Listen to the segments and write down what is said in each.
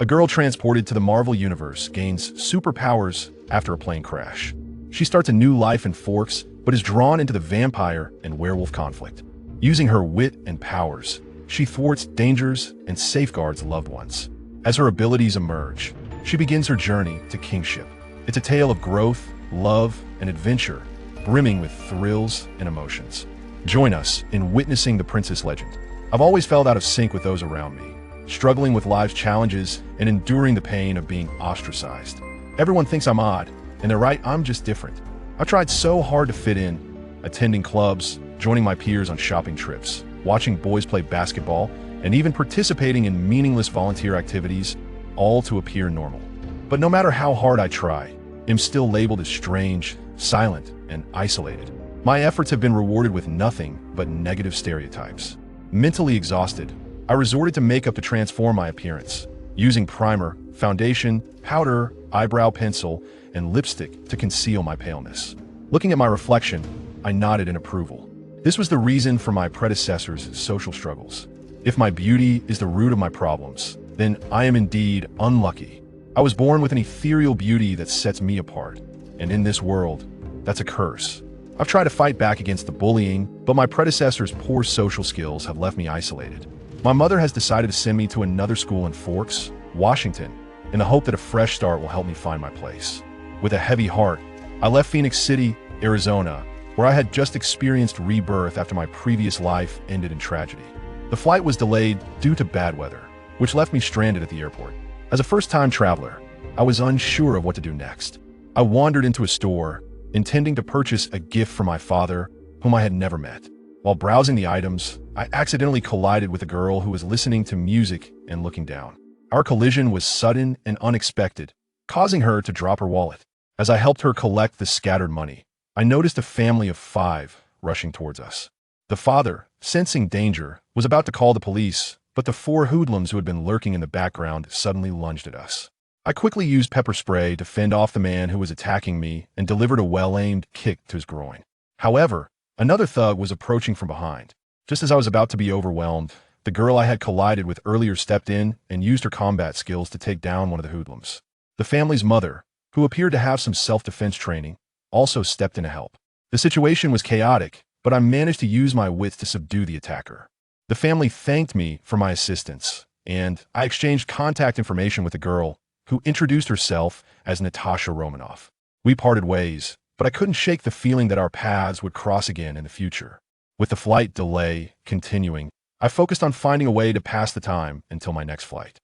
A girl transported to the Marvel Universe gains superpowers after a plane crash. She starts a new life in Forks, but is drawn into the vampire and werewolf conflict. Using her wit and powers, she thwarts dangers and safeguards loved ones. As her abilities emerge, she begins her journey to kingship. It's a tale of growth, love, and adventure, brimming with thrills and emotions. Join us in witnessing the princess legend. I've always felt out of sync with those around me, struggling with life's challenges and enduring the pain of being ostracized. Everyone thinks I'm odd, and they're right, I'm just different. I've tried so hard to fit in, attending clubs, joining my peers on shopping trips, watching boys play basketball, and even participating in meaningless volunteer activities, all to appear normal. But no matter how hard I try, I'm still labeled as strange, silent, and isolated. My efforts have been rewarded with nothing but negative stereotypes. Mentally exhausted, I resorted to makeup to transform my appearance, using primer, foundation, powder, eyebrow pencil, and lipstick to conceal my paleness. Looking at my reflection, I nodded in approval. This was the reason for my predecessors' social struggles. If my beauty is the root of my problems, then I am indeed unlucky. I was born with an ethereal beauty that sets me apart, and in this world, that's a curse. I've tried to fight back against the bullying, but my predecessors' poor social skills have left me isolated. My mother has decided to send me to another school in Forks, Washington, in the hope that a fresh start will help me find my place. With a heavy heart, I left Phoenix City, Arizona, where I had just experienced rebirth after my previous life ended in tragedy. The flight was delayed due to bad weather, which left me stranded at the airport. As a first-time traveler, I was unsure of what to do next. I wandered into a store, intending to purchase a gift for my father, whom I had never met. While browsing the items, I accidentally collided with a girl who was listening to music and looking down. Our collision was sudden and unexpected, causing her to drop her wallet. As I helped her collect the scattered money, I noticed a family of 5 rushing towards us. The father, sensing danger, was about to call the police, but the 4 hoodlums who had been lurking in the background suddenly lunged at us. I quickly used pepper spray to fend off the man who was attacking me and delivered a well-aimed kick to his groin. However, another thug was approaching from behind. Just as I was about to be overwhelmed, the girl I had collided with earlier stepped in and used her combat skills to take down one of the hoodlums. The family's mother, who appeared to have some self-defense training, also stepped in to help. The situation was chaotic, but I managed to use my wits to subdue the attacker. The family thanked me for my assistance, and I exchanged contact information with the girl, who introduced herself as Natasha Romanoff. We parted ways, but I couldn't shake the feeling that our paths would cross again in the future. With the flight delay continuing, I focused on finding a way to pass the time until my next flight.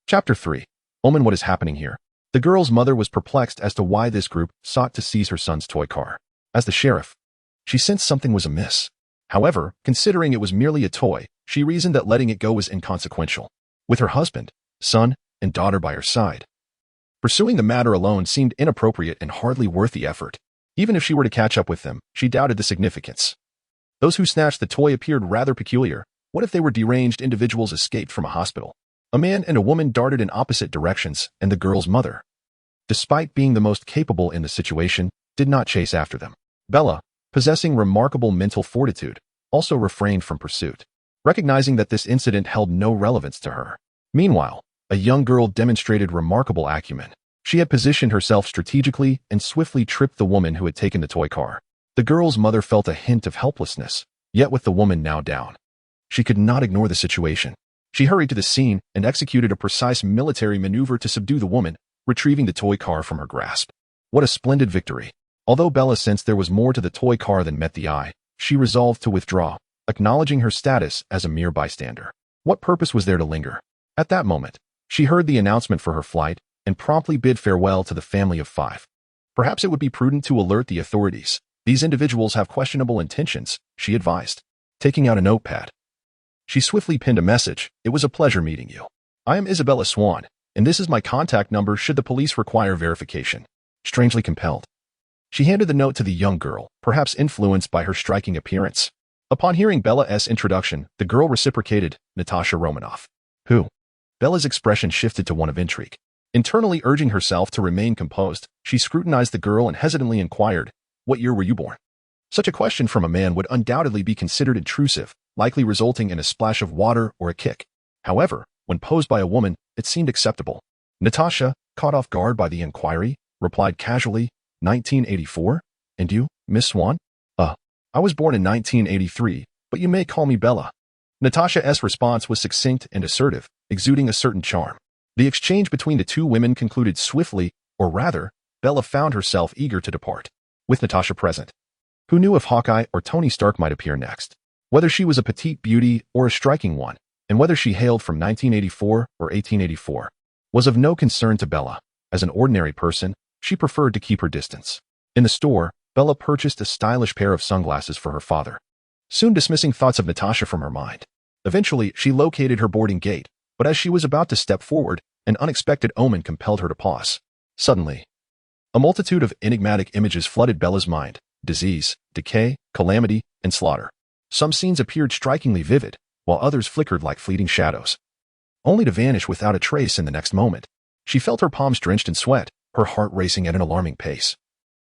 Chapter 3. Omen, what is happening here? The girl's mother was perplexed as to why this group sought to seize her son's toy car. As the sheriff, she sensed something was amiss. However, considering it was merely a toy, she reasoned that letting it go was inconsequential. With her husband, son, and daughter by her side, pursuing the matter alone seemed inappropriate and hardly worth the effort. Even if she were to catch up with them, she doubted the significance. Those who snatched the toy appeared rather peculiar. What if they were deranged individuals escaped from a hospital? A man and a woman darted in opposite directions, and the girl's mother, despite being the most capable in the situation, did not chase after them. Bella, possessing remarkable mental fortitude, also refrained from pursuit, recognizing that this incident held no relevance to her. Meanwhile, a young girl demonstrated remarkable acumen. She had positioned herself strategically and swiftly tripped the woman who had taken the toy car. The girl's mother felt a hint of helplessness, yet with the woman now down, she could not ignore the situation. She hurried to the scene and executed a precise military maneuver to subdue the woman, retrieving the toy car from her grasp. What a splendid victory! Although Bella sensed there was more to the toy car than met the eye, she resolved to withdraw, acknowledging her status as a mere bystander. What purpose was there to linger? At that moment, she heard the announcement for her flight and promptly bid farewell to the family of 5. Perhaps it would be prudent to alert the authorities. These individuals have questionable intentions, she advised. Taking out a notepad, she swiftly pinned a message. It was a pleasure meeting you. I am Isabella Swan, and this is my contact number should the police require verification. Strangely compelled, she handed the note to the young girl, perhaps influenced by her striking appearance. Upon hearing Bella's introduction, the girl reciprocated, Natasha Romanoff. Who? Bella's expression shifted to one of intrigue. Internally urging herself to remain composed, she scrutinized the girl and hesitantly inquired, what year were you born? Such a question from a man would undoubtedly be considered intrusive, likely resulting in a splash of water or a kick. However, when When posed by a woman, it seemed acceptable. Natasha, caught off guard by the inquiry, replied casually, 1984? And you, Miss Swan? I was born in 1983, but you may call me Bella. Natasha's response was succinct and assertive, exuding a certain charm. The exchange between the two women concluded swiftly, or rather, Bella found herself eager to depart, with Natasha present. Who knew if Hawkeye or Tony Stark might appear next? Whether she was a petite beauty or a striking one, and whether she hailed from 1984 or 1884, was of no concern to Bella. As an ordinary person, she preferred to keep her distance. In the store, Bella purchased a stylish pair of sunglasses for her father, soon dismissing thoughts of Natasha from her mind. Eventually, she located her boarding gate, but as she was about to step forward, an unexpected omen compelled her to pause. Suddenly, a multitude of enigmatic images flooded Bella's mind: disease, decay, calamity, and slaughter. Some scenes appeared strikingly vivid, while others flickered like fleeting shadows, only to vanish without a trace in the next moment. She felt her palms drenched in sweat, her heart racing at an alarming pace,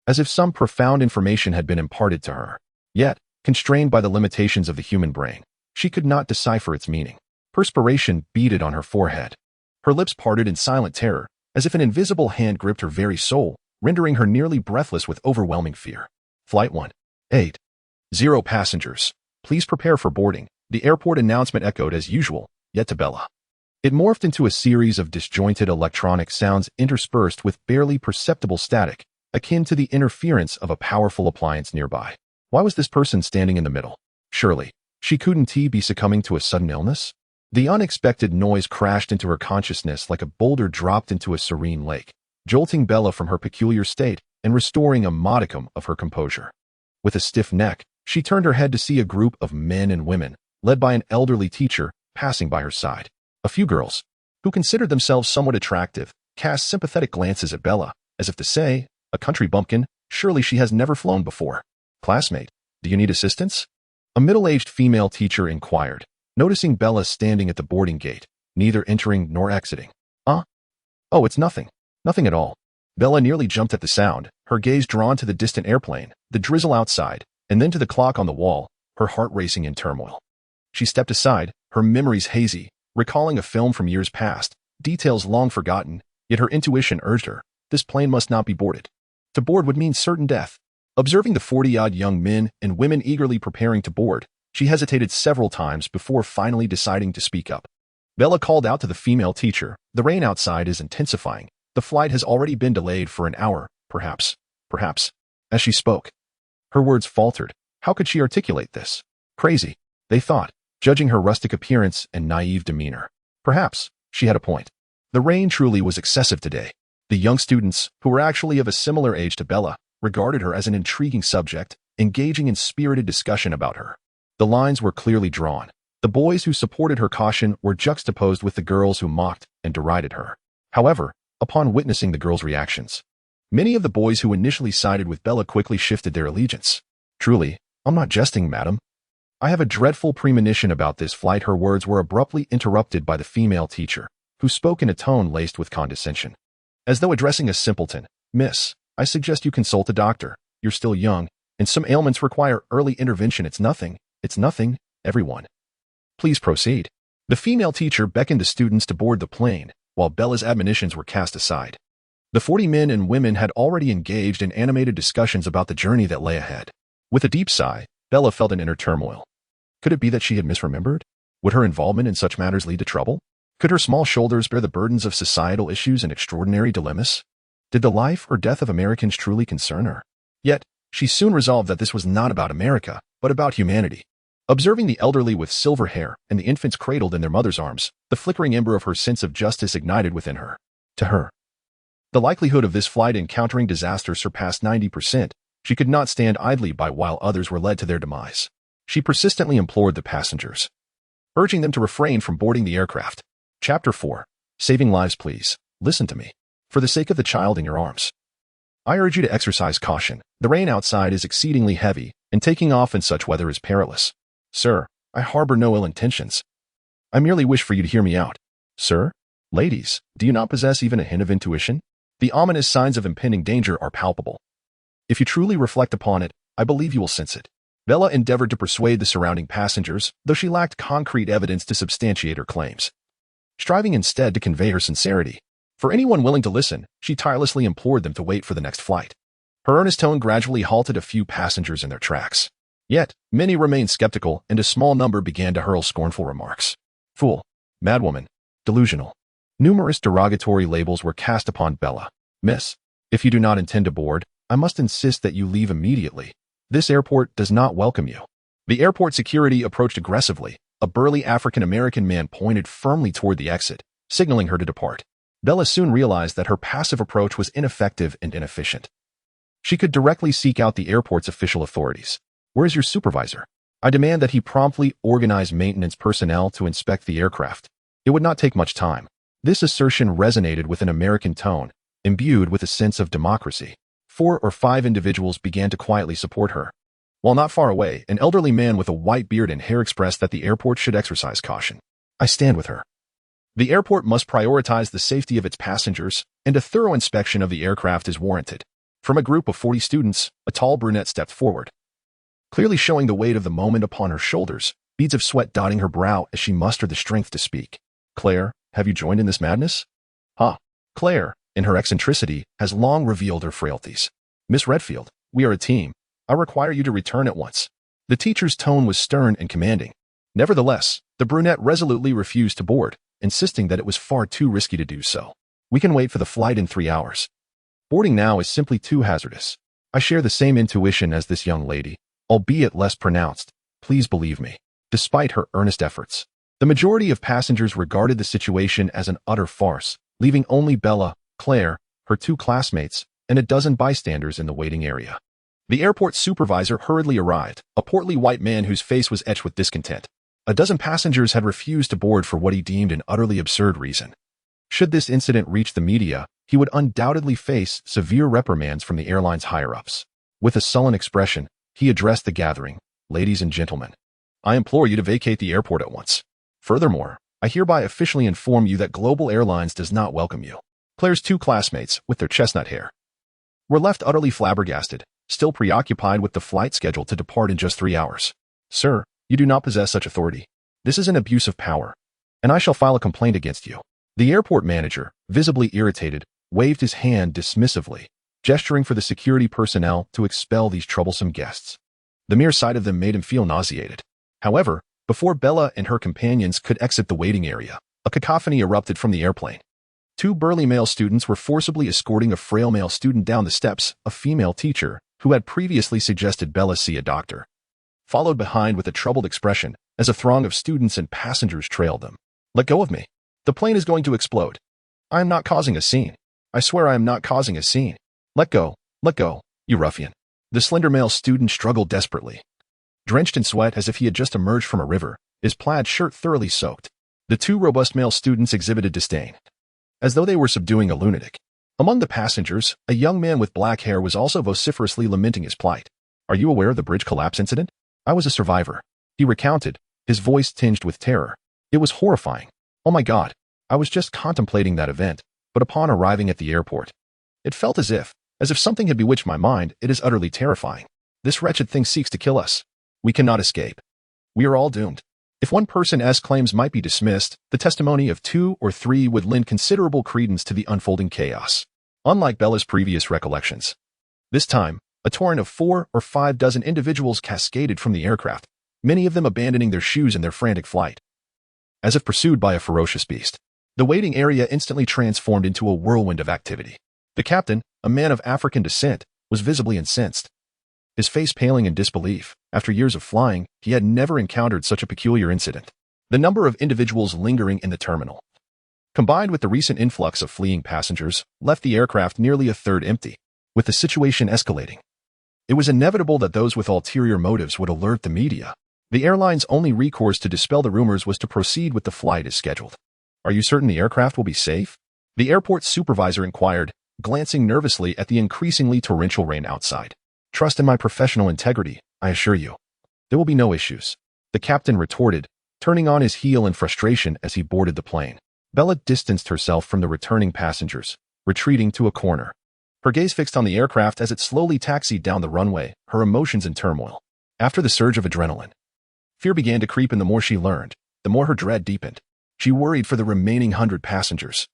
as if some profound information had been imparted to her. Yet, constrained by the limitations of the human brain, she could not decipher its meaning. Perspiration beaded on her forehead. Her lips parted in silent terror, as if an invisible hand gripped her very soul, rendering her nearly breathless with overwhelming fear. Flight 180 passengers. Please prepare for boarding. The airport announcement echoed as usual, yet to Bella, it morphed into a series of disjointed electronic sounds interspersed with barely perceptible static, akin to the interference of a powerful appliance nearby. Why was this person standing in the middle? Surely, she couldn't be succumbing to a sudden illness? The unexpected noise crashed into her consciousness like a boulder dropped into a serene lake, jolting Bella from her peculiar state and restoring a modicum of her composure. With a stiff neck, she turned her head to see a group of men and women, led by an elderly teacher, passing by her side. A few girls, who considered themselves somewhat attractive, cast sympathetic glances at Bella, as if to say, a country bumpkin, surely she has never flown before. Classmate, do you need assistance? A middle-aged female teacher inquired, noticing Bella standing at the boarding gate, neither entering nor exiting. Oh, it's nothing. Nothing at all. Bella nearly jumped at the sound, her gaze drawn to the distant airplane, the drizzle outside, and then to the clock on the wall, her heart racing in turmoil. She stepped aside, her memories hazy, recalling a film from years past, details long forgotten, yet her intuition urged her, this plane must not be boarded. To board would mean certain death. Observing the 40-odd young men and women eagerly preparing to board, she hesitated several times before finally deciding to speak up. Bella called out to the female teacher, the rain outside is intensifying. The flight has already been delayed for an hour, perhaps. As she spoke, her words faltered. How could she articulate this? Crazy, they thought, judging her rustic appearance and naive demeanor. Perhaps she had a point. The rain truly was excessive today. The young students, who were actually of a similar age to Bella, regarded her as an intriguing subject, engaging in spirited discussion about her. The lines were clearly drawn. The boys who supported her caution were juxtaposed with the girls who mocked and derided her. However, upon witnessing the girls' reactions, many of the boys who initially sided with Bella quickly shifted their allegiance. Truly, I'm not jesting, madam. I have a dreadful premonition about this flight. Her words were abruptly interrupted by the female teacher, who spoke in a tone laced with condescension. As though addressing a simpleton, Miss, I suggest you consult a doctor. You're still young, and some ailments require early intervention. It's nothing, everyone. Please proceed. The female teacher beckoned the students to board the plane, while Bella's admonitions were cast aside. The 40 men and women had already engaged in animated discussions about the journey that lay ahead. With a deep sigh, Bella felt an inner turmoil. Could it be that she had misremembered? Would her involvement in such matters lead to trouble? Could her small shoulders bear the burdens of societal issues and extraordinary dilemmas? Did the life or death of Americans truly concern her? Yet, she soon resolved that this was not about America, but about humanity. Observing the elderly with silver hair and the infants cradled in their mother's arms, the flickering ember of her sense of justice ignited within her. To her, the likelihood of this flight encountering disaster surpassed 90%. She could not stand idly by while others were led to their demise. She persistently implored the passengers, urging them to refrain from boarding the aircraft. Chapter 4. Saving lives. Please, listen to me. For the sake of the child in your arms, I urge you to exercise caution. The rain outside is exceedingly heavy, and taking off in such weather is perilous. Sir, I harbor no ill intentions. I merely wish for you to hear me out. Sir? Ladies, do you not possess even a hint of intuition? The ominous signs of impending danger are palpable. If you truly reflect upon it, I believe you will sense it. Bella endeavored to persuade the surrounding passengers, though she lacked concrete evidence to substantiate her claims. striving instead to convey her sincerity. For anyone willing to listen, she tirelessly implored them to wait for the next flight. Her earnest tone gradually halted a few passengers in their tracks. Yet, many remained skeptical, and a small number began to hurl scornful remarks. Fool, madwoman, delusional. Numerous derogatory labels were cast upon Bella. Miss, if you do not intend to board, I must insist that you leave immediately. This airport does not welcome you. The airport security approached aggressively. A burly African-American man pointed firmly toward the exit, signaling her to depart. Bella soon realized that her passive approach was ineffective and inefficient. She could directly seek out the airport's official authorities. Where is your supervisor? I demand that he promptly organize maintenance personnel to inspect the aircraft. It would not take much time. This assertion resonated with an American tone, imbued with a sense of democracy. 4 or 5 individuals began to quietly support her. While not far away, an elderly man with a white beard and hair expressed that the airport should exercise caution. I stand with her. The airport must prioritize the safety of its passengers, and a thorough inspection of the aircraft is warranted. From a group of 40 students, a tall brunette stepped forward, clearly showing the weight of the moment upon her shoulders, beads of sweat dotting her brow as she mustered the strength to speak. Claire, have you joined in this madness? Claire, in her eccentricity, has long revealed her frailties. Miss Redfield, we are a team. I require you to return at once. The teacher's tone was stern and commanding. Nevertheless, the brunette resolutely refused to board, insisting that it was far too risky to do so. We can wait for the flight in 3 hours. Boarding now is simply too hazardous. I share the same intuition as this young lady, albeit less pronounced. Please believe me. Despite her earnest efforts, the majority of passengers regarded the situation as an utter farce, leaving only Bella, Claire, her 2 classmates, and a dozen bystanders in the waiting area. The airport supervisor hurriedly arrived, a portly white man whose face was etched with discontent. A dozen passengers had refused to board for what he deemed an utterly absurd reason. Should this incident reach the media, he would undoubtedly face severe reprimands from the airline's higher-ups. With a sullen expression, he addressed the gathering. Ladies and gentlemen, I implore you to vacate the airport at once. Furthermore, I hereby officially inform you that Global Airlines does not welcome you. Claire's 2 classmates, with their chestnut hair, were left utterly flabbergasted, still preoccupied with the flight scheduled to depart in just 3 hours. Sir, you do not possess such authority. This is an abuse of power, and I shall file a complaint against you. The airport manager, visibly irritated, waved his hand dismissively, gesturing for the security personnel to expel these troublesome guests. The mere sight of them made him feel nauseated. However, before Bella and her companions could exit the waiting area, a cacophony erupted from the airplane. 2 burly male students were forcibly escorting a frail male student down the steps, a female teacher, who had previously suggested Bella see a doctor, followed behind with a troubled expression as a throng of students and passengers trailed them. Let go of me. The plane is going to explode. I am not causing a scene. I swear I am not causing a scene. Let go, you ruffian. The slender male student struggled desperately. Drenched in sweat as if he had just emerged from a river, his plaid shirt thoroughly soaked. The 2 robust male students exhibited disdain, as though they were subduing a lunatic. Among the passengers, a young man with black hair was also vociferously lamenting his plight. Are you aware of the bridge collapse incident? I was a survivor. He recounted, his voice tinged with terror. It was horrifying. Oh my God. I was just contemplating that event, but upon arriving at the airport, it felt as if something had bewitched my mind. It is utterly terrifying. This wretched thing seeks to kill us. We cannot escape. We are all doomed. If one person's claims might be dismissed, the testimony of 2 or 3 would lend considerable credence to the unfolding chaos. Unlike Bella's previous recollections, this time, a torrent of 4 or 5 dozen individuals cascaded from the aircraft, many of them abandoning their shoes in their frantic flight. As if pursued by a ferocious beast, the waiting area instantly transformed into a whirlwind of activity. The captain, a man of African descent, was visibly incensed, his face paling in disbelief. After years of flying, he had never encountered such a peculiar incident. The number of individuals lingering in the terminal, combined with the recent influx of fleeing passengers, left the aircraft nearly a third empty. With the situation escalating, it was inevitable that those with ulterior motives would alert the media. The airline's only recourse to dispel the rumors was to proceed with the flight as scheduled. Are you certain the aircraft will be safe? The airport supervisor inquired, glancing nervously at the increasingly torrential rain outside. Trust in my professional integrity, I assure you. There will be no issues, the captain retorted, turning on his heel in frustration as he boarded the plane. Bella distanced herself from the returning passengers, retreating to a corner, her gaze fixed on the aircraft as it slowly taxied down the runway, her emotions in turmoil. After the surge of adrenaline, fear began to creep, and the more she learned, the more her dread deepened. She worried for the remaining 100 passengers.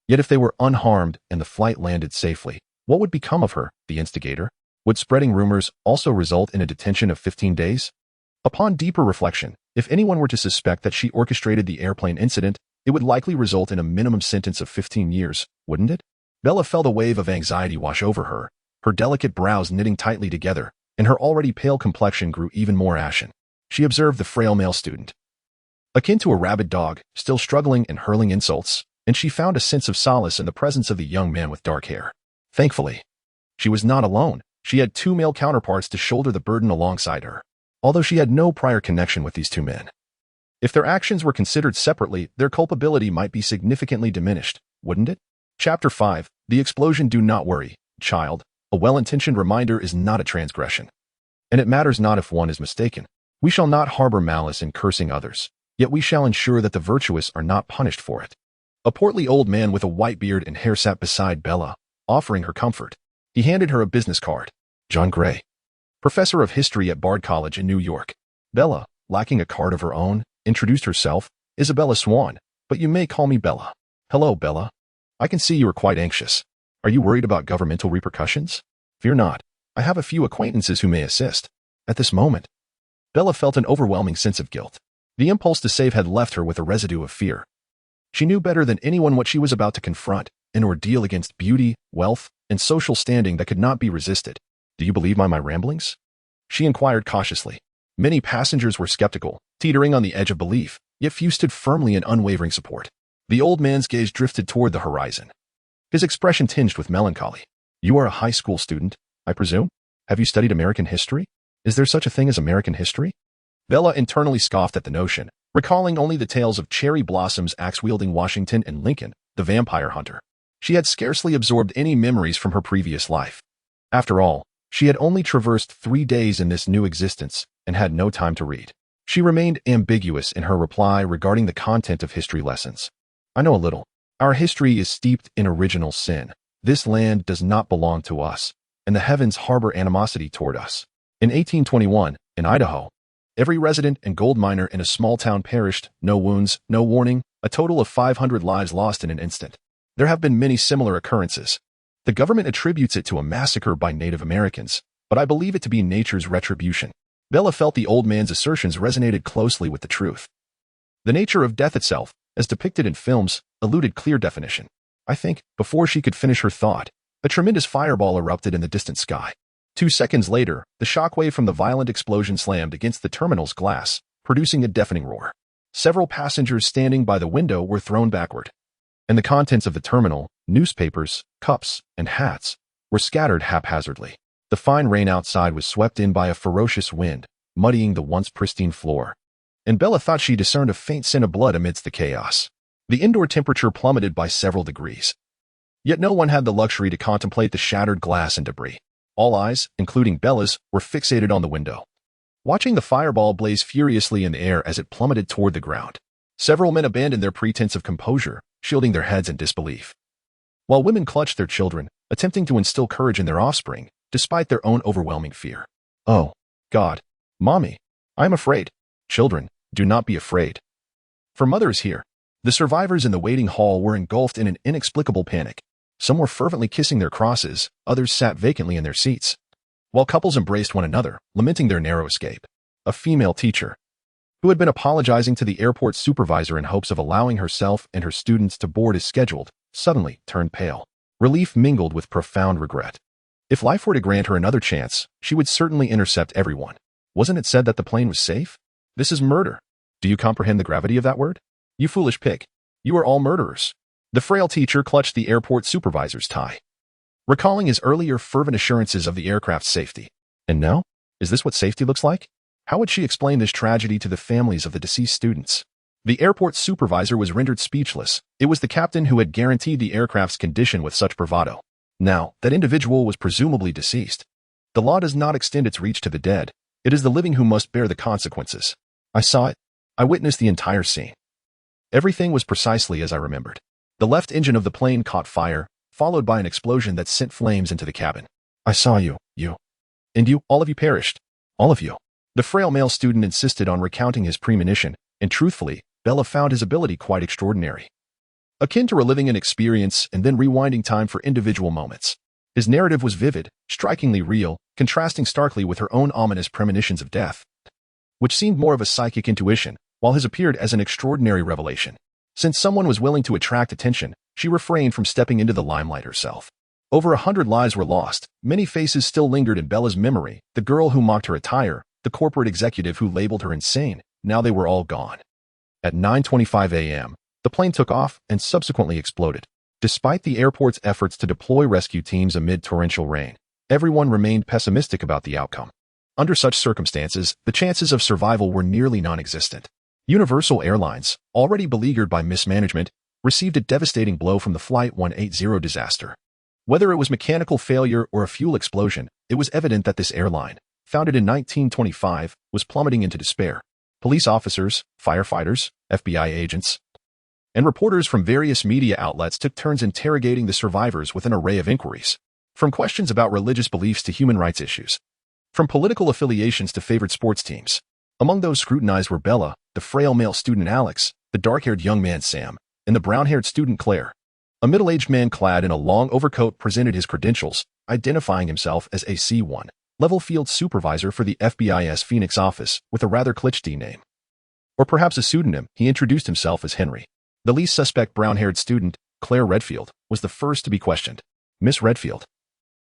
Yet if they were unharmed and the flight landed safely, what would become of her, the instigator? Would spreading rumors also result in a detention of 15 days? Upon deeper reflection, if anyone were to suspect that she orchestrated the airplane incident, it would likely result in a minimum sentence of 15 years, wouldn't it? Bella felt a wave of anxiety wash over her, her delicate brows knitting tightly together, and her already pale complexion grew even more ashen. She observed the frail male student, akin to a rabid dog, still struggling and hurling insults, and she found a sense of solace in the presence of the young man with dark hair. Thankfully, she was not alone. She had two male counterparts to shoulder the burden alongside her, although she had no prior connection with these two men. If their actions were considered separately, their culpability might be significantly diminished, wouldn't it? Chapter 5. The explosion. Do not worry, child. A well-intentioned reminder is not a transgression. And it matters not if one is mistaken. We shall not harbor malice in cursing others, yet we shall ensure that the virtuous are not punished for it. A portly old man with a white beard and hair sat beside Bella, offering her comfort. He handed her a business card. John Gray, professor of history at Bard College in New York. Bella, lacking a card of her own, introduced herself, Isabella Swan, but you may call me Bella. Hello, Bella. I can see you are quite anxious. Are you worried about governmental repercussions? Fear not. I have a few acquaintances who may assist. At this moment, Bella felt an overwhelming sense of guilt. The impulse to save had left her with a residue of fear. She knew better than anyone what she was about to confront, an ordeal against beauty, wealth, and social standing that could not be resisted. Do you believe my ramblings? She inquired cautiously. Many passengers were skeptical, teetering on the edge of belief, yet few stood firmly in unwavering support. The old man's gaze drifted toward the horizon, his expression tinged with melancholy. You are a high school student, I presume? Have you studied American history? Is there such a thing as American history? Bella internally scoffed at the notion, recalling only the tales of Cherry Blossom's axe-wielding Washington and Lincoln, the vampire hunter. She had scarcely absorbed any memories from her previous life. After all, she had only traversed 3 days in this new existence and had no time to read. She remained ambiguous in her reply regarding the content of history lessons. I know a little. Our history is steeped in original sin. This land does not belong to us, and the heavens harbor animosity toward us. In 1821, in Idaho, every resident and gold miner in a small town perished, no wounds, no warning, a total of 500 lives lost in an instant. There have been many similar occurrences. The government attributes it to a massacre by Native Americans, but I believe it to be nature's retribution. Bella felt the old man's assertions resonated closely with the truth. The nature of death itself, as depicted in films, eluded clear definition. I think, before she could finish her thought, a tremendous fireball erupted in the distant sky. 2 seconds later, the shockwave from the violent explosion slammed against the terminal's glass, producing a deafening roar. Several passengers standing by the window were thrown backward, and the contents of the terminal, newspapers, cups, and hats, were scattered haphazardly. The fine rain outside was swept in by a ferocious wind, muddying the once pristine floor, and Bella thought she discerned a faint scent of blood amidst the chaos. The indoor temperature plummeted by several degrees. Yet no one had the luxury to contemplate the shattered glass and debris. All eyes, including Bella's, were fixated on the window, watching the fireball blaze furiously in the air as it plummeted toward the ground. Several men abandoned their pretense of composure, shielding their heads in disbelief, while women clutched their children, attempting to instill courage in their offspring, despite their own overwhelming fear. Oh, God. Mommy, I am afraid. Children, do not be afraid. For Mother is here. The survivors in the waiting hall were engulfed in an inexplicable panic. Some were fervently kissing their crosses, others sat vacantly in their seats, while couples embraced one another, lamenting their narrow escape. A female teacher, who had been apologizing to the airport supervisor in hopes of allowing herself and her students to board as scheduled, suddenly turned pale. Relief mingled with profound regret. If life were to grant her another chance, she would certainly intercept everyone. Wasn't it said that the plane was safe? This is murder. Do you comprehend the gravity of that word? You foolish pig. You are all murderers. The frail teacher clutched the airport supervisor's tie, recalling his earlier fervent assurances of the aircraft's safety. And now? Is this what safety looks like? How would she explain this tragedy to the families of the deceased students? The airport supervisor was rendered speechless. It was the captain who had guaranteed the aircraft's condition with such bravado. Now, that individual was presumably deceased. The law does not extend its reach to the dead. It is the living who must bear the consequences. I saw it. I witnessed the entire scene. Everything was precisely as I remembered. The left engine of the plane caught fire, followed by an explosion that sent flames into the cabin. I saw you. And you, all of you perished. All of you. The frail male student insisted on recounting his premonition, and truthfully, Bella found his ability quite extraordinary. Akin to reliving an experience and then rewinding time for individual moments. His narrative was vivid, strikingly real, contrasting starkly with her own ominous premonitions of death, which seemed more of a psychic intuition, while his appeared as an extraordinary revelation. Since someone was willing to attract attention, she refrained from stepping into the limelight herself. Over 100 lives were lost, many faces still lingered in Bella's memory, the girl who mocked her attire, the corporate executive who labeled her insane, now they were all gone. At 9:25 a.m., the plane took off and subsequently exploded. Despite the airport's efforts to deploy rescue teams amid torrential rain, everyone remained pessimistic about the outcome. Under such circumstances, the chances of survival were nearly non-existent. Universal Airlines, already beleaguered by mismanagement, received a devastating blow from the Flight 180 disaster. Whether it was mechanical failure or a fuel explosion, it was evident that this airline, founded in 1925, was plummeting into despair. Police officers, firefighters, FBI agents, and reporters from various media outlets took turns interrogating the survivors with an array of inquiries, from questions about religious beliefs to human rights issues, from political affiliations to favorite sports teams. Among those scrutinized were Bella, the frail male student Alex, the dark-haired young man Sam, and the brown-haired student Claire. A middle-aged man clad in a long overcoat presented his credentials, identifying himself as a C1 level field supervisor for the FBI's Phoenix office with a rather cliché name. Or perhaps a pseudonym, he introduced himself as Henry. The least suspect brown-haired student, Claire Redfield, was the first to be questioned. Miss Redfield,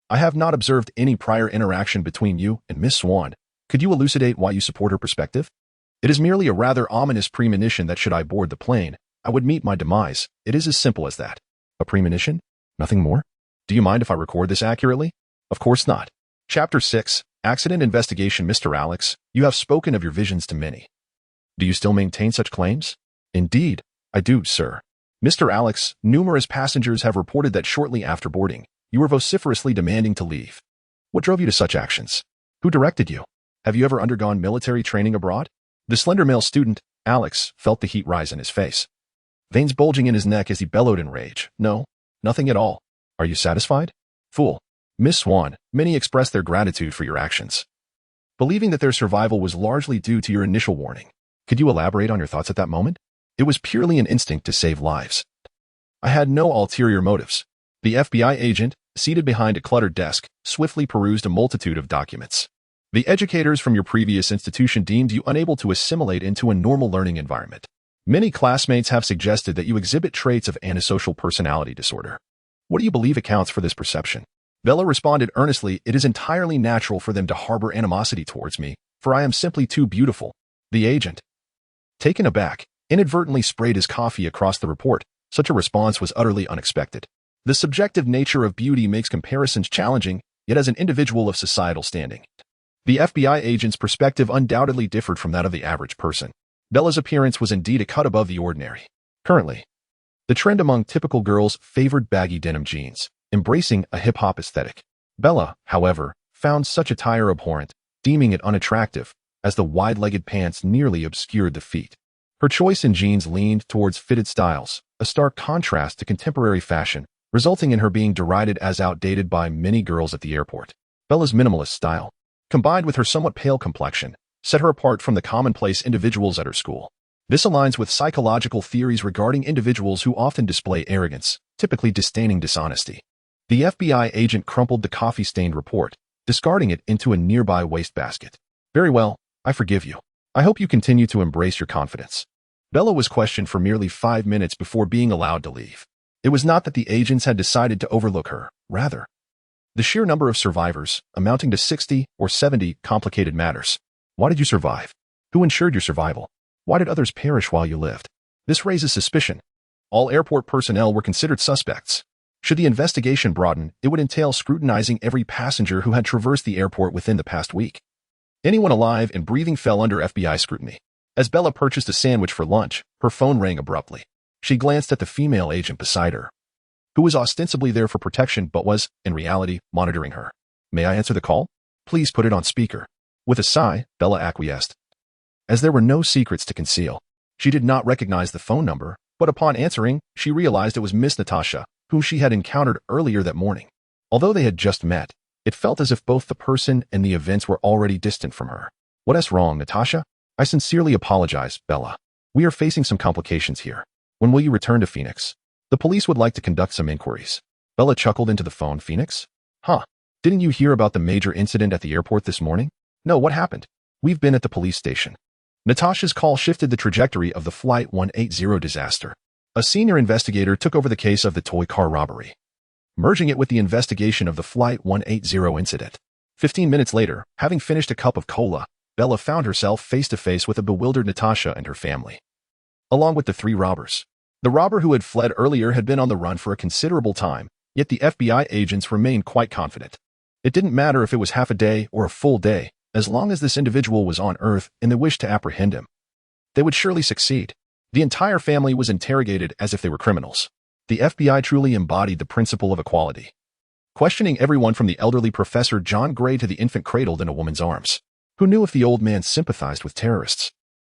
I have not observed any prior interaction between you and Miss Swan. Could you elucidate why you support her perspective? It is merely a rather ominous premonition that should I board the plane, I would meet my demise. It is as simple as that. A premonition? Nothing more? Do you mind if I record this accurately? Of course not. Chapter 6, Accident Investigation. Mr. Alex, you have spoken of your visions to many. Do you still maintain such claims? Indeed, I do, sir. Mr. Alex, numerous passengers have reported that shortly after boarding, you were vociferously demanding to leave. What drove you to such actions? Who directed you? Have you ever undergone military training abroad? The slender male student, Alex, felt the heat rise in his face, veins bulging in his neck as he bellowed in rage. No, nothing at all. Are you satisfied? Fool. Miss Swan, many expressed their gratitude for your actions, believing that their survival was largely due to your initial warning. Could you elaborate on your thoughts at that moment? It was purely an instinct to save lives. I had no ulterior motives. The FBI agent, seated behind a cluttered desk, swiftly perused a multitude of documents. The educators from your previous institution deemed you unable to assimilate into a normal learning environment. Many classmates have suggested that you exhibit traits of antisocial personality disorder. What do you believe accounts for this perception? Bella responded earnestly, it is entirely natural for them to harbor animosity towards me, for I am simply too beautiful. The agent, taken aback, inadvertently sprayed his coffee across the report. Such a response was utterly unexpected. The subjective nature of beauty makes comparisons challenging, yet as an individual of societal standing, the FBI agent's perspective undoubtedly differed from that of the average person. Bella's appearance was indeed a cut above the ordinary. Currently, the trend among typical girls favored baggy denim jeans, embracing a hip-hop aesthetic. Bella, however, found such attire abhorrent, deeming it unattractive, as the wide-legged pants nearly obscured the feet. Her choice in jeans leaned towards fitted styles, a stark contrast to contemporary fashion, resulting in her being derided as outdated by many girls at the airport. Bella's minimalist style, combined with her somewhat pale complexion, set her apart from the commonplace individuals at her school. This aligns with psychological theories regarding individuals who often display arrogance, typically disdaining dishonesty. The FBI agent crumpled the coffee-stained report, discarding it into a nearby wastebasket. Very well, I forgive you. I hope you continue to embrace your confidence. Bella was questioned for merely 5 minutes before being allowed to leave. It was not that the agents had decided to overlook her, rather, the sheer number of survivors, amounting to 60 or 70, complicated matters. Why did you survive? Who ensured your survival? Why did others perish while you lived? This raises suspicion. All airport personnel were considered suspects. Should the investigation broaden, it would entail scrutinizing every passenger who had traversed the airport within the past week. Anyone alive and breathing fell under FBI scrutiny. As Bella purchased a sandwich for lunch, her phone rang abruptly. She glanced at the female agent beside her, who was ostensibly there for protection but was, in reality, monitoring her. May I answer the call? Please put it on speaker. With a sigh, Bella acquiesced. As there were no secrets to conceal, she did not recognize the phone number, but upon answering, she realized it was Miss Natasha, whom she had encountered earlier that morning. Although they had just met, it felt as if both the person and the events were already distant from her. What is wrong, Natasha? I sincerely apologize, Bella. We are facing some complications here. When will you return to Phoenix? The police would like to conduct some inquiries. Bella chuckled into the phone. Phoenix? Huh. Didn't you hear about the major incident at the airport this morning? No, what happened? We've been at the police station. Natasha's call shifted the trajectory of the Flight 180 disaster. A senior investigator took over the case of the toy car robbery, merging it with the investigation of the Flight 180 incident. 15 minutes later, having finished a cup of cola, Bella found herself face-to-face with a bewildered Natasha and her family, along with the three robbers. The robber who had fled earlier had been on the run for a considerable time, yet the FBI agents remained quite confident. It didn't matter if it was half a day or a full day, as long as this individual was on Earth and they wished to apprehend him, they would surely succeed. The entire family was interrogated as if they were criminals. The FBI truly embodied the principle of equality, questioning everyone from the elderly Professor John Gray to the infant cradled in a woman's arms. Who knew if the old man sympathized with terrorists?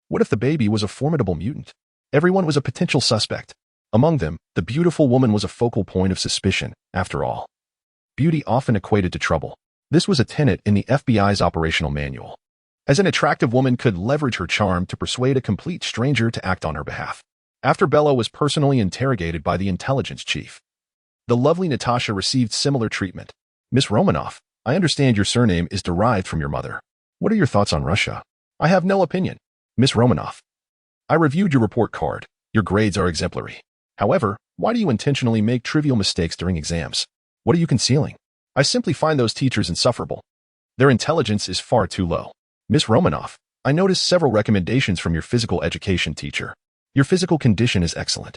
What if the baby was a formidable mutant? Everyone was a potential suspect. Among them, the beautiful woman was a focal point of suspicion. After all, beauty often equated to trouble. This was a tenet in the FBI's operational manual, as an attractive woman could leverage her charm to persuade a complete stranger to act on her behalf. After Bella was personally interrogated by the intelligence chief, the lovely Natasha received similar treatment. Miss Romanoff, I understand your surname is derived from your mother. What are your thoughts on Russia? I have no opinion. Miss Romanoff, I reviewed your report card. Your grades are exemplary. However, why do you intentionally make trivial mistakes during exams? What are you concealing? I simply find those teachers insufferable. Their intelligence is far too low. Miss Romanoff, I noticed several recommendations from your physical education teacher. Your physical condition is excellent.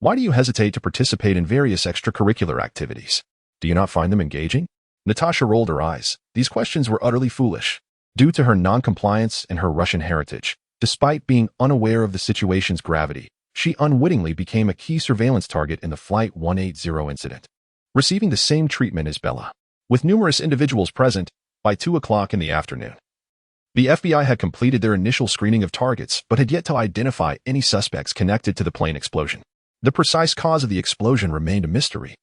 Why do you hesitate to participate in various extracurricular activities? Do you not find them engaging? Natasha rolled her eyes. These questions were utterly foolish. Due to her non-compliance and her Russian heritage, despite being unaware of the situation's gravity, she unwittingly became a key surveillance target in the Flight 180 incident, receiving the same treatment as Bella. With numerous individuals present, by 2 o'clock in the afternoon, the FBI had completed their initial screening of targets but had yet to identify any suspects connected to the plane explosion. The precise cause of the explosion remained a mystery.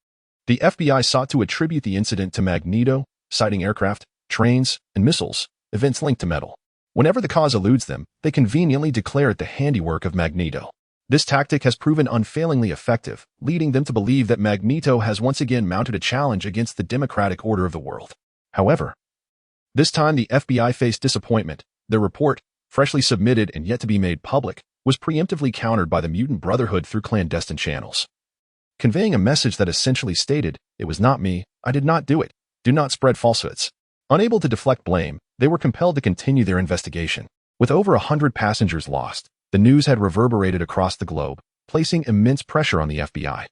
The FBI sought to attribute the incident to Magneto, citing aircraft, trains, and missiles, events linked to metal. Whenever the cause eludes them, they conveniently declare it the handiwork of Magneto. This tactic has proven unfailingly effective, leading them to believe that Magneto has once again mounted a challenge against the democratic order of the world. However, this time the FBI faced disappointment. Their report, freshly submitted and yet to be made public, was preemptively countered by the Mutant Brotherhood through clandestine channels, conveying a message that essentially stated, "It was not me, I did not do it, do not spread falsehoods." Unable to deflect blame, they were compelled to continue their investigation. With over 100 passengers lost, the news had reverberated across the globe, placing immense pressure on the FBI,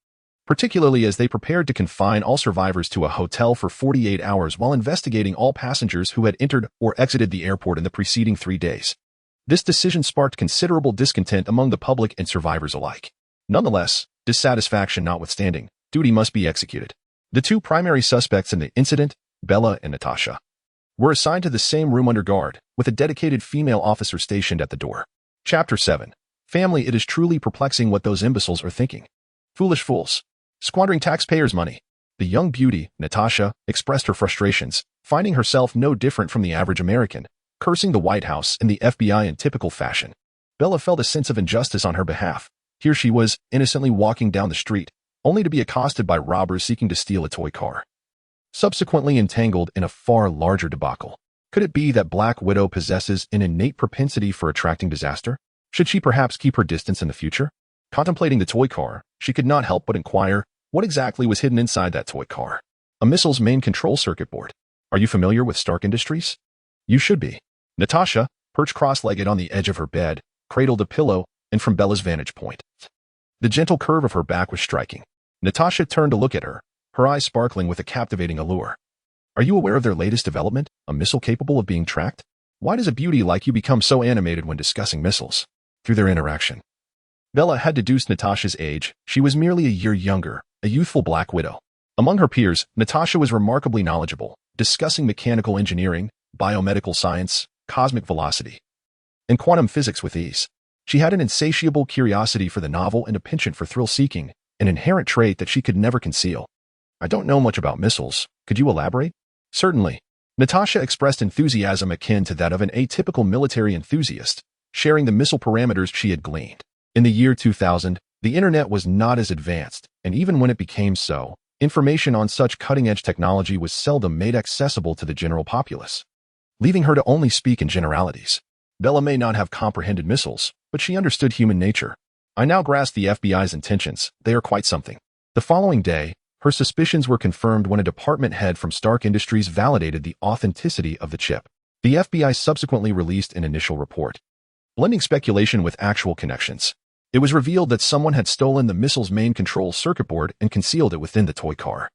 particularly as they prepared to confine all survivors to a hotel for 48 hours while investigating all passengers who had entered or exited the airport in the preceding 3 days. This decision sparked considerable discontent among the public and survivors alike. Nonetheless, dissatisfaction notwithstanding, duty must be executed. The two primary suspects in the incident, Bella and Natasha, were assigned to the same room under guard, with a dedicated female officer stationed at the door. Chapter 7. Family. It is truly perplexing what those imbeciles are thinking. Foolish fools, squandering taxpayers' money. The young beauty, Natasha, expressed her frustrations, finding herself no different from the average American, cursing the White House and the FBI in typical fashion. Bella felt a sense of injustice on her behalf. Here she was, innocently walking down the street, only to be accosted by robbers seeking to steal a toy car, subsequently entangled in a far larger debacle. Could it be that Black Widow possesses an innate propensity for attracting disaster? Should she perhaps keep her distance in the future? Contemplating the toy car, she could not help but inquire, what exactly was hidden inside that toy car? A missile's main control circuit board. Are you familiar with Stark Industries? You should be. Natasha, perched cross-legged on the edge of her bed, cradled a pillow, and from Bella's vantage point, the gentle curve of her back was striking. Natasha turned to look at her, her eyes sparkling with a captivating allure. Are you aware of their latest development, a missile capable of being tracked? Why does a beauty like you become so animated when discussing missiles? Through their interaction, Bella had deduced Natasha's age. She was merely a year younger, a youthful Black Widow. Among her peers, Natasha was remarkably knowledgeable, discussing mechanical engineering, biomedical science, cosmic velocity, and quantum physics with ease. She had an insatiable curiosity for the novel and a penchant for thrill-seeking, an inherent trait that she could never conceal. I don't know much about missiles. Could you elaborate? Certainly. Natasha expressed enthusiasm akin to that of an atypical military enthusiast, sharing the missile parameters she had gleaned. In the year 2000, the internet was not as advanced, and even when it became so, information on such cutting-edge technology was seldom made accessible to the general populace, leaving her to only speak in generalities. Bella may not have comprehended missiles, but she understood human nature. I now grasp the FBI's intentions. They are quite something. The following day, her suspicions were confirmed when a department head from Stark Industries validated the authenticity of the chip. The FBI subsequently released an initial report, blending speculation with actual connections. It was revealed that someone had stolen the missile's main control circuit board and concealed it within the toy car,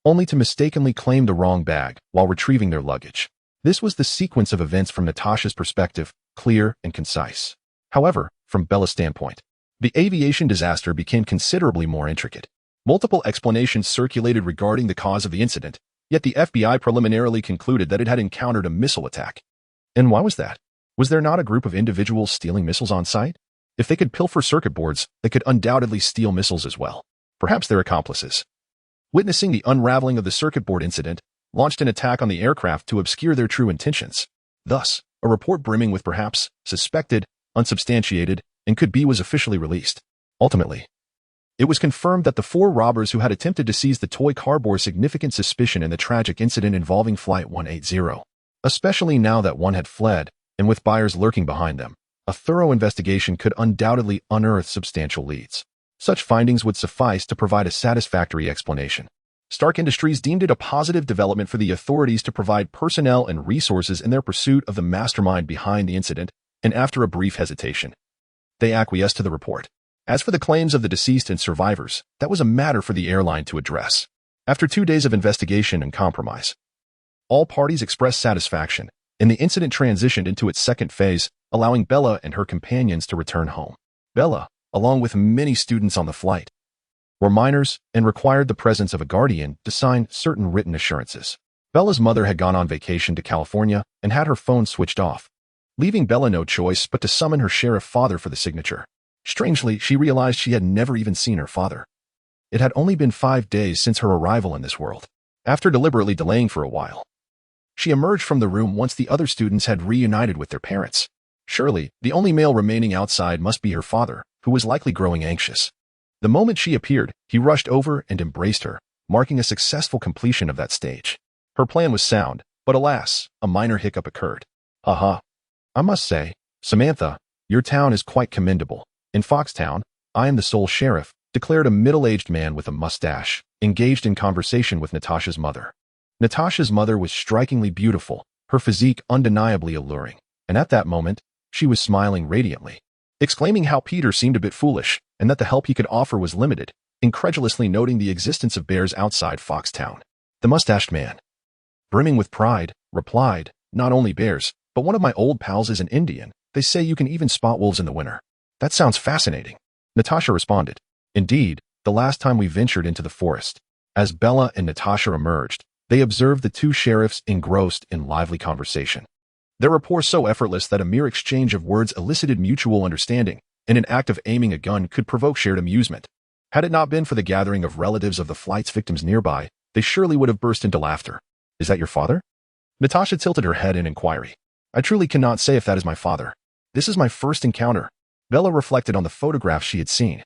only to mistakenly claim the wrong bag while retrieving their luggage. This was the sequence of events from Natasha's perspective, clear and concise. However, from Bella's standpoint, the aviation disaster became considerably more intricate. Multiple explanations circulated regarding the cause of the incident, yet the FBI preliminarily concluded that it had encountered a missile attack. And why was that? Was there not a group of individuals stealing missiles on site? If they could pilfer circuit boards, they could undoubtedly steal missiles as well. Perhaps they're accomplices. Witnessing the unraveling of the circuit board incident launched an attack on the aircraft to obscure their true intentions. Thus, a report brimming with perhaps suspected, unsubstantiated, and could be was officially released. Ultimately, it was confirmed that the 4 robbers who had attempted to seize the toy car bore significant suspicion in the tragic incident involving Flight 180, especially now that one had fled, and with buyers lurking behind them. A thorough investigation could undoubtedly unearth substantial leads. Such findings would suffice to provide a satisfactory explanation. Stark Industries deemed it a positive development for the authorities to provide personnel and resources in their pursuit of the mastermind behind the incident, and after a brief hesitation, they acquiesced to the report. As for the claims of the deceased and survivors, that was a matter for the airline to address. After 2 days of investigation and compromise, all parties expressed satisfaction, and the incident transitioned into its second phase, allowing Bella and her companions to return home. Bella, along with many students on the flight, were minors and required the presence of a guardian to sign certain written assurances. Bella's mother had gone on vacation to California and had her phone switched off, leaving Bella no choice but to summon her sheriff father for the signature. Strangely, she realized she had never even seen her father. It had only been 5 days since her arrival in this world. After deliberately delaying for a while, she emerged from the room once the other students had reunited with their parents. Surely, the only male remaining outside must be her father, who was likely growing anxious. The moment she appeared, he rushed over and embraced her, marking a successful completion of that stage. Her plan was sound, but alas, a minor hiccup occurred. Haha. I must say, Samantha, your town is quite commendable. In Foxtown, I am the sole sheriff, declared a middle-aged man with a mustache, engaged in conversation with Natasha's mother. Natasha's mother was strikingly beautiful, her physique undeniably alluring, and at that moment, she was smiling radiantly, exclaiming how Peter seemed a bit foolish, and that the help he could offer was limited, incredulously noting the existence of bears outside Foxtown. The mustached man, brimming with pride, replied, "Not only bears, but one of my old pals is an Indian. They say you can even spot wolves in the winter." "That sounds fascinating," Natasha responded. Indeed, the last time we ventured into the forest, as Bella and Natasha emerged, they observed the 2 sheriffs engrossed in lively conversation. Their rapport so effortless that a mere exchange of words elicited mutual understanding, and an act of aiming a gun could provoke shared amusement. Had it not been for the gathering of relatives of the flight's victims nearby, they surely would have burst into laughter. "Is that your father?" Natasha tilted her head in inquiry. "I truly cannot say if that is my father. This is my first encounter." Bella reflected on the photographs she had seen,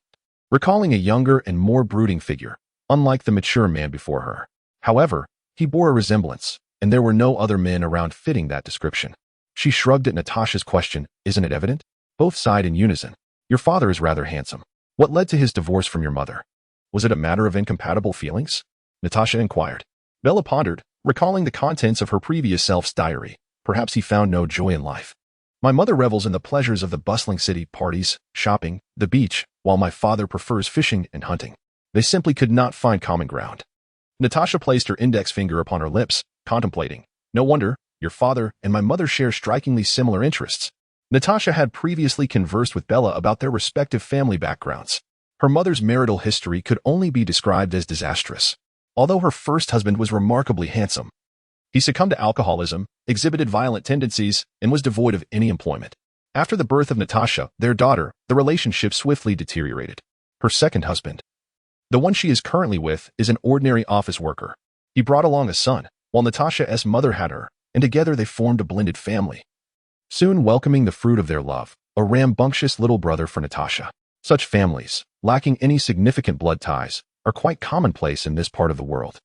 recalling a younger and more brooding figure, unlike the mature man before her. However, he bore a resemblance, and there were no other men around fitting that description. She shrugged at Natasha's question. "Isn't it evident?" Both sighed in unison. "Your father is rather handsome. What led to his divorce from your mother? Was it a matter of incompatible feelings?" Natasha inquired. Bella pondered, recalling the contents of her previous self's diary. Perhaps he found no joy in life. "My mother revels in the pleasures of the bustling city, parties, shopping, the beach, while my father prefers fishing and hunting. They simply could not find common ground." Natasha placed her index finger upon her lips, contemplating. "No wonder, your father and my mother share strikingly similar interests." Natasha had previously conversed with Bella about their respective family backgrounds. Her mother's marital history could only be described as disastrous. Although her first husband was remarkably handsome, he succumbed to alcoholism, exhibited violent tendencies, and was devoid of any employment. After the birth of Natasha, their daughter, the relationship swiftly deteriorated. Her second husband, the one she is currently with, is an ordinary office worker. He brought along a son, while Natasha's mother had her, and together they formed a blended family, soon welcoming the fruit of their love, a rambunctious little brother for Natasha. Such families, lacking any significant blood ties, are quite commonplace in this part of the world.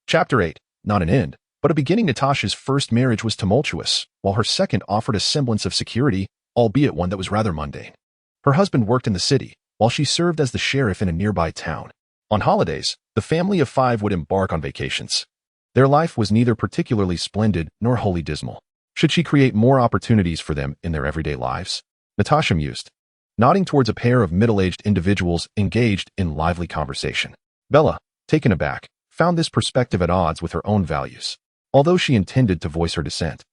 Chapter 8. Not an end, but a beginning. Natasha's first marriage was tumultuous, while her second offered a semblance of security, albeit one that was rather mundane. Her husband worked in the city, while she served as the sheriff in a nearby town. On holidays, the family of five would embark on vacations. Their life was neither particularly splendid nor wholly dismal. Should she create more opportunities for them in their everyday lives? Natasha mused, nodding towards a pair of middle-aged individuals engaged in lively conversation. Bella, taken aback, found this perspective at odds with her own values. Although she intended to voice her dissent,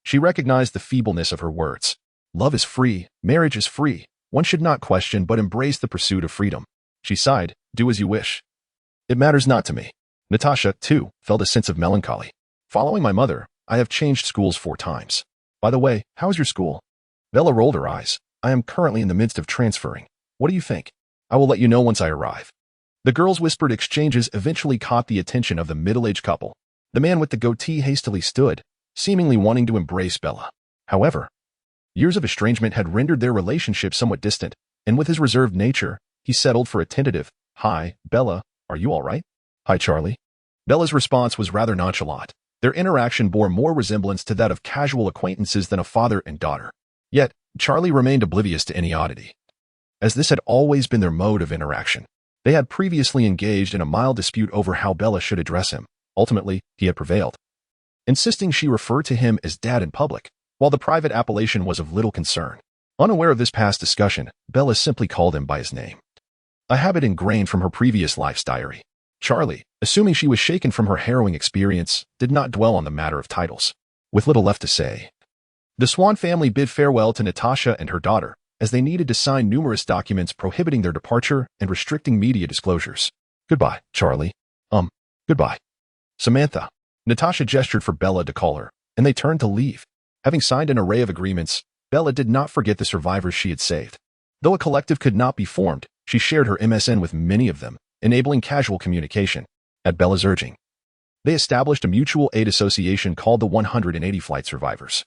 she recognized the feebleness of her words. Love is free, marriage is free. One should not question but embrace the pursuit of freedom. She sighed, do as you wish. It matters not to me. Natasha, too, felt a sense of melancholy. Following my mother, I have changed schools 4 times. By the way, how is your school? Bella rolled her eyes. I am currently in the midst of transferring. What do you think? I will let you know once I arrive. The girls' whispered exchanges eventually caught the attention of the middle-aged couple. The man with the goatee hastily stood, seemingly wanting to embrace Bella. However, years of estrangement had rendered their relationship somewhat distant, and with his reserved nature, he settled for a tentative, Hi, Bella, are you all right? Hi, Charlie. Bella's response was rather nonchalant. Their interaction bore more resemblance to that of casual acquaintances than a father and daughter. Yet, Charlie remained oblivious to any oddity, as this had always been their mode of interaction. They had previously engaged in a mild dispute over how Bella should address him. Ultimately, he had prevailed, insisting she refer to him as Dad in public, while the private appellation was of little concern. Unaware of this past discussion, Bella simply called him by his name, a habit ingrained from her previous life's diary. Charlie, assuming she was shaken from her harrowing experience, did not dwell on the matter of titles. With little left to say, the Swan family bid farewell to Natasha and her daughter, as they needed to sign numerous documents prohibiting their departure and restricting media disclosures. Goodbye, Charlie. Goodbye. Samantha. Natasha gestured for Bella to call her, and they turned to leave. Having signed an array of agreements, Bella did not forget the survivors she had saved. Though a collective could not be formed, she shared her MSN with many of them, enabling casual communication. At Bella's urging, they established a mutual aid association called the 180 Flight Survivors,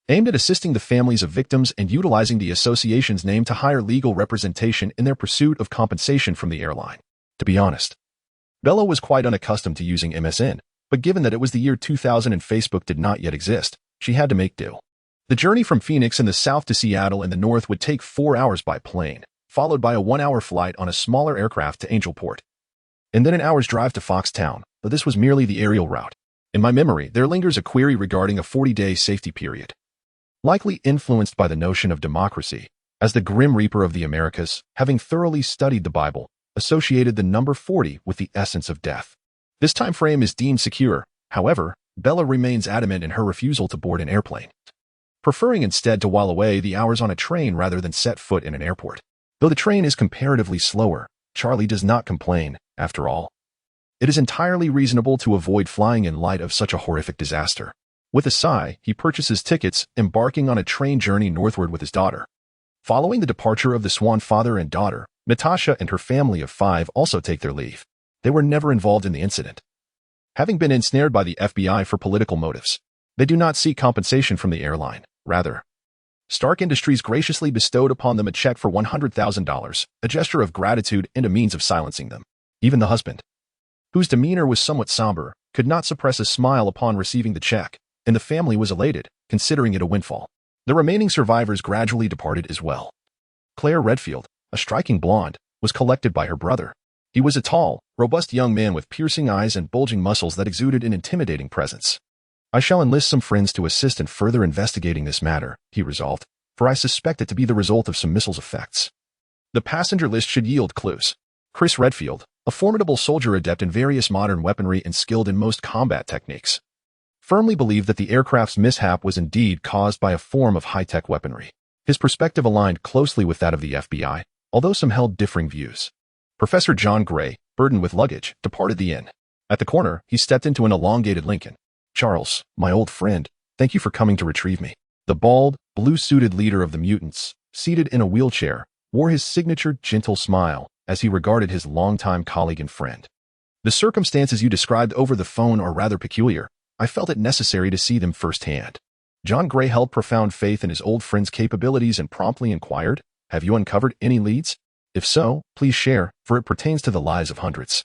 aimed at assisting the families of victims and utilizing the association's name to hire legal representation in their pursuit of compensation from the airline. To be honest, Bella was quite unaccustomed to using MSN, but given that it was the year 2000 and Facebook did not yet exist, she had to make do. The journey from Phoenix in the south to Seattle in the north would take 4 hours by plane, followed by a 1-hour flight on a smaller aircraft to Angelport, and then an hour's drive to Foxtown, but this was merely the aerial route. In my memory, there lingers a query regarding a 40-day safety period, likely influenced by the notion of democracy, as the Grim Reaper of the Americas, having thoroughly studied the Bible, associated the number 40 with the essence of death. This time frame is deemed secure. However, Bella remains adamant in her refusal to board an airplane, preferring instead to while away the hours on a train rather than set foot in an airport. Though the train is comparatively slower, Charlie does not complain. After all, it is entirely reasonable to avoid flying in light of such a horrific disaster. With a sigh, he purchases tickets, embarking on a train journey northward with his daughter. Following the departure of the Swan father and daughter, Natasha and her family of 5 also take their leave. They were never involved in the incident, having been ensnared by the FBI for political motives. They do not seek compensation from the airline. Rather, Stark Industries graciously bestowed upon them a check for $100,000, a gesture of gratitude and a means of silencing them. Even the husband, whose demeanor was somewhat somber, could not suppress a smile upon receiving the check, and the family was elated, considering it a windfall. The remaining survivors gradually departed as well. Claire Redfield, a striking blonde, was collected by her brother. He was a tall, robust young man with piercing eyes and bulging muscles that exuded an intimidating presence. I shall enlist some friends to assist in further investigating this matter, he resolved, for I suspect it to be the result of some missiles effects. The passenger list should yield clues. Chris Redfield, a formidable soldier adept in various modern weaponry and skilled in most combat techniques, firmly believed that the aircraft's mishap was indeed caused by a form of high-tech weaponry. His perspective aligned closely with that of the FBI, although some held differing views. Professor John Gray, burdened with luggage, departed the inn. At the corner, he stepped into an elongated Lincoln. Charles, my old friend, thank you for coming to retrieve me. The bald, blue-suited leader of the mutants, seated in a wheelchair, wore his signature gentle smile as he regarded his longtime colleague and friend. The circumstances you described over the phone are rather peculiar. I felt it necessary to see them firsthand. John Gray held profound faith in his old friend's capabilities and promptly inquired, "Have you uncovered any leads? If so, please share, for it pertains to the lives of hundreds."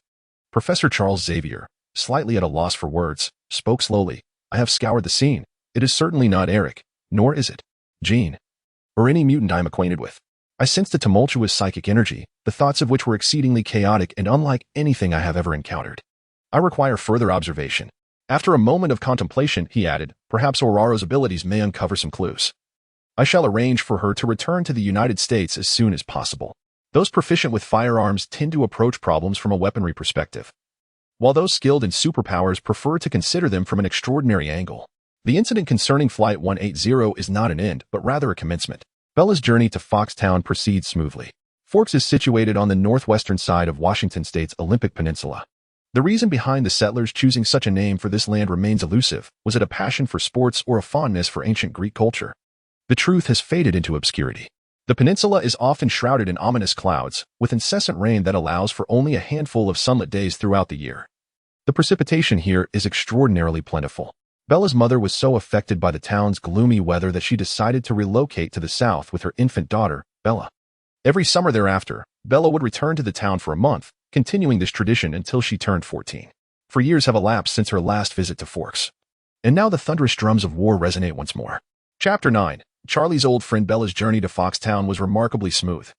Professor Charles Xavier, slightly at a loss for words, spoke slowly. "I have scoured the scene. It is certainly not Eric, nor is it Jean, or any mutant I am acquainted with. I sensed a tumultuous psychic energy, the thoughts of which were exceedingly chaotic and unlike anything I have ever encountered. I require further observation." After a moment of contemplation, he added, "Perhaps Aurora's abilities may uncover some clues. I shall arrange for her to return to the United States as soon as possible. Those proficient with firearms tend to approach problems from a weaponry perspective, while those skilled in superpowers prefer to consider them from an extraordinary angle. The incident concerning Flight 180 is not an end, but rather a commencement." Bella's journey to Foxtown proceeds smoothly. Forks is situated on the northwestern side of Washington State's Olympic Peninsula. The reason behind the settlers choosing such a name for this land remains elusive. Was it a passion for sports or a fondness for ancient Greek culture? The truth has faded into obscurity. The peninsula is often shrouded in ominous clouds, with incessant rain that allows for only a handful of sunlit days throughout the year. The precipitation here is extraordinarily plentiful. Bella's mother was so affected by the town's gloomy weather that she decided to relocate to the south with her infant daughter, Bella. Every summer thereafter, Bella would return to the town for a month, continuing this tradition until she turned 14. For years have elapsed since her last visit to Forks. And now the thunderous drums of war resonate once more. Chapter 9. Charlie's old friend Bella's journey to Foxtown was remarkably smooth.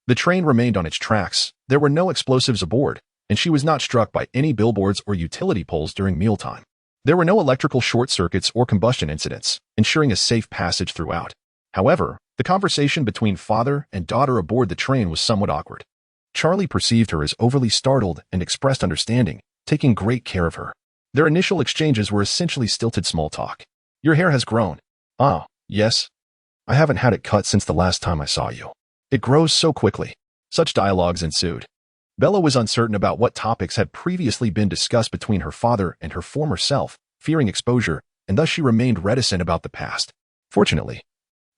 The train remained on its tracks, there were no explosives aboard, and she was not struck by any billboards or utility poles during mealtime. There were no electrical short circuits or combustion incidents, ensuring a safe passage throughout. However, the conversation between father and daughter aboard the train was somewhat awkward. Charlie perceived her as overly startled and expressed understanding, taking great care of her. Their initial exchanges were essentially stilted small talk. "Your hair has grown." "Ah, yes. I haven't had it cut since the last time I saw you. It grows so quickly." Such dialogues ensued. Bella was uncertain about what topics had previously been discussed between her father and her former self, fearing exposure, and thus she remained reticent about the past. Fortunately,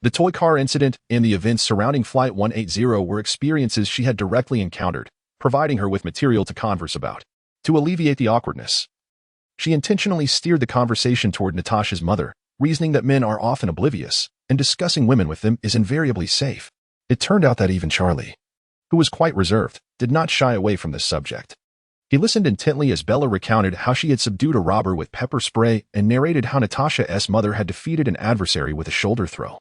the toy car incident and the events surrounding Flight 180 were experiences she had directly encountered, providing her with material to converse about. To alleviate the awkwardness, she intentionally steered the conversation toward Natasha's mother, reasoning that men are often oblivious, and discussing women with them is invariably safe. It turned out that even Charlie, who was quite reserved, did not shy away from this subject. He listened intently as Bella recounted how she had subdued a robber with pepper spray and narrated how Natasha's mother had defeated an adversary with a shoulder throw.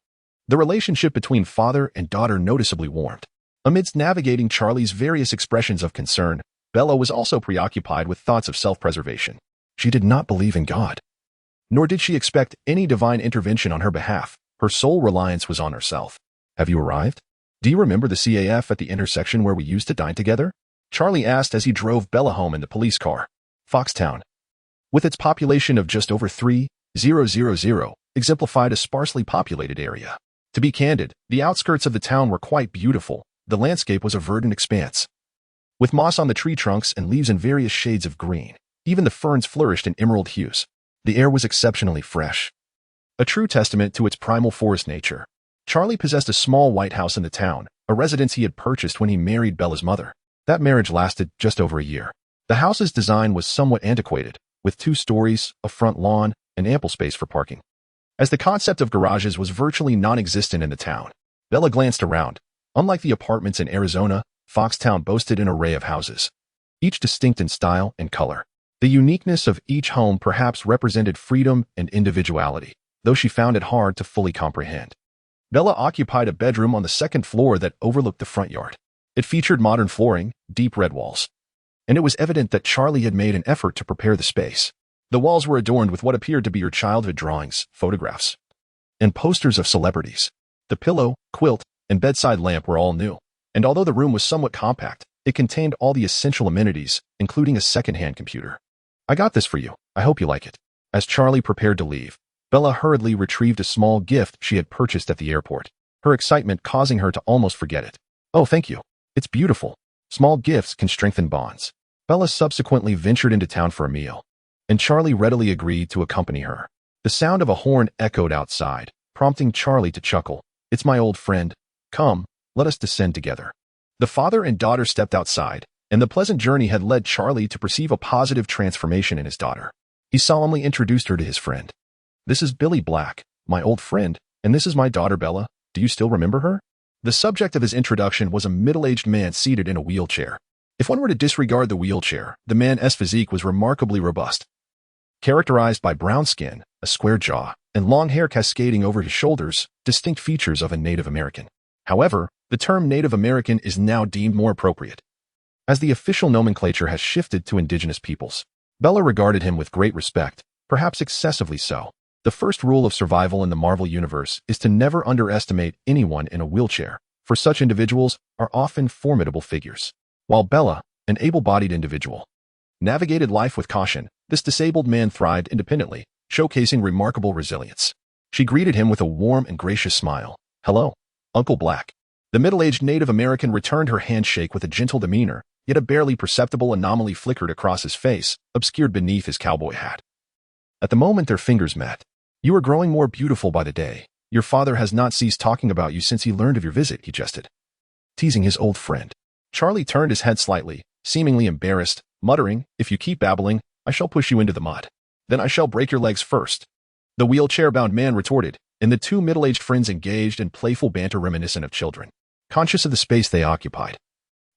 The relationship between father and daughter noticeably warmed. Amidst navigating Charlie's various expressions of concern, Bella was also preoccupied with thoughts of self-preservation. She did not believe in God, nor did she expect any divine intervention on her behalf. Her sole reliance was on herself. "Have you arrived? Do you remember the CAF at the intersection where we used to dine together?" Charlie asked as he drove Bella home in the police car. Foxtown, with its population of just over 3,000, exemplified a sparsely populated area. To be candid, the outskirts of the town were quite beautiful. The landscape was a verdant expanse, with moss on the tree trunks and leaves in various shades of green. Even the ferns flourished in emerald hues. The air was exceptionally fresh, a true testament to its primal forest nature. Charlie possessed a small white house in the town, a residence he had purchased when he married Bella's mother. That marriage lasted just over a year. The house's design was somewhat antiquated, with 2 stories, a front lawn, and ample space for parking. As the concept of garages was virtually non-existent in the town, Bella glanced around. Unlike the apartments in Arizona, Foxtown boasted an array of houses, each distinct in style and color. The uniqueness of each home perhaps represented freedom and individuality, though she found it hard to fully comprehend. Bella occupied a bedroom on the 2nd floor that overlooked the front yard. It featured modern flooring, deep red walls, and it was evident that Charlie had made an effort to prepare the space. The walls were adorned with what appeared to be her childhood drawings, photographs, and posters of celebrities. The pillow, quilt, and bedside lamp were all new, and although the room was somewhat compact, it contained all the essential amenities, including a second-hand computer. "I got this for you. I hope you like it." As Charlie prepared to leave, Bella hurriedly retrieved a small gift she had purchased at the airport, her excitement causing her to almost forget it. "Oh, thank you. It's beautiful. Small gifts can strengthen bonds." Bella subsequently ventured into town for a meal, and Charlie readily agreed to accompany her. The sound of a horn echoed outside, prompting Charlie to chuckle. "It's my old friend. Come, let us descend together." The father and daughter stepped outside, and the pleasant journey had led Charlie to perceive a positive transformation in his daughter. He solemnly introduced her to his friend. "This is Billy Black, my old friend, and this is my daughter Bella. Do you still remember her? The subject of his introduction was a middle-aged man seated in a wheelchair. If one were to disregard the wheelchair, the man's physique was remarkably robust, characterized by brown skin, a square jaw, and long hair cascading over his shoulders, distinct features of a Native American. However, the term Native American is now deemed more appropriate, as the official nomenclature has shifted to indigenous peoples. Bella regarded him with great respect, perhaps excessively so. The first rule of survival in the Marvel Universe is to never underestimate anyone in a wheelchair, for such individuals are often formidable figures. While Bella, an able-bodied individual, navigated life with caution, this disabled man thrived independently, showcasing remarkable resilience. She greeted him with a warm and gracious smile. "Hello, Uncle Black." The middle-aged Native American returned her handshake with a gentle demeanor, yet a barely perceptible anomaly flickered across his face, obscured beneath his cowboy hat. At the moment their fingers met, "You are growing more beautiful by the day. Your father has not ceased talking about you since he learned of your visit," he jested, teasing his old friend. Charlie turned his head slightly, seemingly embarrassed, muttering, "If you keep babbling, I shall push you into the mud. Then I shall break your legs first." The wheelchair-bound man retorted, and the two middle-aged friends engaged in playful banter reminiscent of children, conscious of the space they occupied.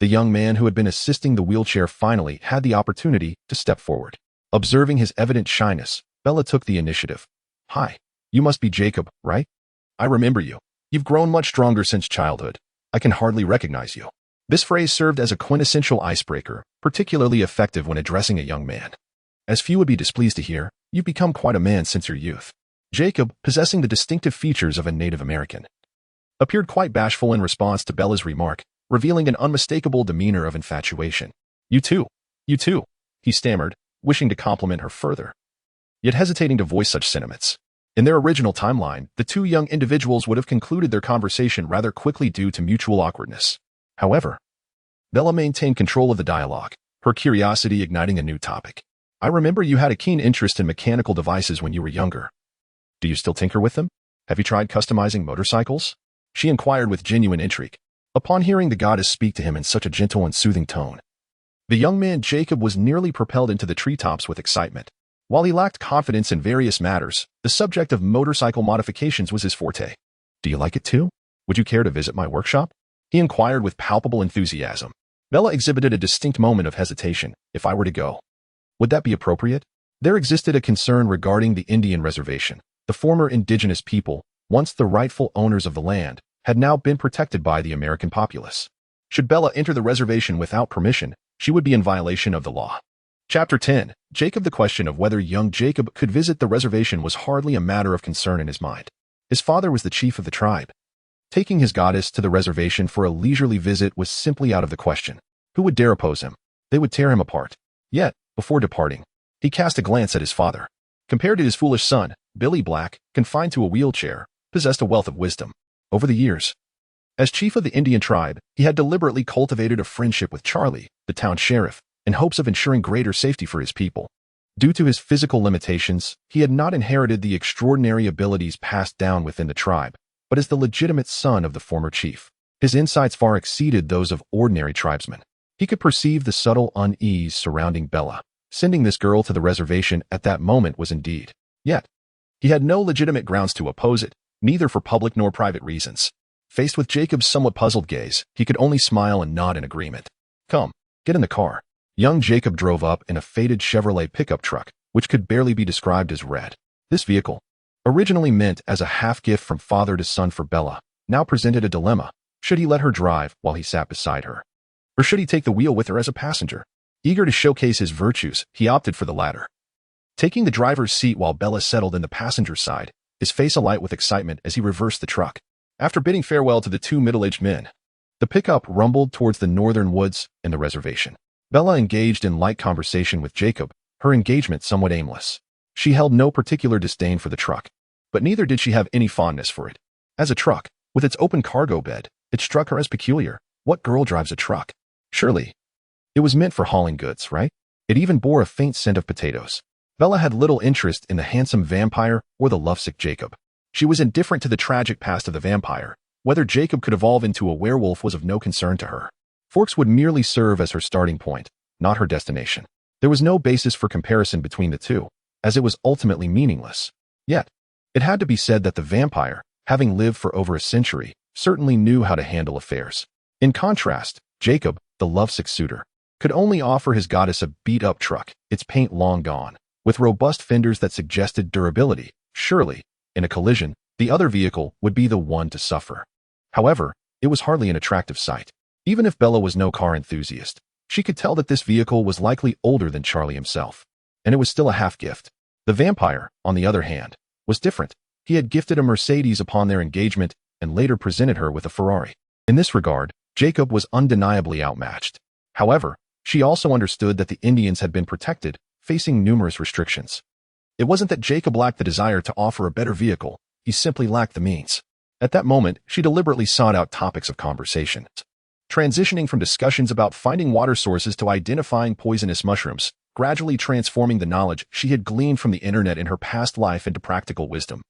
The young man who had been assisting the wheelchair finally had the opportunity to step forward. Observing his evident shyness, Bella took the initiative. "Hi, you must be Jacob, right? I remember you. You've grown much stronger since childhood. I can hardly recognize you." This phrase served as a quintessential icebreaker, particularly effective when addressing a young man. As few would be displeased to hear, "You've become quite a man since your youth." Jacob, possessing the distinctive features of a Native American, appeared quite bashful in response to Bella's remark, revealing an unmistakable demeanor of infatuation. You too, he stammered, wishing to compliment her further, yet hesitating to voice such sentiments. In their original timeline, the two young individuals would have concluded their conversation rather quickly due to mutual awkwardness. However, Bella maintained control of the dialogue, her curiosity igniting a new topic. "I remember you had a keen interest in mechanical devices when you were younger. Do you still tinker with them? Have you tried customizing motorcycles?" she inquired with genuine intrigue, upon hearing the goddess speak to him in such a gentle and soothing tone. The young man Jacob was nearly propelled into the treetops with excitement. While he lacked confidence in various matters, the subject of motorcycle modifications was his forte. "Do you like it too? Would you care to visit my workshop?" he inquired with palpable enthusiasm. Bella exhibited a distinct moment of hesitation. "If I were to go, would that be appropriate?" There existed a concern regarding the Indian reservation. The former indigenous people, once the rightful owners of the land, had now been protected by the American populace. Should Bella enter the reservation without permission, she would be in violation of the law. Chapter 10. Jacob. The question of whether young Jacob could visit the reservation was hardly a matter of concern in his mind. His father was the chief of the tribe. Taking his goddess to the reservation for a leisurely visit was simply out of the question. Who would dare oppose him? They would tear him apart. Yet, before departing, he cast a glance at his father. Compared to his foolish son, Billy Black, confined to a wheelchair, possessed a wealth of wisdom. Over the years, as chief of the Indian tribe, he had deliberately cultivated a friendship with Charlie, the town sheriff, in hopes of ensuring greater safety for his people. Due to his physical limitations, he had not inherited the extraordinary abilities passed down within the tribe, but as the legitimate son of the former chief, his insights far exceeded those of ordinary tribesmen. He could perceive the subtle unease surrounding Bella. Sending this girl to the reservation at that moment was indeed. Yet, he had no legitimate grounds to oppose it, neither for public nor private reasons. Faced with Jacob's somewhat puzzled gaze, he could only smile and nod in agreement. "Come, get in the car." Young Jacob drove up in a faded Chevrolet pickup truck, which could barely be described as red. This vehicle, originally meant as a half-gift from father to son for Bella, now presented a dilemma. Should he let her drive while he sat beside her? Or should he take the wheel with her as a passenger? Eager to showcase his virtues, he opted for the latter. Taking the driver's seat while Bella settled in the passenger side, his face alight with excitement as he reversed the truck. After bidding farewell to the two middle-aged men, the pickup rumbled towards the northern woods and the reservation. Bella engaged in light conversation with Jacob, her engagement somewhat aimless. She held no particular disdain for the truck, but neither did she have any fondness for it. As a truck, with its open cargo bed, it struck her as peculiar. What girl drives a truck? Surely, it was meant for hauling goods, right? It even bore a faint scent of potatoes. Bella had little interest in the handsome vampire or the lovesick Jacob. She was indifferent to the tragic past of the vampire. Whether Jacob could evolve into a werewolf was of no concern to her. Forks would merely serve as her starting point, not her destination. There was no basis for comparison between the two, as it was ultimately meaningless. Yet, It had to be said that the vampire, having lived for over a century, certainly knew how to handle affairs. In contrast, Jacob, the lovesick suitor, could only offer his goddess a beat-up truck, its paint long gone, with robust fenders that suggested durability. Surely, in a collision, the other vehicle would be the one to suffer. However, it was hardly an attractive sight. Even if Bella was no car enthusiast, she could tell that this vehicle was likely older than Charlie himself, and it was still a half-gift. The vampire, on the other hand, was different. He had gifted a Mercedes upon their engagement and later presented her with a Ferrari. In this regard, Jacob was undeniably outmatched. However, she also understood that the Indians had been protected, facing numerous restrictions. It wasn't that Jacob lacked the desire to offer a better vehicle, he simply lacked the means. At that moment, she deliberately sought out topics of conversation. Transitioning from discussions about finding water sources to identifying poisonous mushrooms, gradually transforming the knowledge she had gleaned from the internet in her past life into practical wisdom.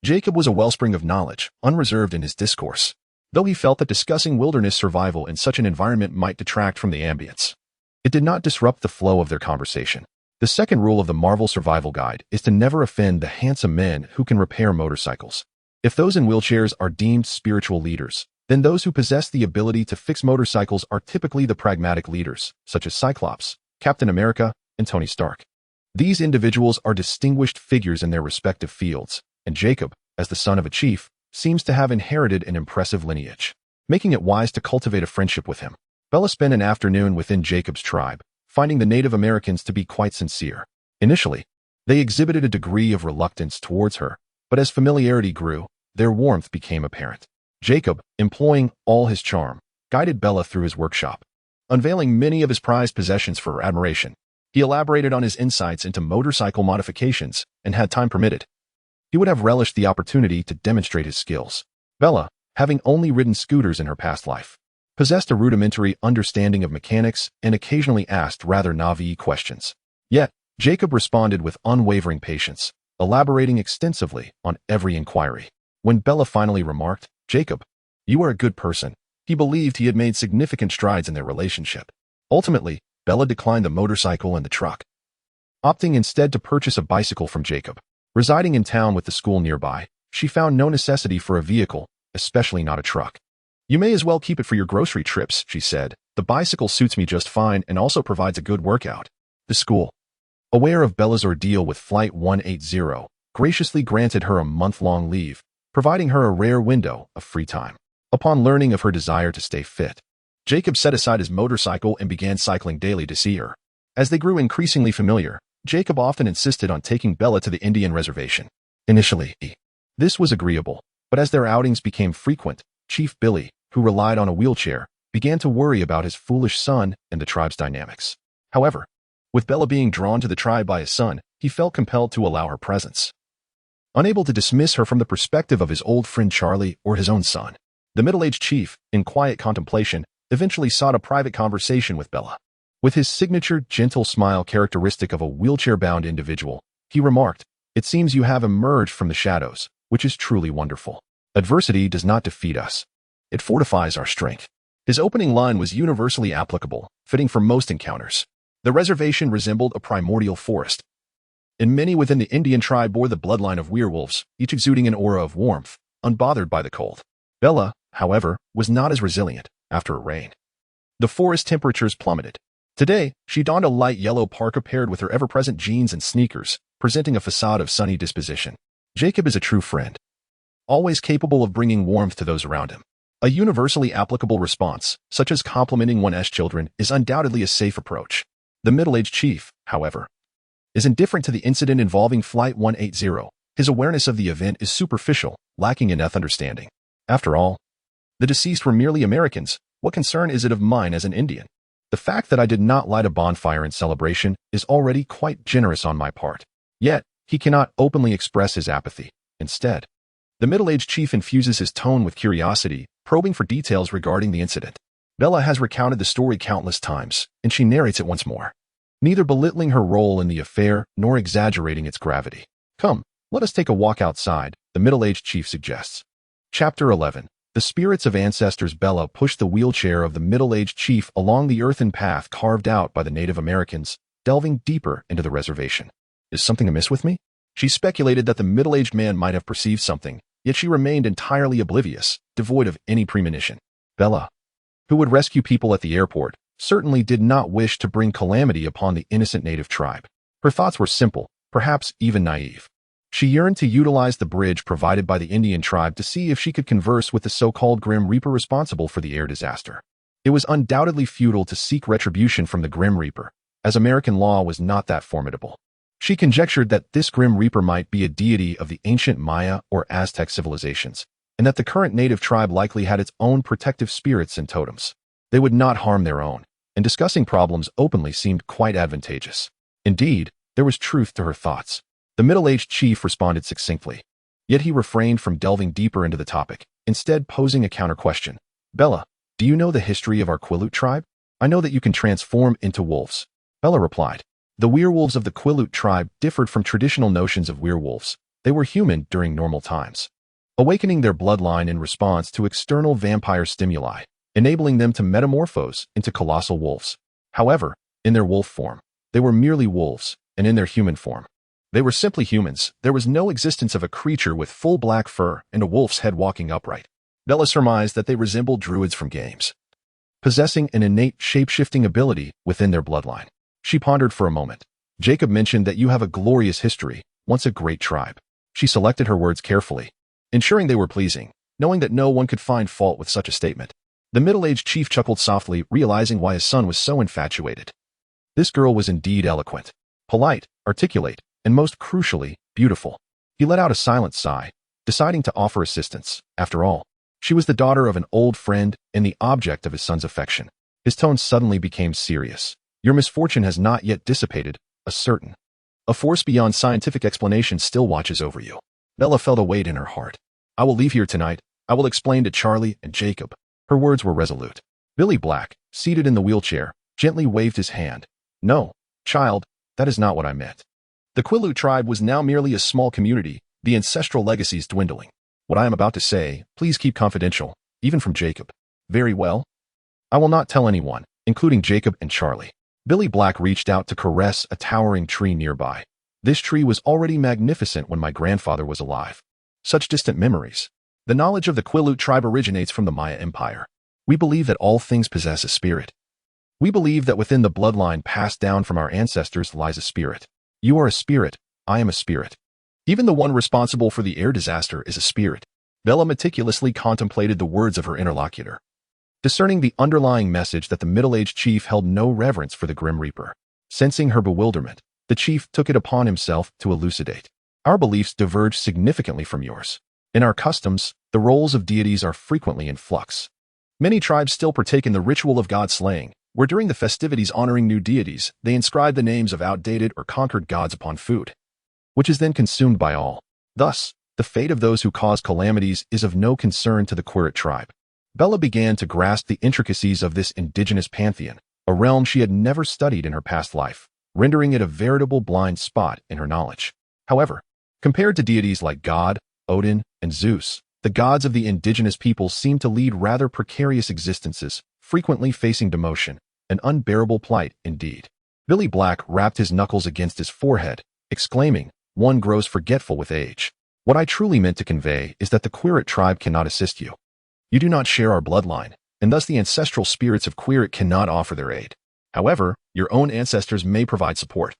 Jacob was a wellspring of knowledge, unreserved in his discourse, though he felt that discussing wilderness survival in such an environment might detract from the ambience. It did not disrupt the flow of their conversation. The second rule of the Marvel Survival Guide is to never offend the handsome men who can repair motorcycles. If those in wheelchairs are deemed spiritual leaders, then those who possess the ability to fix motorcycles are typically the pragmatic leaders, such as Cyclops, Captain America, and Tony Stark. These individuals are distinguished figures in their respective fields, and Jacob, as the son of a chief, seems to have inherited an impressive lineage, making it wise to cultivate a friendship with him. Bella spent an afternoon within Jacob's tribe, finding the Native Americans to be quite sincere. Initially, they exhibited a degree of reluctance towards her, but as familiarity grew, their warmth became apparent. Jacob, employing all his charm, guided Bella through his workshop. Unveiling many of his prized possessions for her admiration, he elaborated on his insights into motorcycle modifications, and had time permitted, he would have relished the opportunity to demonstrate his skills. Bella, having only ridden scooters in her past life, possessed a rudimentary understanding of mechanics and occasionally asked rather naive questions. Yet, Jacob responded with unwavering patience, elaborating extensively on every inquiry. When Bella finally remarked, "Jacob, you are a good person," he believed he had made significant strides in their relationship. Ultimately, Bella declined the motorcycle and the truck, opting instead to purchase a bicycle from Jacob. Residing in town with the school nearby, she found no necessity for a vehicle, especially not a truck. "You may as well keep it for your grocery trips," she said. "The bicycle suits me just fine and also provides a good workout." The school, aware of Bella's ordeal with Flight 180, graciously granted her a month-long leave, providing her a rare window of free time. Upon learning of her desire to stay fit, Jacob set aside his motorcycle and began cycling daily to see her. As they grew increasingly familiar, Jacob often insisted on taking Bella to the Indian reservation. Initially, this was agreeable, but as their outings became frequent, Chief Billy, who relied on a wheelchair, began to worry about his foolish son and the tribe's dynamics. However, with Bella being drawn to the tribe by his son, he felt compelled to allow her presence. Unable to dismiss her from the perspective of his old friend Charlie or his own son, the middle-aged chief, in quiet contemplation, eventually sought a private conversation with Bella. With his signature gentle smile characteristic of a wheelchair-bound individual, he remarked, "It seems you have emerged from the shadows, which is truly wonderful. Adversity does not defeat us. It fortifies our strength." His opening line was universally applicable, fitting for most encounters. The reservation resembled a primordial forest, and many within the Indian tribe bore the bloodline of werewolves, each exuding an aura of warmth, unbothered by the cold. Bella, however, was not as resilient after a rain. The forest temperatures plummeted. Today, she donned a light yellow parka paired with her ever-present jeans and sneakers, presenting a facade of sunny disposition. Jacob is a true friend, always capable of bringing warmth to those around him. A universally applicable response, such as complimenting one's children, is undoubtedly a safe approach. The middle-aged chief, however, is indifferent to the incident involving Flight 180. His awareness of the event is superficial, lacking enough understanding. After all, the deceased were merely Americans. What concern is it of mine as an Indian? The fact that I did not light a bonfire in celebration is already quite generous on my part. Yet, he cannot openly express his apathy. Instead, the middle-aged chief infuses his tone with curiosity, probing for details regarding the incident. Bella has recounted the story countless times, and she narrates it once more, neither belittling her role in the affair nor exaggerating its gravity. "Come, let us take a walk outside," the middle-aged chief suggests. Chapter 11. The spirits of ancestors. Bella pushed the wheelchair of the middle-aged chief along the earthen path carved out by the Native Americans, delving deeper into the reservation. "Is something amiss with me?" She speculated that the middle-aged man might have perceived something, yet she remained entirely oblivious, devoid of any premonition. Bella, who would rescue people at the airport, certainly did not wish to bring calamity upon the innocent native tribe. Her thoughts were simple, perhaps even naive. She yearned to utilize the bridge provided by the Indian tribe to see if she could converse with the so-called Grim Reaper responsible for the air disaster. It was undoubtedly futile to seek retribution from the Grim Reaper, as American law was not that formidable. She conjectured that this Grim Reaper might be a deity of the ancient Maya or Aztec civilizations, and that the current native tribe likely had its own protective spirits and totems. They would not harm their own, and discussing problems openly seemed quite advantageous. Indeed, there was truth to her thoughts. The middle-aged chief responded succinctly. Yet he refrained from delving deeper into the topic, instead posing a counter-question. Bella, do you know the history of our Quileute tribe? I know that you can transform into wolves. Bella replied. The werewolves of the Quileute tribe differed from traditional notions of werewolves. They were human during normal times, awakening their bloodline in response to external vampire stimuli, enabling them to metamorphose into colossal wolves. However, in their wolf form, they were merely wolves, and in their human form, they were simply humans. There was no existence of a creature with full black fur and a wolf's head walking upright. Bella surmised that they resembled druids from games, possessing an innate shape-shifting ability within their bloodline. She pondered for a moment. Jacob mentioned that you have a glorious history, once a great tribe. She selected her words carefully, ensuring they were pleasing, knowing that no one could find fault with such a statement. The middle-aged chief chuckled softly, realizing why his son was so infatuated. This girl was indeed eloquent, polite, articulate, and most crucially, beautiful. He let out a silent sigh, deciding to offer assistance. After all, she was the daughter of an old friend and the object of his son's affection. His tone suddenly became serious. Your misfortune has not yet dissipated, a force beyond scientific explanation still watches over you. Bella felt a weight in her heart. I will leave here tonight. I will explain to Charlie and Jacob. Her words were resolute. Billy Black, seated in the wheelchair, gently waved his hand. No, child, that is not what I meant. The Quileute tribe was now merely a small community, the ancestral legacies dwindling. What I am about to say, please keep confidential, even from Jacob. Very well. I will not tell anyone, including Jacob and Charlie. Billy Black reached out to caress a towering tree nearby. This tree was already magnificent when my grandfather was alive. Such distant memories. The knowledge of the Quileute tribe originates from the Maya Empire. We believe that all things possess a spirit. We believe that within the bloodline passed down from our ancestors lies a spirit. You are a spirit, I am a spirit. Even the one responsible for the air disaster is a spirit. Bella meticulously contemplated the words of her interlocutor, discerning the underlying message that the middle-aged chief held no reverence for the Grim Reaper. Sensing her bewilderment, the chief took it upon himself to elucidate. Our beliefs diverge significantly from yours. In our customs, the roles of deities are frequently in flux. Many tribes still partake in the ritual of god slaying, where during the festivities honoring new deities, they inscribe the names of outdated or conquered gods upon food, which is then consumed by all. Thus, the fate of those who cause calamities is of no concern to the Quileute tribe. Bella began to grasp the intricacies of this indigenous pantheon, a realm she had never studied in her past life, rendering it a veritable blind spot in her knowledge. However, compared to deities like God, Odin, and Zeus, the gods of the indigenous people seemed to lead rather precarious existences, frequently facing demotion, an unbearable plight indeed. Billy Black rapped his knuckles against his forehead, exclaiming, one grows forgetful with age. What I truly meant to convey is that the Quileute tribe cannot assist you. You do not share our bloodline, and thus the ancestral spirits of Quileute cannot offer their aid. However, your own ancestors may provide support,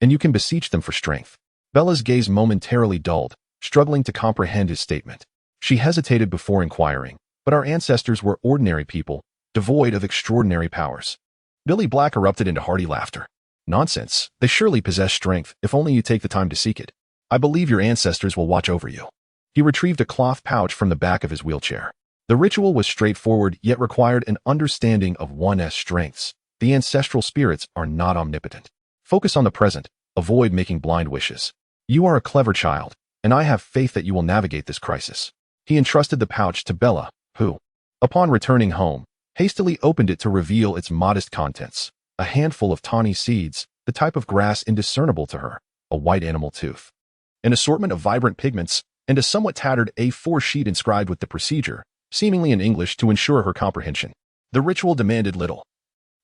and you can beseech them for strength. Bella's gaze momentarily dulled, struggling to comprehend his statement. She hesitated before inquiring, but our ancestors were ordinary people, devoid of extraordinary powers. Billy Black erupted into hearty laughter. Nonsense, they surely possess strength if only you take the time to seek it. I believe your ancestors will watch over you. He retrieved a cloth pouch from the back of his wheelchair. The ritual was straightforward yet required an understanding of one's strengths. The ancestral spirits are not omnipotent. Focus on the present, avoid making blind wishes. You are a clever child, and I have faith that you will navigate this crisis. He entrusted the pouch to Bella, who, upon returning home, hastily opened it to reveal its modest contents. A handful of tawny seeds, the type of grass indiscernible to her, a white animal tooth, an assortment of vibrant pigments, and a somewhat tattered A4 sheet inscribed with the procedure, seemingly in English to ensure her comprehension. The ritual demanded little.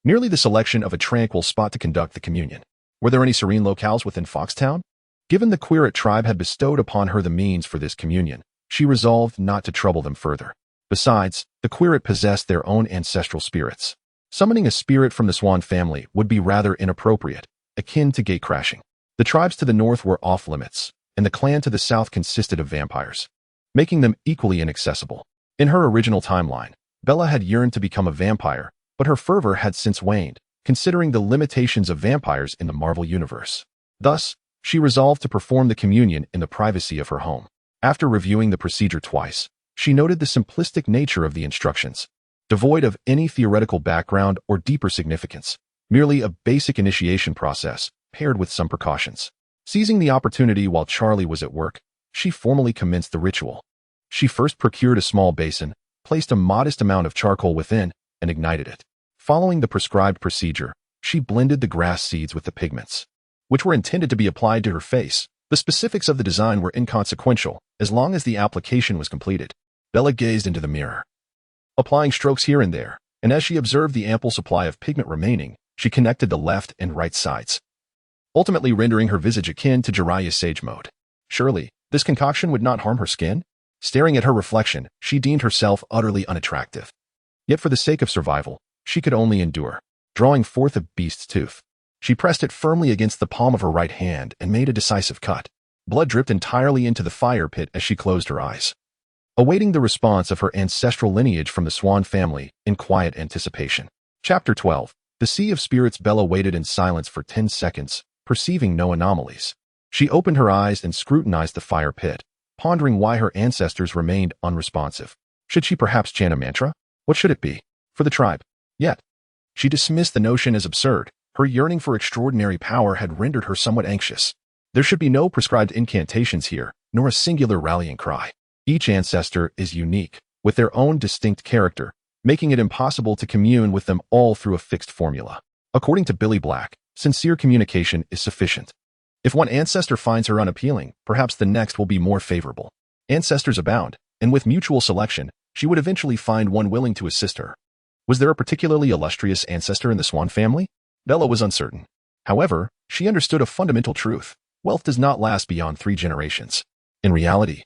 Merely the selection of a tranquil spot to conduct the communion. Were there any serene locales within Foxtown? Given the Quirit tribe had bestowed upon her the means for this communion, she resolved not to trouble them further. Besides, the Quirit possessed their own ancestral spirits. Summoning a spirit from the Swan family would be rather inappropriate, akin to gatecrashing. The tribes to the north were off-limits, and the clan to the south consisted of vampires, making them equally inaccessible. In her original timeline, Bella had yearned to become a vampire, but her fervor had since waned, considering the limitations of vampires in the Marvel Universe. Thus, she resolved to perform the communion in the privacy of her home. After reviewing the procedure twice, she noted the simplistic nature of the instructions, devoid of any theoretical background or deeper significance, merely a basic initiation process paired with some precautions. Seizing the opportunity while Charlie was at work, she formally commenced the ritual. She first procured a small basin, placed a modest amount of charcoal within, and ignited it. Following the prescribed procedure, she blended the grass seeds with the pigments, which were intended to be applied to her face. The specifics of the design were inconsequential, as long as the application was completed. Bella gazed into the mirror, applying strokes here and there, and as she observed the ample supply of pigment remaining, she connected the left and right sides, ultimately rendering her visage akin to Jiraiya's sage mode. Surely, this concoction would not harm her skin? Staring at her reflection, she deemed herself utterly unattractive. Yet for the sake of survival, she could only endure. Drawing forth a beast's tooth, she pressed it firmly against the palm of her right hand and made a decisive cut. Blood dripped entirely into the fire pit as she closed her eyes, awaiting the response of her ancestral lineage from the Swan family in quiet anticipation. Chapter 12. The Sea of Spirits. Bella waited in silence for 10 seconds, perceiving no anomalies. She opened her eyes and scrutinized the fire pit, pondering why her ancestors remained unresponsive. Should she perhaps chant a mantra? What should it be? For the tribe? Yet, she dismissed the notion as absurd. Her yearning for extraordinary power had rendered her somewhat anxious. There should be no prescribed incantations here, nor a singular rallying cry. Each ancestor is unique, with their own distinct character, making it impossible to commune with them all through a fixed formula. According to Billy Black, sincere communication is sufficient. If one ancestor finds her unappealing, perhaps the next will be more favorable. Ancestors abound, and with mutual selection, she would eventually find one willing to assist her. Was there a particularly illustrious ancestor in the Swan family? Bella was uncertain. However, she understood a fundamental truth. Wealth does not last beyond 3 generations. In reality,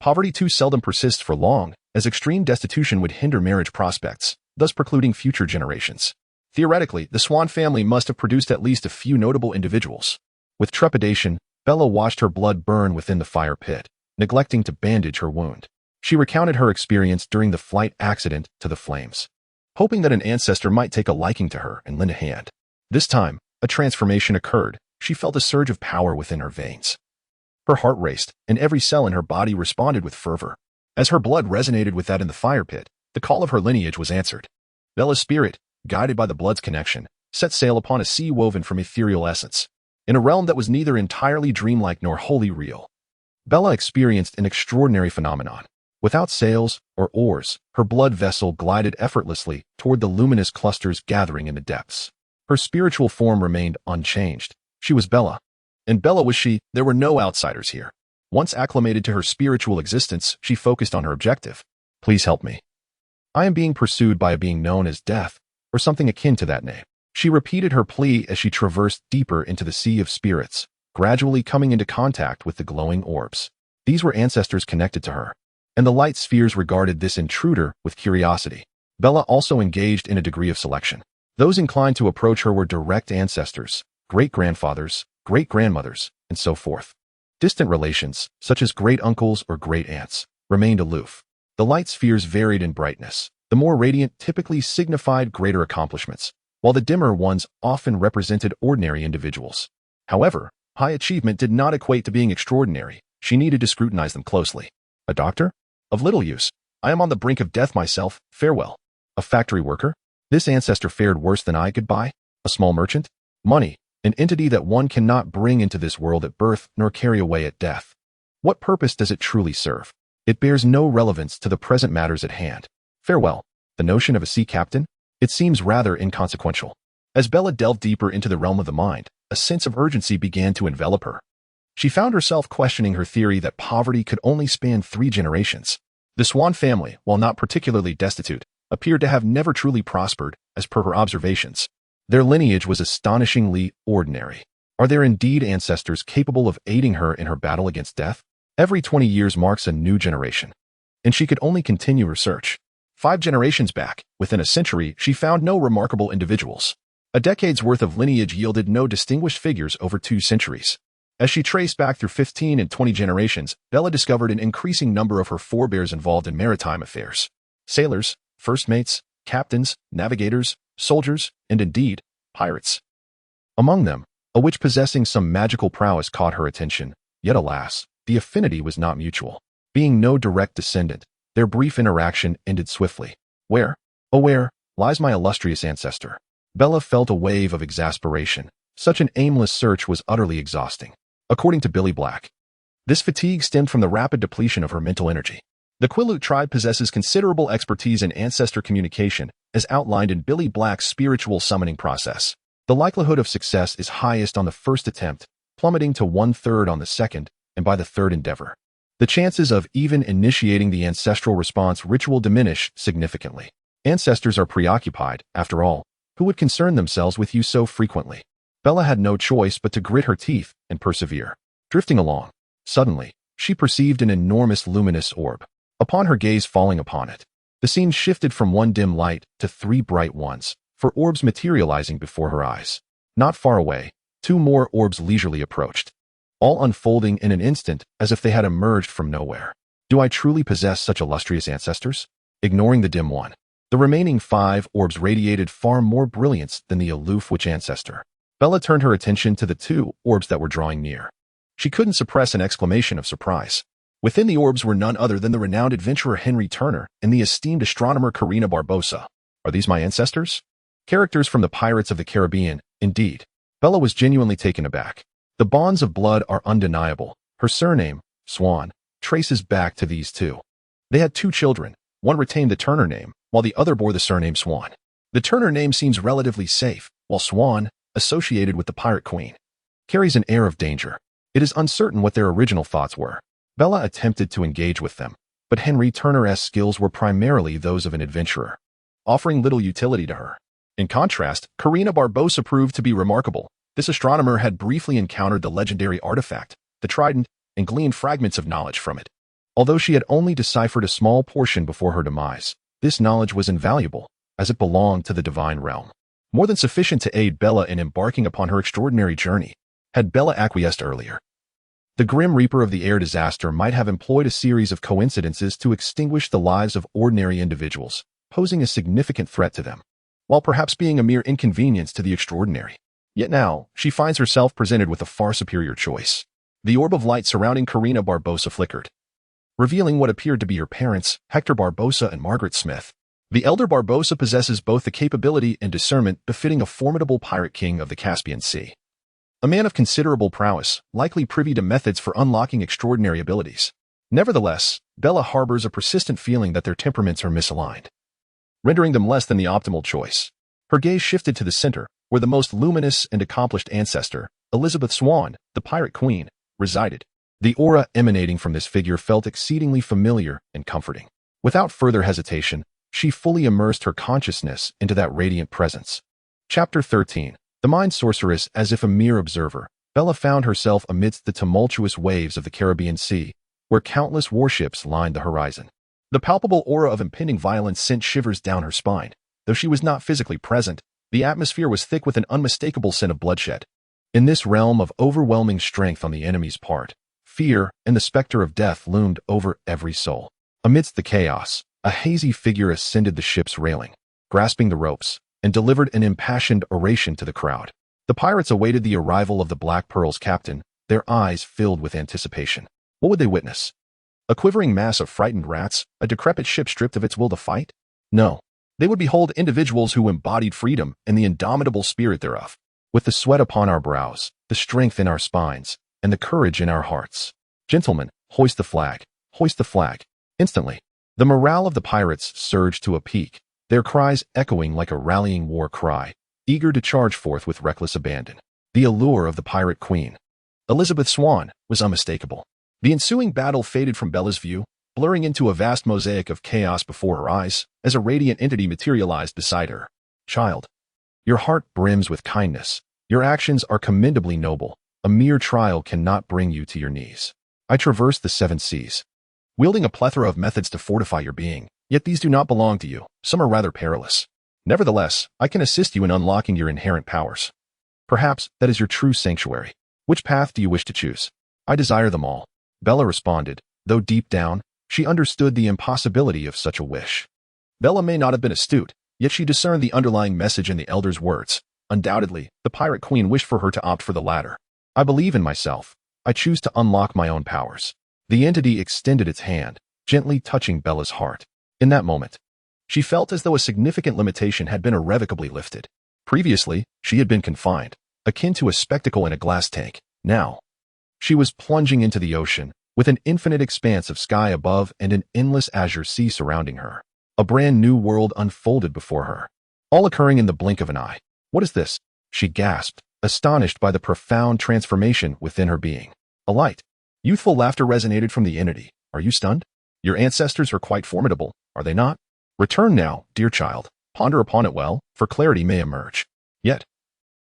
poverty too seldom persists for long, as extreme destitution would hinder marriage prospects, thus precluding future generations. Theoretically, the Swan family must have produced at least a few notable individuals. With trepidation, Bella watched her blood burn within the fire pit, neglecting to bandage her wound. She recounted her experience during the flight accident to the flames, hoping that an ancestor might take a liking to her and lend a hand. This time, a transformation occurred. She felt a surge of power within her veins. Her heart raced, and every cell in her body responded with fervor. As her blood resonated with that in the fire pit, the call of her lineage was answered. Bella's spirit, guided by the blood's connection, set sail upon a sea woven from ethereal essence, in a realm that was neither entirely dreamlike nor wholly real. Bella experienced an extraordinary phenomenon. Without sails or oars, her blood vessel glided effortlessly toward the luminous clusters gathering in the depths. Her spiritual form remained unchanged. She was Bella. And Bella was she. There were no outsiders here. Once acclimated to her spiritual existence, she focused on her objective. Please help me. I am being pursued by a being known as Death, or something akin to that name. She repeated her plea as she traversed deeper into the Sea of Spirits, gradually coming into contact with the glowing orbs. These were ancestors connected to her, and the light spheres regarded this intruder with curiosity. Bella also engaged in a degree of selection. Those inclined to approach her were direct ancestors, great-grandfathers, great-grandmothers, and so forth. Distant relations, such as great-uncles or great-aunts, remained aloof. The light spheres varied in brightness. The more radiant typically signified greater accomplishments, while the dimmer ones often represented ordinary individuals. However, high achievement did not equate to being extraordinary. She needed to scrutinize them closely. A doctor? Of little use. I am on the brink of death myself. Farewell. A factory worker? This ancestor fared worse than I. Goodbye. A small merchant? Money, an entity that one cannot bring into this world at birth nor carry away at death. What purpose does it truly serve? It bears no relevance to the present matters at hand. Farewell. The notion of a sea captain? It seems rather inconsequential. As Bella delved deeper into the realm of the mind, a sense of urgency began to envelop her. She found herself questioning her theory that poverty could only span 3 generations. The Swan family, while not particularly destitute, appeared to have never truly prospered, as per her observations. Their lineage was astonishingly ordinary. Are there indeed ancestors capable of aiding her in her battle against death? Every 20 years marks a new generation, and she could only continue her search. 5 generations back, within a century, she found no remarkable individuals. A decade's worth of lineage yielded no distinguished figures over 2 centuries. As she traced back through 15 and 20 generations, Bella discovered an increasing number of her forebears involved in maritime affairs. Sailors, first mates, captains, navigators, soldiers, and indeed, pirates. Among them, a witch possessing some magical prowess caught her attention, yet alas, the affinity was not mutual. Being no direct descendant, their brief interaction ended swiftly. Where, oh where, lies my illustrious ancestor? Bella felt a wave of exasperation. Such an aimless search was utterly exhausting. According to Billy Black, this fatigue stemmed from the rapid depletion of her mental energy. The Quileute tribe possesses considerable expertise in ancestor communication, as outlined in Billy Black's spiritual summoning process. The likelihood of success is highest on the first attempt, plummeting to 1/3 on the second, and by the third endeavor. The chances of even initiating the ancestral response ritual diminish significantly. Ancestors are preoccupied, after all. Who would concern themselves with you so frequently? Bella had no choice but to grit her teeth and persevere. Drifting along, suddenly, she perceived an enormous luminous orb. Upon her gaze falling upon it, the scene shifted from one dim light to 3 bright ones, for orbs materializing before her eyes. Not far away, 2 more orbs leisurely approached, all unfolding in an instant as if they had emerged from nowhere. Do I truly possess such illustrious ancestors? Ignoring the dim one, the remaining 5 orbs radiated far more brilliance than the aloof witch ancestor. Bella turned her attention to the 2 orbs that were drawing near. She couldn't suppress an exclamation of surprise. Within the orbs were none other than the renowned adventurer Henry Turner and the esteemed astronomer Karina Barbosa. Are these my ancestors? Characters from the Pirates of the Caribbean, indeed. Bella was genuinely taken aback. The bonds of blood are undeniable. Her surname, Swan, traces back to these 2. They had 2 children. One retained the Turner name, while the other bore the surname Swan. The Turner name seems relatively safe, while Swan, associated with the Pirate Queen, carries an air of danger. It is uncertain what their original thoughts were. Bella attempted to engage with them, but Henry Turner's skills were primarily those of an adventurer, offering little utility to her. In contrast, Karina Barbosa proved to be remarkable. This astronomer had briefly encountered the legendary artifact, the trident, and gleaned fragments of knowledge from it. Although she had only deciphered a small portion before her demise, this knowledge was invaluable, as it belonged to the divine realm. More than sufficient to aid Bella in embarking upon her extraordinary journey. Had Bella acquiesced earlier, the Grim Reaper of the air disaster might have employed a series of coincidences to extinguish the lives of ordinary individuals, posing a significant threat to them, while perhaps being a mere inconvenience to the extraordinary. Yet now, she finds herself presented with a far superior choice. The orb of light surrounding Karina Barbosa flickered, revealing what appeared to be her parents, Hector Barbosa and Margaret Smith. The elder Barbosa possesses both the capability and discernment befitting a formidable pirate king of the Caspian Sea. A man of considerable prowess, likely privy to methods for unlocking extraordinary abilities. Nevertheless, Bella harbors a persistent feeling that their temperaments are misaligned, rendering them less than the optimal choice. Her gaze shifted to the center, where the most luminous and accomplished ancestor, Elizabeth Swan, the Pirate Queen, resided. The aura emanating from this figure felt exceedingly familiar and comforting. Without further hesitation, she fully immersed her consciousness into that radiant presence. Chapter 13. The Mind Sorceress. As if a mere observer, Bella found herself amidst the tumultuous waves of the Caribbean Sea, where countless warships lined the horizon. The palpable aura of impending violence sent shivers down her spine. Though she was not physically present, the atmosphere was thick with an unmistakable scent of bloodshed. In this realm of overwhelming strength on the enemy's part, fear and the specter of death loomed over every soul. Amidst the chaos, a hazy figure ascended the ship's railing, grasping the ropes, and delivered an impassioned oration to the crowd. The pirates awaited the arrival of the Black Pearl's captain, their eyes filled with anticipation. What would they witness? A quivering mass of frightened rats, a decrepit ship stripped of its will to fight? No. They would behold individuals who embodied freedom and the indomitable spirit thereof. With the sweat upon our brows, the strength in our spines, and the courage in our hearts. Gentlemen, hoist the flag. Hoist the flag. Instantly, the morale of the pirates surged to a peak, their cries echoing like a rallying war cry, eager to charge forth with reckless abandon. The allure of the Pirate Queen, Elizabeth Swan, was unmistakable. The ensuing battle faded from Bella's view, blurring into a vast mosaic of chaos before her eyes, as a radiant entity materialized beside her. Child, your heart brims with kindness, Your actions are commendably noble. A mere trial cannot bring you to your knees. I traverse the 7 seas, wielding a plethora of methods to fortify your being, yet these do not belong to you. Some are rather perilous. Nevertheless, I can assist you in unlocking your inherent powers. Perhaps that is your true sanctuary. Which path do you wish to choose? I desire them all. Bella responded, though deep down, she understood the impossibility of such a wish. Bella may not have been astute, yet she discerned the underlying message in the elder's words. Undoubtedly, the pirate queen wished for her to opt for the latter. I believe in myself. I choose to unlock my own powers. The entity extended its hand, gently touching Bella's heart. In that moment, she felt as though a significant limitation had been irrevocably lifted. Previously, she had been confined, akin to a spectacle in a glass tank. Now, she was plunging into the ocean, with an infinite expanse of sky above and an endless azure sea surrounding her. A brand new world unfolded before her, all occurring in the blink of an eye. What is this? She gasped, astonished by the profound transformation within her being. A light. Youthful laughter resonated from the entity. Are you stunned? Your ancestors are quite formidable, are they not? Return now, dear child. Ponder upon it well, for clarity may emerge. Yet,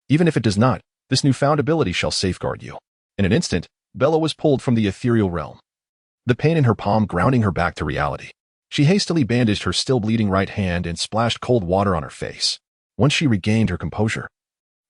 even if it does not, this newfound ability shall safeguard you. In an instant, Bella was pulled from the ethereal realm, the pain in her palm grounding her back to reality. She hastily bandaged her still bleeding right hand and splashed cold water on her face. Once she regained her composure,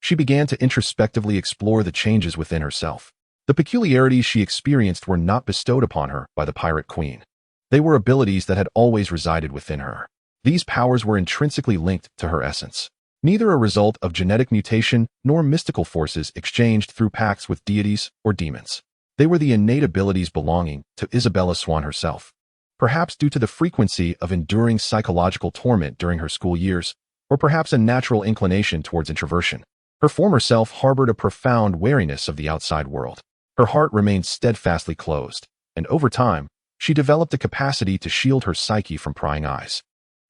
she began to introspectively explore the changes within herself. The peculiarities she experienced were not bestowed upon her by the pirate queen. They were abilities that had always resided within her. These powers were intrinsically linked to her essence, neither a result of genetic mutation nor mystical forces exchanged through pacts with deities or demons. They were the innate abilities belonging to Isabella Swan herself. Perhaps due to the frequency of enduring psychological torment during her school years, or perhaps a natural inclination towards introversion. Her former self harbored a profound wariness of the outside world. Her heart remained steadfastly closed, and over time, she developed a capacity to shield her psyche from prying eyes.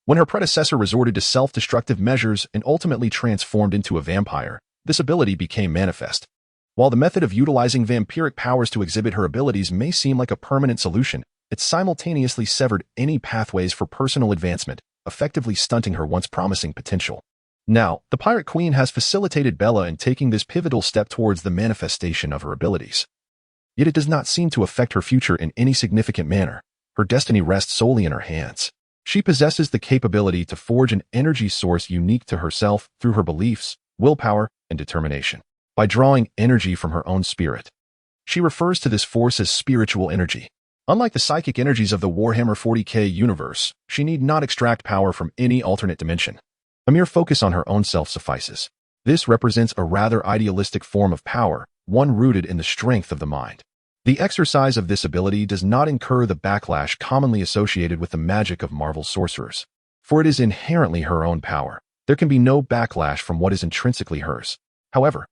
When her predecessor resorted to self-destructive measures and ultimately transformed into a vampire, this ability became manifest. While the method of utilizing vampiric powers to exhibit her abilities may seem like a permanent solution, it simultaneously severed any pathways for personal advancement, effectively stunting her once promising potential. Now, the Pirate Queen has facilitated Bella in taking this pivotal step towards the manifestation of her abilities. Yet it does not seem to affect her future in any significant manner. Her destiny rests solely in her hands. She possesses the capability to forge an energy source unique to herself through her beliefs, willpower, and determination. By drawing energy from her own spirit, she refers to this force as spiritual energy. Unlike the psychic energies of the Warhammer 40k universe, she need not extract power from any alternate dimension. A mere focus on her own self suffices. This represents a rather idealistic form of power, one rooted in the strength of the mind. The exercise of this ability does not incur the backlash commonly associated with the magic of Marvel sorcerers, for it is inherently her own power. There can be no backlash from what is intrinsically hers. However,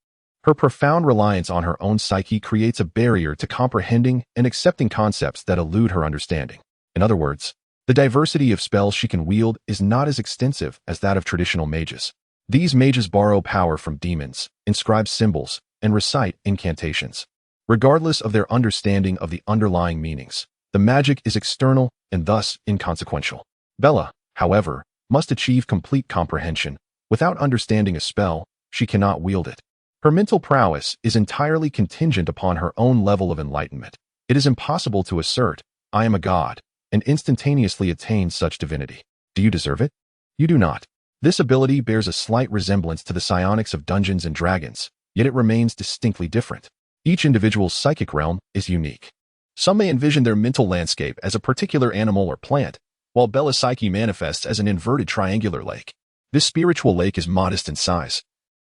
her profound reliance on her own psyche creates a barrier to comprehending and accepting concepts that elude her understanding. In other words, the diversity of spells she can wield is not as extensive as that of traditional mages. These mages borrow power from demons, inscribe symbols, and recite incantations. Regardless of their understanding of the underlying meanings, the magic is external and thus inconsequential. Bella, however, must achieve complete comprehension. Without understanding a spell, she cannot wield it. Her mental prowess is entirely contingent upon her own level of enlightenment. It is impossible to assert, "I am a god," and instantaneously attain such divinity. Do you deserve it? You do not. This ability bears a slight resemblance to the psionics of Dungeons and Dragons, yet it remains distinctly different. Each individual's psychic realm is unique. Some may envision their mental landscape as a particular animal or plant, while Bella's psyche manifests as an inverted triangular lake. This spiritual lake is modest in size,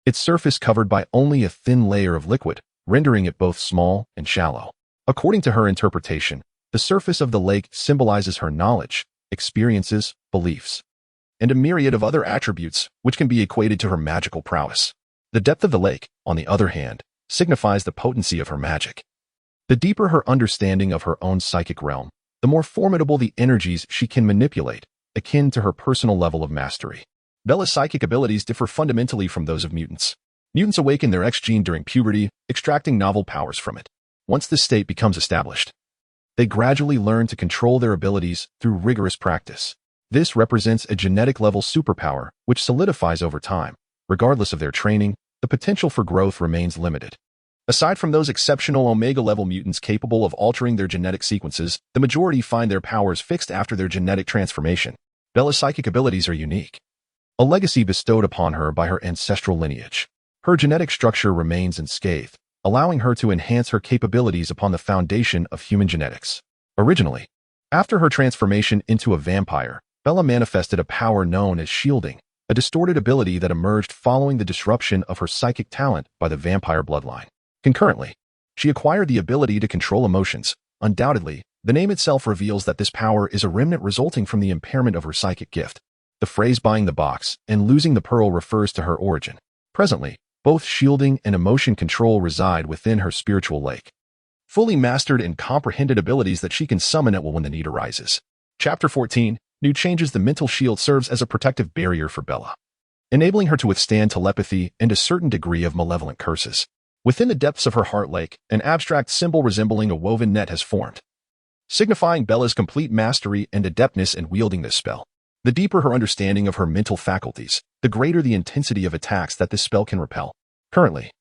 its surface covered by only a thin layer of liquid, rendering it both small and shallow. According to her interpretation, the surface of the lake symbolizes her knowledge, experiences, beliefs, and a myriad of other attributes which can be equated to her magical prowess. The depth of the lake, on the other hand, signifies the potency of her magic. The deeper her understanding of her own psychic realm, the more formidable the energies she can manipulate, akin to her personal level of mastery. Bella's psychic abilities differ fundamentally from those of mutants. Mutants awaken their X gene during puberty, extracting novel powers from it. Once this state becomes established, they gradually learn to control their abilities through rigorous practice. This represents a genetic-level superpower which solidifies over time, regardless of their training, the potential for growth remains limited. Aside from those exceptional Omega-level mutants capable of altering their genetic sequences, the majority find their powers fixed after their genetic transformation. Bella's psychic abilities are unique, a legacy bestowed upon her by her ancestral lineage. Her genetic structure remains unscathed, allowing her to enhance her capabilities upon the foundation of human genetics. Originally, after her transformation into a vampire, Bella manifested a power known as shielding, a distorted ability that emerged following the disruption of her psychic talent by the vampire bloodline. Concurrently, she acquired the ability to control emotions. Undoubtedly, the name itself reveals that this power is a remnant resulting from the impairment of her psychic gift. The phrase buying the box and losing the pearl refers to her origin. Presently, both shielding and emotion control reside within her spiritual lake, fully mastered and comprehended abilities that she can summon at will when the need arises. Chapter 14, New Changes. The mental shield serves as a protective barrier for Bella, enabling her to withstand telepathy and a certain degree of malevolent curses. Within the depths of her heart lake, an abstract symbol resembling a woven net has formed, signifying Bella's complete mastery and adeptness in wielding this spell. The deeper her understanding of her mental faculties, the greater the intensity of attacks that this spell can repel. Currently,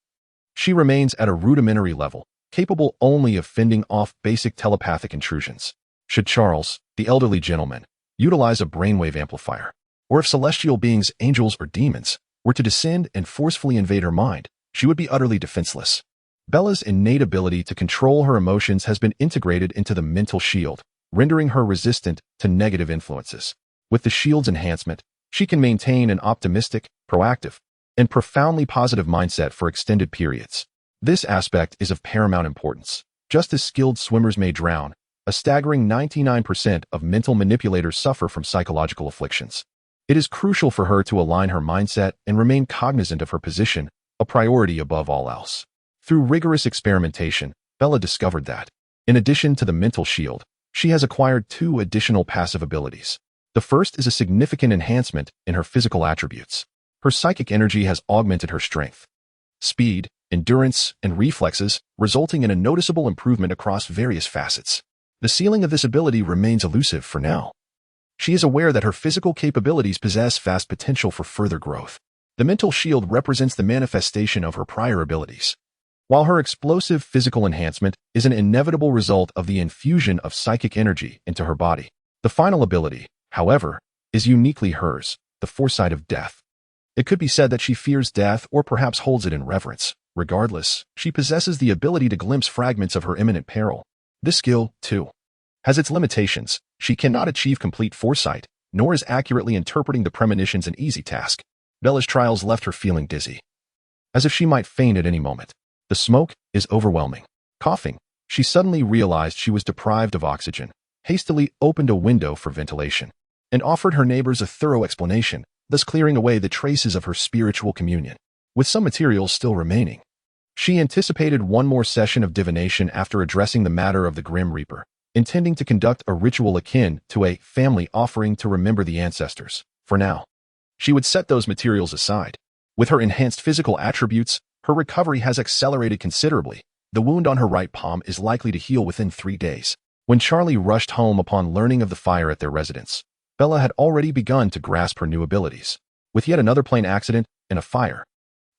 she remains at a rudimentary level, capable only of fending off basic telepathic intrusions. Should Charles, the elderly gentleman, utilize a brainwave amplifier, or if celestial beings, angels or demons, were to descend and forcefully invade her mind, she would be utterly defenseless. Bella's innate ability to control her emotions has been integrated into the mental shield, rendering her resistant to negative influences. With the shield's enhancement, she can maintain an optimistic, proactive, and profoundly positive mindset for extended periods. This aspect is of paramount importance. Just as skilled swimmers may drown, a staggering 99% of mental manipulators suffer from psychological afflictions. It is crucial for her to align her mindset and remain cognizant of her position, a priority above all else. Through rigorous experimentation, Bella discovered that, in addition to the mental shield, she has acquired 2 additional passive abilities. The first is a significant enhancement in her physical attributes. Her psychic energy has augmented her strength, speed, endurance, and reflexes, resulting in a noticeable improvement across various facets. The ceiling of this ability remains elusive for now. She is aware that her physical capabilities possess vast potential for further growth. The mental shield represents the manifestation of her prior abilities, while her explosive physical enhancement is an inevitable result of the infusion of psychic energy into her body. The final ability, however, is uniquely hers, the foresight of death. It could be said that she fears death or perhaps holds it in reverence. Regardless, she possesses the ability to glimpse fragments of her imminent peril. This skill, too, has its limitations. She cannot achieve complete foresight, nor is accurately interpreting the premonitions an easy task. Bella's trials left her feeling dizzy, as if she might faint at any moment. The smoke is overwhelming. Coughing, she suddenly realized she was deprived of oxygen, hastily opened a window for ventilation, and offered her neighbors a thorough explanation, thus clearing away the traces of her spiritual communion. With some materials still remaining, she anticipated one more session of divination after addressing the matter of the Grim Reaper, intending to conduct a ritual akin to a family offering to remember the ancestors. For now, she would set those materials aside. With her enhanced physical attributes, her recovery has accelerated considerably. The wound on her right palm is likely to heal within 3 days. When Charlie rushed home upon learning of the fire at their residence, Bella had already begun to grasp her new abilities. With yet another plane accident and a fire,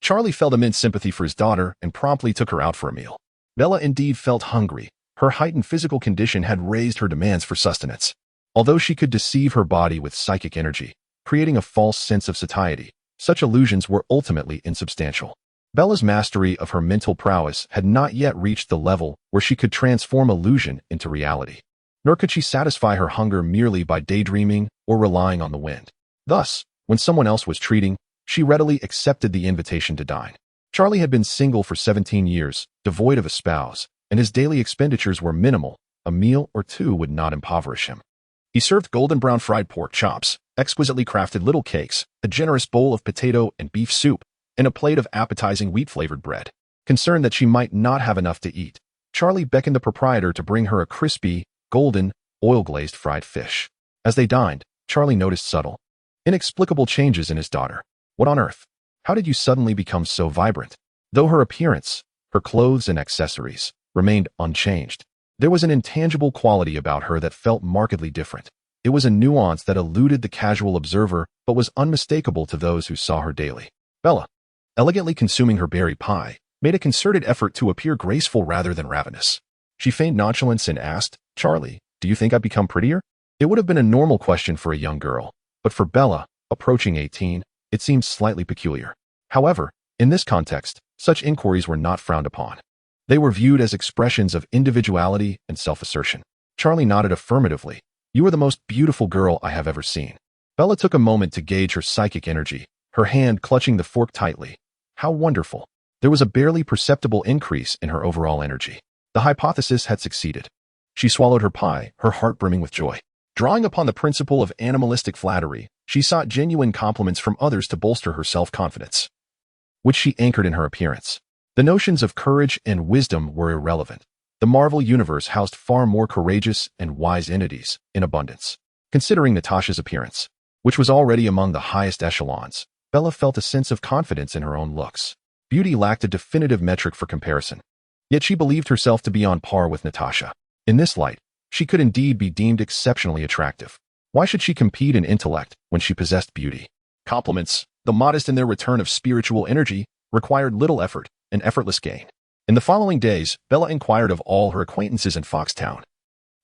Charlie felt immense sympathy for his daughter and promptly took her out for a meal. Bella indeed felt hungry. Her heightened physical condition had raised her demands for sustenance. Although she could deceive her body with psychic energy, creating a false sense of satiety, such illusions were ultimately insubstantial. Bella's mastery of her mental prowess had not yet reached the level where she could transform illusion into reality. Nor could she satisfy her hunger merely by daydreaming or relying on the wind. Thus, when someone else was treating, she readily accepted the invitation to dine. Charlie had been single for 17 years, devoid of a spouse, and his daily expenditures were minimal. A meal or 2 would not impoverish him. He served golden brown fried pork chops, exquisitely crafted little cakes, a generous bowl of potato and beef soup, and a plate of appetizing wheat-flavored bread. Concerned that she might not have enough to eat, Charlie beckoned the proprietor to bring her a crispy, golden, oil-glazed fried fish. As they dined, Charlie noticed subtle, inexplicable changes in his daughter. What on earth? How did you suddenly become so vibrant? Though her appearance, her clothes and accessories, remained unchanged, there was an intangible quality about her that felt markedly different. It was a nuance that eluded the casual observer but was unmistakable to those who saw her daily. Bella, elegantly consuming her berry pie, made a concerted effort to appear graceful rather than ravenous. She feigned nonchalance and asked, "Charlie, do you think I've become prettier?" It would have been a normal question for a young girl, but for Bella, approaching 18, it seemed slightly peculiar. However, in this context, such inquiries were not frowned upon. They were viewed as expressions of individuality and self-assertion. Charlie nodded affirmatively. "You are the most beautiful girl I have ever seen." Bella took a moment to gauge her psychic energy, her hand clutching the fork tightly. How wonderful. There was a barely perceptible increase in her overall energy. The hypothesis had succeeded. She swallowed her pie, her heart brimming with joy. Drawing upon the principle of animalistic flattery, she sought genuine compliments from others to bolster her self-confidence, which she anchored in her appearance. The notions of courage and wisdom were irrelevant. The Marvel Universe housed far more courageous and wise entities in abundance. Considering Natasha's appearance, which was already among the highest echelons, Bella felt a sense of confidence in her own looks. Beauty lacked a definitive metric for comparison, yet she believed herself to be on par with Natasha. In this light, she could indeed be deemed exceptionally attractive. Why should she compete in intellect when she possessed beauty? Compliments, though modest in their return of spiritual energy, required little effort and effortless gain. In the following days, Bella inquired of all her acquaintances in Foxtown,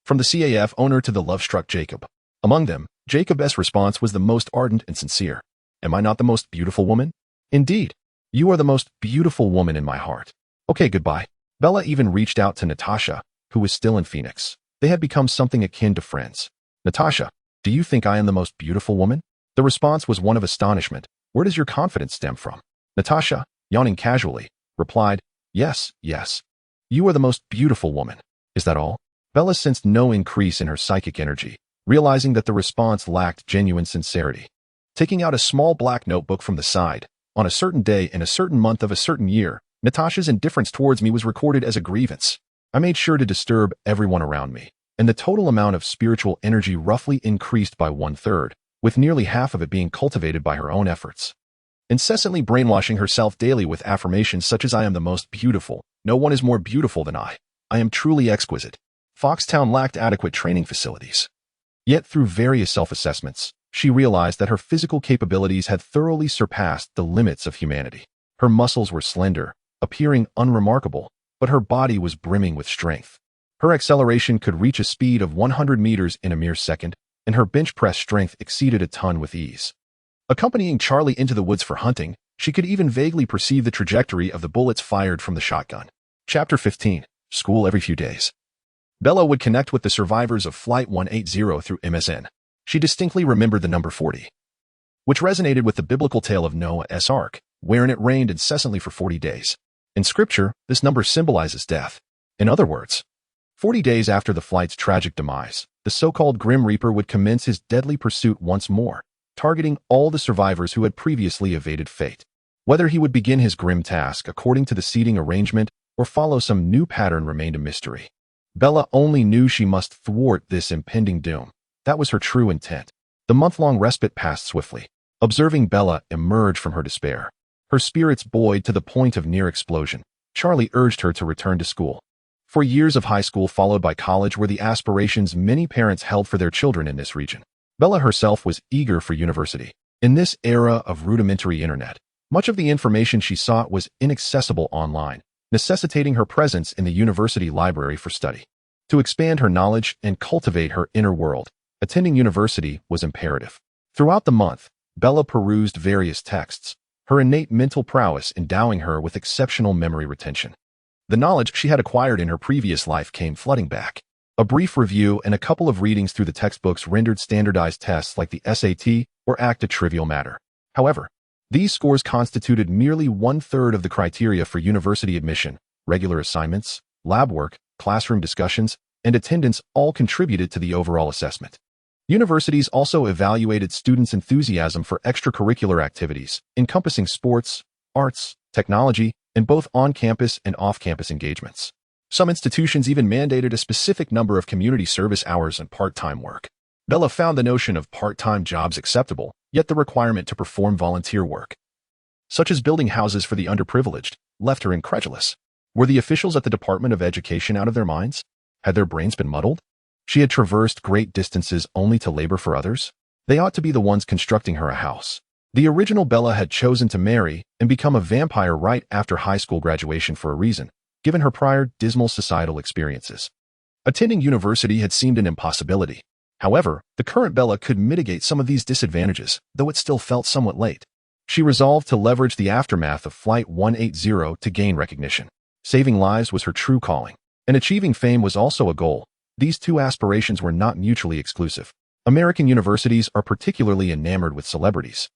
from the CAF owner to the love-struck Jacob. Among them, Jacob's response was the most ardent and sincere. "Am I not the most beautiful woman?" "Indeed, you are the most beautiful woman in my heart." "Okay, goodbye." Bella even reached out to Natasha, who was still in Phoenix. They had become something akin to friends. "Natasha, do you think I am the most beautiful woman?" The response was one of astonishment. "Where does your confidence stem from?" Natasha, yawning casually, replied, "Yes, yes. You are the most beautiful woman." "Is that all?" Bella sensed no increase in her psychic energy, realizing that the response lacked genuine sincerity. Taking out a small black notebook from the side, "On a certain day in a certain month of a certain year, Natasha's indifference towards me was recorded as a grievance. I made sure to disturb everyone around me, and the total amount of spiritual energy roughly increased by 1/3, with nearly half of it being cultivated by her own efforts. Incessantly brainwashing herself daily with affirmations such as 'I am the most beautiful. No one is more beautiful than I. I am truly exquisite.' Foxtown lacked adequate training facilities. Yet through various self-assessments, she realized that her physical capabilities had thoroughly surpassed the limits of humanity. Her muscles were slender, appearing unremarkable, but her body was brimming with strength. Her acceleration could reach a speed of 100 meters in a mere second, and her bench press strength exceeded a ton with ease. Accompanying Charlie into the woods for hunting, she could even vaguely perceive the trajectory of the bullets fired from the shotgun. Chapter 15. School every few days. Bella would connect with the survivors of Flight 180 through MSN. She distinctly remembered the number 40, which resonated with the biblical tale of Noah's Ark, wherein it rained incessantly for 40 days. In Scripture, this number symbolizes death. In other words, 40 days after the flight's tragic demise, the so-called Grim Reaper would commence his deadly pursuit once more, targeting all the survivors who had previously evaded fate. Whether he would begin his grim task according to the seating arrangement or follow some new pattern remained a mystery. Bella only knew she must thwart this impending doom. That was her true intent. The month-long respite passed swiftly. Observing Bella emerge from her despair, her spirits buoyed to the point of near explosion, Charlie urged her to return to school. For years of high school followed by college were the aspirations many parents held for their children in this region. Bella herself was eager for university. In this era of rudimentary internet, much of the information she sought was inaccessible online, necessitating her presence in the university library for study. To expand her knowledge and cultivate her inner world, attending university was imperative. Throughout the month, Bella perused various texts, her innate mental prowess endowing her with exceptional memory retention. The knowledge she had acquired in her previous life came flooding back. A brief review and a couple of readings through the textbooks rendered standardized tests like the SAT or ACT a trivial matter. However, these scores constituted merely 1/3 of the criteria for university admission. Regular assignments, lab work, classroom discussions, and attendance all contributed to the overall assessment. Universities also evaluated students' enthusiasm for extracurricular activities, encompassing sports, arts, technology, and both on-campus and off-campus engagements. Some institutions even mandated a specific number of community service hours and part-time work. Bella found the notion of part-time jobs acceptable, yet the requirement to perform volunteer work, such as building houses for the underprivileged, left her incredulous. Were the officials at the Department of Education out of their minds? Had their brains been muddled? She had traversed great distances only to labor for others? They ought to be the ones constructing her a house, The original Bella had chosen to marry and become a vampire right after high school graduation for a reason, given her prior dismal societal experiences. Attending university had seemed an impossibility. However, the current Bella could mitigate some of these disadvantages, though it still felt somewhat late. She resolved to leverage the aftermath of Flight 180 to gain recognition. Saving lives was her true calling, and achieving fame was also a goal. These two aspirations were not mutually exclusive. American universities are particularly enamored with celebrities.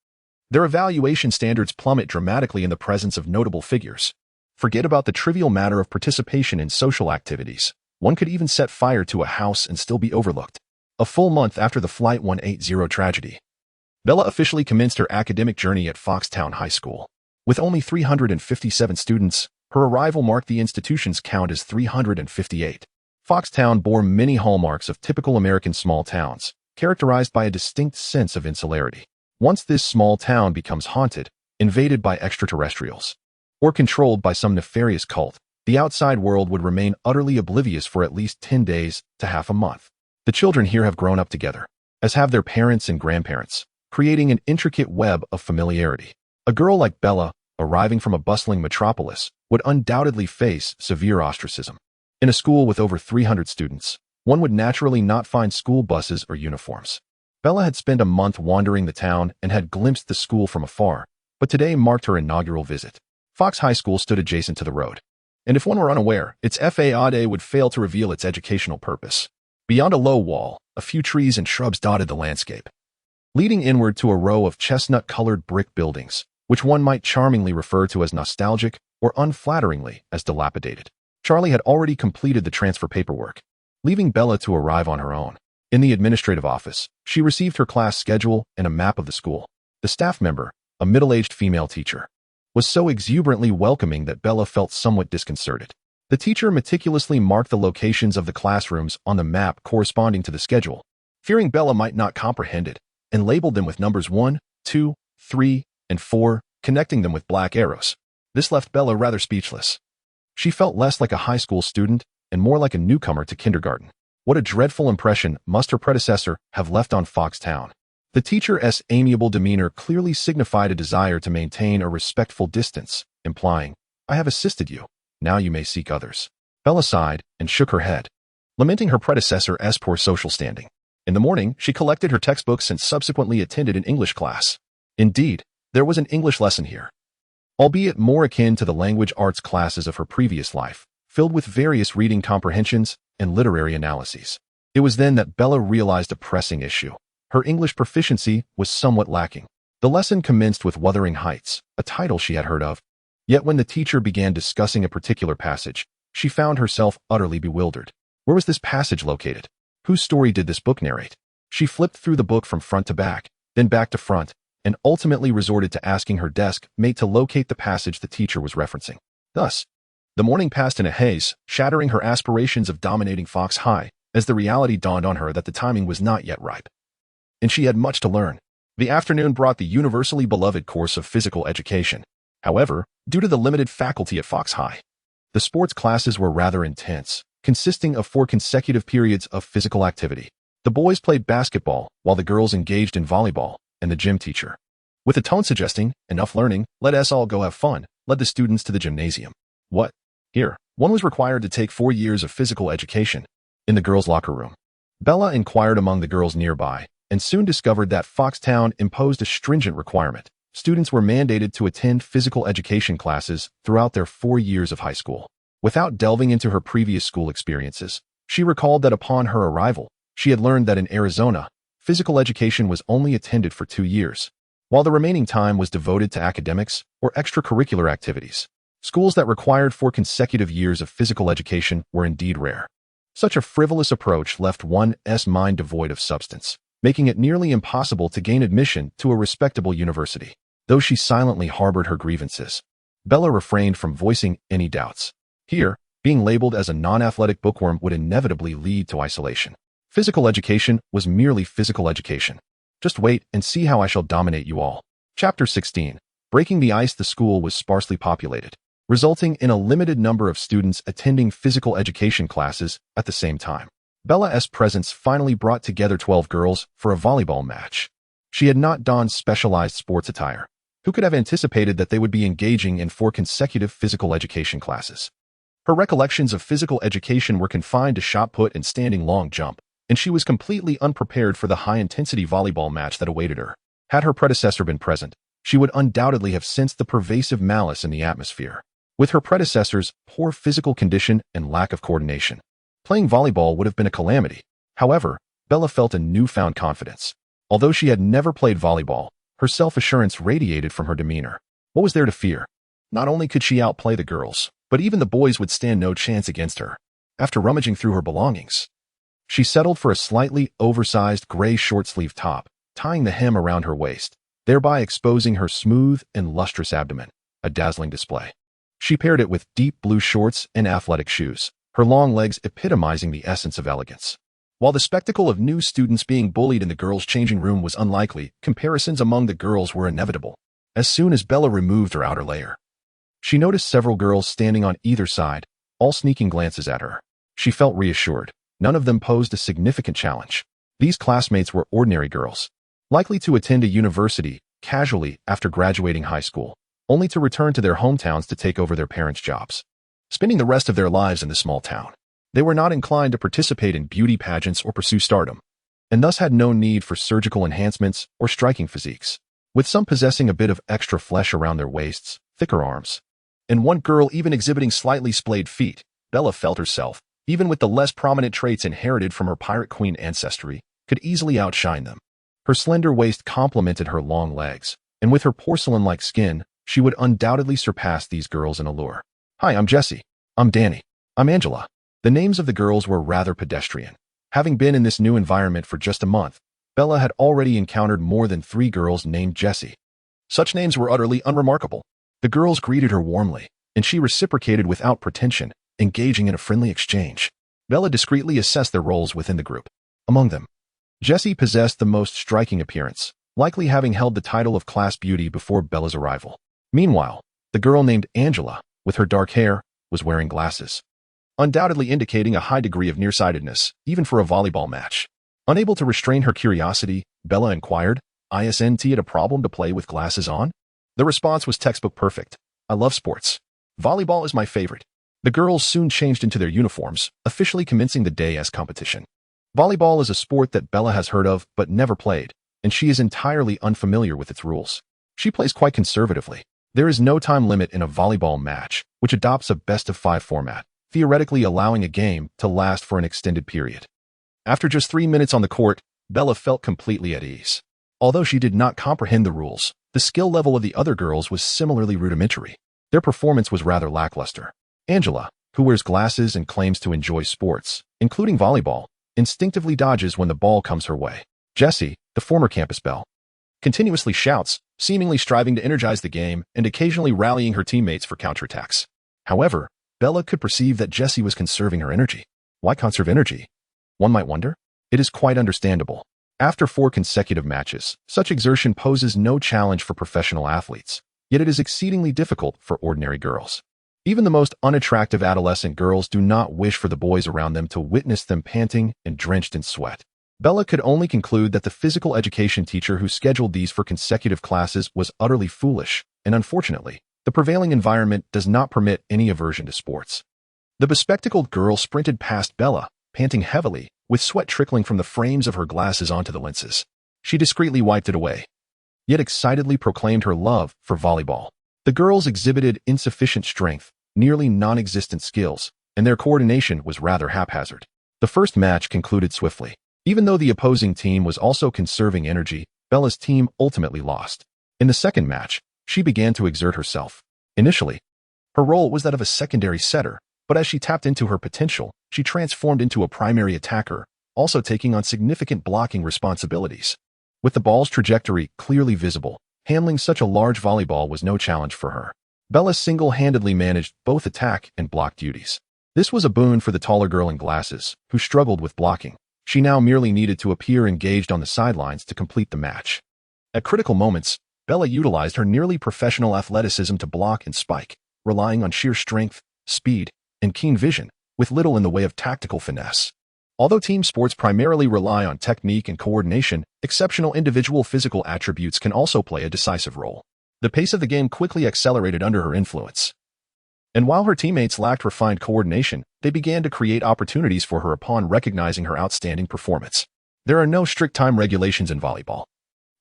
Their evaluation standards plummet dramatically in the presence of notable figures. Forget about the trivial matter of participation in social activities. One could even set fire to a house and still be overlooked. A full month after the Flight 180 tragedy, Bella officially commenced her academic journey at Foxtown High School. With only 357 students, her arrival marked the institution's count as 358. Foxtown bore many hallmarks of typical American small towns, characterized by a distinct sense of insularity. Once this small town becomes haunted, invaded by extraterrestrials, or controlled by some nefarious cult, the outside world would remain utterly oblivious for at least 10 days to half a month. The children here have grown up together, as have their parents and grandparents, creating an intricate web of familiarity. A girl like Bella, arriving from a bustling metropolis, would undoubtedly face severe ostracism. In a school with over 300 students, one would naturally not find school buses or uniforms. Bella had spent a month wandering the town and had glimpsed the school from afar, but today marked her inaugural visit. Fox High School stood adjacent to the road, and if one were unaware, its facade would fail to reveal its educational purpose. Beyond a low wall, a few trees and shrubs dotted the landscape, leading inward to a row of chestnut-colored brick buildings, which one might charmingly refer to as nostalgic or unflatteringly as dilapidated. Charlie had already completed the transfer paperwork, leaving Bella to arrive on her own. In the administrative office, she received her class schedule and a map of the school. The staff member, a middle-aged female teacher, was so exuberantly welcoming that Bella felt somewhat disconcerted. The teacher meticulously marked the locations of the classrooms on the map corresponding to the schedule, fearing Bella might not comprehend it, and labeled them with numbers 1, 2, 3, and 4, connecting them with black arrows. This left Bella rather speechless. She felt less like a high school student and more like a newcomer to kindergarten. What a dreadful impression must her predecessor have left on Foxtown. The teacher's amiable demeanor clearly signified a desire to maintain a respectful distance, implying, "I have assisted you. Now you may seek others." Bella sighed and shook her head, lamenting her predecessor's poor social standing. In the morning, she collected her textbooks and subsequently attended an English class. Indeed, there was an English lesson here, albeit more akin to the language arts classes of her previous life, filled with various reading comprehensions and literary analyses. It was then that Bella realized a pressing issue. Her English proficiency was somewhat lacking. The lesson commenced with Wuthering Heights, a title she had heard of. Yet when the teacher began discussing a particular passage, she found herself utterly bewildered. Where was this passage located? Whose story did this book narrate? She flipped through the book from front to back, then back to front, and ultimately resorted to asking her desk mate to locate the passage the teacher was referencing. Thus, the morning passed in a haze, shattering her aspirations of dominating Fox High, as the reality dawned on her that the timing was not yet ripe, and she had much to learn. The afternoon brought the universally beloved course of physical education. However, due to the limited faculty at Fox High, the sports classes were rather intense, consisting of 4 consecutive periods of physical activity. The boys played basketball, while the girls engaged in volleyball, and the gym teacher, with a tone suggesting, "Enough learning, let us all go have fun," led the students to the gymnasium. What? Here, one was required to take 4 years of physical education. In the girls' locker room, Bella inquired among the girls nearby, and soon discovered that Foxtown imposed a stringent requirement. Students were mandated to attend physical education classes throughout their 4 years of high school. Without delving into her previous school experiences, she recalled that upon her arrival, she had learned that in Arizona, physical education was only attended for 2 years, while the remaining time was devoted to academics or extracurricular activities. Schools that required 4 consecutive years of physical education were indeed rare. Such a frivolous approach left one's mind devoid of substance, making it nearly impossible to gain admission to a respectable university. Though she silently harbored her grievances, Bella refrained from voicing any doubts. Here, being labeled as a non-athletic bookworm would inevitably lead to isolation. Physical education was merely physical education. Just wait and see how I shall dominate you all. Chapter 16. Breaking the ice. The school was sparsely populated, resulting in a limited number of students attending physical education classes at the same time. Bella's presence finally brought together 12 girls for a volleyball match. She had not donned specialized sports attire. Who could have anticipated that they would be engaging in 4 consecutive physical education classes? Her recollections of physical education were confined to shot put and standing long jump, and she was completely unprepared for the high-intensity volleyball match that awaited her. Had her predecessor been present, she would undoubtedly have sensed the pervasive malice in the atmosphere. With her predecessor's poor physical condition and lack of coordination, playing volleyball would have been a calamity. However, Bella felt a newfound confidence. Although she had never played volleyball, her self-assurance radiated from her demeanor. What was there to fear? Not only could she outplay the girls, but even the boys would stand no chance against her. After rummaging through her belongings, she settled for a slightly oversized gray short-sleeve top, tying the hem around her waist, thereby exposing her smooth and lustrous abdomen, a dazzling display. She paired it with deep blue shorts and athletic shoes, her long legs epitomizing the essence of elegance. While the spectacle of new students being bullied in the girls' changing room was unlikely, comparisons among the girls were inevitable. As soon as Bella removed her outer layer, she noticed several girls standing on either side, all sneaking glances at her. She felt reassured. None of them posed a significant challenge. These classmates were ordinary girls, likely to attend a university casually after graduating high school, only to return to their hometowns to take over their parents' jobs, spending the rest of their lives in the small town. They were not inclined to participate in beauty pageants or pursue stardom, and thus had no need for surgical enhancements or striking physiques, with some possessing a bit of extra flesh around their waists, thicker arms, and one girl even exhibiting slightly splayed feet. Bella felt herself, even with the less prominent traits inherited from her pirate queen ancestry, could easily outshine them. Her slender waist complemented her long legs, and with her porcelain-like skin, she would undoubtedly surpass these girls in allure. Hi, I'm Jessie. I'm Danny. I'm Angela. The names of the girls were rather pedestrian. Having been in this new environment for just a month, Bella had already encountered more than 3 girls named Jessie. Such names were utterly unremarkable. The girls greeted her warmly, and she reciprocated without pretension, engaging in a friendly exchange. Bella discreetly assessed their roles within the group. Among them, Jessie possessed the most striking appearance, likely having held the title of class beauty before Bella's arrival. Meanwhile, the girl named Angela, with her dark hair, was wearing glasses, undoubtedly indicating a high degree of nearsightedness, even for a volleyball match. Unable to restrain her curiosity, Bella inquired, "Isn't it a problem to play with glasses on?" The response was textbook perfect. "I love sports. Volleyball is my favorite." The girls soon changed into their uniforms, officially commencing the day as competition. Volleyball is a sport that Bella has heard of but never played, and she is entirely unfamiliar with its rules. She plays quite conservatively. There is no time limit in a volleyball match, which adopts a best-of-5 format, theoretically allowing a game to last for an extended period. After just 3 minutes on the court, Bella felt completely at ease. Although she did not comprehend the rules, the skill level of the other girls was similarly rudimentary. Their performance was rather lackluster. Angela, who wears glasses and claims to enjoy sports, including volleyball, instinctively dodges when the ball comes her way. Jessie, the former campus belle, continuously shouts, seemingly striving to energize the game and occasionally rallying her teammates for counterattacks. However, Bella could perceive that Jessie was conserving her energy. Why conserve energy? One might wonder. It is quite understandable. After 4 consecutive matches, such exertion poses no challenge for professional athletes, yet it is exceedingly difficult for ordinary girls. Even the most unattractive adolescent girls do not wish for the boys around them to witness them panting and drenched in sweat. Bella could only conclude that the physical education teacher who scheduled these for consecutive classes was utterly foolish, and unfortunately, the prevailing environment does not permit any aversion to sports. The bespectacled girl sprinted past Bella, panting heavily, with sweat trickling from the frames of her glasses onto the lenses. She discreetly wiped it away, yet excitedly proclaimed her love for volleyball. The girls exhibited insufficient strength, nearly non-existent skills, and their coordination was rather haphazard. The first match concluded swiftly. Even though the opposing team was also conserving energy, Bella's team ultimately lost. In the second match, she began to exert herself. Initially, her role was that of a secondary setter, but as she tapped into her potential, she transformed into a primary attacker, also taking on significant blocking responsibilities. With the ball's trajectory clearly visible, handling such a large volleyball was no challenge for her. Bella single-handedly managed both attack and block duties. This was a boon for the taller girl in glasses, who struggled with blocking. She now merely needed to appear engaged on the sidelines to complete the match. At critical moments, Bella utilized her nearly professional athleticism to block and spike, relying on sheer strength, speed, and keen vision, with little in the way of tactical finesse. Although team sports primarily rely on technique and coordination, exceptional individual physical attributes can also play a decisive role. The pace of the game quickly accelerated under her influence. And while her teammates lacked refined coordination, they began to create opportunities for her upon recognizing her outstanding performance. There are no strict time regulations in volleyball.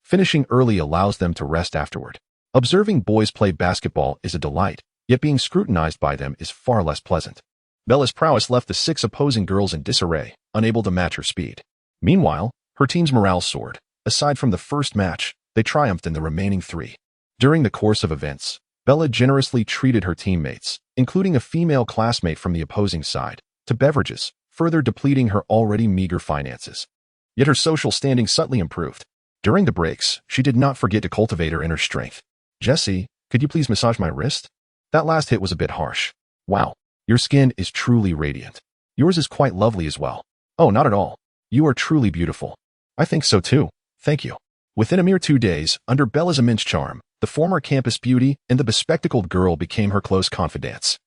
Finishing early allows them to rest afterward. Observing boys play basketball is a delight, yet being scrutinized by them is far less pleasant. Bella's prowess left the 6 opposing girls in disarray, unable to match her speed. Meanwhile, her team's morale soared. Aside from the first match, they triumphed in the remaining 3. During the course of events, Bella generously treated her teammates, including a female classmate from the opposing side, to beverages, further depleting her already meager finances. Yet her social standing subtly improved. During the breaks, she did not forget to cultivate her inner strength. "Jesse, could you please massage my wrist? That last hit was a bit harsh. Wow, your skin is truly radiant. Yours is quite lovely as well. Oh, not at all. You are truly beautiful." "I think so too. Thank you." Within a mere 2 days, under Bella's immense charm, the former campus beauty and the bespectacled girl became her close confidants.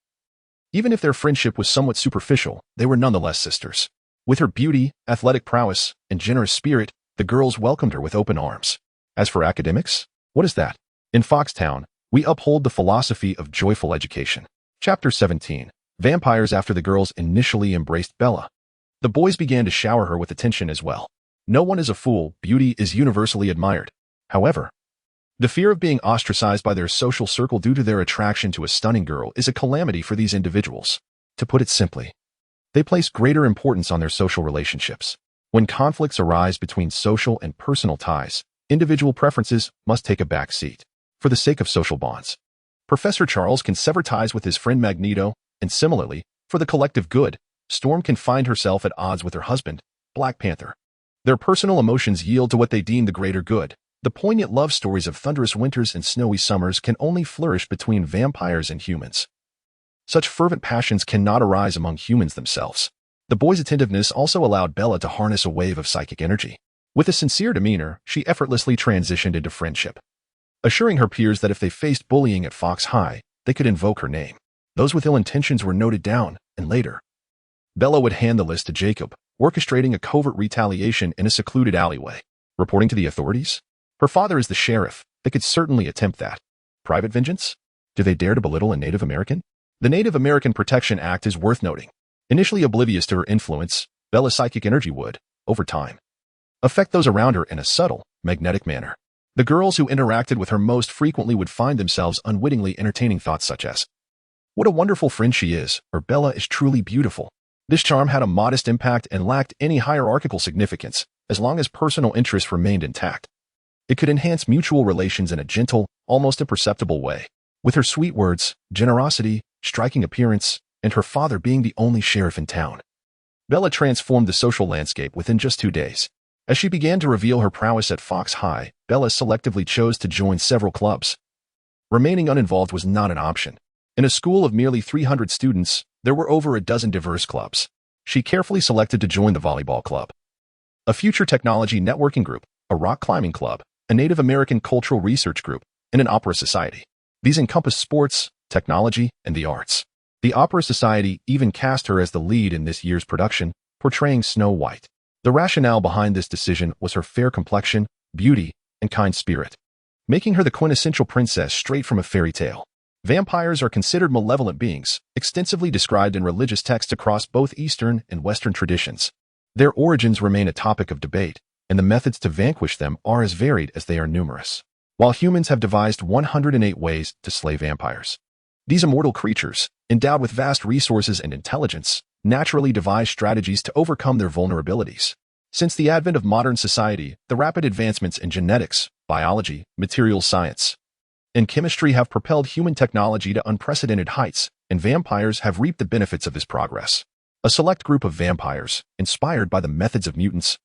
Even if their friendship was somewhat superficial, they were nonetheless sisters. With her beauty, athletic prowess, and generous spirit, the girls welcomed her with open arms. As for academics, what is that? In Foxtown, we uphold the philosophy of joyful education. Chapter 17. Vampires. After the girls initially embraced Bella, the boys began to shower her with attention as well. No one is a fool, beauty is universally admired. However, the fear of being ostracized by their social circle due to their attraction to a stunning girl is a calamity for these individuals. To put it simply, they place greater importance on their social relationships. When conflicts arise between social and personal ties, individual preferences must take a back seat. For the sake of social bonds, Professor Charles can sever ties with his friend Magneto, and similarly, for the collective good, Storm can find herself at odds with her husband, Black Panther. Their personal emotions yield to what they deem the greater good. The poignant love stories of thunderous winters and snowy summers can only flourish between vampires and humans. Such fervent passions cannot arise among humans themselves. The boy's attentiveness also allowed Bella to harness a wave of psychic energy. With a sincere demeanor, she effortlessly transitioned into friendship, assuring her peers that if they faced bullying at Fox High, they could invoke her name. Those with ill intentions were noted down, and later, Bella would hand the list to Jacob, orchestrating a covert retaliation in a secluded alleyway. Reporting to the authorities? Her father is the sheriff. They could certainly attempt that. Private vengeance? Do they dare to belittle a Native American? The Native American Protection Act is worth noting. Initially oblivious to her influence, Bella's psychic energy would, over time, affect those around her in a subtle, magnetic manner. The girls who interacted with her most frequently would find themselves unwittingly entertaining thoughts such as, "What a wonderful friend she is," or "Bella is truly beautiful." This charm had a modest impact and lacked any hierarchical significance, as long as personal interests remained intact. It could enhance mutual relations in a gentle, almost imperceptible way. With her sweet words, generosity, striking appearance, and her father being the only sheriff in town, Bella transformed the social landscape within just 2 days. As she began to reveal her prowess at Fox High, Bella selectively chose to join several clubs. Remaining uninvolved was not an option. In a school of merely 300 students, there were over a dozen diverse clubs. She carefully selected to join the volleyball club, a future technology networking group, a rock climbing club, a Native American cultural research group, and an opera society. These encompassed sports, technology, and the arts. The Opera Society even cast her as the lead in this year's production, portraying Snow White. The rationale behind this decision was her fair complexion, beauty, and kind spirit, making her the quintessential princess straight from a fairy tale. Vampires are considered malevolent beings, extensively described in religious texts across both Eastern and Western traditions. Their origins remain a topic of debate, and the methods to vanquish them are as varied as they are numerous. While humans have devised 108 ways to slay vampires, these immortal creatures, endowed with vast resources and intelligence, naturally devise strategies to overcome their vulnerabilities. Since the advent of modern society, the rapid advancements in genetics, biology, materials science, and chemistry have propelled human technology to unprecedented heights, and vampires have reaped the benefits of this progress. A select group of vampires, inspired by the methods of mutants,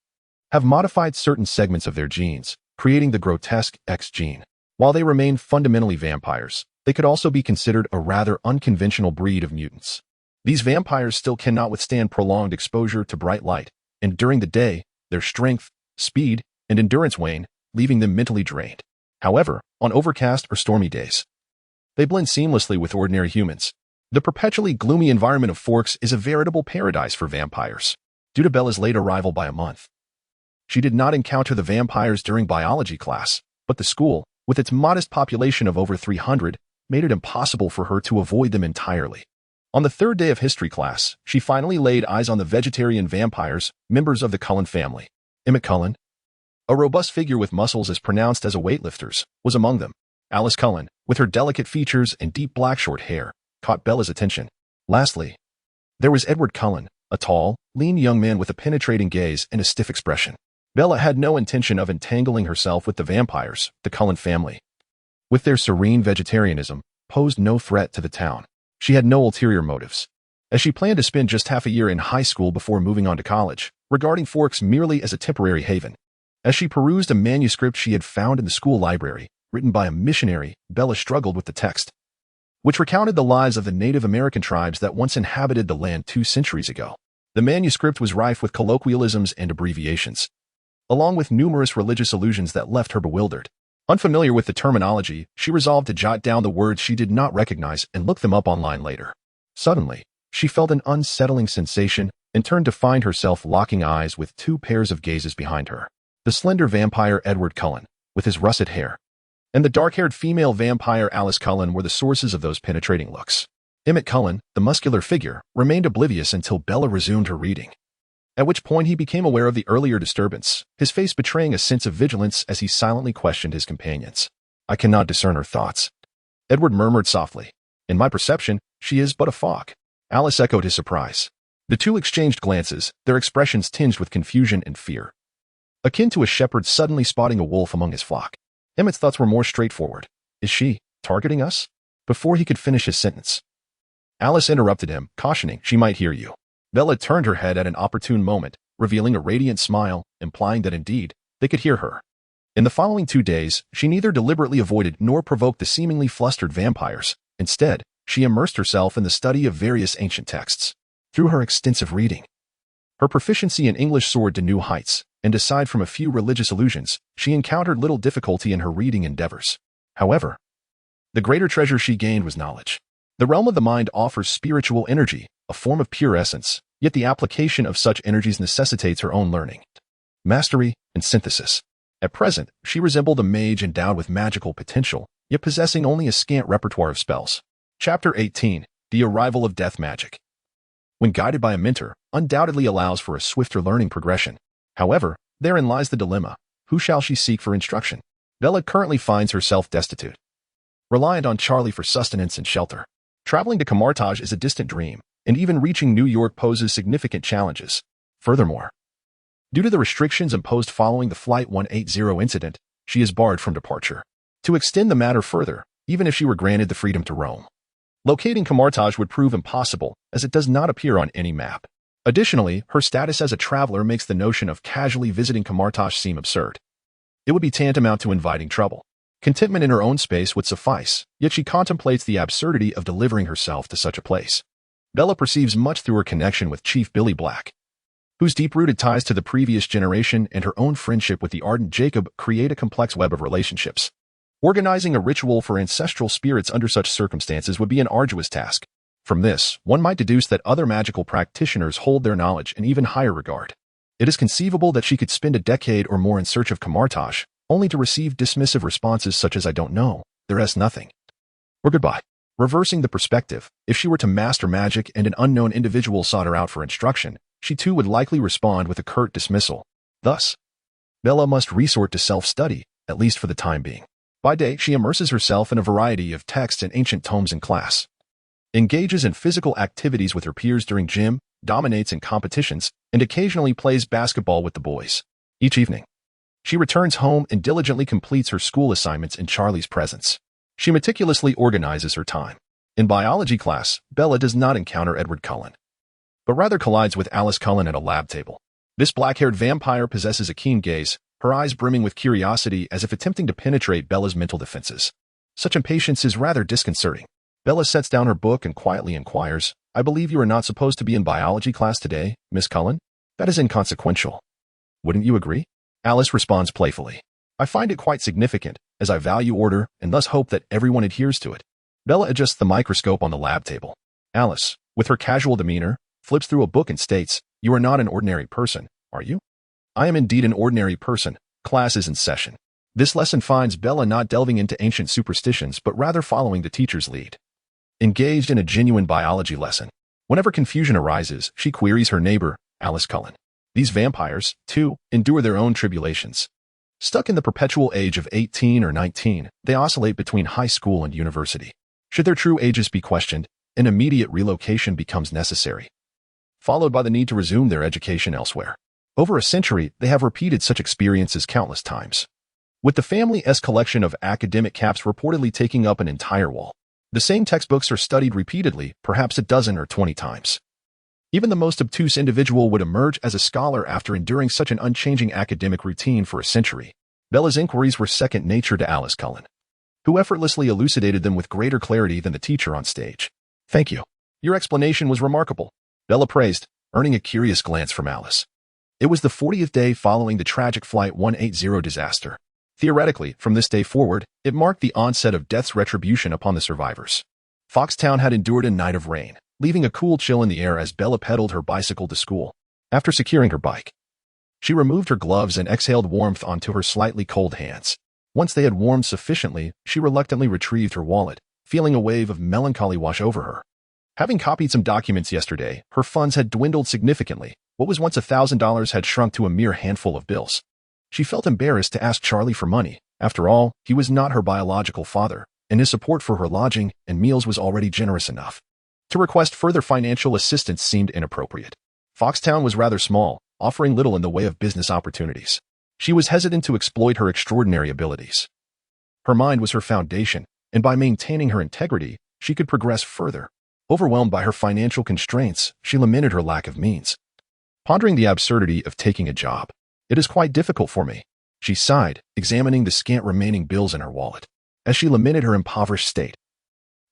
have modified certain segments of their genes, creating the grotesque X gene. While they remain fundamentally vampires, they could also be considered a rather unconventional breed of mutants. These vampires still cannot withstand prolonged exposure to bright light, and during the day, their strength, speed, and endurance wane, leaving them mentally drained. However, on overcast or stormy days, they blend seamlessly with ordinary humans. The perpetually gloomy environment of Forks is a veritable paradise for vampires. due to Bella's late arrival by a month. She did not encounter the vampires during biology class, but the school, with its modest population of over 300, made it impossible for her to avoid them entirely. On the third day of history class, she finally laid eyes on the vegetarian vampires, members of the Cullen family. Emmett Cullen, a robust figure with muscles as pronounced as a weightlifter's, was among them. Alice Cullen, with her delicate features and deep black short hair, caught Bella's attention. Lastly, there was Edward Cullen, a tall, lean young man with a penetrating gaze and a stiff expression. Bella had no intention of entangling herself with the vampires, the Cullen family. With their serene vegetarianism, posed no threat to the town. She had no ulterior motives, as she planned to spend just half a year in high school before moving on to college, regarding Forks merely as a temporary haven. As she perused a manuscript she had found in the school library, written by a missionary, Bella struggled with the text, which recounted the lives of the Native American tribes that once inhabited the land 2 centuries ago. The manuscript was rife with colloquialisms and abbreviations, along with numerous religious allusions that left her bewildered. Unfamiliar with the terminology, she resolved to jot down the words she did not recognize and look them up online later. Suddenly, she felt an unsettling sensation and turned to find herself locking eyes with 2 pairs of gazes behind her. The slender vampire Edward Cullen, with his russet hair, and the dark-haired female vampire Alice Cullen were the sources of those penetrating looks. Emmett Cullen, the muscular figure, remained oblivious until Bella resumed her reading, at which point he became aware of the earlier disturbance, his face betraying a sense of vigilance as he silently questioned his companions. "I cannot discern her thoughts," Edward murmured softly. "In my perception, she is but a fog." Alice echoed his surprise. The 2 exchanged glances, their expressions tinged with confusion and fear, akin to a shepherd suddenly spotting a wolf among his flock. Emmett's thoughts were more straightforward. "Is she targeting us?" Before he could finish his sentence, Alice interrupted him, cautioning she might hear you. Bella turned her head at an opportune moment, revealing a radiant smile, implying that indeed, they could hear her. In the following 2 days, she neither deliberately avoided nor provoked the seemingly flustered vampires. Instead, she immersed herself in the study of various ancient texts. Through her extensive reading, her proficiency in English soared to new heights, and aside from a few religious allusions, she encountered little difficulty in her reading endeavors. However, the greater treasure she gained was knowledge. The realm of the mind offers spiritual energy, a form of pure essence, yet the application of such energies necessitates her own learning, mastery, and synthesis. At present, she resembled a mage endowed with magical potential, yet possessing only a scant repertoire of spells. Chapter 18. The Arrival of Death Magic. When guided by a mentor, undoubtedly allows for a swifter learning progression. However, therein lies the dilemma. Who shall she seek for instruction? Bella currently finds herself destitute, reliant on Charlie for sustenance and shelter. Traveling to Camartage is a distant dream, and even reaching New York poses significant challenges. Furthermore, due to the restrictions imposed following the Flight 180 incident, she is barred from departure. To extend the matter further, even if she were granted the freedom to roam, locating Camartage would prove impossible, as it does not appear on any map. Additionally, her status as a traveler makes the notion of casually visiting Camartage seem absurd. It would be tantamount to inviting trouble. Contentment in her own space would suffice, yet she contemplates the absurdity of delivering herself to such a place. Bella perceives much through her connection with Chief Billy Black, whose deep-rooted ties to the previous generation and her own friendship with the ardent Jacob create a complex web of relationships. Organizing a ritual for ancestral spirits under such circumstances would be an arduous task. From this, one might deduce that other magical practitioners hold their knowledge in even higher regard. It is conceivable that she could spend a decade or more in search of Camartage, only to receive dismissive responses such as "I don't know," "there is nothing," or "goodbye." Reversing the perspective, if she were to master magic and an unknown individual sought her out for instruction, she too would likely respond with a curt dismissal. Thus, Bella must resort to self-study, at least for the time being. By day, she immerses herself in a variety of texts and ancient tomes in class, engages in physical activities with her peers during gym, dominates in competitions, and occasionally plays basketball with the boys. Each evening, she returns home and diligently completes her school assignments in Charlie's presence. She meticulously organizes her time. In biology class, Bella does not encounter Edward Cullen, but rather collides with Alice Cullen at a lab table. This black-haired vampire possesses a keen gaze, her eyes brimming with curiosity as if attempting to penetrate Bella's mental defenses. Such impatience is rather disconcerting. Bella sets down her book and quietly inquires, "I believe you are not supposed to be in biology class today, Miss Cullen? That is inconsequential. Wouldn't you agree?" Alice responds playfully. "I find it quite significant, as I value order and thus hope that everyone adheres to it." Bella adjusts the microscope on the lab table. Alice, with her casual demeanor, flips through a book and states, You are not an ordinary person, are you? I am indeed an ordinary person. Class is in session. This lesson finds Bella not delving into ancient superstitions but rather following the teacher's lead. Engaged in a genuine biology lesson. Whenever confusion arises, she queries her neighbor, Alice Cullen. These vampires, too, endure their own tribulations. Stuck in the perpetual age of 18 or 19, they oscillate between high school and university. Should their true ages be questioned, an immediate relocation becomes necessary, followed by the need to resume their education elsewhere. Over a century, they have repeated such experiences countless times, with the family's collection of academic caps reportedly taking up an entire wall. The same textbooks are studied repeatedly, perhaps a dozen or 20 times. Even the most obtuse individual would emerge as a scholar after enduring such an unchanging academic routine for a century. Bella's inquiries were second nature to Alice Cullen, who effortlessly elucidated them with greater clarity than the teacher on stage. Thank you. Your explanation was remarkable, Bella praised, earning a curious glance from Alice. It was the 40th day following the tragic Flight 180 disaster. Theoretically, from this day forward, it marked the onset of death's retribution upon the survivors. Foxtown had endured a night of rain, leaving a cool chill in the air as Bella pedaled her bicycle to school. After securing her bike, she removed her gloves and exhaled warmth onto her slightly cold hands. Once they had warmed sufficiently, she reluctantly retrieved her wallet, feeling a wave of melancholy wash over her. Having copied some documents yesterday, her funds had dwindled significantly. What was once $1,000 had shrunk to a mere handful of bills. She felt embarrassed to ask Charlie for money. After all, he was not her biological father, and his support for her lodging and meals was already generous enough. To request further financial assistance seemed inappropriate. Foxtown was rather small, offering little in the way of business opportunities. She was hesitant to exploit her extraordinary abilities. Her mind was her foundation, and by maintaining her integrity, she could progress further. Overwhelmed by her financial constraints, she lamented her lack of means. Pondering the absurdity of taking a job, "It is quite difficult for me," she sighed, examining the scant remaining bills in her wallet, as she lamented her impoverished state.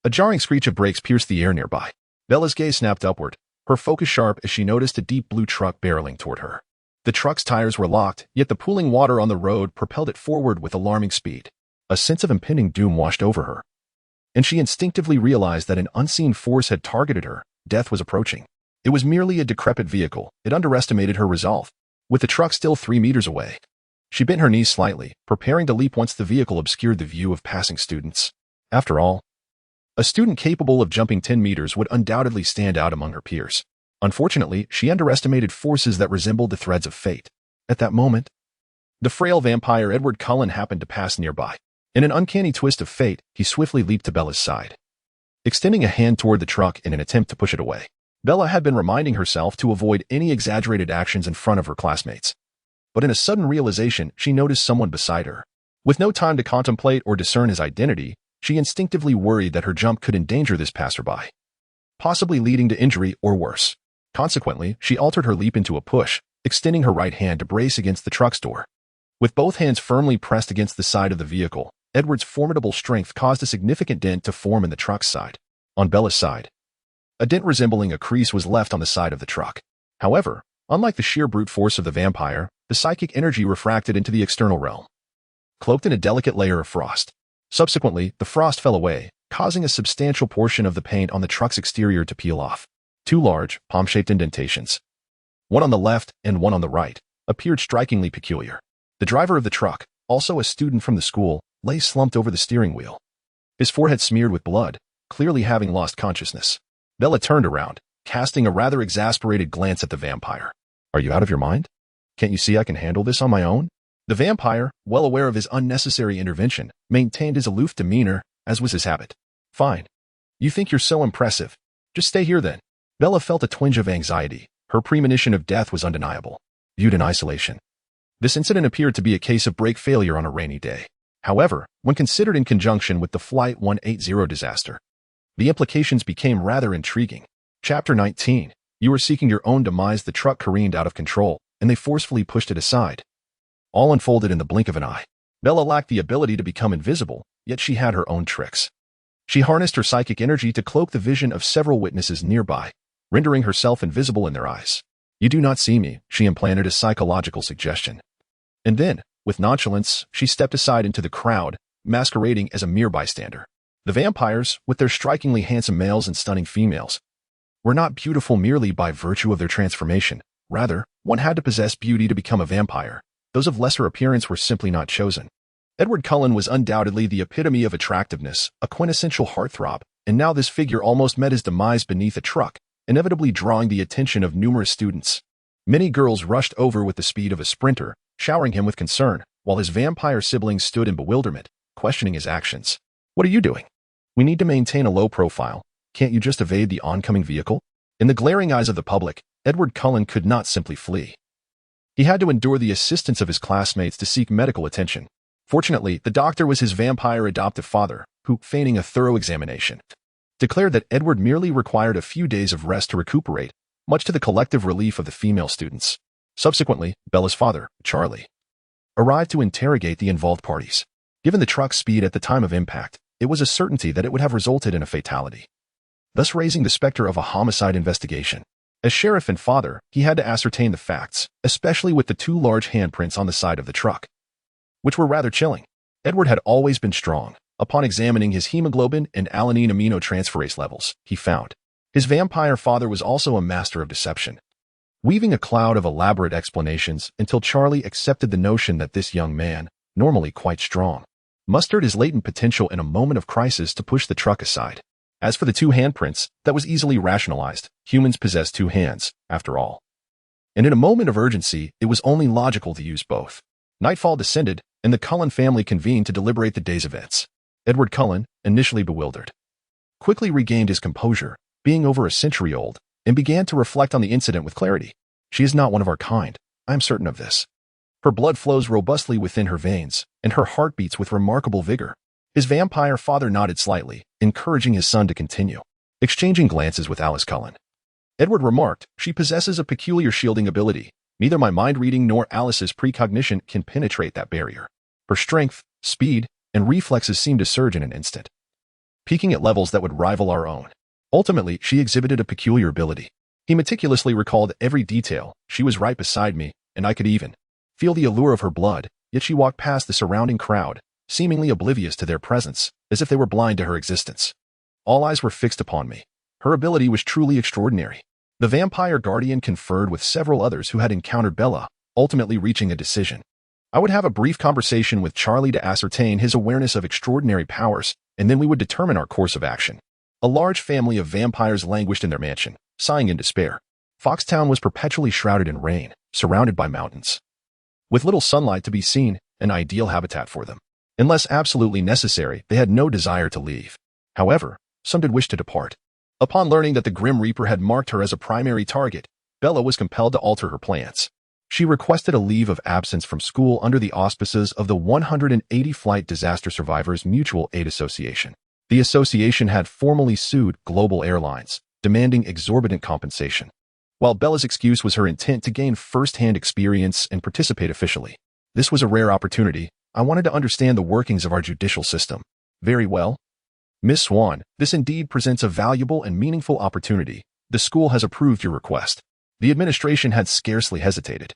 A jarring screech of brakes pierced the air nearby. Bella's gaze snapped upward, her focus sharp as she noticed a deep blue truck barreling toward her. The truck's tires were locked, yet the pooling water on the road propelled it forward with alarming speed. A sense of impending doom washed over her, and she instinctively realized that an unseen force had targeted her. Death was approaching. It was merely a decrepit vehicle. It underestimated her resolve. With the truck still 3 meters away, she bent her knees slightly, preparing to leap once the vehicle obscured the view of passing students. After all, a student capable of jumping 10 meters would undoubtedly stand out among her peers. Unfortunately, she underestimated forces that resembled the threads of fate. At that moment, the frail vampire Edward Cullen happened to pass nearby. In an uncanny twist of fate, he swiftly leaped to Bella's side, extending a hand toward the truck in an attempt to push it away. Bella had been reminding herself to avoid any exaggerated actions in front of her classmates. But in a sudden realization, she noticed someone beside her. With no time to contemplate or discern his identity, she instinctively worried that her jump could endanger this passerby, possibly leading to injury or worse. Consequently, she altered her leap into a push, extending her right hand to brace against the truck's door. With both hands firmly pressed against the side of the vehicle, Edward's formidable strength caused a significant dent to form in the truck's side. On Bella's side, a dent resembling a crease was left on the side of the truck. However, unlike the sheer brute force of the vampire, the psychic energy refracted into the external realm, cloaked in a delicate layer of frost. Subsequently, the frost fell away, causing a substantial portion of the paint on the truck's exterior to peel off. 2 large, palm-shaped indentations, one on the left and one on the right, appeared strikingly peculiar. The driver of the truck, also a student from the school, lay slumped over the steering wheel, his forehead smeared with blood, clearly having lost consciousness. Bella turned around, casting a rather exasperated glance at the vampire. "Are you out of your mind? Can't you see I can handle this on my own?" The vampire, well aware of his unnecessary intervention, maintained his aloof demeanor, as was his habit. "Fine. You think you're so impressive. Just stay here then." Bella felt a twinge of anxiety. Her premonition of death was undeniable. Viewed in isolation, this incident appeared to be a case of brake failure on a rainy day. However, when considered in conjunction with the Flight 180 disaster, the implications became rather intriguing. Chapter 19. You were seeking your own demise. The truck careened out of control, and they forcefully pushed it aside. All unfolded in the blink of an eye. Bella lacked the ability to become invisible, yet she had her own tricks. She harnessed her psychic energy to cloak the vision of several witnesses nearby, rendering herself invisible in their eyes. "You do not see me," she implanted a psychological suggestion. And then, with nonchalance, she stepped aside into the crowd, masquerading as a mere bystander. The vampires, with their strikingly handsome males and stunning females, were not beautiful merely by virtue of their transformation. Rather, one had to possess beauty to become a vampire. Those of lesser appearance were simply not chosen. Edward Cullen was undoubtedly the epitome of attractiveness, a quintessential heartthrob, and now this figure almost met his demise beneath a truck, inevitably drawing the attention of numerous students. Many girls rushed over with the speed of a sprinter, showering him with concern, while his vampire siblings stood in bewilderment, questioning his actions. "What are you doing? We need to maintain a low profile. Can't you just evade the oncoming vehicle?" In the glaring eyes of the public, Edward Cullen could not simply flee. He had to endure the assistance of his classmates to seek medical attention. Fortunately, the doctor was his vampire adoptive father, who, feigning a thorough examination, declared that Edward merely required a few days of rest to recuperate, much to the collective relief of the female students. Subsequently, Bella's father, Charlie, arrived to interrogate the involved parties. Given the truck's speed at the time of impact, it was a certainty that it would have resulted in a fatality, thus raising the specter of a homicide investigation. As sheriff and father, he had to ascertain the facts, especially with the two large handprints on the side of the truck, which were rather chilling. Edward had always been strong. Upon examining his hemoglobin and alanine aminotransferase levels, he found his vampire father was also a master of deception, weaving a cloud of elaborate explanations until Charlie accepted the notion that this young man, normally quite strong, mustered his latent potential in a moment of crisis to push the truck aside. As for the two handprints, that was easily rationalized. Humans possess two hands, after all. And in a moment of urgency, it was only logical to use both. Nightfall descended, and the Cullen family convened to deliberate the day's events. Edward Cullen, initially bewildered, quickly regained his composure, being over a century old, and began to reflect on the incident with clarity. "She is not one of our kind. I am certain of this. Her blood flows robustly within her veins, and her heart beats with remarkable vigor." His vampire father nodded slightly, encouraging his son to continue. Exchanging glances with Alice Cullen, Edward remarked, "She possesses a peculiar shielding ability. Neither my mind reading nor Alice's precognition can penetrate that barrier. Her strength, speed, and reflexes seem to surge in an instant, peaking at levels that would rival our own. Ultimately, she exhibited a peculiar ability." He meticulously recalled every detail. "She was right beside me, and I could even feel the allure of her blood, yet she walked past the surrounding crowd, seemingly oblivious to their presence, as if they were blind to her existence. All eyes were fixed upon me. Her ability was truly extraordinary." The vampire guardian conferred with several others who had encountered Bella, ultimately reaching a decision. "I would have a brief conversation with Charlie to ascertain his awareness of extraordinary powers, and then we would determine our course of action." A large family of vampires languished in their mansion, sighing in despair. Foxtown was perpetually shrouded in rain, surrounded by mountains, with little sunlight to be seen, an ideal habitat for them. Unless absolutely necessary, they had no desire to leave. However, some did wish to depart. Upon learning that the Grim Reaper had marked her as a primary target, Bella was compelled to alter her plans. She requested a leave of absence from school under the auspices of the 180 Flight Disaster Survivors Mutual Aid Association. The association had formally sued Global Airlines, demanding exorbitant compensation. While Bella's excuse was her intent to gain first-hand experience and participate officially. "This was a rare opportunity. I wanted to understand the workings of our judicial system." "Very well, Miss Swan, this indeed presents a valuable and meaningful opportunity. The school has approved your request." The administration had scarcely hesitated.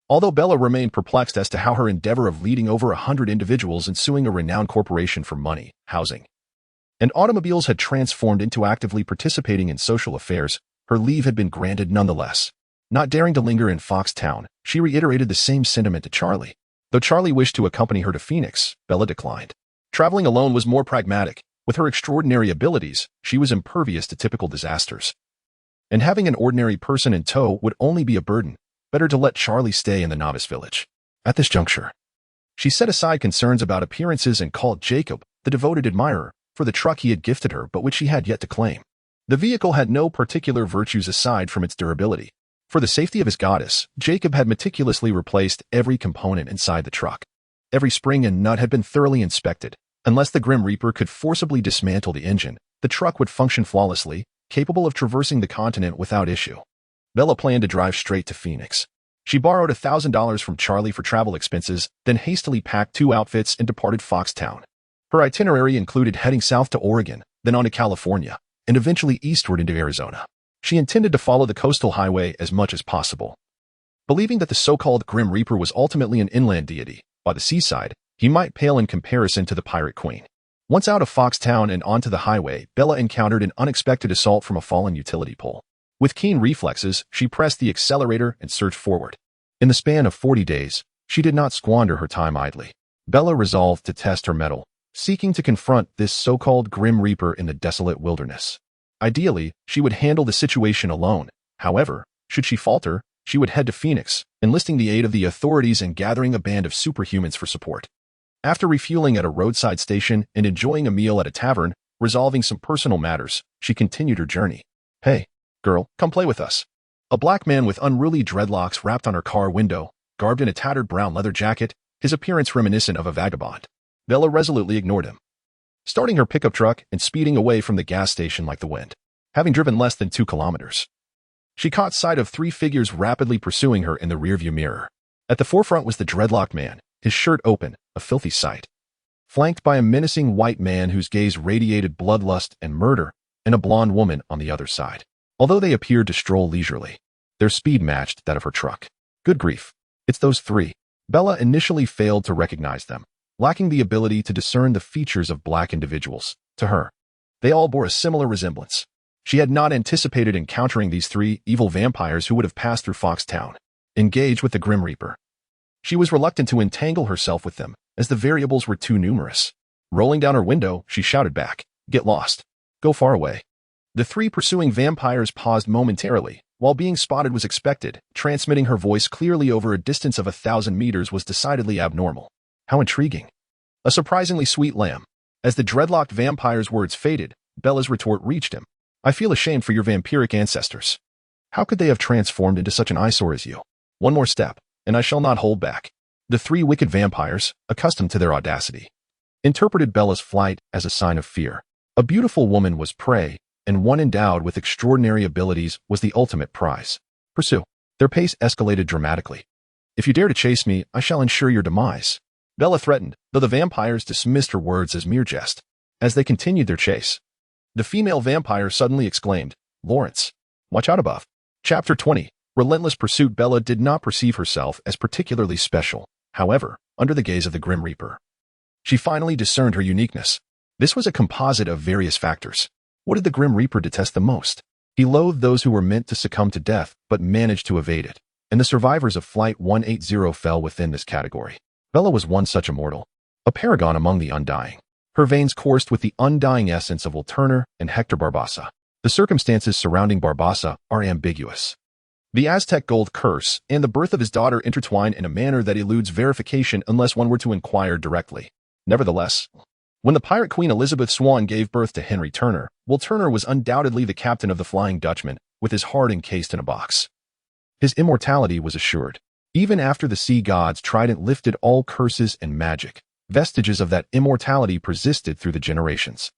Although Bella remained perplexed as to how her endeavor of leading over 100 individuals and suing a renowned corporation for money, housing, and automobiles had transformed into actively participating in social affairs, her leave had been granted nonetheless. Not daring to linger in Foxtown, she reiterated the same sentiment to Charlie. Though Charlie wished to accompany her to Phoenix, Bella declined. Traveling alone was more pragmatic. With her extraordinary abilities, she was impervious to typical disasters. And having an ordinary person in tow would only be a burden. Better to let Charlie stay in the novice village. At this juncture, she set aside concerns about appearances and called Jacob, the devoted admirer, for the truck he had gifted her but which she had yet to claim. The vehicle had no particular virtues aside from its durability. For the safety of his goddess, Jacob had meticulously replaced every component inside the truck. Every spring and nut had been thoroughly inspected. Unless the Grim Reaper could forcibly dismantle the engine, the truck would function flawlessly, capable of traversing the continent without issue. Bella planned to drive straight to Phoenix. She borrowed $1,000 from Charlie for travel expenses, then hastily packed 2 outfits and departed Foxtown. Her itinerary included heading south to Oregon, then on to California, and eventually eastward into Arizona. She intended to follow the coastal highway as much as possible. Believing that the so-called Grim Reaper was ultimately an inland deity, by the seaside, he might pale in comparison to the Pirate Queen. Once out of Foxtown and onto the highway, Bella encountered an unexpected assault from a fallen utility pole. With keen reflexes, she pressed the accelerator and surged forward. In the span of 40 days, she did not squander her time idly. Bella resolved to test her mettle, seeking to confront this so-called Grim Reaper in the desolate wilderness. Ideally, she would handle the situation alone. However, should she falter, she would head to Phoenix, enlisting the aid of the authorities and gathering a band of superhumans for support. After refueling at a roadside station and enjoying a meal at a tavern, resolving some personal matters, she continued her journey. "Hey, girl, come play with us." A black man with unruly dreadlocks rapped on her car window, garbed in a tattered brown leather jacket, his appearance reminiscent of a vagabond. Bella resolutely ignored him, starting her pickup truck and speeding away from the gas station like the wind. Having driven less than 2 kilometers, she caught sight of 3 figures rapidly pursuing her in the rearview mirror. At the forefront was the dreadlocked man, his shirt open, a filthy sight, flanked by a menacing white man whose gaze radiated bloodlust and murder, and a blonde woman on the other side. Although they appeared to stroll leisurely, their speed matched that of her truck. Good grief, it's those 3. Bella initially failed to recognize them, lacking the ability to discern the features of black individuals. To her, they all bore a similar resemblance. She had not anticipated encountering these 3 evil vampires who would have passed through Foxtown, engaged with the Grim Reaper. She was reluctant to entangle herself with them, as the variables were too numerous. Rolling down her window, she shouted back, "Get lost. Go far away." The 3 pursuing vampires paused momentarily. While being spotted was expected, transmitting her voice clearly over a distance of 1,000 meters was decidedly abnormal. How intriguing. A surprisingly sweet lamb. As the dreadlocked vampire's words faded, Bella's retort reached him. "I feel ashamed for your vampiric ancestors. How could they have transformed into such an eyesore as you? One more step, and I shall not hold back." The 3 wicked vampires, accustomed to their audacity, interpreted Bella's flight as a sign of fear. A beautiful woman was prey, and one endowed with extraordinary abilities was the ultimate prize. "Pursue." Their pace escalated dramatically. "If you dare to chase me, I shall ensure your demise," Bella threatened, though the vampires dismissed her words as mere jest. As they continued their chase, the female vampire suddenly exclaimed, "Lawrence, watch out above." Chapter 20. Relentless Pursuit. Bella did not perceive herself as particularly special. However, under the gaze of the Grim Reaper, she finally discerned her uniqueness. This was a composite of various factors. What did the Grim Reaper detest the most? He loathed those who were meant to succumb to death but managed to evade it, and the survivors of Flight 180 fell within this category. Bella was one such immortal, a paragon among the undying. Her veins coursed with the undying essence of Will Turner and Hector Barbassa. The circumstances surrounding Barbassa are ambiguous. The Aztec gold curse and the birth of his daughter intertwine in a manner that eludes verification unless one were to inquire directly. Nevertheless, when the pirate Queen Elizabeth Swan gave birth to Henry Turner, Will Turner was undoubtedly the captain of the Flying Dutchman, with his heart encased in a box. His immortality was assured. Even after the sea god's trident lifted all curses and magic, vestiges of that immortality persisted through the generations.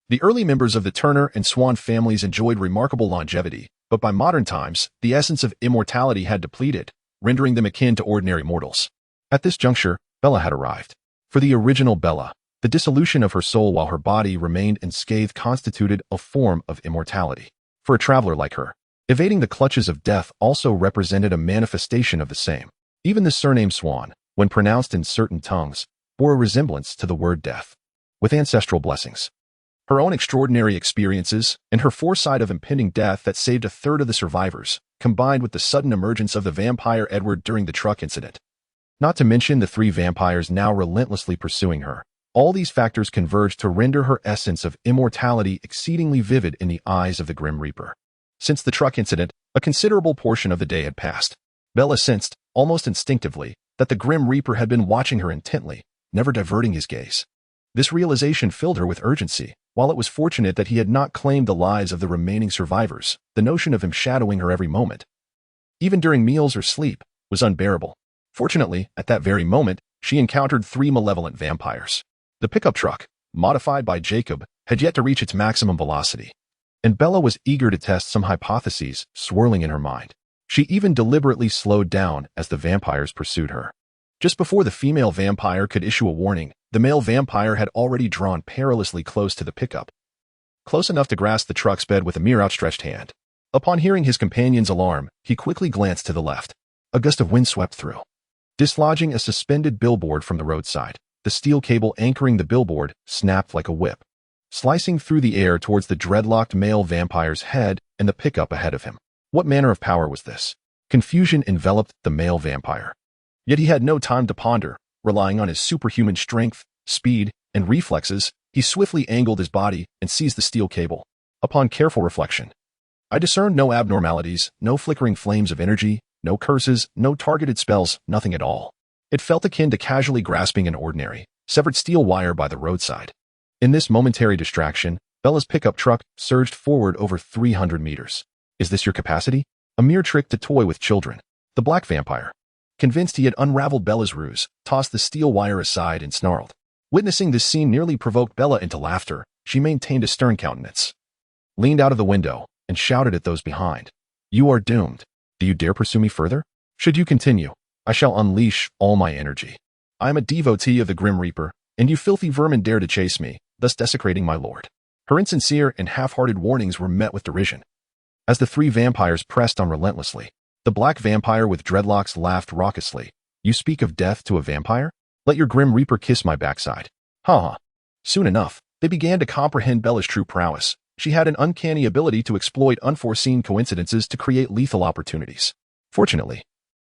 The early members of the Turner and Swan families enjoyed remarkable longevity, but by modern times, the essence of immortality had depleted, rendering them akin to ordinary mortals. At this juncture, Bella had arrived. For the original Bella, the dissolution of her soul while her body remained unscathed constituted a form of immortality. For a traveler like her, evading the clutches of death also represented a manifestation of the same. Even the surname Swan, when pronounced in certain tongues, bore a resemblance to the word death. With ancestral blessings, her own extraordinary experiences, and her foresight of impending death that saved a third of the survivors, combined with the sudden emergence of the vampire Edward during the truck incident, not to mention the 3 vampires now relentlessly pursuing her, all these factors converged to render her essence of immortality exceedingly vivid in the eyes of the Grim Reaper. Since the truck incident, a considerable portion of the day had passed. Bella sensed, almost instinctively, that the Grim Reaper had been watching her intently, never diverting his gaze. This realization filled her with urgency. While it was fortunate that he had not claimed the lives of the remaining survivors, the notion of him shadowing her every moment, even during meals or sleep, was unbearable. Fortunately, at that very moment, she encountered 3 malevolent vampires. The pickup truck, modified by Jacob, had yet to reach its maximum velocity, and Bella was eager to test some hypotheses swirling in her mind. She even deliberately slowed down as the vampires pursued her. Just before the female vampire could issue a warning, the male vampire had already drawn perilously close to the pickup, close enough to grasp the truck's bed with a mere outstretched hand. Upon hearing his companion's alarm, he quickly glanced to the left. A gust of wind swept through, dislodging a suspended billboard from the roadside. The steel cable anchoring the billboard snapped like a whip, slicing through the air towards the dreadlocked male vampire's head and the pickup ahead of him. What manner of power was this? Confusion enveloped the male vampire. Yet he had no time to ponder. Relying on his superhuman strength, speed, and reflexes, he swiftly angled his body and seized the steel cable. Upon careful reflection, I discerned no abnormalities, no flickering flames of energy, no curses, no targeted spells, nothing at all. It felt akin to casually grasping an ordinary, severed steel wire by the roadside. In this momentary distraction, Bella's pickup truck surged forward over 300 meters. Is this your capacity? A mere trick to toy with children. The black vampire, convinced he had unraveled Bella's ruse, tossed the steel wire aside and snarled. Witnessing this scene nearly provoked Bella into laughter. She maintained a stern countenance, leaned out of the window, and shouted at those behind. You are doomed. Do you dare pursue me further? Should you continue, I shall unleash all my energy. I am a devotee of the Grim Reaper, and you filthy vermin dare to chase me, thus desecrating my lord. Her insincere and half-hearted warnings were met with derision. As the three vampires pressed on relentlessly, the black vampire with dreadlocks laughed raucously. You speak of death to a vampire? Let your Grim Reaper kiss my backside. Ha! Soon enough, they began to comprehend Bella's true prowess. She had an uncanny ability to exploit unforeseen coincidences to create lethal opportunities. Fortunately,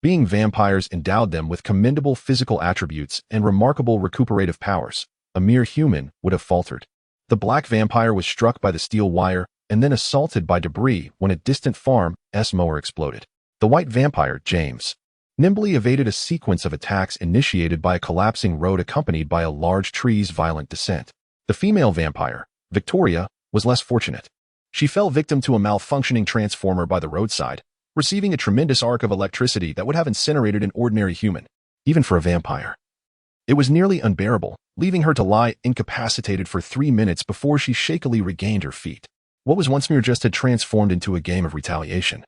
being vampires endowed them with commendable physical attributes and remarkable recuperative powers. A mere human would have faltered. The black vampire was struck by the steel wire and then assaulted by debris when a distant farm's mower exploded. The white vampire, James, nimbly evaded a sequence of attacks initiated by a collapsing road accompanied by a large tree's violent descent. The female vampire, Victoria, was less fortunate. She fell victim to a malfunctioning transformer by the roadside, receiving a tremendous arc of electricity that would have incinerated an ordinary human, even for a vampire. It was nearly unbearable, leaving her to lie incapacitated for 3 minutes before she shakily regained her feet. What was once mere jest had transformed into a game of retaliation.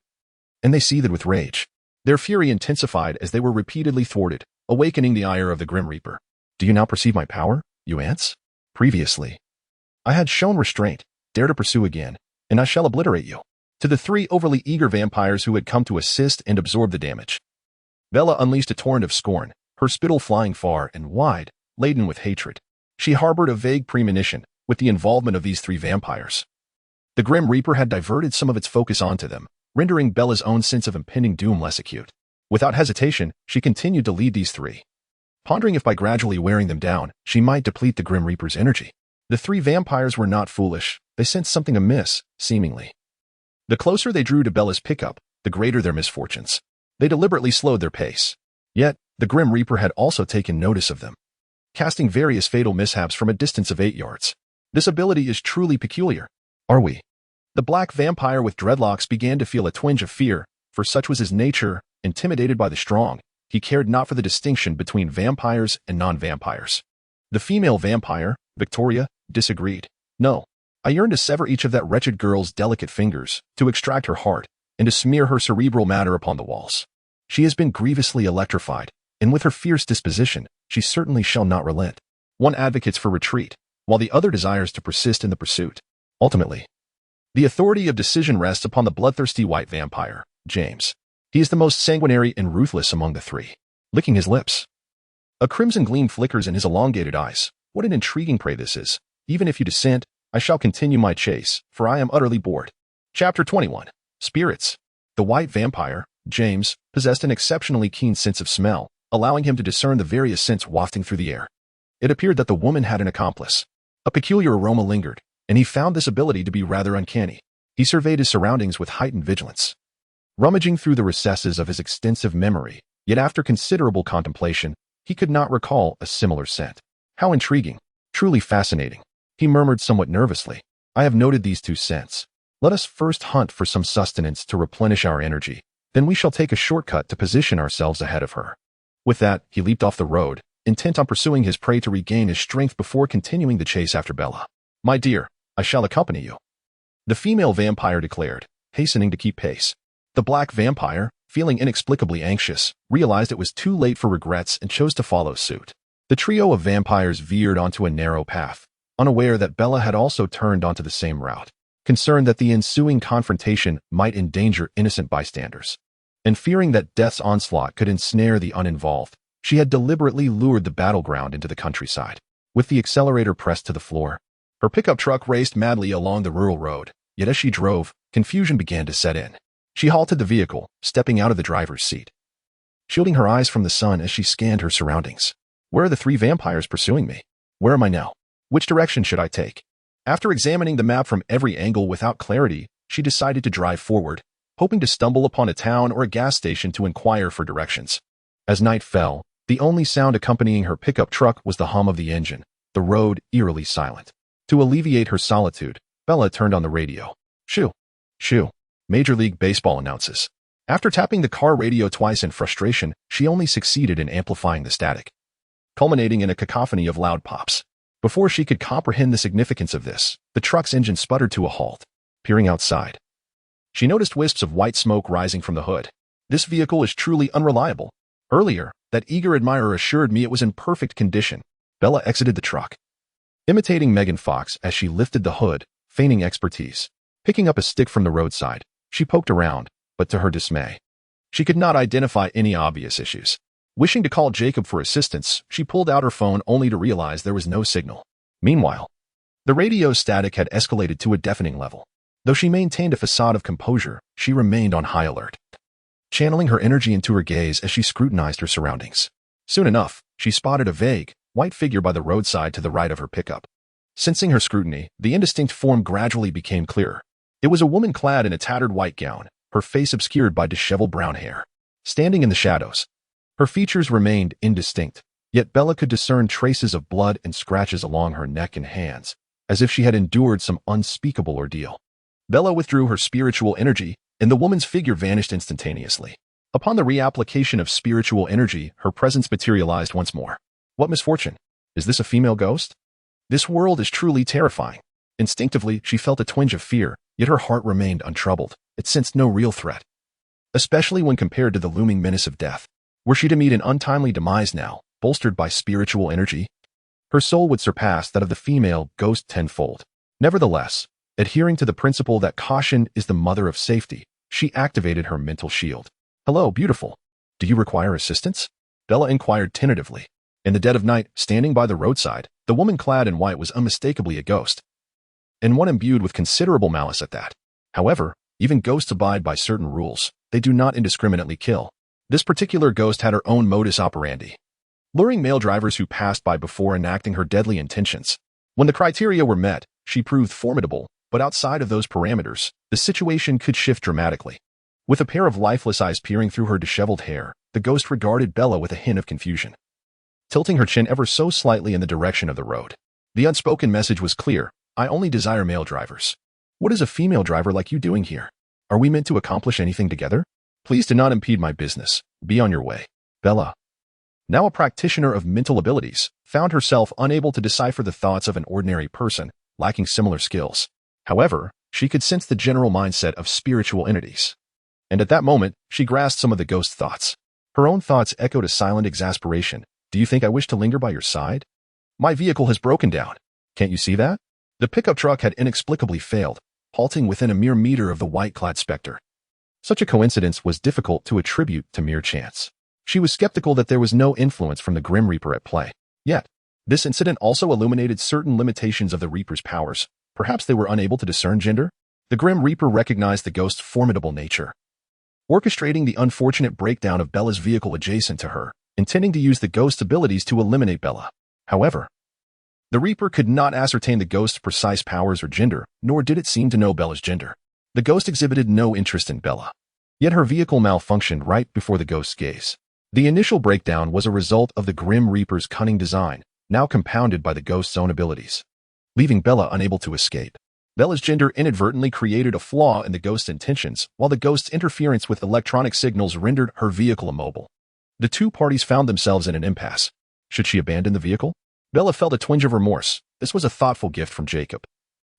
And they seethed with rage. Their fury intensified as they were repeatedly thwarted, awakening the ire of the Grim Reaper. Do you now perceive my power, you ants? Previously, I had shown restraint. Dare to pursue again, and I shall obliterate you. To the three overly eager vampires who had come to assist and absorb the damage, Bella unleashed a torrent of scorn, her spittle flying far and wide, laden with hatred. She harbored a vague premonition with the involvement of these three vampires. The Grim Reaper had diverted some of its focus onto them, rendering Bella's own sense of impending doom less acute. Without hesitation, she continued to lead these three, pondering if by gradually wearing them down, she might deplete the Grim Reaper's energy. The three vampires were not foolish. They sensed something amiss, seemingly. The closer they drew to Bella's pickup, the greater their misfortunes. They deliberately slowed their pace. Yet, the Grim Reaper had also taken notice of them, casting various fatal mishaps from a distance of 8 yards. This ability is truly peculiar. Are we? The black vampire with dreadlocks began to feel a twinge of fear, for such was his nature. Intimidated by the strong, he cared not for the distinction between vampires and non-vampires. The female vampire, Victoria, disagreed. No, I yearned to sever each of that wretched girl's delicate fingers, to extract her heart, and to smear her cerebral matter upon the walls. She has been grievously electrified, and with her fierce disposition, she certainly shall not relent. One advocates for retreat, while the other desires to persist in the pursuit. Ultimately, the authority of decision rests upon the bloodthirsty white vampire, James. He is the most sanguinary and ruthless among the three. Licking his lips, a crimson gleam flickers in his elongated eyes. What an intriguing prey this is. Even if you dissent, I shall continue my chase, for I am utterly bored. Chapter 21. Spirits. The white vampire, James, possessed an exceptionally keen sense of smell, allowing him to discern the various scents wafting through the air. It appeared that the woman had an accomplice. A peculiar aroma lingered, and he found this ability to be rather uncanny. He surveyed his surroundings with heightened vigilance, rummaging through the recesses of his extensive memory, yet after considerable contemplation, he could not recall a similar scent. How intriguing, truly fascinating, he murmured somewhat nervously. I have noted these 2 scents. Let us first hunt for some sustenance to replenish our energy, then we shall take a shortcut to position ourselves ahead of her. With that, he leaped off the road, intent on pursuing his prey to regain his strength before continuing the chase after Bella. My dear, I shall accompany you, the female vampire declared, hastening to keep pace. The black vampire, feeling inexplicably anxious, realized it was too late for regrets and chose to follow suit. The trio of vampires veered onto a narrow path, unaware that Bella had also turned onto the same route, concerned that the ensuing confrontation might endanger innocent bystanders. And fearing that death's onslaught could ensnare the uninvolved, she had deliberately lured the battleground into the countryside. With the accelerator pressed to the floor, her pickup truck raced madly along the rural road, yet as she drove, confusion began to set in. She halted the vehicle, stepping out of the driver's seat, shielding her eyes from the sun as she scanned her surroundings. Where are the three vampires pursuing me? Where am I now? Which direction should I take? After examining the map from every angle without clarity, she decided to drive forward, hoping to stumble upon a town or a gas station to inquire for directions. As night fell, the only sound accompanying her pickup truck was the hum of the engine, the road eerily silent. To alleviate her solitude, Bella turned on the radio. Shoo! Shoo! Major League Baseball announces. After tapping the car radio twice in frustration, she only succeeded in amplifying the static, culminating in a cacophony of loud pops. Before she could comprehend the significance of this, the truck's engine sputtered to a halt. Peering outside, she noticed wisps of white smoke rising from the hood. This vehicle is truly unreliable. Earlier, that eager admirer assured me it was in perfect condition. Bella exited the truck, imitating Megan Fox as she lifted the hood, feigning expertise. Picking up a stick from the roadside, she poked around, but to her dismay, she could not identify any obvious issues. Wishing to call Jacob for assistance, she pulled out her phone only to realize there was no signal. Meanwhile, the radio static had escalated to a deafening level. Though she maintained a facade of composure, she remained on high alert, channeling her energy into her gaze as she scrutinized her surroundings. Soon enough, she spotted a vague, white figure by the roadside to the right of her pickup. Sensing her scrutiny, the indistinct form gradually became clearer. It was a woman clad in a tattered white gown, her face obscured by disheveled brown hair. Standing in the shadows, her features remained indistinct, yet Bella could discern traces of blood and scratches along her neck and hands, as if she had endured some unspeakable ordeal. Bella withdrew her spiritual energy, and the woman's figure vanished instantaneously. Upon the reapplication of spiritual energy, her presence materialized once more. What misfortune! Is this a female ghost? This world is truly terrifying. Instinctively, she felt a twinge of fear, yet her heart remained untroubled. It sensed no real threat, especially when compared to the looming menace of death. Were she to meet an untimely demise now, bolstered by spiritual energy, her soul would surpass that of the female ghost tenfold. Nevertheless, adhering to the principle that caution is the mother of safety, she activated her mental shield. Hello, beautiful. Do you require assistance? Bella inquired tentatively. In the dead of night, standing by the roadside, the woman clad in white was unmistakably a ghost, and one imbued with considerable malice at that. However, even ghosts abide by certain rules. They do not indiscriminately kill. This particular ghost had her own modus operandi, luring male drivers who passed by before enacting her deadly intentions. When the criteria were met, she proved formidable, but outside of those parameters, the situation could shift dramatically. With a pair of lifeless eyes peering through her disheveled hair, the ghost regarded Bella with a hint of confusion, tilting her chin ever so slightly in the direction of the road. The unspoken message was clear: I only desire male drivers. What is a female driver like you doing here? Are we meant to accomplish anything together? Please do not impede my business. Be on your way. Bella, now a practitioner of mental abilities, found herself unable to decipher the thoughts of an ordinary person, lacking similar skills. However, she could sense the general mindset of spiritual entities. And at that moment, she grasped some of the ghost's thoughts. Her own thoughts echoed a silent exasperation. Do you think I wish to linger by your side? My vehicle has broken down. Can't you see that? The pickup truck had inexplicably failed, halting within a mere meter of the white-clad specter. Such a coincidence was difficult to attribute to mere chance. She was skeptical that there was no influence from the Grim Reaper at play. Yet, this incident also illuminated certain limitations of the Reaper's powers. Perhaps they were unable to discern gender? The Grim Reaper recognized the ghost's formidable nature, orchestrating the unfortunate breakdown of Bella's vehicle adjacent to her, intending to use the ghost's abilities to eliminate Bella. However, the Reaper could not ascertain the ghost's precise powers or gender, nor did it seem to know Bella's gender. The ghost exhibited no interest in Bella. Yet her vehicle malfunctioned right before the ghost's gaze. The initial breakdown was a result of the Grim Reaper's cunning design, now compounded by the ghost's own abilities, leaving Bella unable to escape. Bella's gender inadvertently created a flaw in the ghost's intentions, while the ghost's interference with electronic signals rendered her vehicle immobile. The two parties found themselves in an impasse. Should she abandon the vehicle? Bella felt a twinge of remorse. This was a thoughtful gift from Jacob,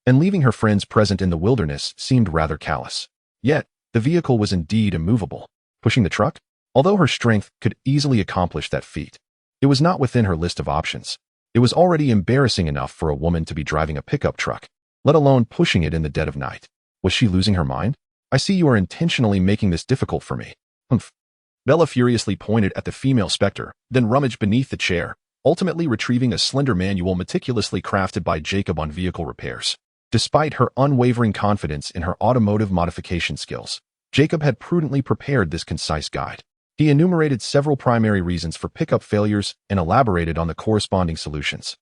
and leaving her friends present in the wilderness seemed rather callous. Yet, the vehicle was indeed immovable. Pushing the truck? Although her strength could easily accomplish that feat, it was not within her list of options. It was already embarrassing enough for a woman to be driving a pickup truck, let alone pushing it in the dead of night. Was she losing her mind? I see you are intentionally making this difficult for me. Humph. Bella furiously pointed at the female specter, then rummaged beneath the chair, ultimately retrieving a slender manual meticulously crafted by Jacob on vehicle repairs. Despite her unwavering confidence in her automotive modification skills, Jacob had prudently prepared this concise guide. He enumerated several primary reasons for pickup failures and elaborated on the corresponding solutions.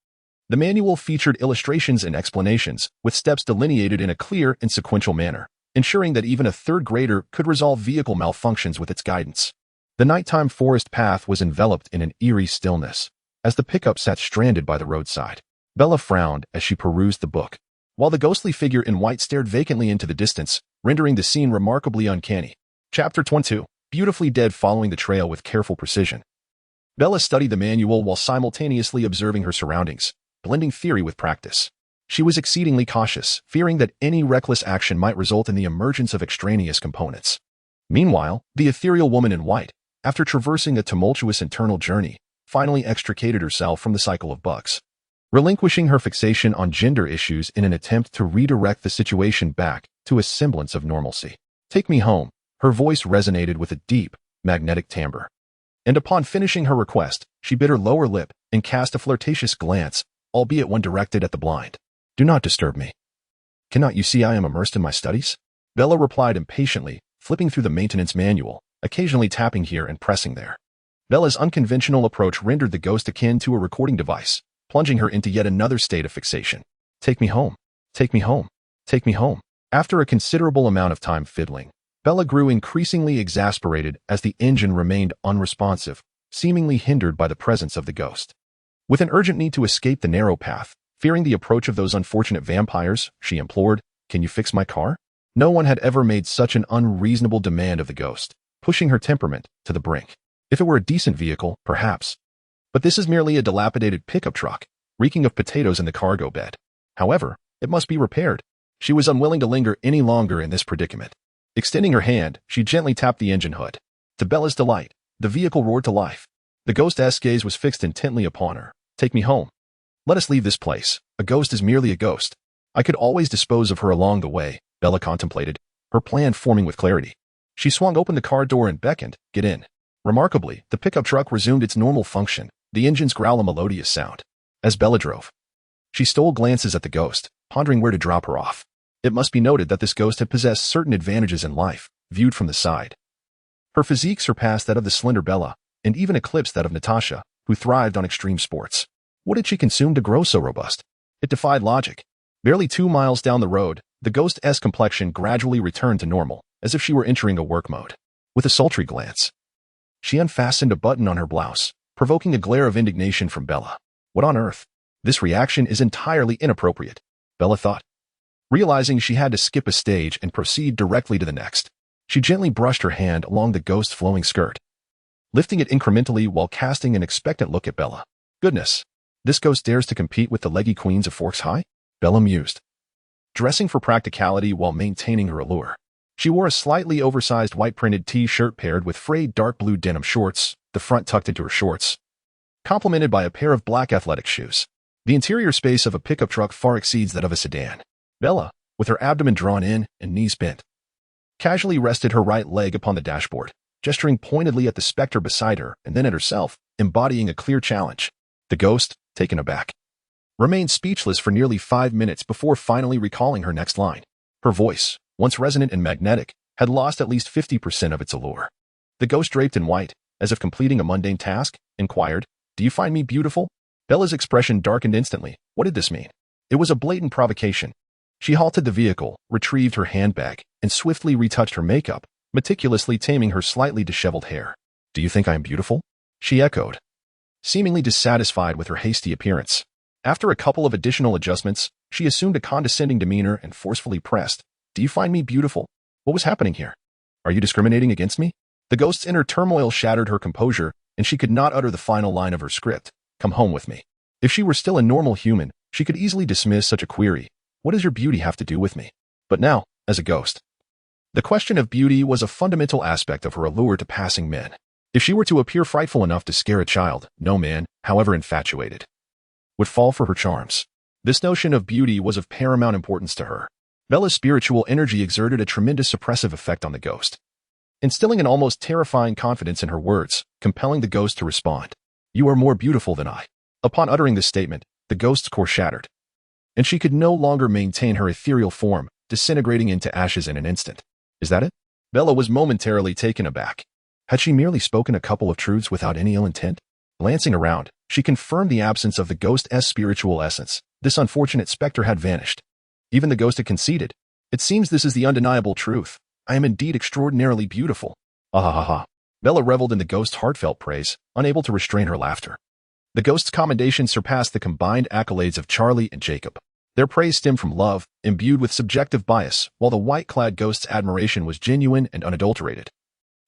The manual featured illustrations and explanations, with steps delineated in a clear and sequential manner, ensuring that even a third grader could resolve vehicle malfunctions with its guidance. The nighttime forest path was enveloped in an eerie stillness, as the pickup sat stranded by the roadside. Bella frowned as she perused the book, while the ghostly figure in white stared vacantly into the distance, rendering the scene remarkably uncanny. Chapter 22. Beautifully dead. Following the trail with careful precision, Bella studied the manual while simultaneously observing her surroundings, blending theory with practice. She was exceedingly cautious, fearing that any reckless action might result in the emergence of extraneous components. Meanwhile, the ethereal woman in white, after traversing a tumultuous internal journey, finally extricated herself from the cycle of bugs, relinquishing her fixation on gender issues in an attempt to redirect the situation back to a semblance of normalcy. "Take me home." Her voice resonated with a deep, magnetic timbre. And upon finishing her request, she bit her lower lip and cast a flirtatious glance, albeit one directed at the blind. "Do not disturb me. Cannot you see I am immersed in my studies?" Bella replied impatiently, flipping through the maintenance manual, occasionally tapping here and pressing there. Bella's unconventional approach rendered the ghost akin to a recording device, plunging her into yet another state of fixation. "Take me home. Take me home. Take me home." After a considerable amount of time fiddling, Bella grew increasingly exasperated as the engine remained unresponsive, seemingly hindered by the presence of the ghost. With an urgent need to escape the narrow path, fearing the approach of those unfortunate vampires, she implored, "Can you fix my car?" No one had ever made such an unreasonable demand of the ghost, pushing her temperament to the brink. If it were a decent vehicle, perhaps. But this is merely a dilapidated pickup truck, reeking of potatoes in the cargo bed. However, it must be repaired. She was unwilling to linger any longer in this predicament. Extending her hand, she gently tapped the engine hood. To Bella's delight, the vehicle roared to life. The ghost's gaze was fixed intently upon her. "Take me home. Let us leave this place. A ghost is merely a ghost. I could always dispose of her along the way," Bella contemplated, her plan forming with clarity. She swung open the car door and beckoned, "Get in." Remarkably, the pickup truck resumed its normal function, the engine's growl a melodious sound. As Bella drove, she stole glances at the ghost, pondering where to drop her off. It must be noted that this ghost had possessed certain advantages in life, viewed from the side. Her physique surpassed that of the slender Bella, and even eclipsed that of Natasha, who thrived on extreme sports. What had she consumed to grow so robust? It defied logic. Barely 2 miles down the road, the ghost's complexion gradually returned to normal, as if she were entering a work mode. With a sultry glance, she unfastened a button on her blouse, provoking a glare of indignation from Bella. What on earth? This reaction is entirely inappropriate, Bella thought. Realizing she had to skip a stage and proceed directly to the next, she gently brushed her hand along the ghost's flowing skirt, lifting it incrementally while casting an expectant look at Bella. "Goodness, this ghost dares to compete with the leggy queens of Forks High?" Bella mused. Dressing for practicality while maintaining her allure, she wore a slightly oversized white printed t-shirt paired with frayed dark blue denim shorts, the front tucked into her shorts, complemented by a pair of black athletic shoes. The interior space of a pickup truck far exceeds that of a sedan. Bella, with her abdomen drawn in and knees bent, casually rested her right leg upon the dashboard, gesturing pointedly at the specter beside her and then at herself, embodying a clear challenge. The ghost, taken aback, remained speechless for nearly 5 minutes before finally recalling her next line. Her voice, once resonant and magnetic, had lost at least 50% of its allure. The ghost, draped in white, as if completing a mundane task, inquired, "Do you find me beautiful?" Bella's expression darkened instantly. What did this mean? It was a blatant provocation. She halted the vehicle, retrieved her handbag, and swiftly retouched her makeup, meticulously taming her slightly disheveled hair. "Do you think I am beautiful?" she echoed, seemingly dissatisfied with her hasty appearance. After a couple of additional adjustments, she assumed a condescending demeanor and forcefully pressed, "Do you find me beautiful? What was happening here? Are you discriminating against me?" The ghost's inner turmoil shattered her composure, and she could not utter the final line of her script, "Come home with me." If she were still a normal human, she could easily dismiss such a query. What does your beauty have to do with me? But now, as a ghost, the question of beauty was a fundamental aspect of her allure to passing men. If she were to appear frightful enough to scare a child, no man, however infatuated, would fall for her charms. This notion of beauty was of paramount importance to her. Bella's spiritual energy exerted a tremendous suppressive effect on the ghost, instilling an almost terrifying confidence in her words, compelling the ghost to respond. "You are more beautiful than I." Upon uttering this statement, the ghost's core shattered, and she could no longer maintain her ethereal form, disintegrating into ashes in an instant. "Is that it?" Bella was momentarily taken aback. Had she merely spoken a couple of truths without any ill intent? Glancing around, she confirmed the absence of the ghost's spiritual essence. This unfortunate specter had vanished. Even the ghost had conceded. It seems this is the undeniable truth. I am indeed extraordinarily beautiful. Ah ha ha ha. Bella reveled in the ghost's heartfelt praise, unable to restrain her laughter. The ghost's commendation surpassed the combined accolades of Charlie and Jacob. Their praise stemmed from love, imbued with subjective bias, while the white-clad ghost's admiration was genuine and unadulterated.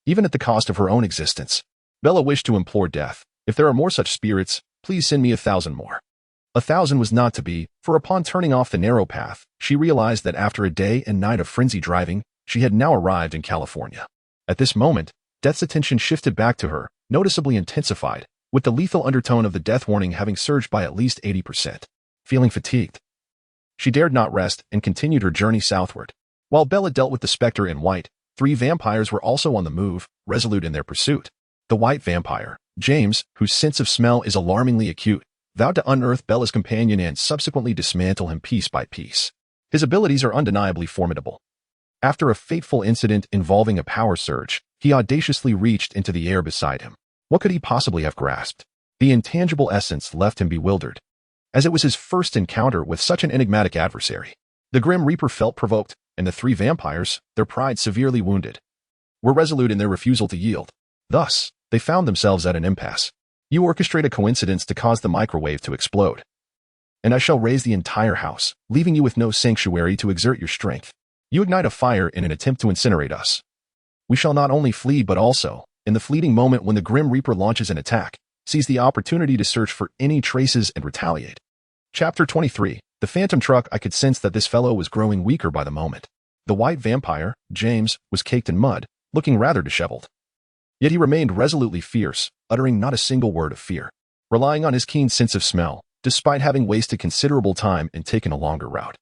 Even at the cost of her own existence, Bella wished to implore death. If there are more such spirits, please send me 1,000 more. 1,000 was not to be, for upon turning off the narrow path, she realized that after a day and night of frenzied driving, she had now arrived in California. At this moment, Death's attention shifted back to her, noticeably intensified, with the lethal undertone of the death warning having surged by at least 80%. Feeling fatigued, she dared not rest and continued her journey southward. While Bella dealt with the specter in white, 3 vampires were also on the move, resolute in their pursuit. The white vampire, James, whose sense of smell is alarmingly acute, vowed to unearth Bella's companion and subsequently dismantle him piece by piece. His abilities are undeniably formidable. After a fateful incident involving a power surge, he audaciously reached into the air beside him. What could he possibly have grasped? The intangible essence left him bewildered, as it was his first encounter with such an enigmatic adversary. The Grim Reaper felt provoked, and the 3 vampires, their pride severely wounded, were resolute in their refusal to yield. Thus, they found themselves at an impasse. You orchestrate a coincidence to cause the microwave to explode, and I shall raise the entire house, leaving you with no sanctuary to exert your strength. You ignite a fire in an attempt to incinerate us. We shall not only flee but also, in the fleeting moment when the Grim Reaper launches an attack, seize the opportunity to search for any traces and retaliate. Chapter 23. The Phantom Truck. I could sense that this fellow was growing weaker by the moment. The white vampire, James, was caked in mud, looking rather disheveled. Yet he remained resolutely fierce, uttering not a single word of fear, relying on his keen sense of smell, despite having wasted considerable time and taken a longer route.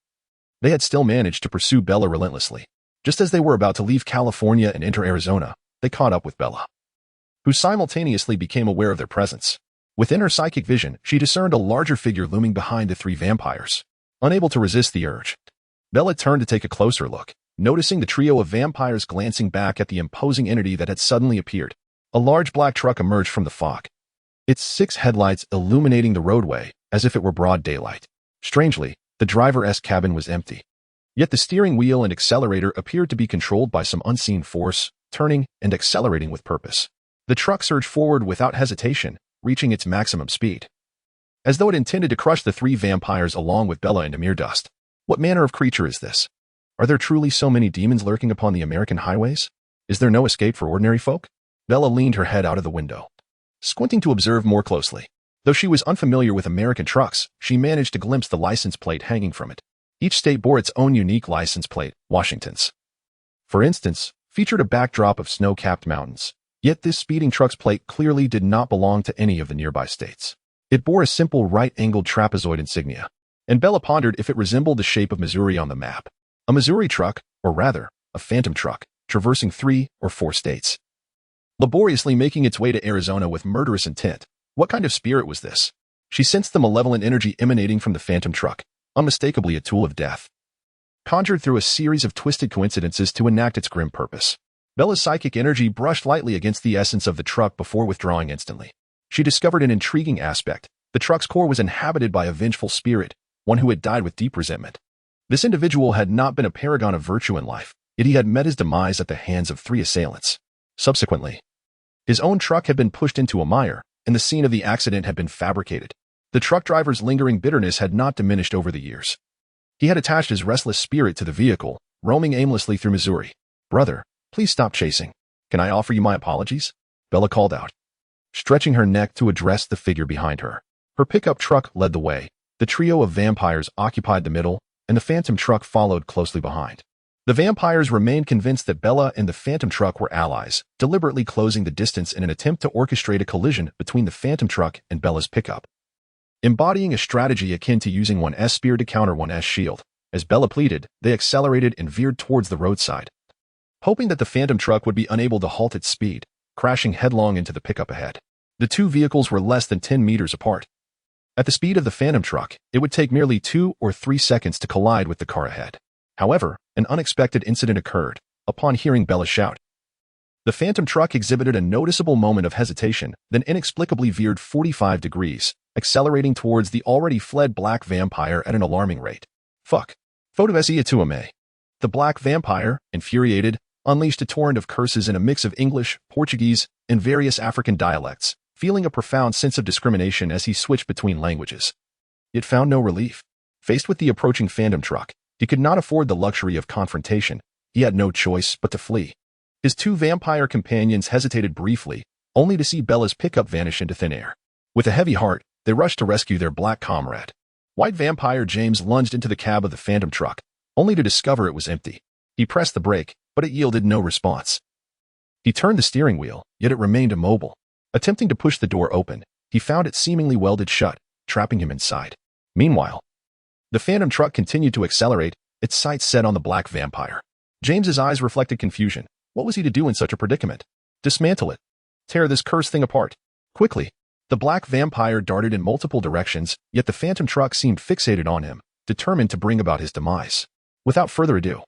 They had still managed to pursue Bella relentlessly. Just as they were about to leave California and enter Arizona, they caught up with Bella, who simultaneously became aware of their presence. Within her psychic vision, she discerned a larger figure looming behind the 3 vampires. Unable to resist the urge, Bella turned to take a closer look, noticing the trio of vampires glancing back at the imposing entity that had suddenly appeared. A large black truck emerged from the fog, its 6 headlights illuminating the roadway as if it were broad daylight. Strangely, the driver's cabin was empty. Yet the steering wheel and accelerator appeared to be controlled by some unseen force, turning and accelerating with purpose. The truck surged forward without hesitation, reaching its maximum speed, as though it intended to crush the 3 vampires along with Bella into mere dust. What manner of creature is this? Are there truly so many demons lurking upon the American highways? Is there no escape for ordinary folk? Bella leaned her head out of the window, squinting to observe more closely. Though she was unfamiliar with American trucks, she managed to glimpse the license plate hanging from it. Each state bore its own unique license plate. Washington's, for instance, featured a backdrop of snow-capped mountains. Yet this speeding truck's plate clearly did not belong to any of the nearby states. It bore a simple right-angled trapezoid insignia, and Bella pondered if it resembled the shape of Missouri on the map. A Missouri truck, or rather, a phantom truck, traversing 3 or 4 states, laboriously making its way to Arizona with murderous intent. What kind of spirit was this? She sensed the malevolent energy emanating from the phantom truck, unmistakably a tool of death, conjured through a series of twisted coincidences to enact its grim purpose. Bella's psychic energy brushed lightly against the essence of the truck before withdrawing instantly. She discovered an intriguing aspect. The truck's core was inhabited by a vengeful spirit, one who had died with deep resentment. This individual had not been a paragon of virtue in life, yet he had met his demise at the hands of 3 assailants. Subsequently, his own truck had been pushed into a mire, and the scene of the accident had been fabricated. The truck driver's lingering bitterness had not diminished over the years. He had attached his restless spirit to the vehicle, roaming aimlessly through Missouri. Brother, please stop chasing. Can I offer you my apologies? Bella called out, stretching her neck to address the figure behind her. Her pickup truck led the way. The trio of vampires occupied the middle, and the phantom truck followed closely behind. The vampires remained convinced that Bella and the phantom truck were allies, deliberately closing the distance in an attempt to orchestrate a collision between the phantom truck and Bella's pickup. Embodying a strategy akin to using one's spear to counter one's shield, as Bella pleaded, they accelerated and veered towards the roadside, hoping that the phantom truck would be unable to halt its speed, crashing headlong into the pickup ahead. The 2 vehicles were less than 10 meters apart. At the speed of the phantom truck, it would take merely 2 or 3 seconds to collide with the car ahead. However, an unexpected incident occurred. upon hearing Bella shout. The phantom truck exhibited a noticeable moment of hesitation, then inexplicably veered 45 degrees, accelerating towards the already fled black vampire at an alarming rate. Fuck. Fotovesia tuame. The black vampire, infuriated, unleashed a torrent of curses in a mix of English, Portuguese, and various African dialects, feeling a profound sense of discrimination as he switched between languages. Yet found no relief. Faced with the approaching phantom truck, he could not afford the luxury of confrontation. He had no choice but to flee. His two vampire companions hesitated briefly, only to see Bella's pickup vanish into thin air. With a heavy heart, they rushed to rescue their black comrade. White vampire James lunged into the cab of the phantom truck, only to discover it was empty. He pressed the brake, but it yielded no response. He turned the steering wheel, yet it remained immobile. Attempting to push the door open, he found it seemingly welded shut, trapping him inside. Meanwhile, the phantom truck continued to accelerate, its sights set on the black vampire. James's eyes reflected confusion. What was he to do in such a predicament? Dismantle it. Tear this cursed thing apart. Quickly. The black vampire darted in multiple directions, yet the phantom truck seemed fixated on him, determined to bring about his demise. Without further ado,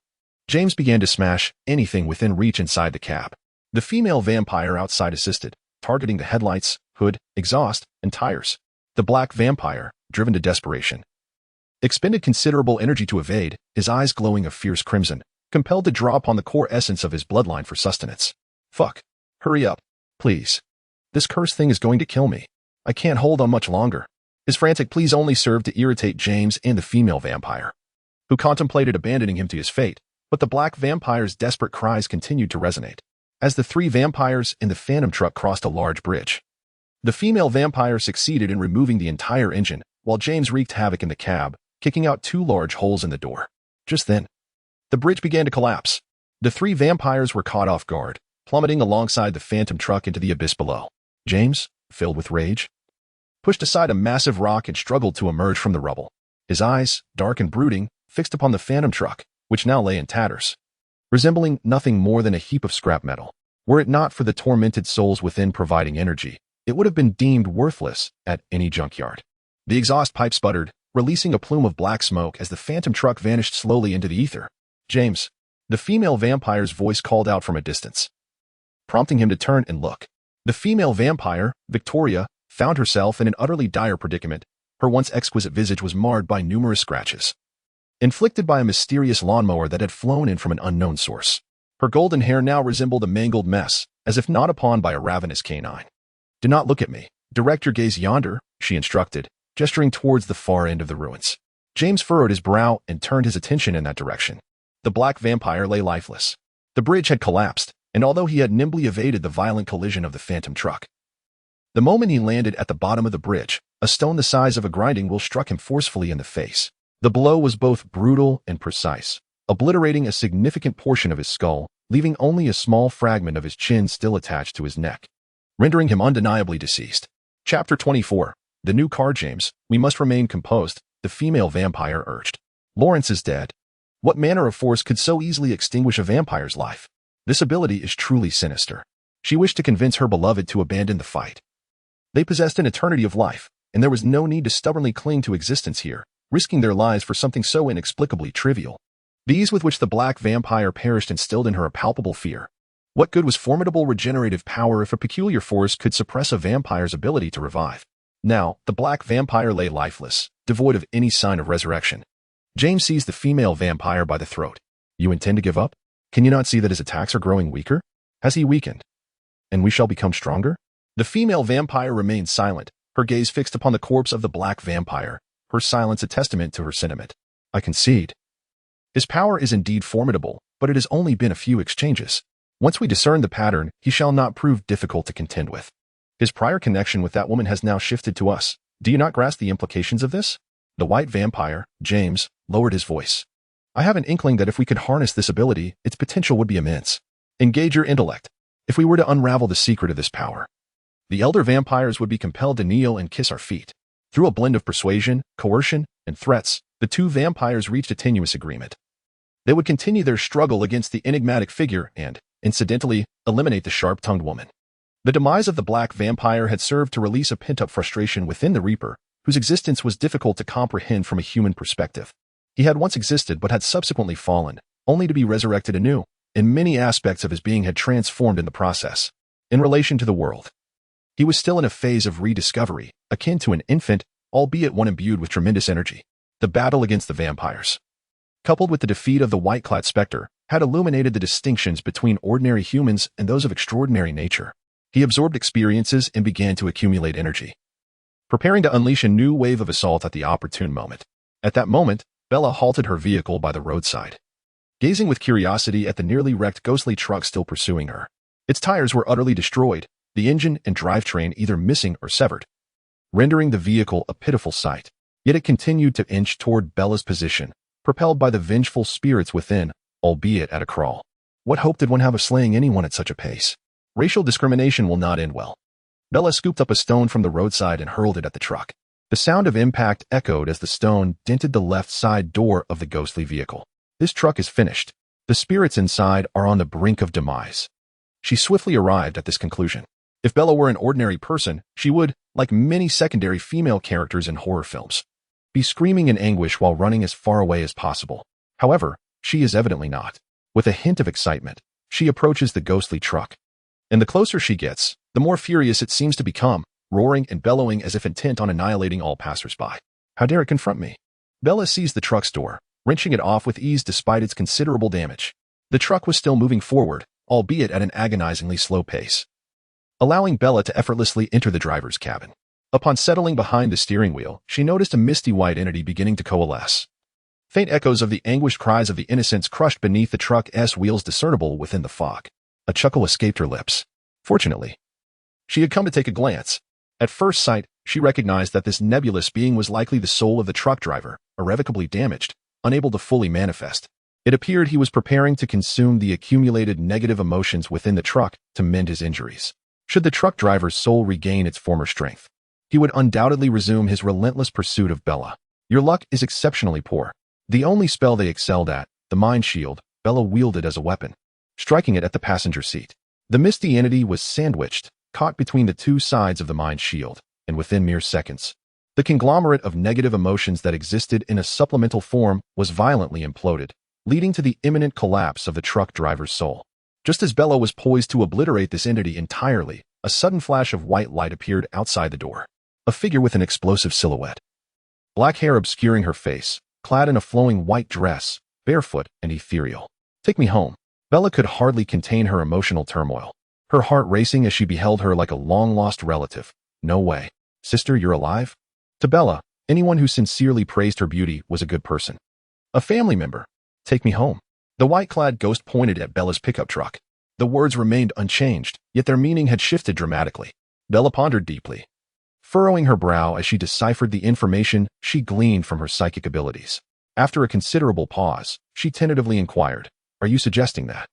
James began to smash anything within reach inside the cab. The female vampire outside assisted, targeting the headlights, hood, exhaust, and tires. The black vampire, driven to desperation, expended considerable energy to evade, his eyes glowing a fierce crimson, compelled to draw upon the core essence of his bloodline for sustenance. Fuck. Hurry up. Please. This cursed thing is going to kill me. I can't hold on much longer. His frantic pleas only served to irritate James and the female vampire, who contemplated abandoning him to his fate, but the black vampire's desperate cries continued to resonate. As the three vampires in the phantom truck crossed a large bridge, the female vampire succeeded in removing the entire engine, while James wreaked havoc in the cab, kicking out two large holes in the door. Just then, the bridge began to collapse. The three vampires were caught off guard, plummeting alongside the phantom truck into the abyss below. James, filled with rage, pushed aside a massive rock and struggled to emerge from the rubble. His eyes, dark and brooding, fixed upon the phantom truck, which now lay in tatters, resembling nothing more than a heap of scrap metal. Were it not for the tormented souls within providing energy, it would have been deemed worthless at any junkyard. The exhaust pipe sputtered, releasing a plume of black smoke as the phantom truck vanished slowly into the ether. James, the female vampire's voice called out from a distance, prompting him to turn and look. The female vampire, Victoria, found herself in an utterly dire predicament. Her once exquisite visage was marred by numerous scratches, inflicted by a mysterious lawnmower that had flown in from an unknown source. Her golden hair now resembled a mangled mess, as if gnawed upon by a ravenous canine. Do not look at me. Direct your gaze yonder, she instructed, gesturing towards the far end of the ruins. James furrowed his brow and turned his attention in that direction. The black vampire lay lifeless. The bridge had collapsed, and although he had nimbly evaded the violent collision of the phantom truck, the moment he landed at the bottom of the bridge, a stone the size of a grinding wheel struck him forcefully in the face. The blow was both brutal and precise, obliterating a significant portion of his skull, leaving only a small fragment of his chin still attached to his neck, rendering him undeniably deceased. Chapter 24. The new car. James, we must remain composed, the female vampire urged. Lawrence is dead. What manner of force could so easily extinguish a vampire's life? This ability is truly sinister. She wished to convince her beloved to abandon the fight. They possessed an eternity of life, and there was no need to stubbornly cling to existence here, risking their lives for something so inexplicably trivial. The ease with which the black vampire perished instilled in her a palpable fear. What good was formidable regenerative power if a peculiar force could suppress a vampire's ability to revive? Now, the black vampire lay lifeless, devoid of any sign of resurrection. James seized the female vampire by the throat. You intend to give up? Can you not see that his attacks are growing weaker? Has he weakened? And we shall become stronger? The female vampire remained silent, her gaze fixed upon the corpse of the black vampire, her silence a testament to her sentiment. I concede. His power is indeed formidable, but it has only been a few exchanges. Once we discern the pattern, he shall not prove difficult to contend with. His prior connection with that woman has now shifted to us. Do you not grasp the implications of this? The white vampire, James, lowered his voice. I have an inkling that if we could harness this ability, its potential would be immense. Engage your intellect. If we were to unravel the secret of this power, the elder vampires would be compelled to kneel and kiss our feet. Through a blend of persuasion, coercion, and threats, the two vampires reached a tenuous agreement. They would continue their struggle against the enigmatic figure and, incidentally, eliminate the sharp-tongued woman. The demise of the black vampire had served to release a pent-up frustration within the Reaper, whose existence was difficult to comprehend from a human perspective. He had once existed but had subsequently fallen, only to be resurrected anew. and many aspects of his being had transformed in the process. In relation to the world, he was still in a phase of rediscovery, akin to an infant, albeit one imbued with tremendous energy. The battle against the vampires, coupled with the defeat of the white-clad specter, had illuminated the distinctions between ordinary humans and those of extraordinary nature. He absorbed experiences and began to accumulate energy, preparing to unleash a new wave of assault at the opportune moment. At that moment, Bella halted her vehicle by the roadside, gazing with curiosity at the nearly wrecked ghostly truck still pursuing her. Its tires were utterly destroyed, the engine and drivetrain either missing or severed, rendering the vehicle a pitiful sight. Yet it continued to inch toward Bella's position, propelled by the vengeful spirits within, albeit at a crawl. What hope did one have of slaying anyone at such a pace? Racial discrimination will not end well. Bella scooped up a stone from the roadside and hurled it at the truck. The sound of impact echoed as the stone dented the left side door of the ghostly vehicle. This truck is finished. The spirits inside are on the brink of demise. She swiftly arrived at this conclusion. If Bella were an ordinary person, she would, like many secondary female characters in horror films, be screaming in anguish while running as far away as possible. However, she is evidently not. With a hint of excitement, she approaches the ghostly truck. And the closer she gets, the more furious it seems to become, roaring and bellowing as if intent on annihilating all passersby. How dare it confront me? Bella seized the truck's door, wrenching it off with ease despite its considerable damage. The truck was still moving forward, albeit at an agonizingly slow pace, allowing Bella to effortlessly enter the driver's cabin. Upon settling behind the steering wheel, she noticed a misty white entity beginning to coalesce. Faint echoes of the anguished cries of the innocents crushed beneath the truck's wheels discernible within the fog. A chuckle escaped her lips. Fortunately, she had come to take a glance. At first sight, she recognized that this nebulous being was likely the soul of the truck driver, irrevocably damaged, unable to fully manifest. It appeared he was preparing to consume the accumulated negative emotions within the truck to mend his injuries. Should the truck driver's soul regain its former strength, he would undoubtedly resume his relentless pursuit of Bella. Your luck is exceptionally poor. The only spell they excelled at, the mind shield, Bella wielded as a weapon, striking it at the passenger seat. The misty entity was sandwiched, caught between the two sides of the mind shield, and within mere seconds, the conglomerate of negative emotions that existed in a supplemental form was violently imploded, leading to the imminent collapse of the truck driver's soul. Just as Bella was poised to obliterate this entity entirely, a sudden flash of white light appeared outside the door. A figure with an explosive silhouette, black hair obscuring her face, clad in a flowing white dress, barefoot and ethereal. Take me home. Bella could hardly contain her emotional turmoil, her heart racing as she beheld her like a long-lost relative. No way. Sister, you're alive? To Bella, anyone who sincerely praised her beauty was a good person. A family member. Take me home. The white-clad ghost pointed at Bella's pickup truck. The words remained unchanged, yet their meaning had shifted dramatically. Bella pondered deeply, furrowing her brow as she deciphered the information she gleaned from her psychic abilities. After a considerable pause, she tentatively inquired, "Are you suggesting that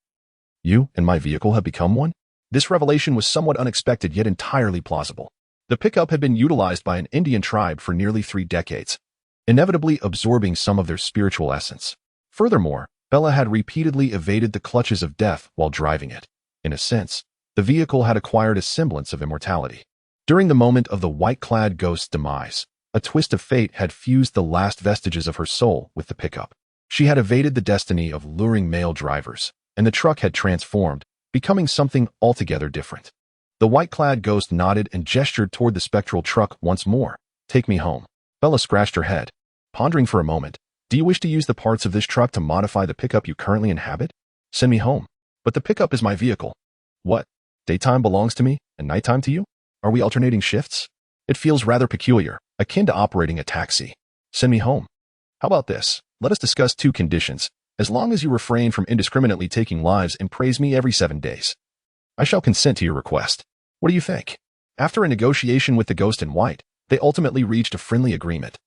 you and my vehicle have become one?" This revelation was somewhat unexpected yet entirely plausible. The pickup had been utilized by an Indian tribe for nearly 3 decades, inevitably absorbing some of their spiritual essence. Furthermore, Bella had repeatedly evaded the clutches of death while driving it. In a sense, the vehicle had acquired a semblance of immortality. During the moment of the white-clad ghost's demise, a twist of fate had fused the last vestiges of her soul with the pickup. She had evaded the destiny of luring male drivers, and the truck had transformed, becoming something altogether different. The white-clad ghost nodded and gestured toward the spectral truck once more. "Take me home." Bella scratched her head, pondering for a moment. "Do you wish to use the parts of this truck to modify the pickup you currently inhabit? Send me home." "But the pickup is my vehicle." "What? Daytime belongs to me, and nighttime to you? Are we alternating shifts? It feels rather peculiar, akin to operating a taxi." "Send me home." "How about this? Let us discuss 2 conditions. As long as you refrain from indiscriminately taking lives and praise me every 7 days, I shall consent to your request. What do you think?" After a negotiation with the ghost in white, they ultimately reached a friendly agreement.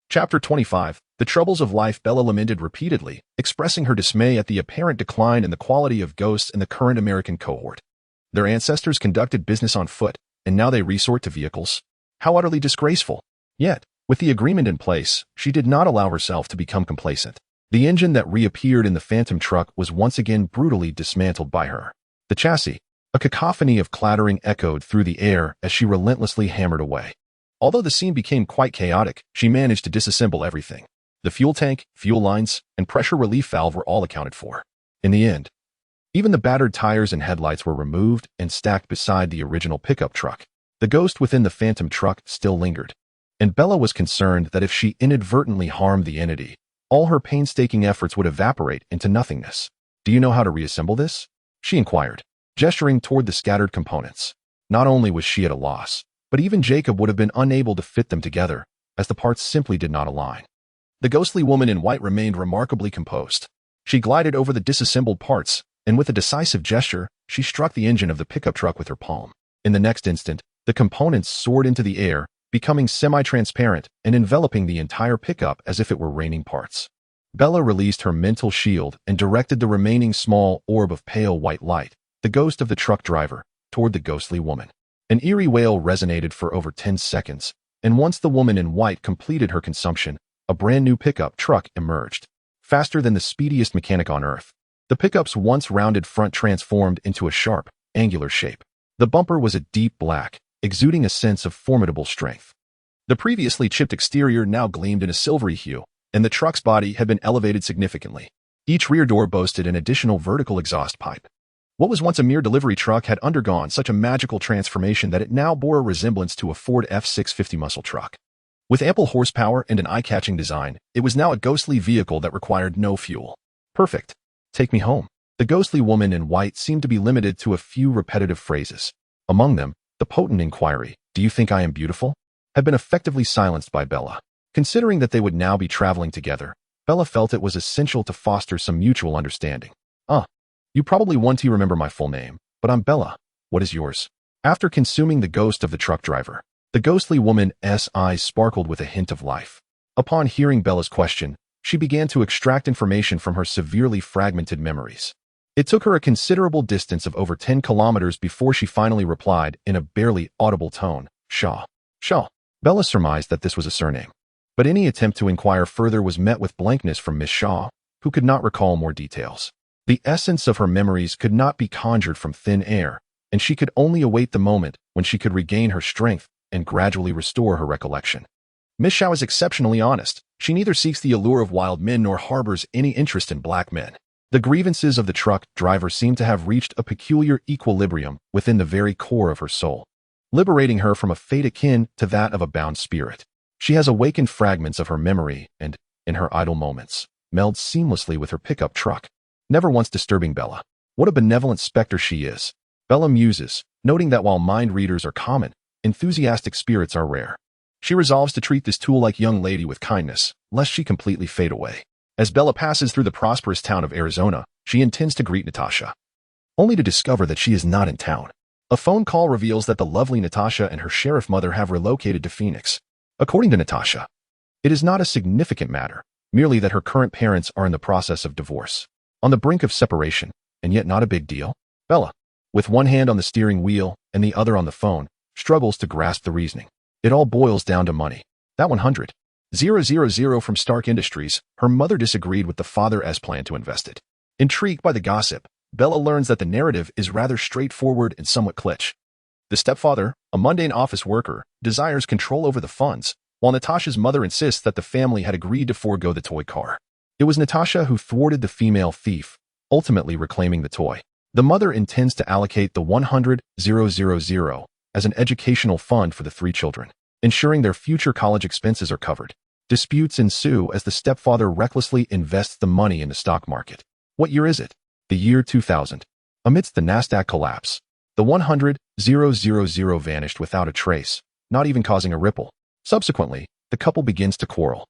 Chapter 25. The troubles of life. Bella lamented repeatedly, expressing her dismay at the apparent decline in the quality of ghosts in the current American cohort. Their ancestors conducted business on foot, and now they resort to vehicles. How utterly disgraceful. Yet, with the agreement in place, she did not allow herself to become complacent. The engine that reappeared in the phantom truck was once again brutally dismantled by her. The chassis, a cacophony of clattering, echoed through the air as she relentlessly hammered away. Although the scene became quite chaotic, she managed to disassemble everything. The fuel tank, fuel lines, and pressure relief valve were all accounted for. In the end, Even the battered tires and headlights were removed and stacked beside the original pickup truck. The ghost within the phantom truck still lingered, and Bella was concerned that if she inadvertently harmed the entity, all her painstaking efforts would evaporate into nothingness. "Do you know how to reassemble this?" she inquired, gesturing toward the scattered components. Not only was she at a loss, but even Jacob would have been unable to fit them together, as the parts simply did not align. The ghostly woman in white remained remarkably composed. She glided over the disassembled parts, and with a decisive gesture, she struck the engine of the pickup truck with her palm. In the next instant, the components soared into the air, becoming semi-transparent and enveloping the entire pickup as if it were raining parts. Bella released her mental shield and directed the remaining small orb of pale white light, the ghost of the truck driver, toward the ghostly woman. An eerie wail resonated for over 10 seconds, and once the woman in white completed her consumption, a brand new pickup truck emerged. Faster than the speediest mechanic on Earth, the pickup's once rounded front transformed into a sharp, angular shape. The bumper was a deep black, exuding a sense of formidable strength. The previously chipped exterior now gleamed in a silvery hue, and the truck's body had been elevated significantly. Each rear door boasted an additional vertical exhaust pipe. What was once a mere delivery truck had undergone such a magical transformation that it now bore a resemblance to a Ford F-650 muscle truck. With ample horsepower and an eye-catching design, it was now a ghostly vehicle that required no fuel. "Perfect. Take me home." The ghostly woman in white seemed to be limited to a few repetitive phrases. Among them, the potent inquiry, "Do you think I am beautiful?" had been effectively silenced by Bella. Considering that they would now be traveling together, Bella felt it was essential to foster some mutual understanding. You probably want to remember my full name, but I'm Bella. What is yours?" After consuming the ghost of the truck driver, the ghostly woman's eyes sparkled with a hint of life. Upon hearing Bella's question, she began to extract information from her severely fragmented memories. It took her a considerable distance of over 10 kilometers before she finally replied in a barely audible tone, "Shaw." Shaw. Bella surmised that this was a surname, but any attempt to inquire further was met with blankness from Miss Shaw, who could not recall more details. The essence of her memories could not be conjured from thin air, and she could only await the moment when she could regain her strength and gradually restore her recollection. Miss Shaw is exceptionally honest. She neither seeks the allure of wild men nor harbors any interest in black men. The grievances of the truck driver seemed to have reached a peculiar equilibrium within the very core of her soul, liberating her from a fate akin to that of a bound spirit. She has awakened fragments of her memory and, in her idle moments, melds seamlessly with her pickup truck, never once disturbing Bella. What a benevolent specter she is, Bella muses, noting that while mind readers are common, enthusiastic spirits are rare. She resolves to treat this tool-like young lady with kindness, lest she completely fade away. As Bella passes through the prosperous town of Arizona, she intends to greet Natasha, only to discover that she is not in town. A phone call reveals that the lovely Natasha and her sheriff mother have relocated to Phoenix. According to Natasha, it is not a significant matter, merely that her current parents are in the process of divorce, on the brink of separation, and yet not a big deal. Bella, with one hand on the steering wheel and the other on the phone, struggles to grasp the reasoning. It all boils down to money. That 100,000 from Stark Industries, her mother disagreed with the father's plan to invest it. Intrigued by the gossip, Bella learns that the narrative is rather straightforward and somewhat kitsch. The stepfather, a mundane office worker, desires control over the funds, while Natasha's mother insists that the family had agreed to forego the toy car. It was Natasha who thwarted the female thief, ultimately reclaiming the toy. The mother intends to allocate the 100,000 as an educational fund for the 3 children, ensuring their future college expenses are covered. Disputes ensue as the stepfather recklessly invests the money in the stock market. What year is it? The year 2000. Amidst the Nasdaq collapse, the 100,000 vanished without a trace, not even causing a ripple. Subsequently, the couple begins to quarrel.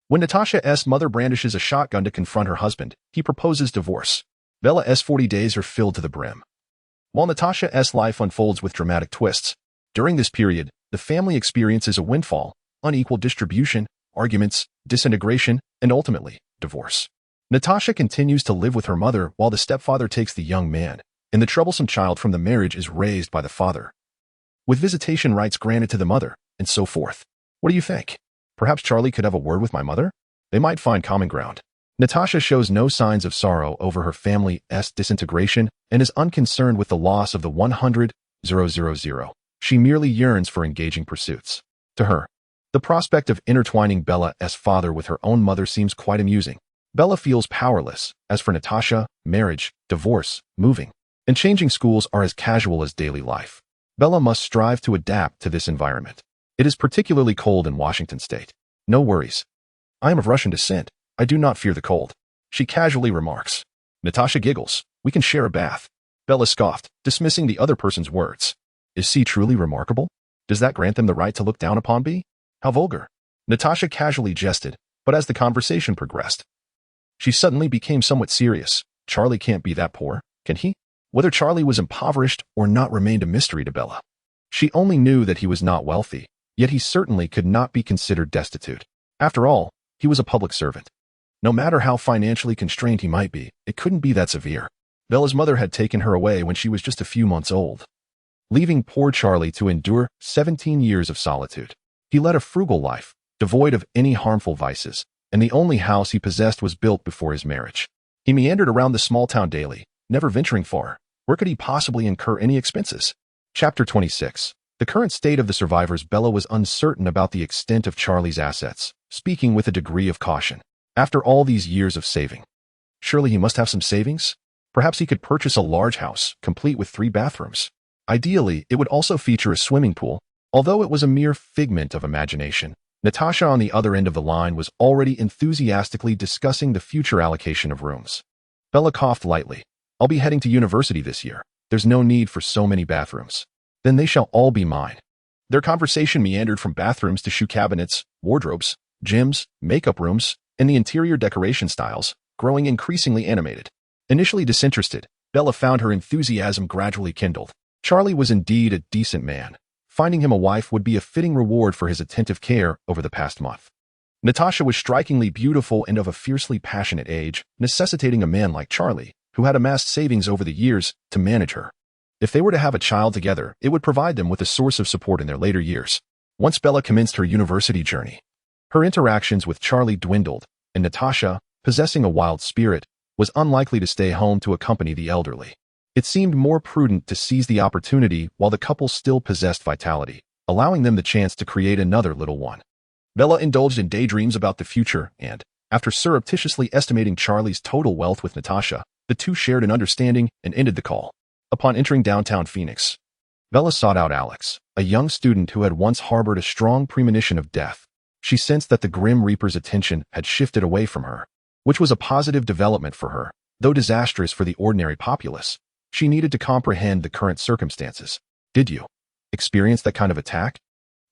When Natasha's mother brandishes a shotgun to confront her husband, he proposes divorce. Bella's 40 days are filled to the brim, while Natasha's life unfolds with dramatic twists. During this period, the family experiences a windfall, unequal distribution, arguments, disintegration, and ultimately, divorce. Natasha continues to live with her mother while the stepfather takes the young man, and the troublesome child from the marriage is raised by the father, with visitation rights granted to the mother, and so forth. What do you think? Perhaps Charlie could have a word with my mother? They might find common ground. Natasha shows no signs of sorrow over her family's disintegration and is unconcerned with the loss of the 100,000. She merely yearns for engaging pursuits. To her, the prospect of intertwining Bella's father with her own mother seems quite amusing. Bella feels powerless. As for Natasha, marriage, divorce, moving, and changing schools are as casual as daily life. Bella must strive to adapt to this environment. It is particularly cold in Washington state. No worries. I am of Russian descent. I do not fear the cold, she casually remarks. Natasha giggles. We can share a bath. Bella scoffed, dismissing the other person's words. Is C truly remarkable? Does that grant them the right to look down upon B? How vulgar. Natasha casually jested, but as the conversation progressed, she suddenly became somewhat serious. Charlie can't be that poor, can he? Whether Charlie was impoverished or not remained a mystery to Bella. She only knew that he was not wealthy, yet he certainly could not be considered destitute. After all, he was a public servant. No matter how financially constrained he might be, it couldn't be that severe. Bella's mother had taken her away when she was just a few months old, leaving poor Charlie to endure 17 years of solitude. He led a frugal life, devoid of any harmful vices, and the only house he possessed was built before his marriage. He meandered around the small town daily, never venturing far. Where could he possibly incur any expenses? Chapter 26. The current state of the survivors. Bella was uncertain about the extent of Charlie's assets, speaking with a degree of caution. After all these years of saving, surely he must have some savings? Perhaps he could purchase a large house, complete with 3 bathrooms. Ideally, it would also feature a swimming pool, although it was a mere figment of imagination. Natasha on the other end of the line was already enthusiastically discussing the future allocation of rooms. Bella coughed lightly. I'll be heading to university this year. There's no need for so many bathrooms. Then they shall all be mine. Their conversation meandered from bathrooms to shoe cabinets, wardrobes, gyms, makeup rooms, and the interior decoration styles, growing increasingly animated. Initially disinterested, Bella found her enthusiasm gradually kindled. Charlie was indeed a decent man. Finding him a wife would be a fitting reward for his attentive care over the past month. Natasha was strikingly beautiful and of a fiercely passionate age, necessitating a man like Charlie, who had amassed savings over the years, to manage her. If they were to have a child together, it would provide them with a source of support in their later years. Once Bella commenced her university journey, her interactions with Charlie dwindled, and Natasha, possessing a wild spirit, was unlikely to stay home to accompany the elderly. It seemed more prudent to seize the opportunity while the couple still possessed vitality, allowing them the chance to create another little one. Bella indulged in daydreams about the future and, after surreptitiously estimating Charlie's total wealth with Natasha, the two shared an understanding and ended the call. Upon entering downtown Phoenix, Bella sought out Alex, a young student who had once harbored a strong premonition of death. She sensed that the Grim Reaper's attention had shifted away from her, which was a positive development for her, though disastrous for the ordinary populace. She needed to comprehend the current circumstances. Did you experience that kind of attack?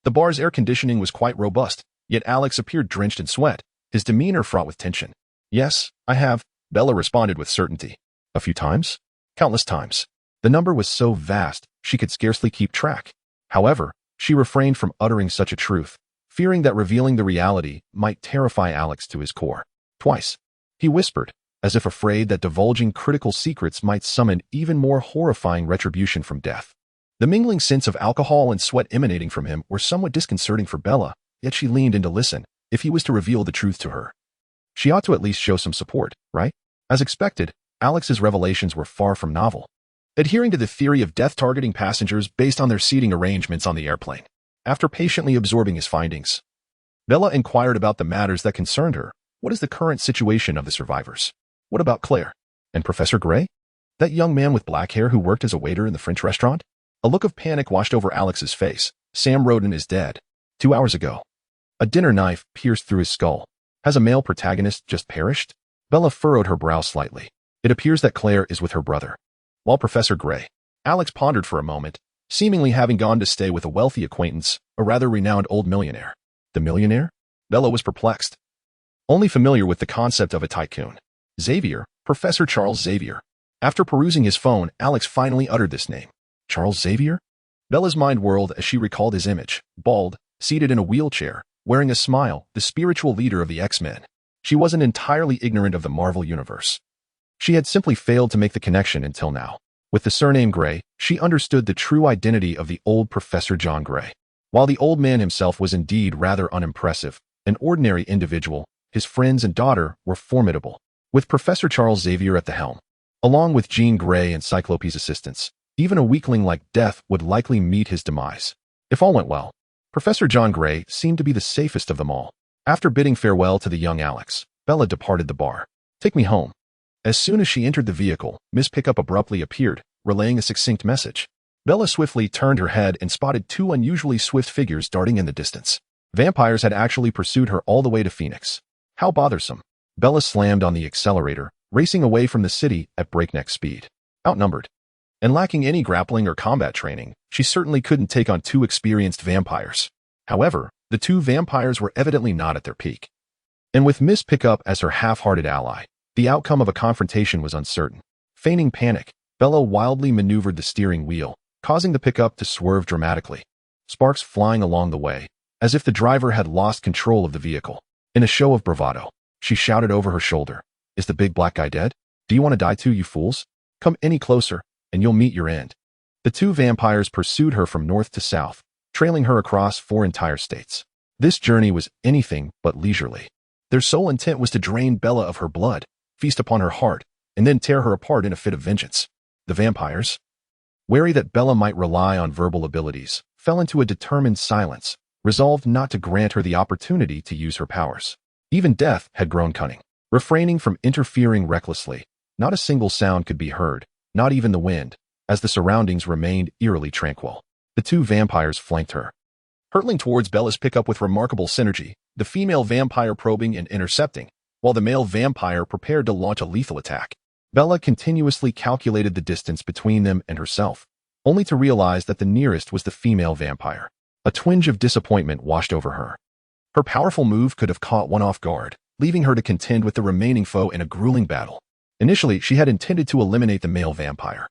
The bar's air conditioning was quite robust, yet Alex appeared drenched in sweat, his demeanor fraught with tension. Yes, I have, Bella responded with certainty. A few times? Countless times. The number was so vast, she could scarcely keep track. However, she refrained from uttering such a truth, fearing that revealing the reality might terrify Alex to his core. Twice, he whispered, as if afraid that divulging critical secrets might summon even more horrifying retribution from death. The mingling scents of alcohol and sweat emanating from him were somewhat disconcerting for Bella, yet she leaned in to listen. If he was to reveal the truth to her, she ought to at least show some support, right? As expected, Alex's revelations were far from novel, adhering to the theory of death targeting passengers based on their seating arrangements on the airplane. After patiently absorbing his findings, Bella inquired about the matters that concerned her. What is the current situation of the survivors? What about Claire? And Professor Gray? That young man with black hair who worked as a waiter in the French restaurant? A look of panic washed over Alex's face. Sam Roden is dead. 2 hours ago. A dinner knife pierced through his skull. Has a male protagonist just perished? Bella furrowed her brow slightly. It appears that Claire is with her brother. While Professor Gray. Alex pondered for a moment, seemingly having gone to stay with a wealthy acquaintance, a rather renowned old millionaire. The millionaire? Bella was perplexed. Only familiar with the concept of a tycoon. Xavier, Professor Charles Xavier. After perusing his phone, Alex finally uttered this name. Charles Xavier? Bella's mind whirled as she recalled his image, bald, seated in a wheelchair, wearing a smile, the spiritual leader of the X-Men. She wasn't entirely ignorant of the Marvel Universe. She had simply failed to make the connection until now. With the surname Gray, she understood the true identity of the old Professor John Gray. While the old man himself was indeed rather unimpressive, an ordinary individual, his friends and daughter were formidable. With Professor Charles Xavier at the helm, along with Jean Grey and Cyclope's assistants, even a weakling like Death would likely meet his demise. If all went well, Professor John Gray seemed to be the safest of them all. After bidding farewell to the young Alex, Bella departed the bar. Take me home. As soon as she entered the vehicle, Miss Pickup abruptly appeared, relaying a succinct message. Bella swiftly turned her head and spotted two unusually swift figures darting in the distance. Vampires had actually pursued her all the way to Phoenix. How bothersome. Bella slammed on the accelerator, racing away from the city at breakneck speed. Outnumbered and lacking any grappling or combat training, she certainly couldn't take on two experienced vampires. However, the two vampires were evidently not at their peak. And with Miss Pickup as her half-hearted ally, the outcome of a confrontation was uncertain. Feigning panic, Bella wildly maneuvered the steering wheel, causing the pickup to swerve dramatically. Sparks flying along the way, as if the driver had lost control of the vehicle. In a show of bravado, she shouted over her shoulder, "Is the big black guy dead? Do you want to die too, you fools? Come any closer, and you'll meet your end." The two vampires pursued her from north to south, trailing her across 4 entire states. This journey was anything but leisurely. Their sole intent was to drain Bella of her blood, feast upon her heart, and then tear her apart in a fit of vengeance. The vampires, wary that Bella might rely on verbal abilities, fell into a determined silence, resolved not to grant her the opportunity to use her powers. Even death had grown cunning, refraining from interfering recklessly. Not a single sound could be heard, not even the wind, as the surroundings remained eerily tranquil. The two vampires flanked her, hurtling towards Bella's pickup with remarkable synergy, the female vampire probing and intercepting, while the male vampire prepared to launch a lethal attack. Bella continuously calculated the distance between them and herself, only to realize that the nearest was the female vampire. A twinge of disappointment washed over her. Her powerful move could have caught one off guard, leaving her to contend with the remaining foe in a grueling battle. Initially, she had intended to eliminate the male vampire,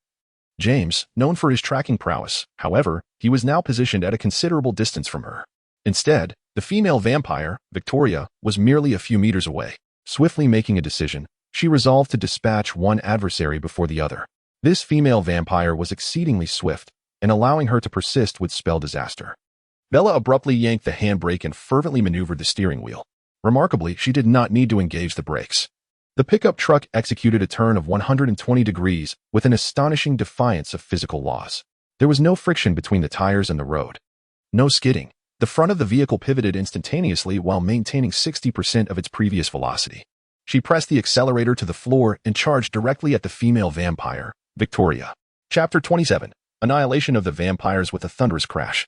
James, known for his tracking prowess. However, he was now positioned at a considerable distance from her. Instead, the female vampire, Victoria, was merely a few meters away. Swiftly making a decision, she resolved to dispatch one adversary before the other. This female vampire was exceedingly swift, and allowing her to persist would spell disaster. Bella abruptly yanked the handbrake and fervently maneuvered the steering wheel. Remarkably, she did not need to engage the brakes. The pickup truck executed a turn of 120 degrees with an astonishing defiance of physical laws. There was no friction between the tires and the road. No skidding. The front of the vehicle pivoted instantaneously while maintaining 60% of its previous velocity. She pressed the accelerator to the floor and charged directly at the female vampire, Victoria. Chapter 27. Annihilation of the vampires with a thunderous crash.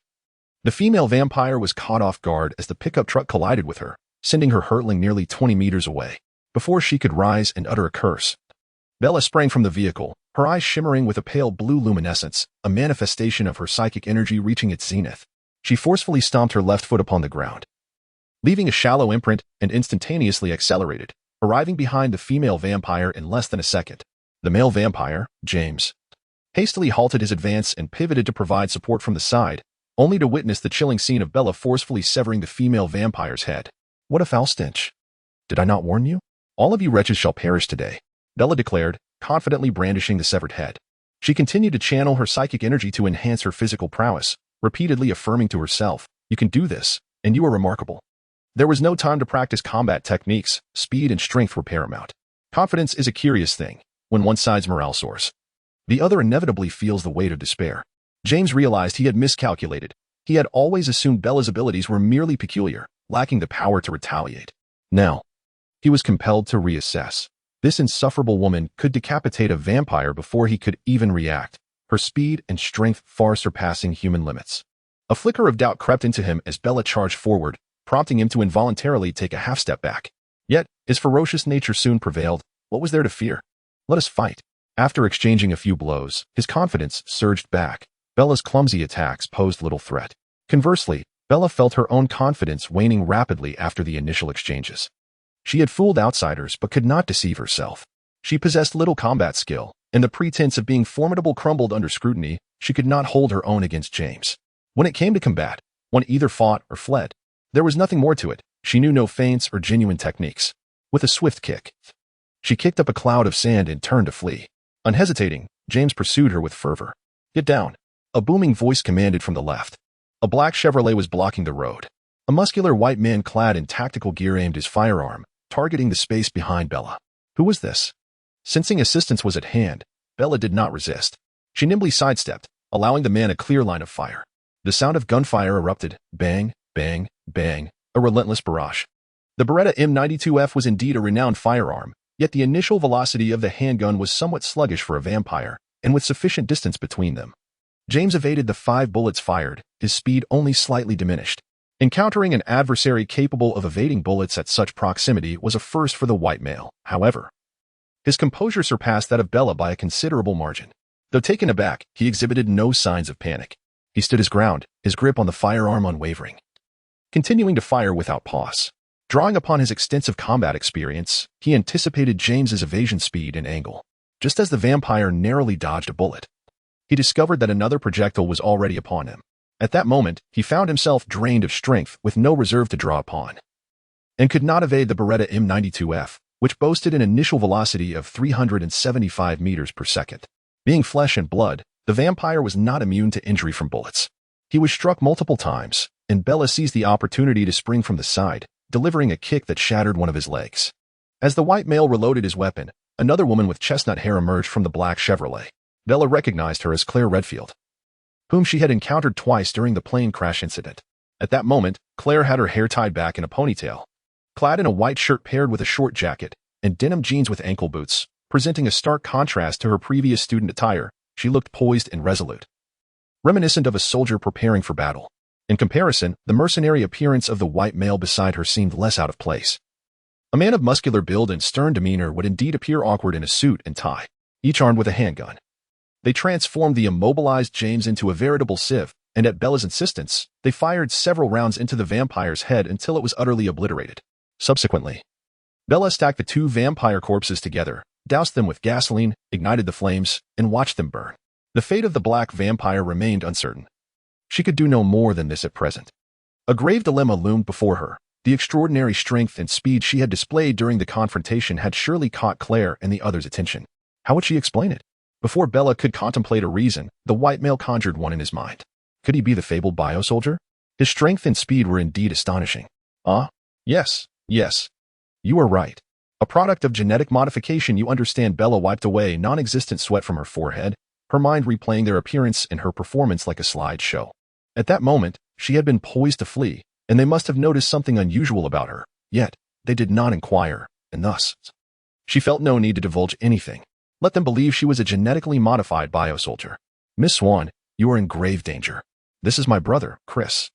The female vampire was caught off guard as the pickup truck collided with her, sending her hurtling nearly 20 meters away. Before she could rise and utter a curse, Bella sprang from the vehicle, her eyes shimmering with a pale blue luminescence, a manifestation of her psychic energy reaching its zenith. She forcefully stomped her left foot upon the ground, leaving a shallow imprint, and instantaneously accelerated, arriving behind the female vampire in less than a second. The male vampire, James, hastily halted his advance and pivoted to provide support from the side, only to witness the chilling scene of Bella forcefully severing the female vampire's head. What a foul stench. Did I not warn you? All of you wretches shall perish today, Bella declared, confidently brandishing the severed head. She continued to channel her psychic energy to enhance her physical prowess, repeatedly affirming to herself, "You can do this, and you are remarkable." There was no time to practice combat techniques. Speed and strength were paramount. Confidence is a curious thing. When one side's morale soars, the other inevitably feels the weight of despair. James realized he had miscalculated. He had always assumed Bella's abilities were merely peculiar, lacking the power to retaliate. Now, he was compelled to reassess. This insufferable woman could decapitate a vampire before he could even react, her speed and strength far surpassing human limits. A flicker of doubt crept into him as Bella charged forward, prompting him to involuntarily take a half-step back. Yet, his ferocious nature soon prevailed. What was there to fear? Let us fight. After exchanging a few blows, his confidence surged back. Bella's clumsy attacks posed little threat. Conversely, Bella felt her own confidence waning rapidly after the initial exchanges. She had fooled outsiders but could not deceive herself. She possessed little combat skill, and the pretense of being formidable crumbled under scrutiny. She could not hold her own against James. When it came to combat, one either fought or fled. There was nothing more to it. She knew no feints or genuine techniques. With a swift kick, she kicked up a cloud of sand and turned to flee. Unhesitating, James pursued her with fervor. "Get down," a booming voice commanded from the left. A black Chevrolet was blocking the road. A muscular white man clad in tactical gear aimed his firearm, targeting the space behind Bella. Who was this? Sensing assistance was at hand, Bella did not resist. She nimbly sidestepped, allowing the man a clear line of fire. The sound of gunfire erupted, bang, bang, bang, a relentless barrage. The Beretta M92F was indeed a renowned firearm, Yet the initial velocity of the handgun was somewhat sluggish for a vampire, and with sufficient distance between them. James evaded the 5 bullets fired, his speed only slightly diminished. Encountering an adversary capable of evading bullets at such proximity was a first for the white male, however. His composure surpassed that of Bella by a considerable margin. Though taken aback, he exhibited no signs of panic. He stood his ground, his grip on the firearm unwavering, continuing to fire without pause. Drawing upon his extensive combat experience, he anticipated James's evasion speed and angle. Just as the vampire narrowly dodged a bullet, he discovered that another projectile was already upon him. At that moment, he found himself drained of strength with no reserve to draw upon, and could not evade the Beretta M92F, which boasted an initial velocity of 375 meters per second. Being flesh and blood, the vampire was not immune to injury from bullets. He was struck multiple times, and Bella seized the opportunity to spring from the side, delivering a kick that shattered one of his legs. As the white male reloaded his weapon, another woman with chestnut hair emerged from the black Chevrolet. Bella recognized her as Claire Redfield, whom she had encountered twice during the plane crash incident. At that moment, Claire had her hair tied back in a ponytail. Clad in a white shirt paired with a short jacket, and denim jeans with ankle boots, presenting a stark contrast to her previous student attire, she looked poised and resolute, reminiscent of a soldier preparing for battle. In comparison, the mercenary appearance of the white male beside her seemed less out of place. A man of muscular build and stern demeanor would indeed appear awkward in a suit and tie, each armed with a handgun. They transformed the immobilized James into a veritable sieve, and at Bella's insistence, they fired several rounds into the vampire's head until it was utterly obliterated. Subsequently, Bella stacked the 2 vampire corpses together, doused them with gasoline, ignited the flames, and watched them burn. The fate of the black vampire remained uncertain. She could do no more than this at present. A grave dilemma loomed before her. The extraordinary strength and speed she had displayed during the confrontation had surely caught Claire and the others' attention. How would she explain it? Before Bella could contemplate a reason, the white male conjured one in his mind. Could he be the fabled bio-soldier? His strength and speed were indeed astonishing. Yes. You are right. A product of genetic modification, you understand. Bella wiped away non-existent sweat from her forehead, her mind replaying their appearance and her performance like a slideshow. At that moment, she had been poised to flee, and they must have noticed something unusual about her, yet they did not inquire, and thus she felt no need to divulge anything. Let them believe she was a genetically modified bio-soldier. Miss Swan, you are in grave danger. This is my brother, Chris.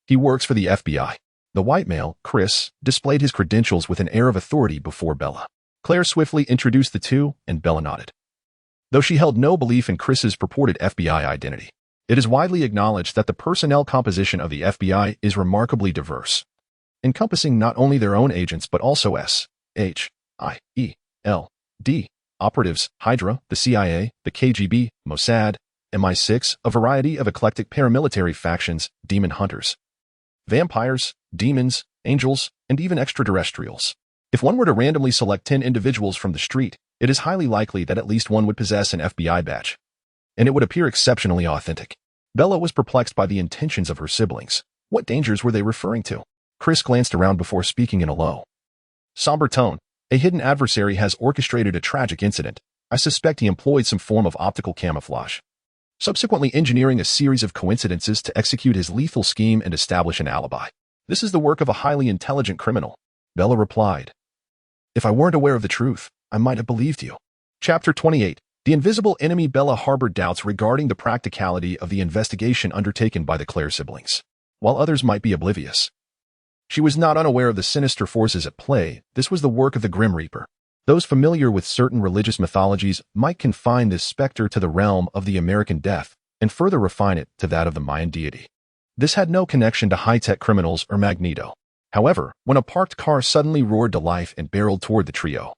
He works for the FBI. The white male, Chris, displayed his credentials with an air of authority before Bella. Claire swiftly introduced the two, and Bella nodded. Though she held no belief in Chris's purported FBI identity, it is widely acknowledged that the personnel composition of the FBI is remarkably diverse, encompassing not only their own agents but also S.H.I.E.L.D. operatives, Hydra, the CIA, the KGB, Mossad, MI6, a variety of eclectic paramilitary factions, demon hunters, vampires, demons, angels, and even extraterrestrials. If one were to randomly select 10 individuals from the street, it is highly likely that at least one would possess an FBI badge, and it would appear exceptionally authentic. Bella was perplexed by the intentions of her siblings. What dangers were they referring to? Chris glanced around before speaking in a low, somber tone. A hidden adversary has orchestrated a tragic incident. I suspect he employed some form of optical camouflage, subsequently engineering a series of coincidences to execute his lethal scheme and establish an alibi. This is the work of a highly intelligent criminal. Bella replied. If I weren't aware of the truth, I might have believed you. Chapter 28. The invisible enemy. Bella harbored doubts regarding the practicality of the investigation undertaken by the Clare siblings. While others might be oblivious, she was not unaware of the sinister forces at play. This was the work of the Grim Reaper. Those familiar with certain religious mythologies might confine this specter to the realm of the American death and further refine it to that of the Mayan deity. This had no connection to high-tech criminals or Magneto. However, when a parked car suddenly roared to life and barreled toward the trio,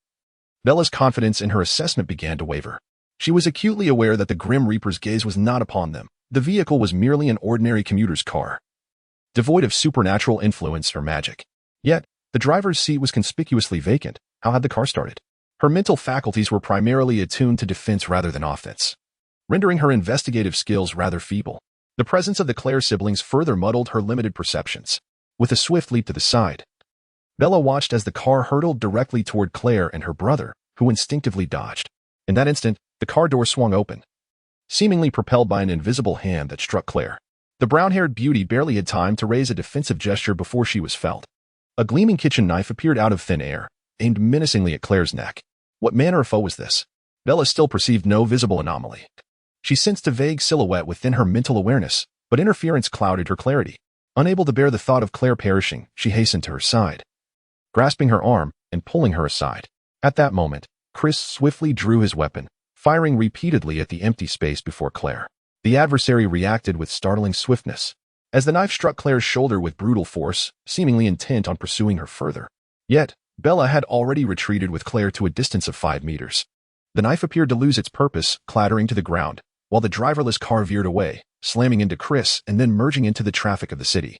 Bella's confidence in her assessment began to waver. She was acutely aware that the Grim Reaper's gaze was not upon them. The vehicle was merely an ordinary commuter's car, devoid of supernatural influence or magic. Yet, the driver's seat was conspicuously vacant. How had the car started? Her mental faculties were primarily attuned to defense rather than offense, rendering her investigative skills rather feeble. The presence of the Clare siblings further muddled her limited perceptions. With a swift leap to the side, Bella watched as the car hurtled directly toward Claire and her brother, who instinctively dodged. In that instant, the car door swung open, seemingly propelled by an invisible hand that struck Claire. The brown-haired beauty barely had time to raise a defensive gesture before she was felled. A gleaming kitchen knife appeared out of thin air, aimed menacingly at Claire's neck. What manner of foe was this? Bella still perceived no visible anomaly. She sensed a vague silhouette within her mental awareness, but interference clouded her clarity. Unable to bear the thought of Claire perishing, she hastened to her side, grasping her arm and pulling her aside. At that moment, Chris swiftly drew his weapon, firing repeatedly at the empty space before Claire. The adversary reacted with startling swiftness, as the knife struck Claire's shoulder with brutal force, seemingly intent on pursuing her further. Yet, Bella had already retreated with Claire to a distance of 5 meters. The knife appeared to lose its purpose, clattering to the ground, while the driverless car veered away, slamming into Chris and then merging into the traffic of the city.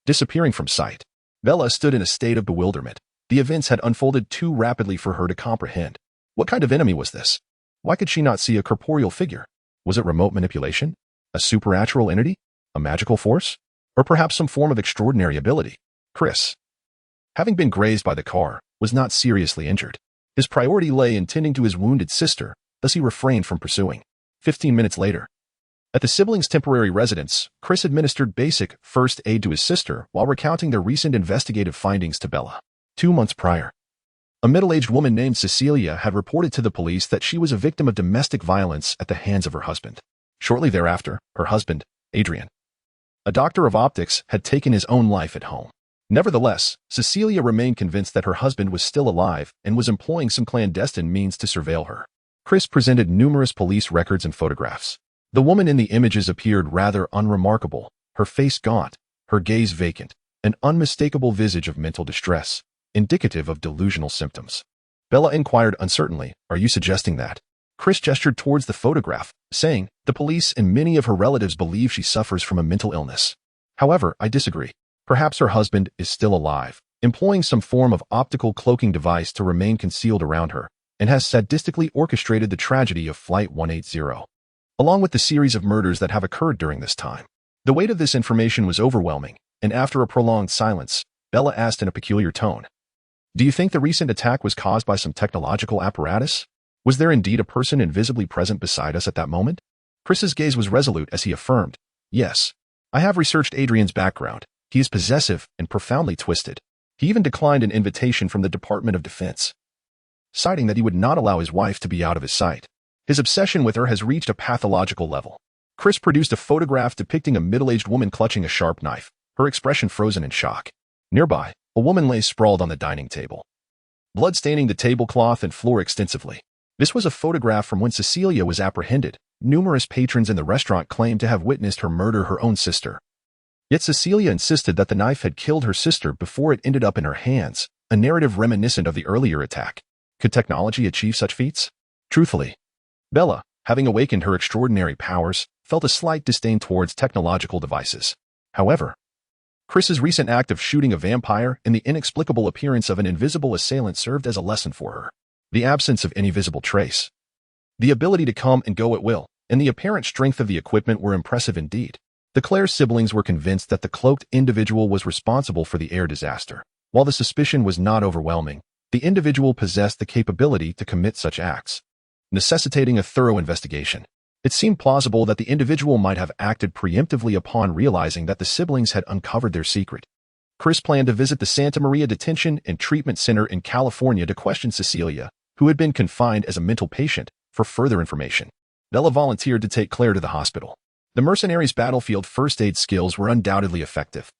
Disappearing from sight, Bella stood in a state of bewilderment. The events had unfolded too rapidly for her to comprehend. What kind of enemy was this? Why could she not see a corporeal figure? Was it remote manipulation? A supernatural entity? A magical force? Or perhaps some form of extraordinary ability? Chris, having been grazed by the car, was not seriously injured. His priority lay in tending to his wounded sister, thus he refrained from pursuing. 15 minutes later, at the siblings' temporary residence, Chris administered basic first aid to his sister while recounting their recent investigative findings to Bella. 2 months prior, a middle-aged woman named Cecilia had reported to the police that she was a victim of domestic violence at the hands of her husband. Shortly thereafter, her husband, Adrian, a doctor of optics, had taken his own life at home. Nevertheless, Cecilia remained convinced that her husband was still alive and was employing some clandestine means to surveil her. Chris presented numerous police records and photographs. The woman in the images appeared rather unremarkable, her face gaunt, her gaze vacant, an unmistakable visage of mental distress, indicative of delusional symptoms. Bella inquired uncertainly, "Are you suggesting that?" Chris gestured towards the photograph, saying, "The police and many of her relatives believe she suffers from a mental illness. However, I disagree. Perhaps her husband is still alive, employing some form of optical cloaking device to remain concealed around her, and has sadistically orchestrated the tragedy of Flight 180, along with the series of murders that have occurred during this time." The weight of this information was overwhelming, and after a prolonged silence, Bella asked in a peculiar tone, "Do you think the recent attack was caused by some technological apparatus? Was there indeed a person invisibly present beside us at that moment?" Chris's gaze was resolute as he affirmed, "Yes. I have researched Adrian's background. He is possessive and profoundly twisted. He even declined an invitation from the Department of Defense, citing that he would not allow his wife to be out of his sight. His obsession with her has reached a pathological level." Chris produced a photograph depicting a middle-aged woman clutching a sharp knife, her expression frozen in shock. Nearby, a woman lay sprawled on the dining table, blood staining the tablecloth and floor extensively. This was a photograph from when Cecilia was apprehended. Numerous patrons in the restaurant claimed to have witnessed her murder her own sister. Yet Cecilia insisted that the knife had killed her sister before it ended up in her hands, a narrative reminiscent of the earlier attack. Could technology achieve such feats? Truthfully, Bella, having awakened her extraordinary powers, felt a slight disdain towards technological devices. However, Chris's recent act of shooting a vampire and the inexplicable appearance of an invisible assailant served as a lesson for her. The absence of any visible trace, the ability to come and go at will, and the apparent strength of the equipment were impressive indeed. The Claire siblings were convinced that the cloaked individual was responsible for the air disaster. While the suspicion was not overwhelming, the individual possessed the capability to commit such acts, necessitating a thorough investigation. It seemed plausible that the individual might have acted preemptively upon realizing that the siblings had uncovered their secret. Chris planned to visit the Santa Maria Detention and Treatment Center in California to question Cecilia, who had been confined as a mental patient, for further information. Bella volunteered to take Claire to the hospital. The mercenaries' battlefield first aid skills were undoubtedly effective.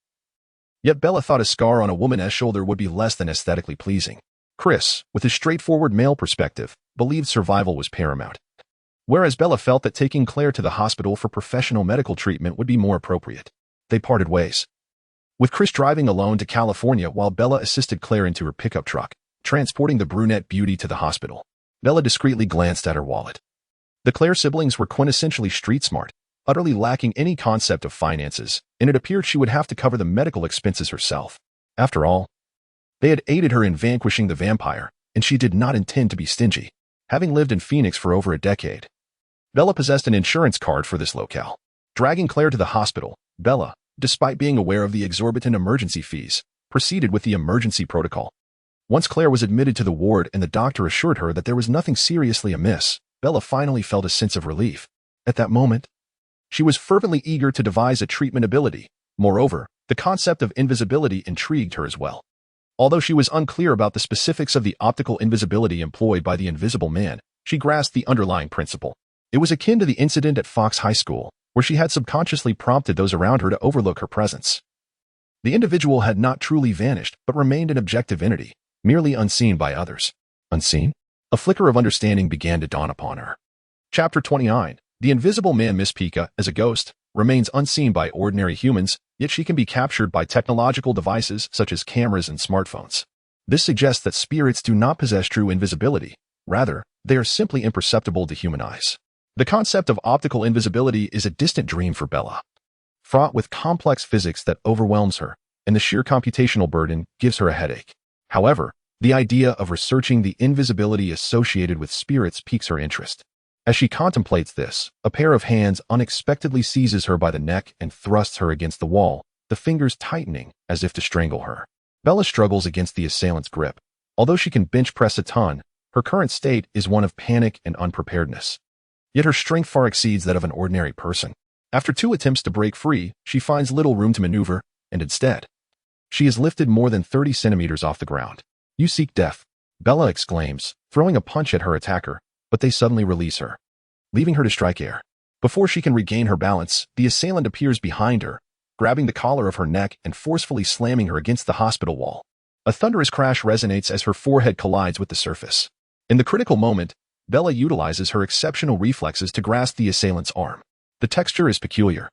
Yet Bella thought a scar on a woman's shoulder would be less than aesthetically pleasing. Chris, with his straightforward male perspective, believed survival was paramount, whereas Bella felt that taking Claire to the hospital for professional medical treatment would be more appropriate. They parted ways, with Chris driving alone to California while Bella assisted Claire into her pickup truck, transporting the brunette beauty to the hospital. Bella discreetly glanced at her wallet. The Claire siblings were quintessentially street smart, utterly lacking any concept of finances, and it appeared she would have to cover the medical expenses herself. After all, they had aided her in vanquishing the vampire, and she did not intend to be stingy. Having lived in Phoenix for over a decade, Bella possessed an insurance card for this locale. Dragging Claire to the hospital, Bella, despite being aware of the exorbitant emergency fees, proceeded with the emergency protocol. Once Claire was admitted to the ward and the doctor assured her that there was nothing seriously amiss, Bella finally felt a sense of relief. At that moment, she was fervently eager to devise a treatment ability. Moreover, the concept of invisibility intrigued her as well. Although she was unclear about the specifics of the optical invisibility employed by the Invisible Man, she grasped the underlying principle. It was akin to the incident at Fox High School, where she had subconsciously prompted those around her to overlook her presence. The individual had not truly vanished, but remained an objective entity, merely unseen by others. Unseen? A flicker of understanding began to dawn upon her. Chapter 29. The Invisible Man. Miss Pika, as a ghost, remains unseen by ordinary humans, yet she can be captured by technological devices such as cameras and smartphones. This suggests that spirits do not possess true invisibility. Rather, they are simply imperceptible to human eyes. The concept of optical invisibility is a distant dream for Bella. Fraught with complex physics that overwhelms her, and the sheer computational burden gives her a headache. However, the idea of researching the invisibility associated with spirits piques her interest. As she contemplates this, a pair of hands unexpectedly seizes her by the neck and thrusts her against the wall, the fingers tightening as if to strangle her. Bella struggles against the assailant's grip. Although she can bench press a ton, her current state is one of panic and unpreparedness. Yet her strength far exceeds that of an ordinary person. After 2 attempts to break free, she finds little room to maneuver, and instead, she is lifted more than 30 centimeters off the ground. "You seek death," Bella exclaims, throwing a punch at her attacker, but they suddenly release her, leaving her to strike air. Before she can regain her balance, the assailant appears behind her, grabbing the collar of her neck and forcefully slamming her against the hospital wall. A thunderous crash resonates as her forehead collides with the surface. In the critical moment, Bella utilizes her exceptional reflexes to grasp the assailant's arm. The texture is peculiar.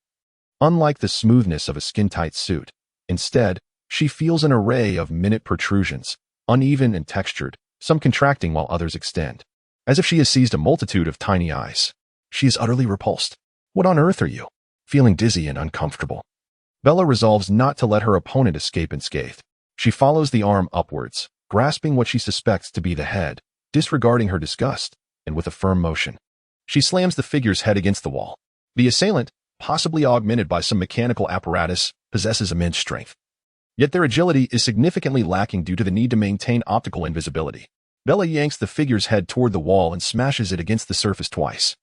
Unlike the smoothness of a skin-tight suit, instead, she feels an array of minute protrusions, uneven and textured, some contracting while others extend, as if she has seized a multitude of tiny eyes. She is utterly repulsed. "What on earth are you?" Feeling dizzy and uncomfortable, Bella resolves not to let her opponent escape unscathed. She follows the arm upwards, grasping what she suspects to be the head, disregarding her disgust, and with a firm motion, she slams the figure's head against the wall. The assailant, possibly augmented by some mechanical apparatus, possesses immense strength. Yet their agility is significantly lacking due to the need to maintain optical invisibility. Bella yanks the figure's head toward the wall and smashes it against the surface twice.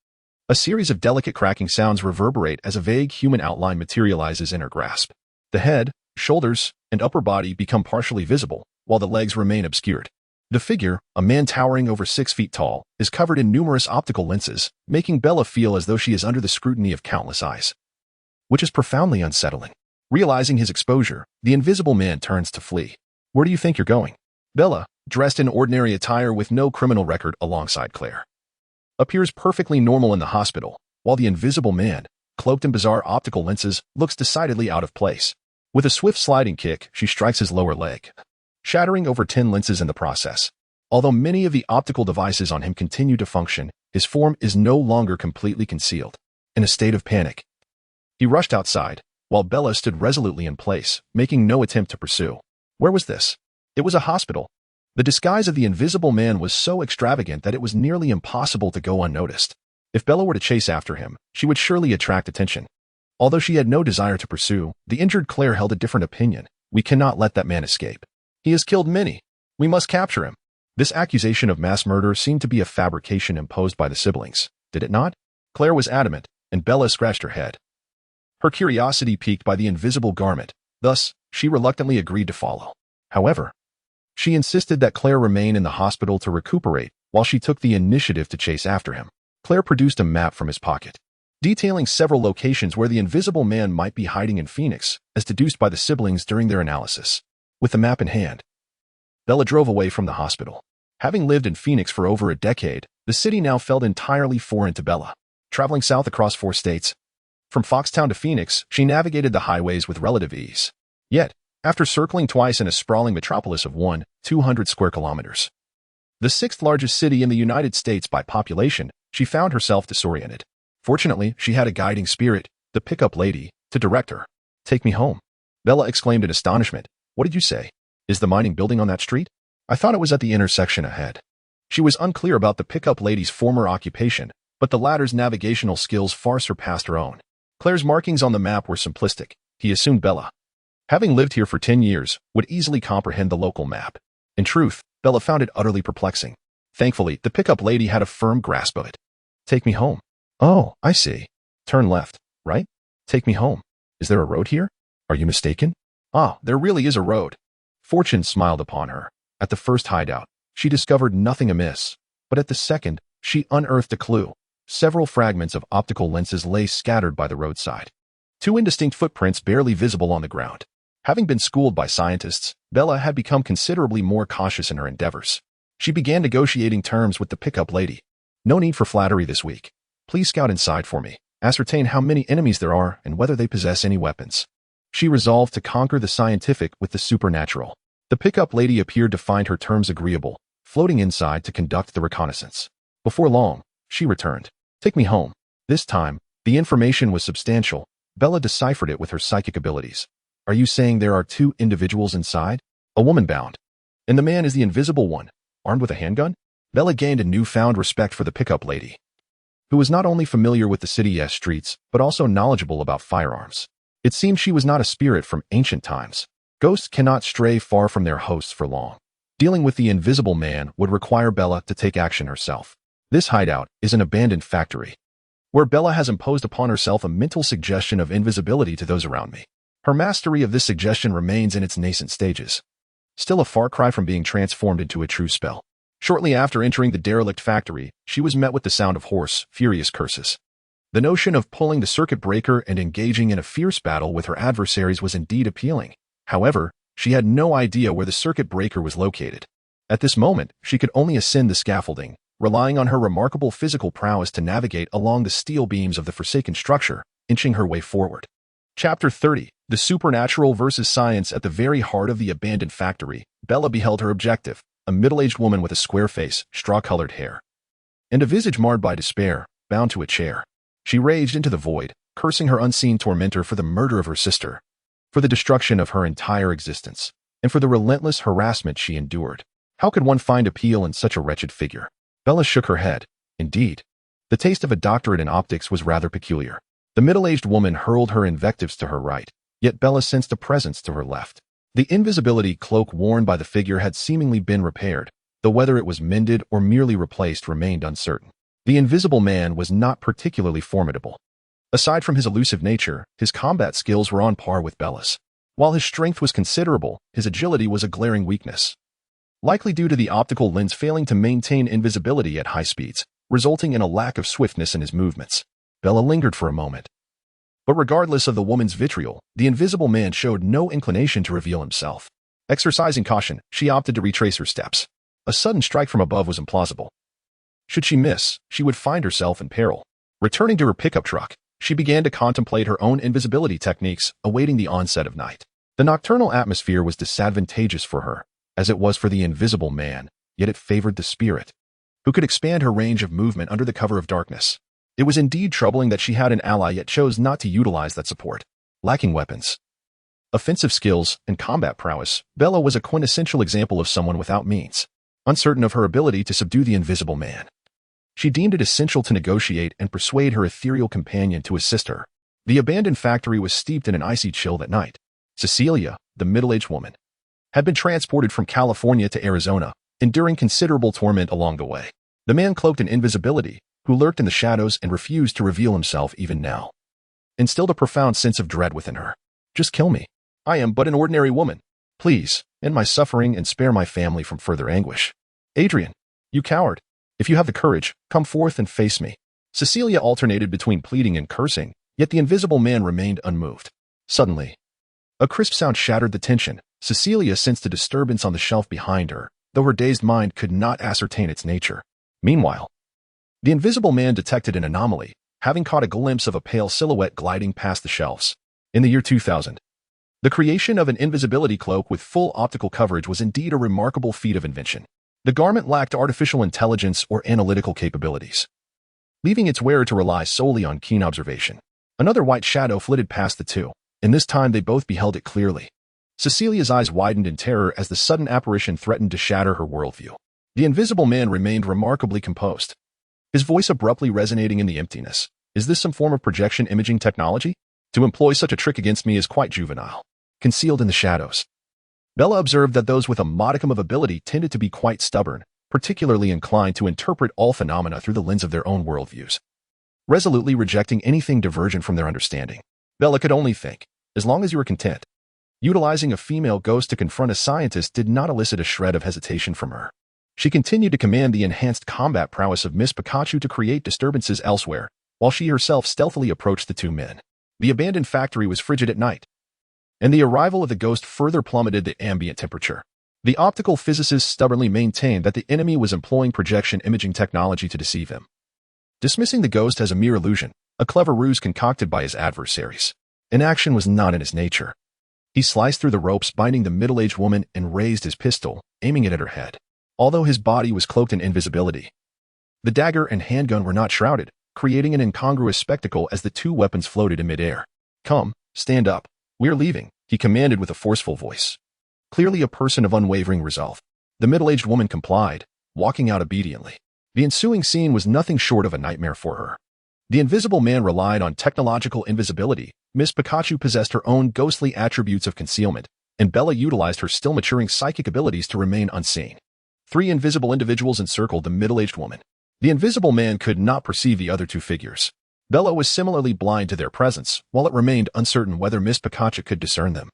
A series of delicate cracking sounds reverberate as a vague human outline materializes in her grasp. The head, shoulders, and upper body become partially visible, while the legs remain obscured. The figure, a man towering over 6 feet tall, is covered in numerous optical lenses, making Bella feel as though she is under the scrutiny of countless eyes, which is profoundly unsettling. Realizing his exposure, the Invisible Man turns to flee. "Where do you think you're going?" Bella, dressed in ordinary attire with no criminal record alongside Claire, appears perfectly normal in the hospital, while the Invisible Man, cloaked in bizarre optical lenses, looks decidedly out of place. With a swift sliding kick, she strikes his lower leg, shattering over 10 lenses in the process. Although many of the optical devices on him continue to function, his form is no longer completely concealed. In a state of panic, he rushed outside, while Bella stood resolutely in place, making no attempt to pursue. Where was this? It was a hospital. The disguise of the Invisible Man was so extravagant that it was nearly impossible to go unnoticed. If Bella were to chase after him, she would surely attract attention. Although she had no desire to pursue, the injured Claire held a different opinion. "We cannot let that man escape. He has killed many. We must capture him." This accusation of mass murder seemed to be a fabrication imposed by the siblings, did it not? Claire was adamant, and Bella scratched her head, her curiosity piqued by the invisible garment. Thus, she reluctantly agreed to follow. However, she insisted that Claire remain in the hospital to recuperate while she took the initiative to chase after him. Claire produced a map from his pocket, detailing several locations where the Invisible Man might be hiding in Phoenix, as deduced by the siblings during their analysis. With the map in hand, Bella drove away from the hospital. Having lived in Phoenix for over a decade, the city now felt entirely foreign to Bella. Traveling south across 4 states, from Foxtown to Phoenix, she navigated the highways with relative ease. Yet, after circling twice in a sprawling metropolis of 200 square kilometers, the 6th largest city in the United States by population, she found herself disoriented. Fortunately, she had a guiding spirit, the pickup lady, to direct her. "Take me home," Bella exclaimed in astonishment. "What did you say? Is the mining building on that street? I thought it was at the intersection ahead." She was unclear about the pickup lady's former occupation, but the latter's navigational skills far surpassed her own. Claire's markings on the map were simplistic. He assumed Bella, having lived here for 10 years, would easily comprehend the local map. In truth, Bella found it utterly perplexing. Thankfully, the pickup lady had a firm grasp of it. "Take me home." "Oh, I see. Turn left, right? Take me home. Is there a road here? Are you mistaken?" "Ah, there really is a road. Fortune smiled upon her. At the first hideout, she discovered nothing amiss, but at the second, she unearthed a clue. Several fragments of optical lenses lay scattered by the roadside. Two indistinct footprints barely visible on the ground. Having been schooled by scientists, Bella had become considerably more cautious in her endeavors. She began negotiating terms with the pickup lady. No need for flattery this week. Please scout inside for me, ascertain how many enemies there are and whether they possess any weapons. She resolved to conquer the scientific with the supernatural. The pickup lady appeared to find her terms agreeable, floating inside to conduct the reconnaissance. Before long, she returned. Take me home. This time, the information was substantial. Bella deciphered it with her psychic abilities. Are you saying there are two individuals inside? A woman bound. And the man is the invisible one, armed with a handgun? Bella gained a newfound respect for the pickup lady, who was not only familiar with the city's streets, but also knowledgeable about firearms. It seemed she was not a spirit from ancient times. Ghosts cannot stray far from their hosts for long. Dealing with the invisible man would require Bella to take action herself. This hideout is an abandoned factory, where Bella has imposed upon herself a mental suggestion of invisibility to those around me. Her mastery of this suggestion remains in its nascent stages, still a far cry from being transformed into a true spell. Shortly after entering the derelict factory, she was met with the sound of hoarse, furious curses. The notion of pulling the circuit breaker and engaging in a fierce battle with her adversaries was indeed appealing. However, she had no idea where the circuit breaker was located. At this moment, she could only ascend the scaffolding, relying on her remarkable physical prowess to navigate along the steel beams of the forsaken structure, inching her way forward. Chapter 30. The Supernatural versus Science. At the very heart of the abandoned factory, Bella beheld her objective, a middle-aged woman with a square face, straw-colored hair, and a visage marred by despair, bound to a chair. She raged into the void, cursing her unseen tormentor for the murder of her sister, for the destruction of her entire existence, and for the relentless harassment she endured. How could one find appeal in such a wretched figure? Bella shook her head. Indeed, the taste of a doctorate in optics was rather peculiar. The middle-aged woman hurled her invectives to her right, yet Bella sensed a presence to her left. The invisibility cloak worn by the figure had seemingly been repaired, though whether it was mended or merely replaced remained uncertain. The invisible man was not particularly formidable. Aside from his elusive nature, his combat skills were on par with Bella's. While his strength was considerable, his agility was a glaring weakness, likely due to the optical lens failing to maintain invisibility at high speeds, resulting in a lack of swiftness in his movements. Bella lingered for a moment. But regardless of the woman's vitriol, the invisible man showed no inclination to reveal himself. Exercising caution, she opted to retrace her steps. A sudden strike from above was implausible. Should she miss, she would find herself in peril. Returning to her pickup truck, she began to contemplate her own invisibility techniques, awaiting the onset of night. The nocturnal atmosphere was disadvantageous for her, as it was for the invisible man, yet it favored the spirit, who could expand her range of movement under the cover of darkness. It was indeed troubling that she had an ally yet chose not to utilize that support. Lacking weapons, offensive skills, and combat prowess, Bella was a quintessential example of someone without means, uncertain of her ability to subdue the invisible man. She deemed it essential to negotiate and persuade her ethereal companion to assist her. The abandoned factory was steeped in an icy chill that night. Cecilia, the middle-aged woman, had been transported from California to Arizona, enduring considerable torment along the way. The man cloaked in invisibility, who lurked in the shadows and refused to reveal himself even now, instilled a profound sense of dread within her. Just kill me. I am but an ordinary woman. Please, end my suffering and spare my family from further anguish. Adrian, you coward. If you have the courage, come forth and face me. Cecilia alternated between pleading and cursing, yet the invisible man remained unmoved. Suddenly, a crisp sound shattered the tension. Cecilia sensed a disturbance on the shelf behind her, though her dazed mind could not ascertain its nature. Meanwhile, the invisible man detected an anomaly, having caught a glimpse of a pale silhouette gliding past the shelves. In the year 2000, the creation of an invisibility cloak with full optical coverage was indeed a remarkable feat of invention. The garment lacked artificial intelligence or analytical capabilities, leaving its wearer to rely solely on keen observation. Another white shadow flitted past the two, and this time they both beheld it clearly. Cecilia's eyes widened in terror as the sudden apparition threatened to shatter her worldview. The invisible man remained remarkably composed, his voice abruptly resonating in the emptiness. Is this some form of projection imaging technology? To employ such a trick against me is quite juvenile. Concealed in the shadows, Bella observed that those with a modicum of ability tended to be quite stubborn, particularly inclined to interpret all phenomena through the lens of their own worldviews, resolutely rejecting anything divergent from their understanding. Bella could only think, as long as you are content, Utilizing a female ghost to confront a scientist did not elicit a shred of hesitation from her. She continued to command the enhanced combat prowess of Miss Pikachu to create disturbances elsewhere, while she herself stealthily approached the two men. The abandoned factory was frigid at night, and the arrival of the ghost further plummeted the ambient temperature. The optical physicists stubbornly maintained that the enemy was employing projection imaging technology to deceive him, dismissing the ghost as a mere illusion, a clever ruse concocted by his adversaries. Inaction was not in his nature. He sliced through the ropes binding the middle-aged woman and raised his pistol, aiming it at her head. Although his body was cloaked in invisibility, the dagger and handgun were not shrouded, creating an incongruous spectacle as the two weapons floated in midair. "Come, stand up. We're leaving," he commanded with a forceful voice. Clearly a person of unwavering resolve, the middle-aged woman complied, walking out obediently. The ensuing scene was nothing short of a nightmare for her. The invisible man relied on technological invisibility. Miss Pikachu possessed her own ghostly attributes of concealment, and Bella utilized her still-maturing psychic abilities to remain unseen. 3 invisible individuals encircled the middle-aged woman. The invisible man could not perceive the other two figures. Bella was similarly blind to their presence, while it remained uncertain whether Miss Pikachu could discern them.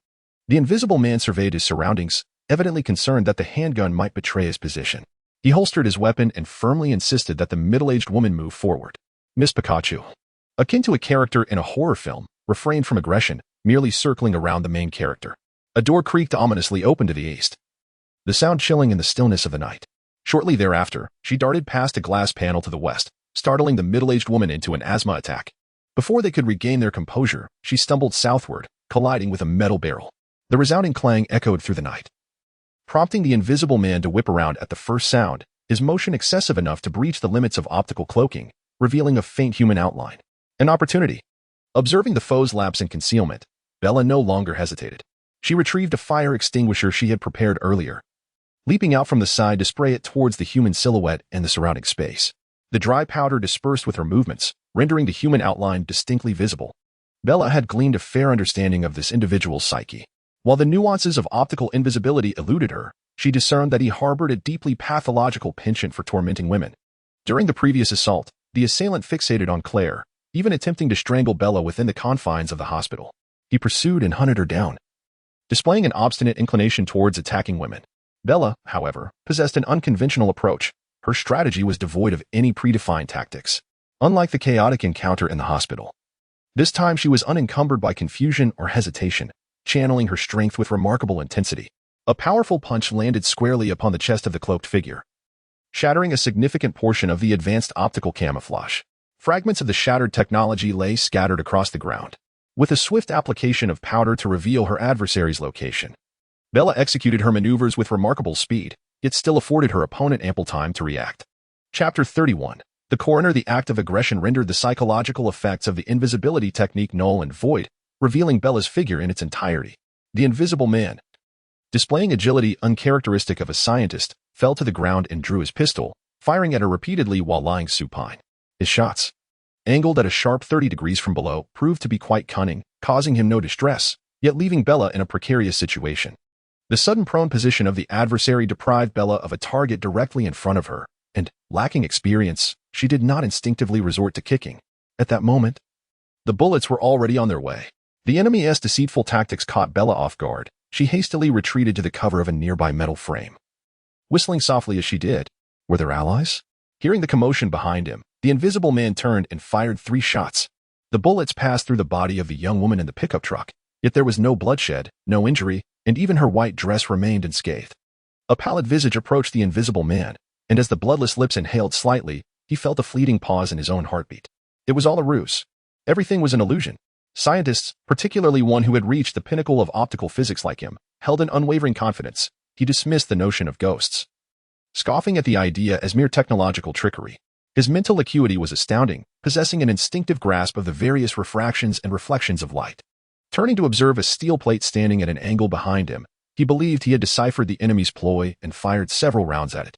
The invisible man surveyed his surroundings, evidently concerned that the handgun might betray his position. He holstered his weapon and firmly insisted that the middle-aged woman move forward. Miss Pikachu, akin to a character in a horror film, refrained from aggression, merely circling around the main character. A door creaked ominously open to the east, the sound chilling in the stillness of the night. Shortly thereafter, she darted past a glass panel to the west, startling the middle-aged woman into an asthma attack. Before they could regain their composure, she stumbled southward, colliding with a metal barrel. The resounding clang echoed through the night, prompting the invisible man to whip around at the first sound, his motion excessive enough to breach the limits of optical cloaking, revealing a faint human outline. An opportunity. Observing the foe's lapse in concealment, Bella no longer hesitated. She retrieved a fire extinguisher she had prepared earlier, leaping out from the side to spray it towards the human silhouette and the surrounding space. The dry powder dispersed with her movements, rendering the human outline distinctly visible. Bella had gleaned a fair understanding of this individual's psyche. While the nuances of optical invisibility eluded her, she discerned that he harbored a deeply pathological penchant for tormenting women. During the previous assault, the assailant fixated on Claire, even attempting to strangle Bella within the confines of the hospital. He pursued and hunted her down, displaying an obstinate inclination towards attacking women. Bella, however, possessed an unconventional approach. Her strategy was devoid of any predefined tactics. Unlike the chaotic encounter in the hospital, this time she was unencumbered by confusion or hesitation, channeling her strength with remarkable intensity. A powerful punch landed squarely upon the chest of the cloaked figure, shattering a significant portion of the advanced optical camouflage. Fragments of the shattered technology lay scattered across the ground. With a swift application of powder to reveal her adversary's location, Bella executed her maneuvers with remarkable speed, yet still afforded her opponent ample time to react. Chapter 31. The Coroner. The act of aggression rendered the psychological effects of the invisibility technique null and void, revealing Bella's figure in its entirety. The invisible man, displaying agility uncharacteristic of a scientist, fell to the ground and drew his pistol, firing at her repeatedly while lying supine. His shots, angled at a sharp 30 degrees from below, proved to be quite cunning, causing him no distress, yet leaving Bella in a precarious situation. The sudden prone position of the adversary deprived Bella of a target directly in front of her, and, lacking experience, she did not instinctively resort to kicking. At that moment, the bullets were already on their way. The enemy's deceitful tactics caught Bella off guard. She hastily retreated to the cover of a nearby metal frame, whistling softly as she did. Were there allies? Hearing the commotion behind him, the invisible man turned and fired 3 shots. The bullets passed through the body of the young woman in the pickup truck, yet there was no bloodshed, no injury, and even her white dress remained unscathed. A pallid visage approached the invisible man, and as the bloodless lips inhaled slightly, he felt a fleeting pause in his own heartbeat. It was all a ruse. Everything was an illusion. Scientists, particularly one who had reached the pinnacle of optical physics like him, held an unwavering confidence. He dismissed the notion of ghosts, scoffing at the idea as mere technological trickery. His mental acuity was astounding, possessing an instinctive grasp of the various refractions and reflections of light. Turning to observe a steel plate standing at an angle behind him, he believed he had deciphered the enemy's ploy and fired several rounds at it.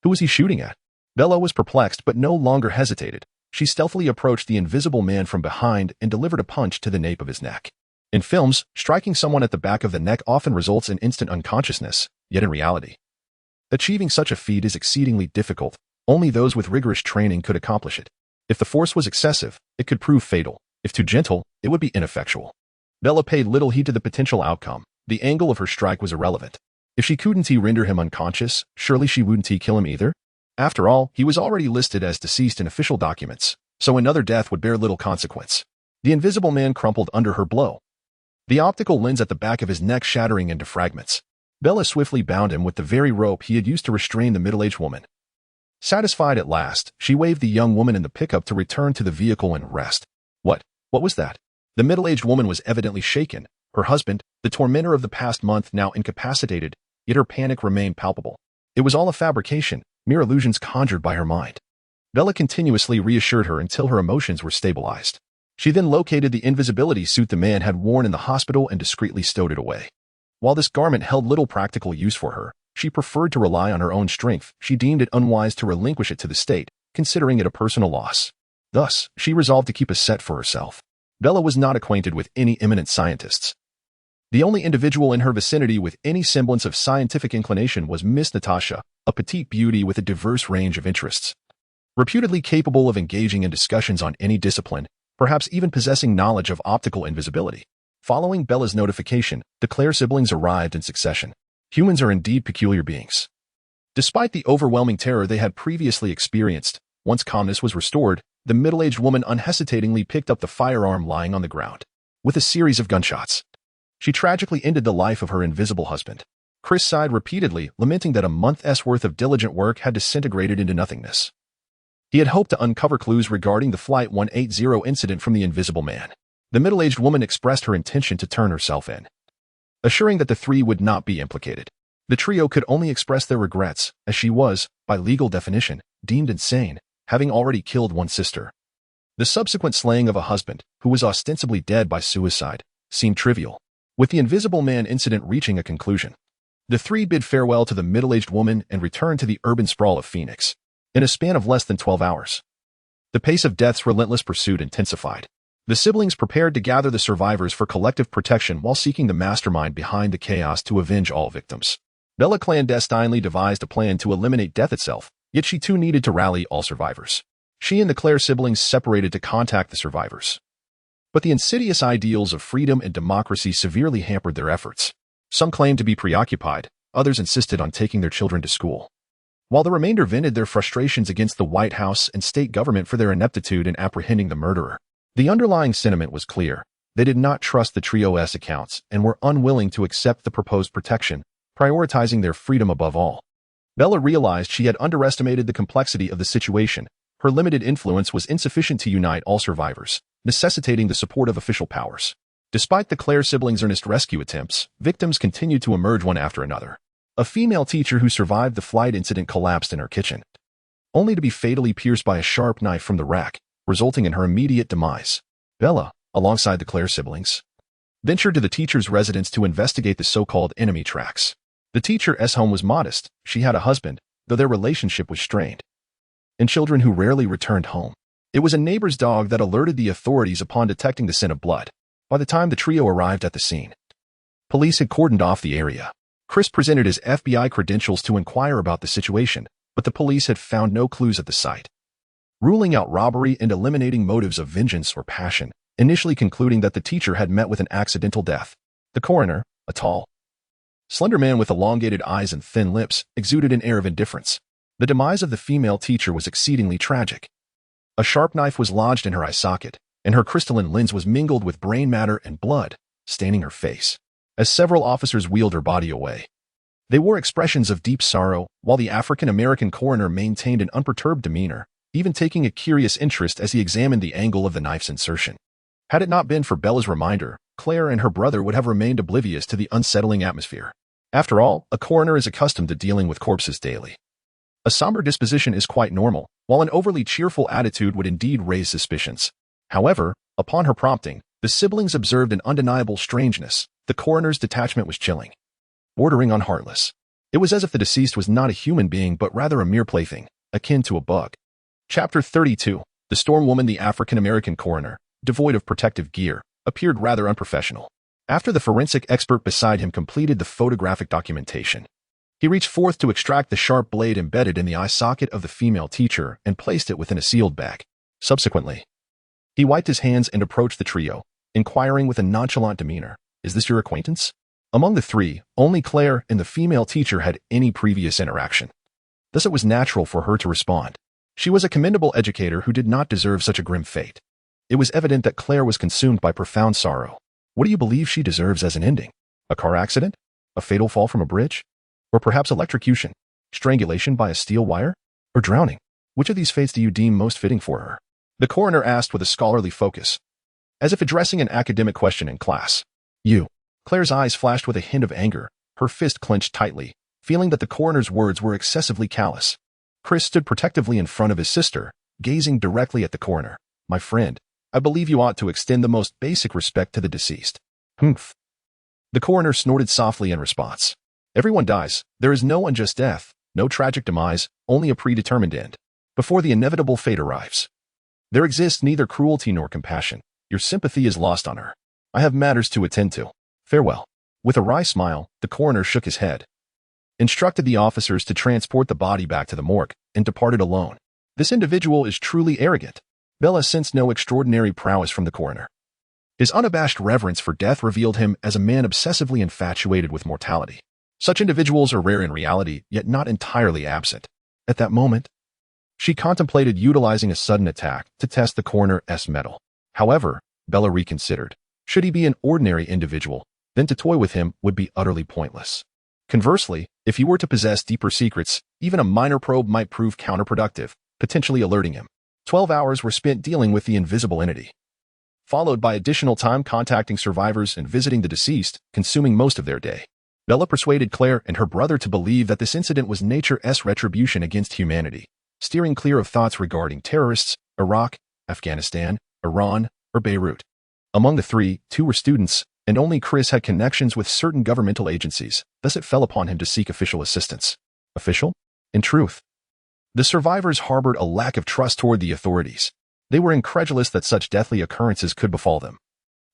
Who was he shooting at? Bella was perplexed but no longer hesitated. She stealthily approached the invisible man from behind and delivered a punch to the nape of his neck. In films, striking someone at the back of the neck often results in instant unconsciousness, yet in reality, achieving such a feat is exceedingly difficult. Only those with rigorous training could accomplish it. If the force was excessive, it could prove fatal. If too gentle, it would be ineffectual. Bella paid little heed to the potential outcome. The angle of her strike was irrelevant. If she couldn't render him unconscious, surely she wouldn't kill him either. After all, he was already listed as deceased in official documents, so another death would bear little consequence. The invisible man crumpled under her blow, the optical lens at the back of his neck shattering into fragments. Bella swiftly bound him with the very rope he had used to restrain the middle-aged woman. Satisfied at last, she waved the young woman in the pickup to return to the vehicle and rest. What was that? The middle-aged woman was evidently shaken. Her husband, the tormentor of the past month, now incapacitated, yet her panic remained palpable. It was all a fabrication, mere illusions conjured by her mind. Bella continuously reassured her until her emotions were stabilized. She then located the invisibility suit the man had worn in the hospital and discreetly stowed it away. While this garment held little practical use for her, she preferred to rely on her own strength. She deemed it unwise to relinquish it to the state, considering it a personal loss. Thus, she resolved to keep a set for herself. Bella was not acquainted with any eminent scientists. The only individual in her vicinity with any semblance of scientific inclination was Miss Natasha, a petite beauty with a diverse range of interests. Reputedly capable of engaging in discussions on any discipline, perhaps even possessing knowledge of optical invisibility. Following Bella's notification, the Clare siblings arrived in succession. Humans are indeed peculiar beings. Despite the overwhelming terror they had previously experienced, once calmness was restored, the middle-aged woman unhesitatingly picked up the firearm lying on the ground. With a series of gunshots, she tragically ended the life of her invisible husband. Chris sighed repeatedly, lamenting that a month's worth of diligent work had disintegrated into nothingness. He had hoped to uncover clues regarding the Flight 180 incident from the invisible man. The middle-aged woman expressed her intention to turn herself in, assuring that the three would not be implicated. The trio could only express their regrets, as she was, by legal definition, deemed insane, having already killed one sister. The subsequent slaying of a husband, who was ostensibly dead by suicide, seemed trivial. With the invisible man incident reaching a conclusion, the three bid farewell to the middle-aged woman and returned to the urban sprawl of Phoenix. In a span of less than 12 hours, the pace of death's relentless pursuit intensified. The siblings prepared to gather the survivors for collective protection while seeking the mastermind behind the chaos to avenge all victims. Bella clandestinely devised a plan to eliminate death itself, yet she too needed to rally all survivors. She and the Clare siblings separated to contact the survivors. But the insidious ideals of freedom and democracy severely hampered their efforts. Some claimed to be preoccupied, others insisted on taking their children to school, while the remainder vented their frustrations against the White House and state government for their ineptitude in apprehending the murderer. The underlying sentiment was clear. They did not trust the trio's accounts and were unwilling to accept the proposed protection, prioritizing their freedom above all. Bella realized she had underestimated the complexity of the situation. Her limited influence was insufficient to unite all survivors, necessitating the support of official powers. Despite the Clare siblings' earnest rescue attempts, victims continued to emerge one after another. A female teacher who survived the flight incident collapsed in her kitchen, only to be fatally pierced by a sharp knife from the rack, resulting in her immediate demise. Bella, alongside the Clare siblings, ventured to the teacher's residence to investigate the so-called enemy tracks. The teacher's home was modest. She had a husband, though their relationship was strained, and children who rarely returned home. It was a neighbor's dog that alerted the authorities upon detecting the scent of blood. By the time the trio arrived at the scene, police had cordoned off the area. Chris presented his FBI credentials to inquire about the situation, but the police had found no clues at the site, ruling out robbery and eliminating motives of vengeance or passion, initially concluding that the teacher had met with an accidental death. The coroner, a tall, slender man with elongated eyes and thin lips, exuded an air of indifference. The demise of the female teacher was exceedingly tragic. A sharp knife was lodged in her eye socket, and her crystalline lens was mingled with brain matter and blood, staining her face. As several officers wheeled her body away, they wore expressions of deep sorrow, while the African-American coroner maintained an unperturbed demeanor, even taking a curious interest as he examined the angle of the knife's insertion. Had it not been for Bella's reminder, Claire and her brother would have remained oblivious to the unsettling atmosphere. After all, a coroner is accustomed to dealing with corpses daily. A somber disposition is quite normal, while an overly cheerful attitude would indeed raise suspicions. However, upon her prompting, the siblings observed an undeniable strangeness. The coroner's detachment was chilling, bordering on heartless. It was as if the deceased was not a human being but rather a mere plaything, akin to a bug. Chapter 32. The Storm Woman. The African-American coroner, devoid of protective gear, appeared rather unprofessional. After the forensic expert beside him completed the photographic documentation, he reached forth to extract the sharp blade embedded in the eye socket of the female teacher and placed it within a sealed bag. Subsequently, he wiped his hands and approached the trio, inquiring with a nonchalant demeanor, "Is this your acquaintance?" Among the three, only Claire and the female teacher had any previous interaction. Thus it was natural for her to respond. She was a commendable educator who did not deserve such a grim fate. It was evident that Claire was consumed by profound sorrow. What do you believe she deserves as an ending? A car accident? A fatal fall from a bridge? Or perhaps electrocution? Strangulation by a steel wire? Or drowning? Which of these fates do you deem most fitting for her? The coroner asked with a scholarly focus, as if addressing an academic question in class. You. Claire's eyes flashed with a hint of anger, her fist clenched tightly, feeling that the coroner's words were excessively callous. Chris stood protectively in front of his sister, gazing directly at the coroner. My friend, I believe you ought to extend the most basic respect to the deceased. Humph. The coroner snorted softly in response. Everyone dies. There is no unjust death, no tragic demise, only a predetermined end. Before the inevitable fate arrives, there exists neither cruelty nor compassion. Your sympathy is lost on her. I have matters to attend to. Farewell. With a wry smile, the coroner shook his head, instructed the officers to transport the body back to the morgue, and departed alone. This individual is truly arrogant. Bella sensed no extraordinary prowess from the coroner. His unabashed reverence for death revealed him as a man obsessively infatuated with mortality. Such individuals are rare in reality, yet not entirely absent. At that moment, she contemplated utilizing a sudden attack to test the coroner's mettle. However, Bella reconsidered. Should he be an ordinary individual, then to toy with him would be utterly pointless. Conversely, if he were to possess deeper secrets, even a minor probe might prove counterproductive, potentially alerting him. 12 hours were spent dealing with the invisible entity, followed by additional time contacting survivors and visiting the deceased, consuming most of their day. Bella persuaded Claire and her brother to believe that this incident was nature's retribution against humanity, steering clear of thoughts regarding terrorists, Iraq, Afghanistan, Iran, or Beirut. Among the three, 2 were students, and only Chris had connections with certain governmental agencies, thus it fell upon him to seek official assistance. Official? In truth, the survivors harbored a lack of trust toward the authorities. They were incredulous that such deathly occurrences could befall them,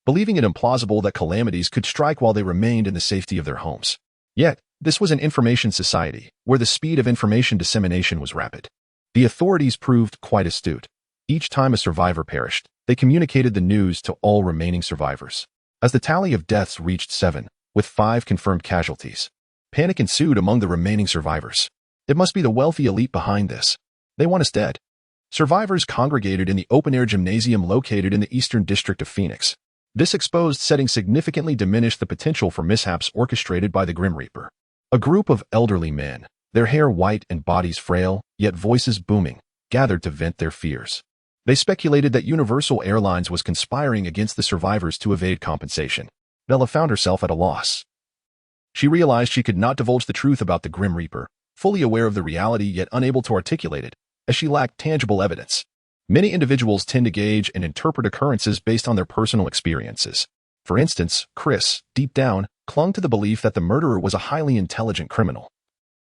believing it implausible that calamities could strike while they remained in the safety of their homes. Yet, this was an information society, where the speed of information dissemination was rapid. The authorities proved quite astute. Each time a survivor perished, they communicated the news to all remaining survivors. As the tally of deaths reached 7, with 5 confirmed casualties, panic ensued among the remaining survivors. It must be the wealthy elite behind this. They want us dead. Survivors congregated in the open-air gymnasium located in the Eastern District of Phoenix. This exposed setting significantly diminished the potential for mishaps orchestrated by the Grim Reaper. A group of elderly men, their hair white and bodies frail, yet voices booming, gathered to vent their fears. They speculated that Universal Airlines was conspiring against the survivors to evade compensation. Bella found herself at a loss. She realized she could not divulge the truth about the Grim Reaper, fully aware of the reality yet unable to articulate it, as she lacked tangible evidence. Many individuals tend to gauge and interpret occurrences based on their personal experiences. For instance, Chris, deep down, clung to the belief that the murderer was a highly intelligent criminal.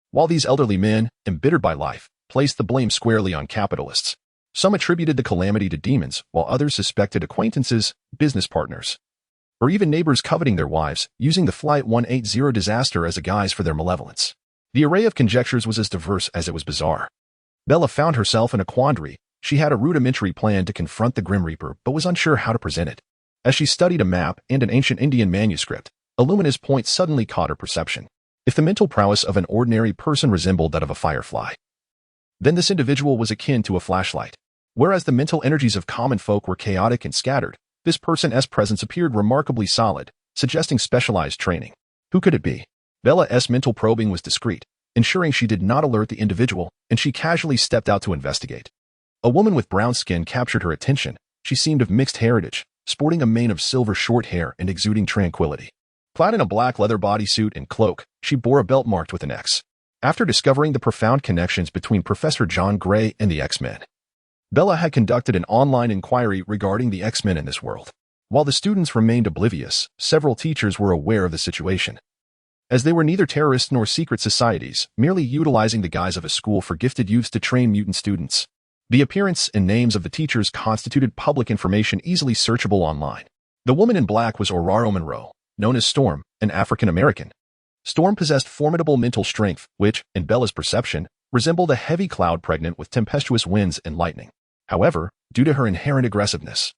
While these elderly men, embittered by life, placed the blame squarely on capitalists. Some attributed the calamity to demons, while others suspected acquaintances, business partners, or even neighbors coveting their wives, using the Flight 180 disaster as a guise for their malevolence. The array of conjectures was as diverse as it was bizarre. Bella found herself in a quandary. She had a rudimentary plan to confront the Grim Reaper, but was unsure how to present it. As she studied a map and an ancient Indian manuscript, a luminous point suddenly caught her perception. If the mental prowess of an ordinary person resembled that of a firefly, then this individual was akin to a flashlight. Whereas the mental energies of common folk were chaotic and scattered, this person's presence appeared remarkably solid, suggesting specialized training. Who could it be? Bella's mental probing was discreet, ensuring she did not alert the individual, and she casually stepped out to investigate. A woman with brown skin captured her attention. She seemed of mixed heritage, sporting a mane of silver short hair and exuding tranquility. Clad in a black leather bodysuit and cloak, she bore a belt marked with an X. After discovering the profound connections between Professor John Gray and the X-Men, Bella had conducted an online inquiry regarding the X-Men in this world. While the students remained oblivious, several teachers were aware of the situation, as they were neither terrorists nor secret societies, merely utilizing the guise of a school for gifted youths to train mutant students. The appearance and names of the teachers constituted public information easily searchable online. The woman in black was Aurora Monroe, known as Storm, an African-American. Storm possessed formidable mental strength, which, in Bella's perception, resembled a heavy cloud pregnant with tempestuous winds and lightning. However, due to her inherent aggressiveness,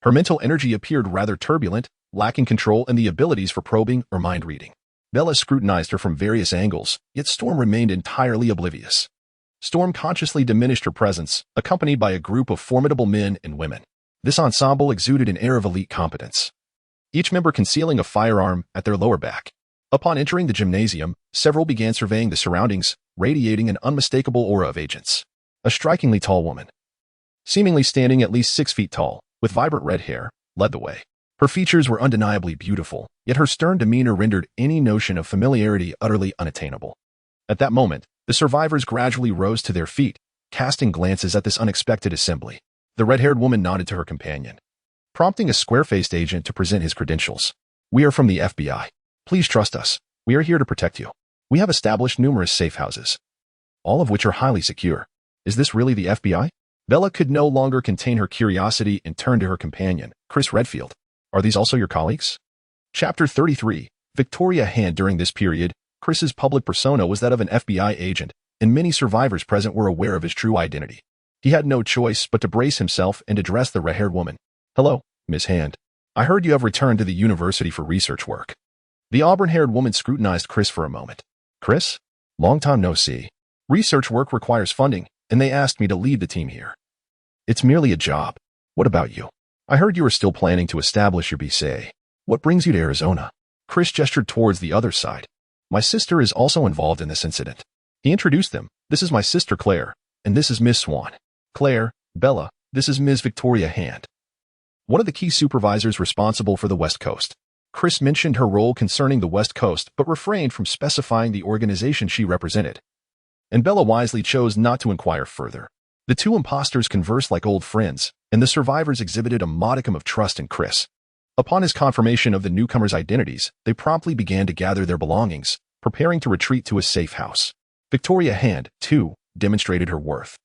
her mental energy appeared rather turbulent, lacking control and the abilities for probing or mind reading. Bella scrutinized her from various angles, yet Storm remained entirely oblivious. Storm consciously diminished her presence, accompanied by a group of formidable men and women. This ensemble exuded an air of elite competence, each member concealing a firearm at their lower back. Upon entering the gymnasium, several began surveying the surroundings, radiating an unmistakable aura of agents. A strikingly tall woman, seemingly standing at least 6 feet tall, with vibrant red hair, led the way. Her features were undeniably beautiful, yet her stern demeanor rendered any notion of familiarity utterly unattainable. At that moment, the survivors gradually rose to their feet, casting glances at this unexpected assembly. The red-haired woman nodded to her companion, prompting a square-faced agent to present his credentials. "We are from the FBI. Please trust us. We are here to protect you. We have established numerous safe houses, all of which are highly secure." Is this really the FBI? Bella could no longer contain her curiosity and turned to her companion, Chris Redfield. "Are these also your colleagues?" Chapter 33. Victoria Hand. During this period, Chris's public persona was that of an FBI agent, and many survivors present were aware of his true identity. He had no choice but to brace himself and address the red-haired woman. "Hello, Miss Hand. I heard you have returned to the university for research work." The auburn-haired woman scrutinized Chris for a moment. "Chris? Long time no see. Research work requires funding, and they asked me to lead the team here. It's merely a job. What about you? I heard you are still planning to establish your BCA. What brings you to Arizona?" Chris gestured towards the other side. "My sister is also involved in this incident." He introduced them. "This is my sister Claire, and this is Miss Swan. Claire, Bella, this is Ms. Victoria Hand, one of the key supervisors responsible for the West Coast." Chris mentioned her role concerning the West Coast, but refrained from specifying the organization she represented. And Bella wisely chose not to inquire further. The two imposters conversed like old friends, and the survivors exhibited a modicum of trust in Chris. Upon his confirmation of the newcomers' identities, they promptly began to gather their belongings, preparing to retreat to a safe house. Victoria Hand, too, demonstrated her worth,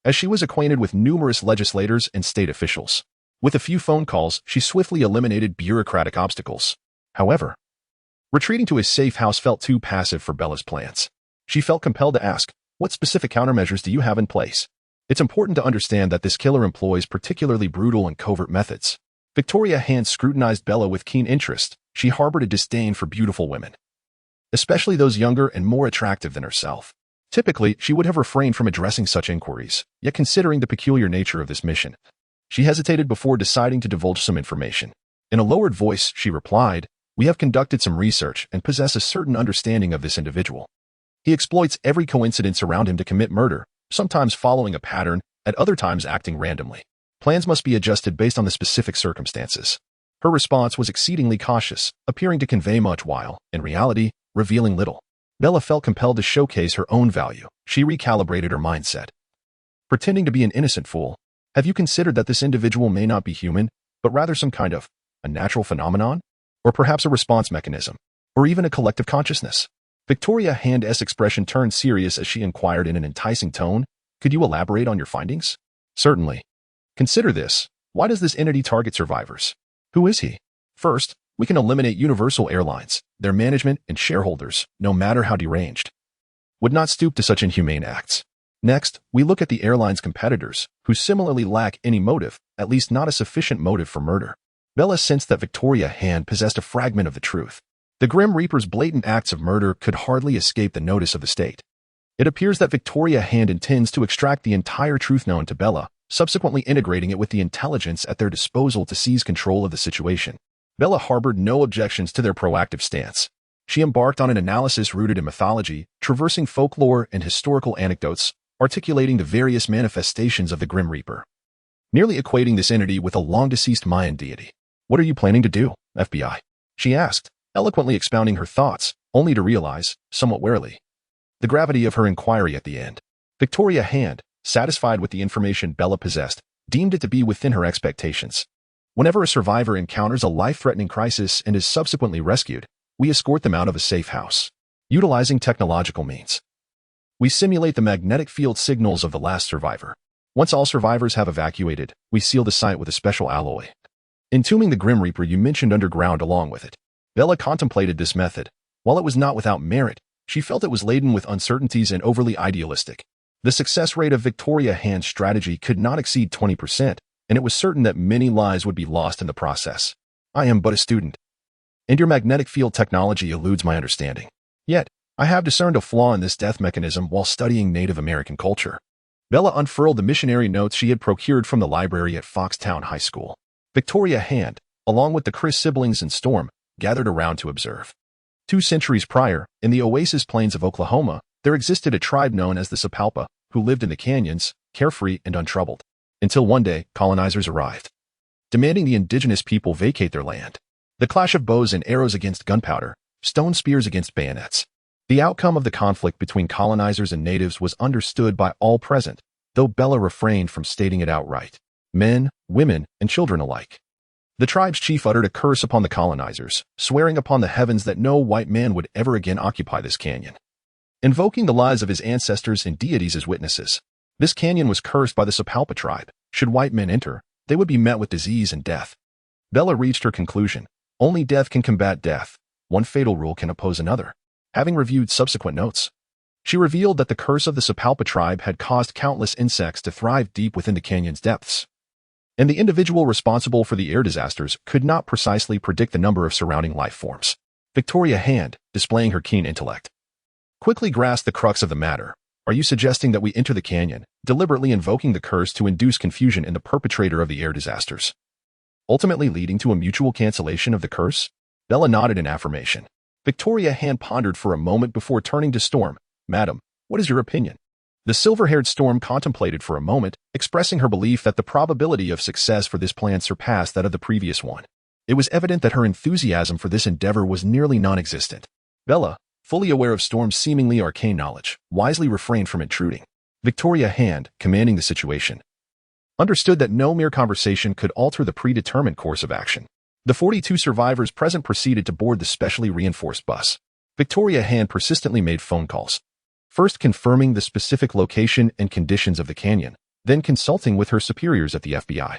as she was acquainted with numerous legislators and state officials. With a few phone calls, she swiftly eliminated bureaucratic obstacles. However, retreating to a safe house felt too passive for Bella's plans. She felt compelled to ask, "What specific countermeasures do you have in place?" It's important to understand that this killer employs particularly brutal and covert methods. Victoria Hand scrutinized Bella with keen interest. She harbored a disdain for beautiful women, especially those younger and more attractive than herself. Typically, she would have refrained from addressing such inquiries, yet considering the peculiar nature of this mission, she hesitated before deciding to divulge some information. In a lowered voice, she replied, "We have conducted some research and possess a certain understanding of this individual. He exploits every coincidence around him to commit murder, sometimes following a pattern, at other times acting randomly. Plans must be adjusted based on the specific circumstances." Her response was exceedingly cautious, appearing to convey much while, in reality, revealing little. Bella felt compelled to showcase her own value. She recalibrated her mindset. Pretending to be an innocent fool, "Have you considered that this individual may not be human, but rather some kind of a natural phenomenon? Or perhaps a response mechanism? Or even a collective consciousness?" Victoria Hand's expression turned serious as she inquired in an enticing tone, "Could you elaborate on your findings?" "Certainly. Consider this. Why does this entity target survivors? Who is he? First, we can eliminate Universal Airlines. Their management and shareholders, no matter how deranged, would not stoop to such inhumane acts. Next, we look at the airline's competitors, who similarly lack any motive, at least not a sufficient motive for murder." Bella sensed that Victoria Hand possessed a fragment of the truth. The Grim Reaper's blatant acts of murder could hardly escape the notice of the state. It appears that Victoria Hand intends to extract the entire truth known to Bella, subsequently integrating it with the intelligence at their disposal to seize control of the situation. Bella harbored no objections to their proactive stance. She embarked on an analysis rooted in mythology, traversing folklore and historical anecdotes, articulating the various manifestations of the Grim Reaper, nearly equating this entity with a long-deceased Mayan deity. "What are you planning to do, FBI?" she asked, eloquently expounding her thoughts, only to realize, somewhat warily, the gravity of her inquiry at the end. Victoria Hand, satisfied with the information Bella possessed, deemed it to be within her expectations. "Whenever a survivor encounters a life-threatening crisis and is subsequently rescued, we escort them out of a safe house. Utilizing technological means, we simulate the magnetic field signals of the last survivor. Once all survivors have evacuated, we seal the site with a special alloy, entombing the Grim Reaper you mentioned underground along with it." Bella contemplated this method. While it was not without merit, she felt it was laden with uncertainties and overly idealistic. The success rate of Victoria Hand's strategy could not exceed 20%, and it was certain that many lives would be lost in the process. I am but a student, and your magnetic field technology eludes my understanding. Yet, I have discerned a flaw in this death mechanism while studying Native American culture. Bella unfurled the missionary notes she had procured from the library at Foxtown High School. Victoria Hand, along with the Chris siblings and Storm, gathered around to observe. 2 centuries prior, in the oasis plains of Oklahoma, there existed a tribe known as the Sapalpa, who lived in the canyons, carefree and untroubled. Until one day, colonizers arrived, demanding the indigenous people vacate their land. The clash of bows and arrows against gunpowder, stone spears against bayonets. The outcome of the conflict between colonizers and natives was understood by all present, though Bella refrained from stating it outright. Men, women, and children alike. The tribe's chief uttered a curse upon the colonizers, swearing upon the heavens that no white man would ever again occupy this canyon. Invoking the lives of his ancestors and deities as witnesses, this canyon was cursed by the Sapalpa tribe. Should white men enter, they would be met with disease and death. Bella reached her conclusion. Only death can combat death. One fatal rule can oppose another. Having reviewed subsequent notes, she revealed that the curse of the Sapalpa tribe had caused countless insects to thrive deep within the canyon's depths, and the individual responsible for the air disasters could not precisely predict the number of surrounding life forms. Victoria Hand, displaying her keen intellect, quickly grasped the crux of the matter. Are you suggesting that we enter the canyon, deliberately invoking the curse to induce confusion in the perpetrator of the air disasters, ultimately leading to a mutual cancellation of the curse? Bella nodded in affirmation. Victoria Hand pondered for a moment before turning to Storm. Madam, what is your opinion? The silver-haired Storm contemplated for a moment, expressing her belief that the probability of success for this plan surpassed that of the previous one. It was evident that her enthusiasm for this endeavor was nearly non-existent. Bella, fully aware of Storm's seemingly arcane knowledge, wisely refrained from intruding. Victoria Hand, commanding the situation, understood that no mere conversation could alter the predetermined course of action. The 42 survivors present proceeded to board the specially reinforced bus. Victoria Hand persistently made phone calls, first confirming the specific location and conditions of the canyon, then consulting with her superiors at the FBI,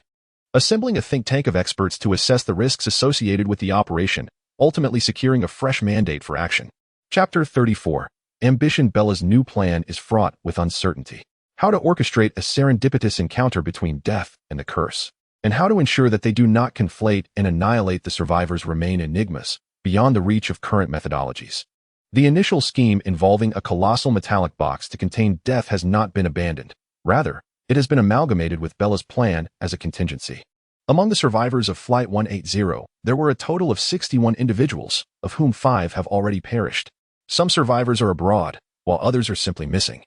assembling a think tank of experts to assess the risks associated with the operation, ultimately securing a fresh mandate for action. Chapter 34. Ambition. Bella's new plan is fraught with uncertainty. How to orchestrate a serendipitous encounter between death and the curse, and how to ensure that they do not conflate and annihilate the survivors remain enigmas beyond the reach of current methodologies. The initial scheme involving a colossal metallic box to contain death has not been abandoned. Rather, it has been amalgamated with Bella's plan as a contingency. Among the survivors of Flight 180, there were a total of 61 individuals, of whom 5 have already perished. Some survivors are abroad, while others are simply missing,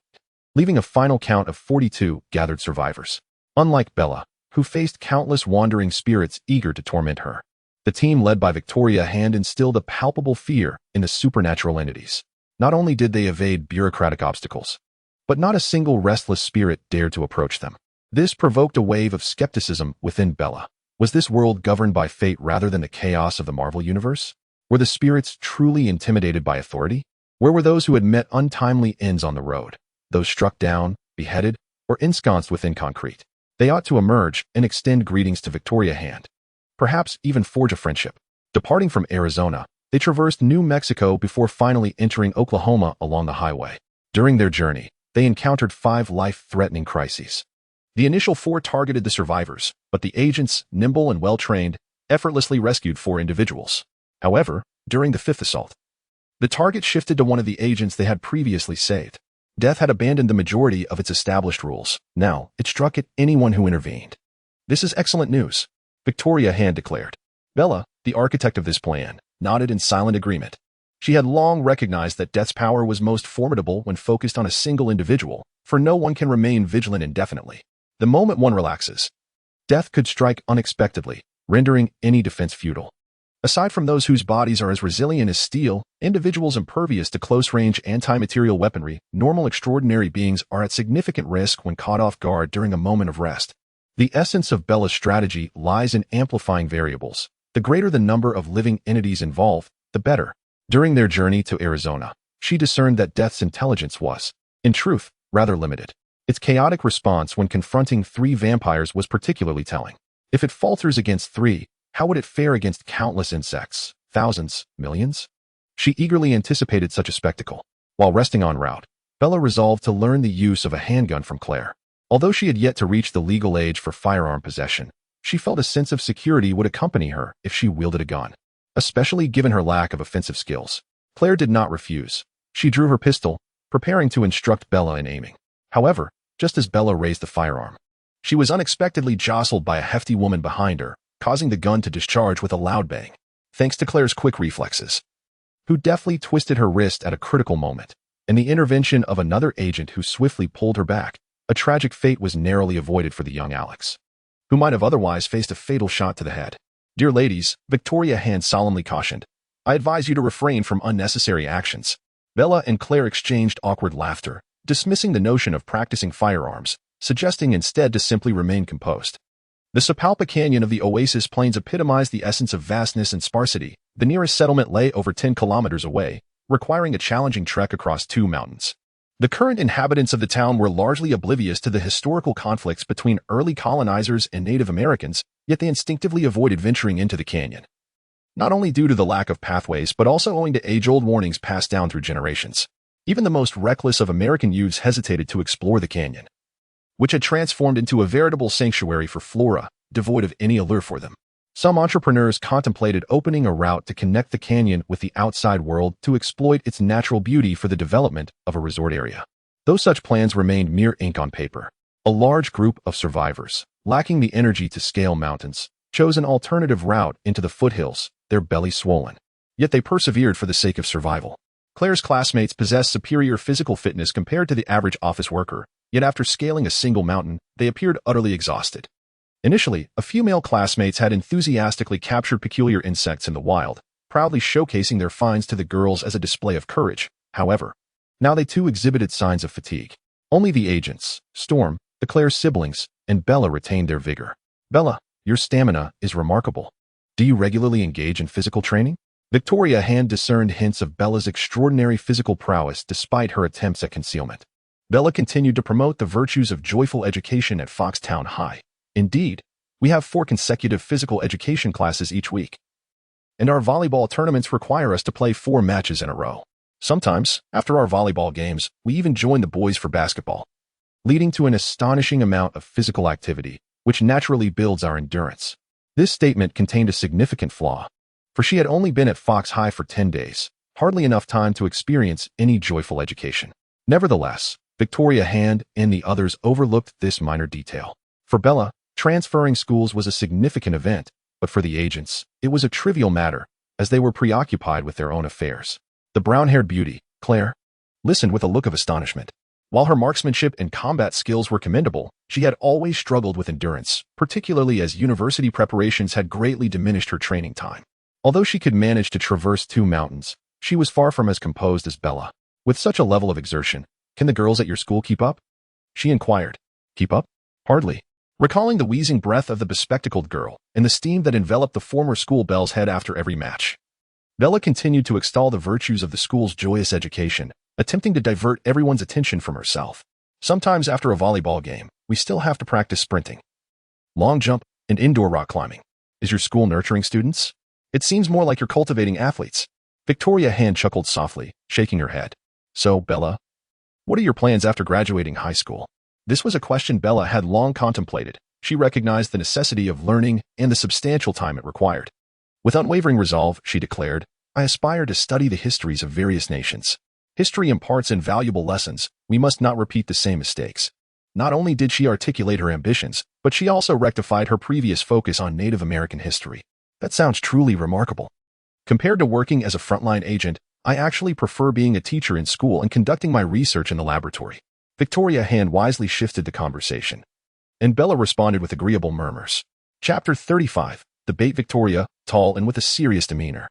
leaving a final count of 42 gathered survivors. Unlike Bella, who faced countless wandering spirits eager to torment her, the team led by Victoria Hand instilled a palpable fear in the supernatural entities. Not only did they evade bureaucratic obstacles, but not a single restless spirit dared to approach them. This provoked a wave of skepticism within Bella. Was this world governed by fate rather than the chaos of the Marvel Universe? Were the spirits truly intimidated by authority? Where were those who had met untimely ends on the road? Those struck down, beheaded, or ensconced within concrete? They ought to emerge and extend greetings to Victoria Hand, perhaps even forge a friendship. Departing from Arizona, they traversed New Mexico before finally entering Oklahoma along the highway. During their journey, they encountered 5 life-threatening crises. The initial 4 targeted the survivors, but the agents, nimble and well-trained, effortlessly rescued 4 individuals. However, during the 5th assault, the target shifted to one of the agents they had previously saved. Death had abandoned the majority of its established rules. Now, it struck at anyone who intervened. This is excellent news, Victoria Hand declared. Bella, the architect of this plan, nodded in silent agreement. She had long recognized that death's power was most formidable when focused on a single individual, for no one can remain vigilant indefinitely. The moment one relaxes, death could strike unexpectedly, rendering any defense futile. Aside from those whose bodies are as resilient as steel, individuals impervious to close-range anti-material weaponry, normal extraordinary beings are at significant risk when caught off guard during a moment of rest. The essence of Bella's strategy lies in amplifying variables. The greater the number of living entities involved, the better. During their journey to Arizona, she discerned that Death's intelligence was, in truth, rather limited. Its chaotic response when confronting 3 vampires was particularly telling. If it falters against 3, how would it fare against countless insects, thousands, millions? She eagerly anticipated such a spectacle. While resting en route, Bella resolved to learn the use of a handgun from Claire. Although she had yet to reach the legal age for firearm possession, She felt a sense of security would accompany her if she wielded a gun, especially given her lack of offensive skills. Claire did not refuse. She drew her pistol, preparing to instruct Bella in aiming. However, just as Bella raised the firearm, she was unexpectedly jostled by a hefty woman behind her, causing the gun to discharge with a loud bang, thanks to Claire's quick reflexes, who deftly twisted her wrist at a critical moment. In the intervention of another agent who swiftly pulled her back, a tragic fate was narrowly avoided for the young Alex, who might have otherwise faced a fatal shot to the head. "Dear ladies," Victoria Hand solemnly cautioned, "I advise you to refrain from unnecessary actions." Bella and Claire exchanged awkward laughter, dismissing the notion of practicing firearms, suggesting instead to simply remain composed. The Sapalpa Canyon of the Oasis Plains epitomized the essence of vastness and sparsity. The nearest settlement lay over 10 kilometers away, requiring a challenging trek across 2 mountains. The current inhabitants of the town were largely oblivious to the historical conflicts between early colonizers and Native Americans, yet they instinctively avoided venturing into the canyon. Not only due to the lack of pathways, but also owing to age-old warnings passed down through generations. Even the most reckless of American youths hesitated to explore the canyon, which had transformed into a veritable sanctuary for flora, devoid of any allure for them. Some entrepreneurs contemplated opening a route to connect the canyon with the outside world to exploit its natural beauty for the development of a resort area. Though such plans remained mere ink on paper, a large group of survivors, lacking the energy to scale mountains, chose an alternative route into the foothills, their bellies swollen. Yet they persevered for the sake of survival. Claire's classmates possessed superior physical fitness compared to the average office worker, yet after scaling a single mountain, they appeared utterly exhausted. Initially, a few male classmates had enthusiastically captured peculiar insects in the wild, proudly showcasing their finds to the girls as a display of courage. However, now they too exhibited signs of fatigue. Only the agents, Storm, the Claire's siblings, and Bella retained their vigor. "Bella, your stamina is remarkable. Do you regularly engage in physical training?" Victoria Hand discerned hints of Bella's extraordinary physical prowess despite her attempts at concealment. Bella continued to promote the virtues of joyful education at Foxtown High. "Indeed, we have 4 consecutive physical education classes each week, and our volleyball tournaments require us to play 4 matches in a row. Sometimes, after our volleyball games, we even join the boys for basketball, leading to an astonishing amount of physical activity, which naturally builds our endurance." This statement contained a significant flaw, for she had only been at Fox High for 10 days, hardly enough time to experience any joyful education. Nevertheless, Victoria Hand and the others overlooked this minor detail. For Bella, transferring schools was a significant event, but for the agents, it was a trivial matter, as they were preoccupied with their own affairs. The brown-haired beauty, Claire, listened with a look of astonishment. While her marksmanship and combat skills were commendable, she had always struggled with endurance, particularly as university preparations had greatly diminished her training time. Although she could manage to traverse 2 mountains, she was far from as composed as Bella. "With such a level of exertion, can the girls at your school keep up?" she inquired. "Keep up? Hardly." Recalling the wheezing breath of the bespectacled girl and the steam that enveloped the former school belle's head after every match, Bella continued to extol the virtues of the school's joyous education, attempting to divert everyone's attention from herself. "Sometimes after a volleyball game, we still have to practice sprinting, long jump, and indoor rock climbing. Is your school nurturing students? It seems more like you're cultivating athletes." Victoria Hand chuckled softly, shaking her head. "So, Bella, what are your plans after graduating high school?" This was a question Bella had long contemplated. She recognized the necessity of learning and the substantial time it required. With unwavering resolve, she declared, "I aspire to study the histories of various nations. History imparts invaluable lessons. We must not repeat the same mistakes." Not only did she articulate her ambitions, but she also rectified her previous focus on Native American history. "That sounds truly remarkable. Compared to working as a frontline agent, I actually prefer being a teacher in school and conducting my research in the laboratory." Victoria Hand wisely shifted the conversation, and Bella responded with agreeable murmurs. Chapter 35. The Bait. Victoria, tall and with a serious demeanor,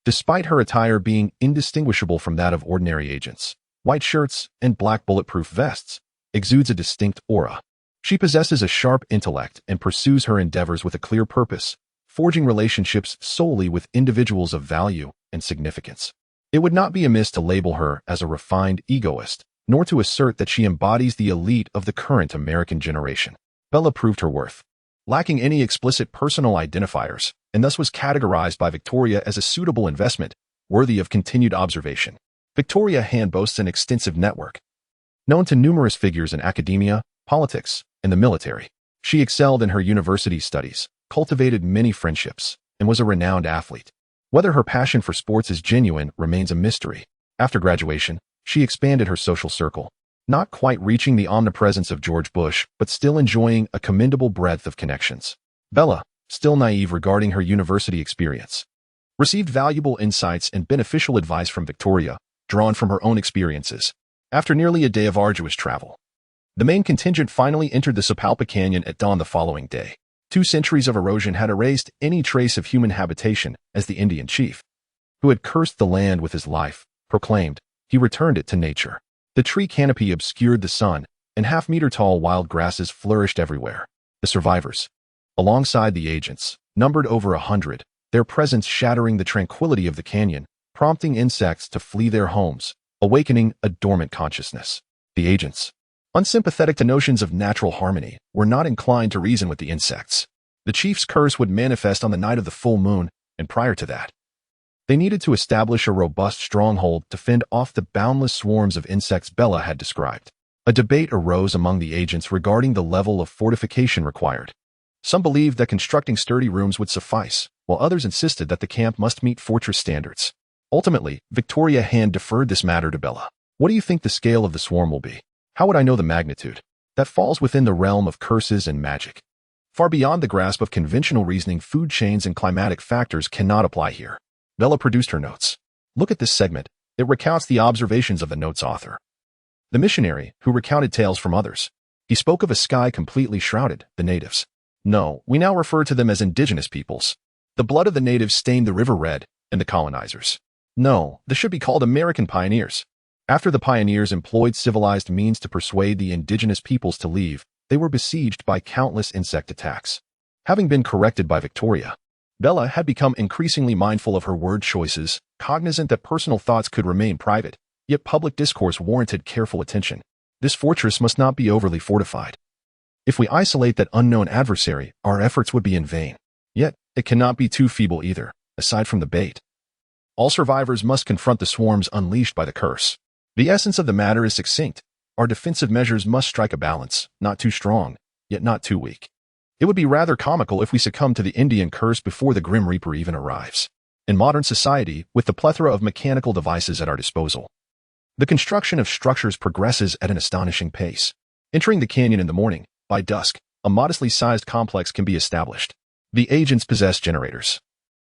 despite her attire being indistinguishable from that of ordinary agents, white shirts and black bulletproof vests, exudes a distinct aura. She possesses a sharp intellect and pursues her endeavors with a clear purpose, forging relationships solely with individuals of value and significance. It would not be amiss to label her as a refined egoist, nor to assert that she embodies the elite of the current American generation. Bella proved her worth, lacking any explicit personal identifiers, and thus was categorized by Victoria as a suitable investment, worthy of continued observation. Victoria Hand boasts an extensive network, known to numerous figures in academia, politics, and the military. She excelled in her university studies, cultivated many friendships, and was a renowned athlete. Whether her passion for sports is genuine remains a mystery. After graduation, she expanded her social circle, not quite reaching the omnipresence of George Bush, but still enjoying a commendable breadth of connections. Bella, still naive regarding her university experience, received valuable insights and beneficial advice from Victoria, drawn from her own experiences. After nearly a day of arduous travel, the main contingent finally entered the Sapalpa Canyon at dawn the following day. 2 centuries of erosion had erased any trace of human habitation, as the Indian chief, who had cursed the land with his life, proclaimed. He returned it to nature. The tree canopy obscured the sun, and half-meter-tall wild grasses flourished everywhere. The survivors, alongside the agents, numbered over 100, their presence shattering the tranquility of the canyon, prompting insects to flee their homes, awakening a dormant consciousness. The agents, unsympathetic to notions of natural harmony, were not inclined to reason with the insects. The chief's curse would manifest on the night of the full moon, and prior to that, they needed to establish a robust stronghold to fend off the boundless swarms of insects Bella had described. A debate arose among the agents regarding the level of fortification required. Some believed that constructing sturdy rooms would suffice, while others insisted that the camp must meet fortress standards. Ultimately, Victoria Hand deferred this matter to Bella. What do you think the scale of the swarm will be? How would I know the magnitude? That falls within the realm of curses and magic. Far beyond the grasp of conventional reasoning, food chains and climatic factors cannot apply here. Bella produced her notes. Look at this segment. It recounts the observations of the note's author, the missionary, who recounted tales from others. He spoke of a sky completely shrouded, the natives. No, we now refer to them as indigenous peoples. The blood of the natives stained the river red, and the colonizers. No, they should be called American pioneers. After the pioneers employed civilized means to persuade the indigenous peoples to leave, they were besieged by countless insect attacks. Having been corrected by Victoria, Bella had become increasingly mindful of her word choices, cognizant that personal thoughts could remain private, yet public discourse warranted careful attention. This fortress must not be overly fortified. If we isolate that unknown adversary, our efforts would be in vain. Yet, it cannot be too feeble either, aside from the bait. All survivors must confront the swarms unleashed by the curse. The essence of the matter is succinct. Our defensive measures must strike a balance, not too strong, yet not too weak. It would be rather comical if we succumb to the Indian curse before the Grim Reaper even arrives. In modern society, with the plethora of mechanical devices at our disposal, the construction of structures progresses at an astonishing pace. Entering the canyon in the morning, by dusk, a modestly sized complex can be established. The agents possess generators,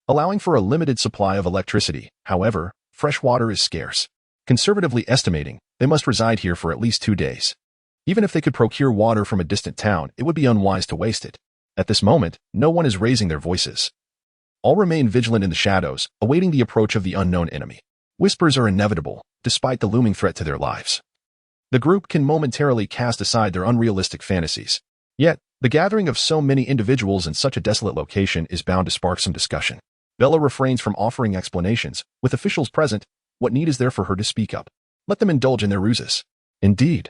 allowing for a limited supply of electricity. However, fresh water is scarce. Conservatively estimating, they must reside here for at least 2 days. Even if they could procure water from a distant town, it would be unwise to waste it. At this moment, no one is raising their voices. All remain vigilant in the shadows, awaiting the approach of the unknown enemy. Whispers are inevitable, despite the looming threat to their lives. The group can momentarily cast aside their unrealistic fantasies. Yet, the gathering of so many individuals in such a desolate location is bound to spark some discussion. Bella refrains from offering explanations. With officials present, what need is there for her to speak up? Let them indulge in their ruses. Indeed,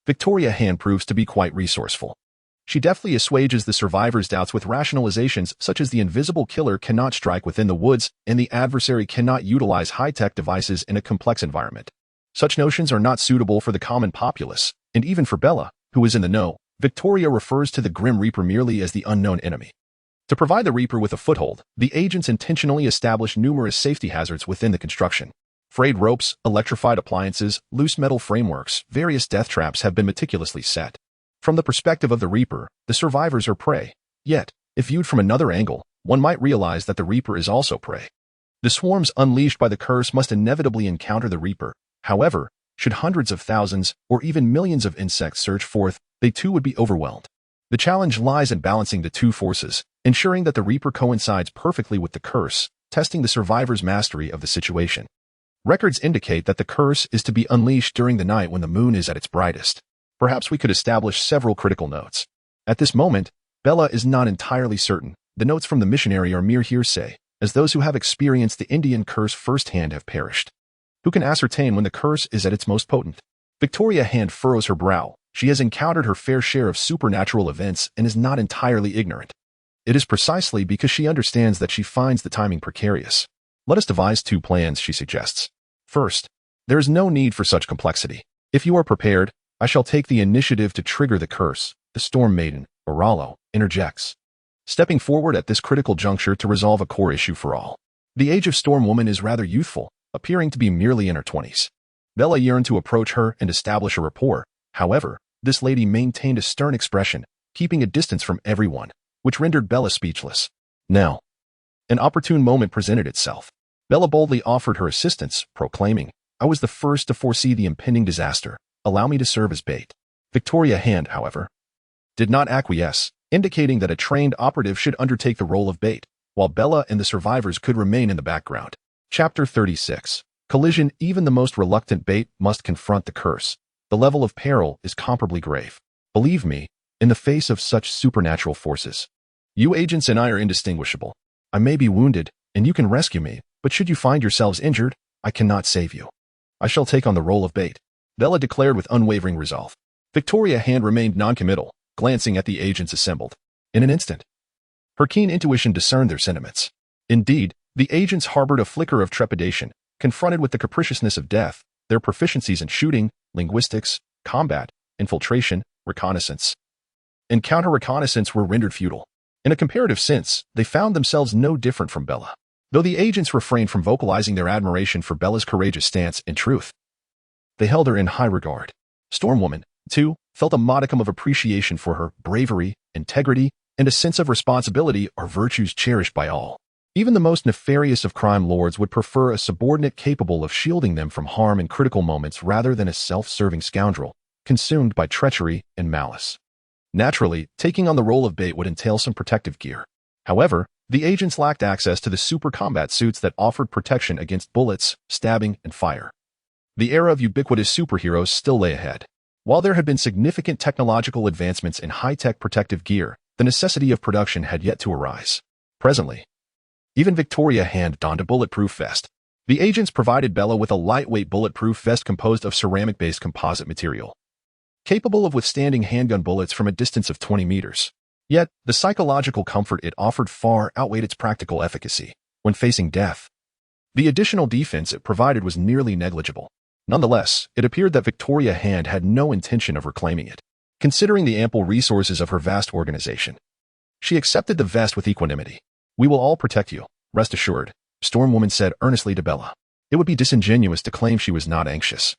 Victoria Hand proves to be quite resourceful. She deftly assuages the survivors' doubts with rationalizations such as the invisible killer cannot strike within the woods and the adversary cannot utilize high-tech devices in a complex environment. Such notions are not suitable for the common populace, and even for Bella, who is in the know, Victoria refers to the Grim Reaper merely as the unknown enemy. To provide the Reaper with a foothold, the agents intentionally establish numerous safety hazards within the construction. Frayed ropes, electrified appliances, loose metal frameworks, various death traps have been meticulously set. From the perspective of the Reaper, the survivors are prey. Yet, if viewed from another angle, one might realize that the Reaper is also prey. The swarms unleashed by the curse must inevitably encounter the Reaper. However, should hundreds of thousands or even millions of insects surge forth, they too would be overwhelmed. The challenge lies in balancing the two forces, ensuring that the Reaper coincides perfectly with the curse, testing the survivors' mastery of the situation. Records indicate that the curse is to be unleashed during the night when the moon is at its brightest. Perhaps we could establish several critical notes. At this moment, Bella is not entirely certain. The notes from the missionary are mere hearsay, as those who have experienced the Indian curse firsthand have perished. Who can ascertain when the curse is at its most potent? Victoria Hand furrows her brow. She has encountered her fair share of supernatural events and is not entirely ignorant. It is precisely because she understands that she finds the timing precarious. Let us devise 2 plans, she suggests. First, there is no need for such complexity. If you are prepared, I shall take the initiative to trigger the curse, the Storm Maiden, Oralo interjects, stepping forward at this critical juncture to resolve a core issue for all. The age of Storm Woman is rather youthful, appearing to be merely in her 20s. Bella yearned to approach her and establish a rapport. However, this lady maintained a stern expression, keeping a distance from everyone, which rendered Bella speechless. Now, an opportune moment presented itself. Bella boldly offered her assistance, proclaiming, "I was the first to foresee the impending disaster. Allow me to serve as bait." Victoria Hand, however, did not acquiesce, indicating that a trained operative should undertake the role of bait, while Bella and the survivors could remain in the background. Chapter 36. Collision. Even the most reluctant bait must confront the curse. The level of peril is comparably grave. Believe me, in the face of such supernatural forces, you agents and I are indistinguishable. I may be wounded, and you can rescue me, but should you find yourselves injured, I cannot save you. I shall take on the role of bait," Bella declared with unwavering resolve. Victoria Hand remained noncommittal, glancing at the agents assembled. In an instant, her keen intuition discerned their sentiments. Indeed, the agents harbored a flicker of trepidation, confronted with the capriciousness of death, their proficiencies in shooting, linguistics, combat, infiltration, reconnaissance, and counter-reconnaissance were rendered futile. In a comparative sense, they found themselves no different from Bella. Though the agents refrained from vocalizing their admiration for Bella's courageous stance, in truth, they held her in high regard. Storm Woman, too, felt a modicum of appreciation for her bravery, integrity, and a sense of responsibility are virtues cherished by all. Even the most nefarious of crime lords would prefer a subordinate capable of shielding them from harm in critical moments rather than a self-serving scoundrel, consumed by treachery and malice. Naturally, taking on the role of bait would entail some protective gear. However, the agents lacked access to the super combat suits that offered protection against bullets, stabbing, and fire. The era of ubiquitous superheroes still lay ahead. While there had been significant technological advancements in high-tech protective gear, the necessity of production had yet to arise. Presently, even Victoria Hand donned a bulletproof vest. The agents provided Bella with a lightweight bulletproof vest composed of ceramic-based composite material, capable of withstanding handgun bullets from a distance of 20 meters. Yet, the psychological comfort it offered far outweighed its practical efficacy. When facing death, the additional defense it provided was nearly negligible. Nonetheless, it appeared that Victoria Hand had no intention of reclaiming it. Considering the ample resources of her vast organization, she accepted the vest with equanimity. "We will all protect you, rest assured," Storm Woman said earnestly to Bella. It would be disingenuous to claim she was not anxious.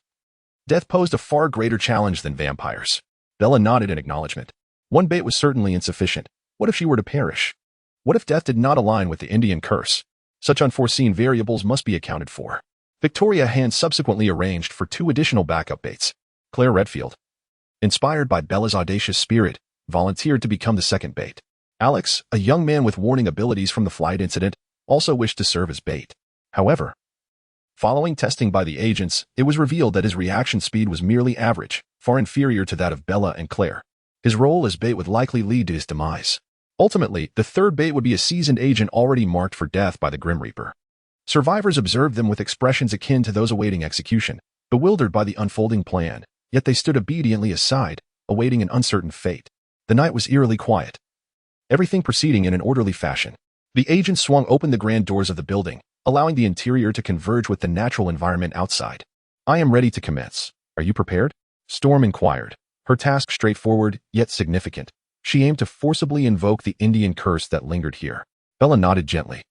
Death posed a far greater challenge than vampires. Bella nodded in acknowledgement. One bait was certainly insufficient. What if she were to perish? What if death did not align with the Indian curse? Such unforeseen variables must be accounted for. Victoria Hand subsequently arranged for 2 additional backup baits. Claire Redfield, inspired by Bella's audacious spirit, volunteered to become the second bait. Alex, a young man with warning abilities from the flight incident, also wished to serve as bait. However, following testing by the agents, it was revealed that his reaction speed was merely average, far inferior to that of Bella and Claire. His role as bait would likely lead to his demise. Ultimately, the third bait would be a seasoned agent already marked for death by the Grim Reaper. Survivors observed them with expressions akin to those awaiting execution, bewildered by the unfolding plan, yet they stood obediently aside, awaiting an uncertain fate. The night was eerily quiet, everything proceeding in an orderly fashion. The agents swung open the grand doors of the building, allowing the interior to converge with the natural environment outside. "I am ready to commence. Are you prepared?" Storm inquired, her task straightforward, yet significant. She aimed to forcibly invoke the Indian curse that lingered here. Bella nodded gently,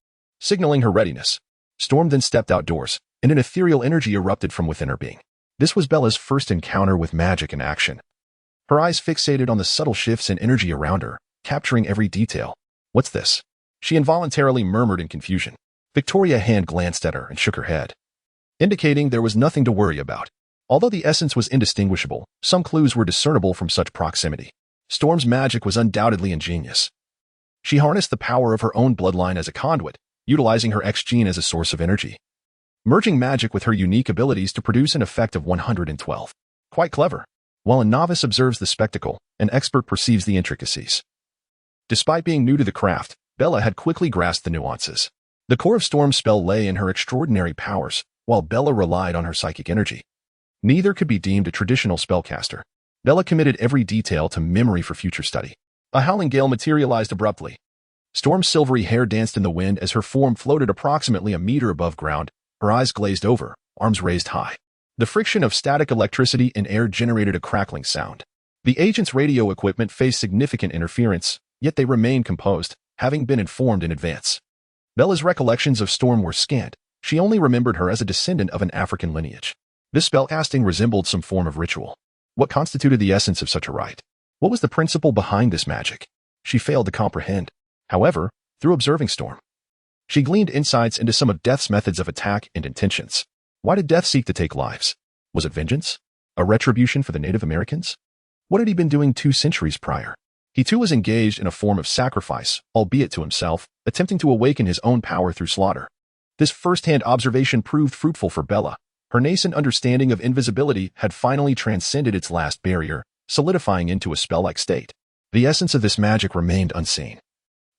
signaling her readiness. Storm then stepped outdoors, and an ethereal energy erupted from within her being. This was Bella's first encounter with magic in action. Her eyes fixated on the subtle shifts in energy around her, capturing every detail. "What's this?" she involuntarily murmured in confusion. Victoria Hand glanced at her and shook her head, indicating there was nothing to worry about. Although the essence was indistinguishable, some clues were discernible from such proximity. Storm's magic was undoubtedly ingenious. She harnessed the power of her own bloodline as a conduit, utilizing her X gene as a source of energy, merging magic with her unique abilities to produce an effect of 112. Quite clever. While a novice observes the spectacle, an expert perceives the intricacies. Despite being new to the craft, Bella had quickly grasped the nuances. The core of Storm's spell lay in her extraordinary powers, while Bella relied on her psychic energy. Neither could be deemed a traditional spellcaster. Bella committed every detail to memory for future study. A howling gale materialized abruptly. Storm's silvery hair danced in the wind as her form floated approximately a meter above ground, her eyes glazed over, arms raised high. The friction of static electricity in air generated a crackling sound. The agent's radio equipment faced significant interference, yet they remained composed, having been informed in advance. Bella's recollections of Storm were scant. She only remembered her as a descendant of an African lineage. This spellcasting resembled some form of ritual. What constituted the essence of such a rite? What was the principle behind this magic? She failed to comprehend. However, through observing Storm, she gleaned insights into some of Death's methods of attack and intentions. Why did Death seek to take lives? Was it vengeance? A retribution for the Native Americans? What had he been doing 2 centuries prior? He too was engaged in a form of sacrifice, albeit to himself, attempting to awaken his own power through slaughter. This first-hand observation proved fruitful for Bella. Her nascent understanding of invisibility had finally transcended its last barrier, solidifying into a spell-like state. The essence of this magic remained unseen,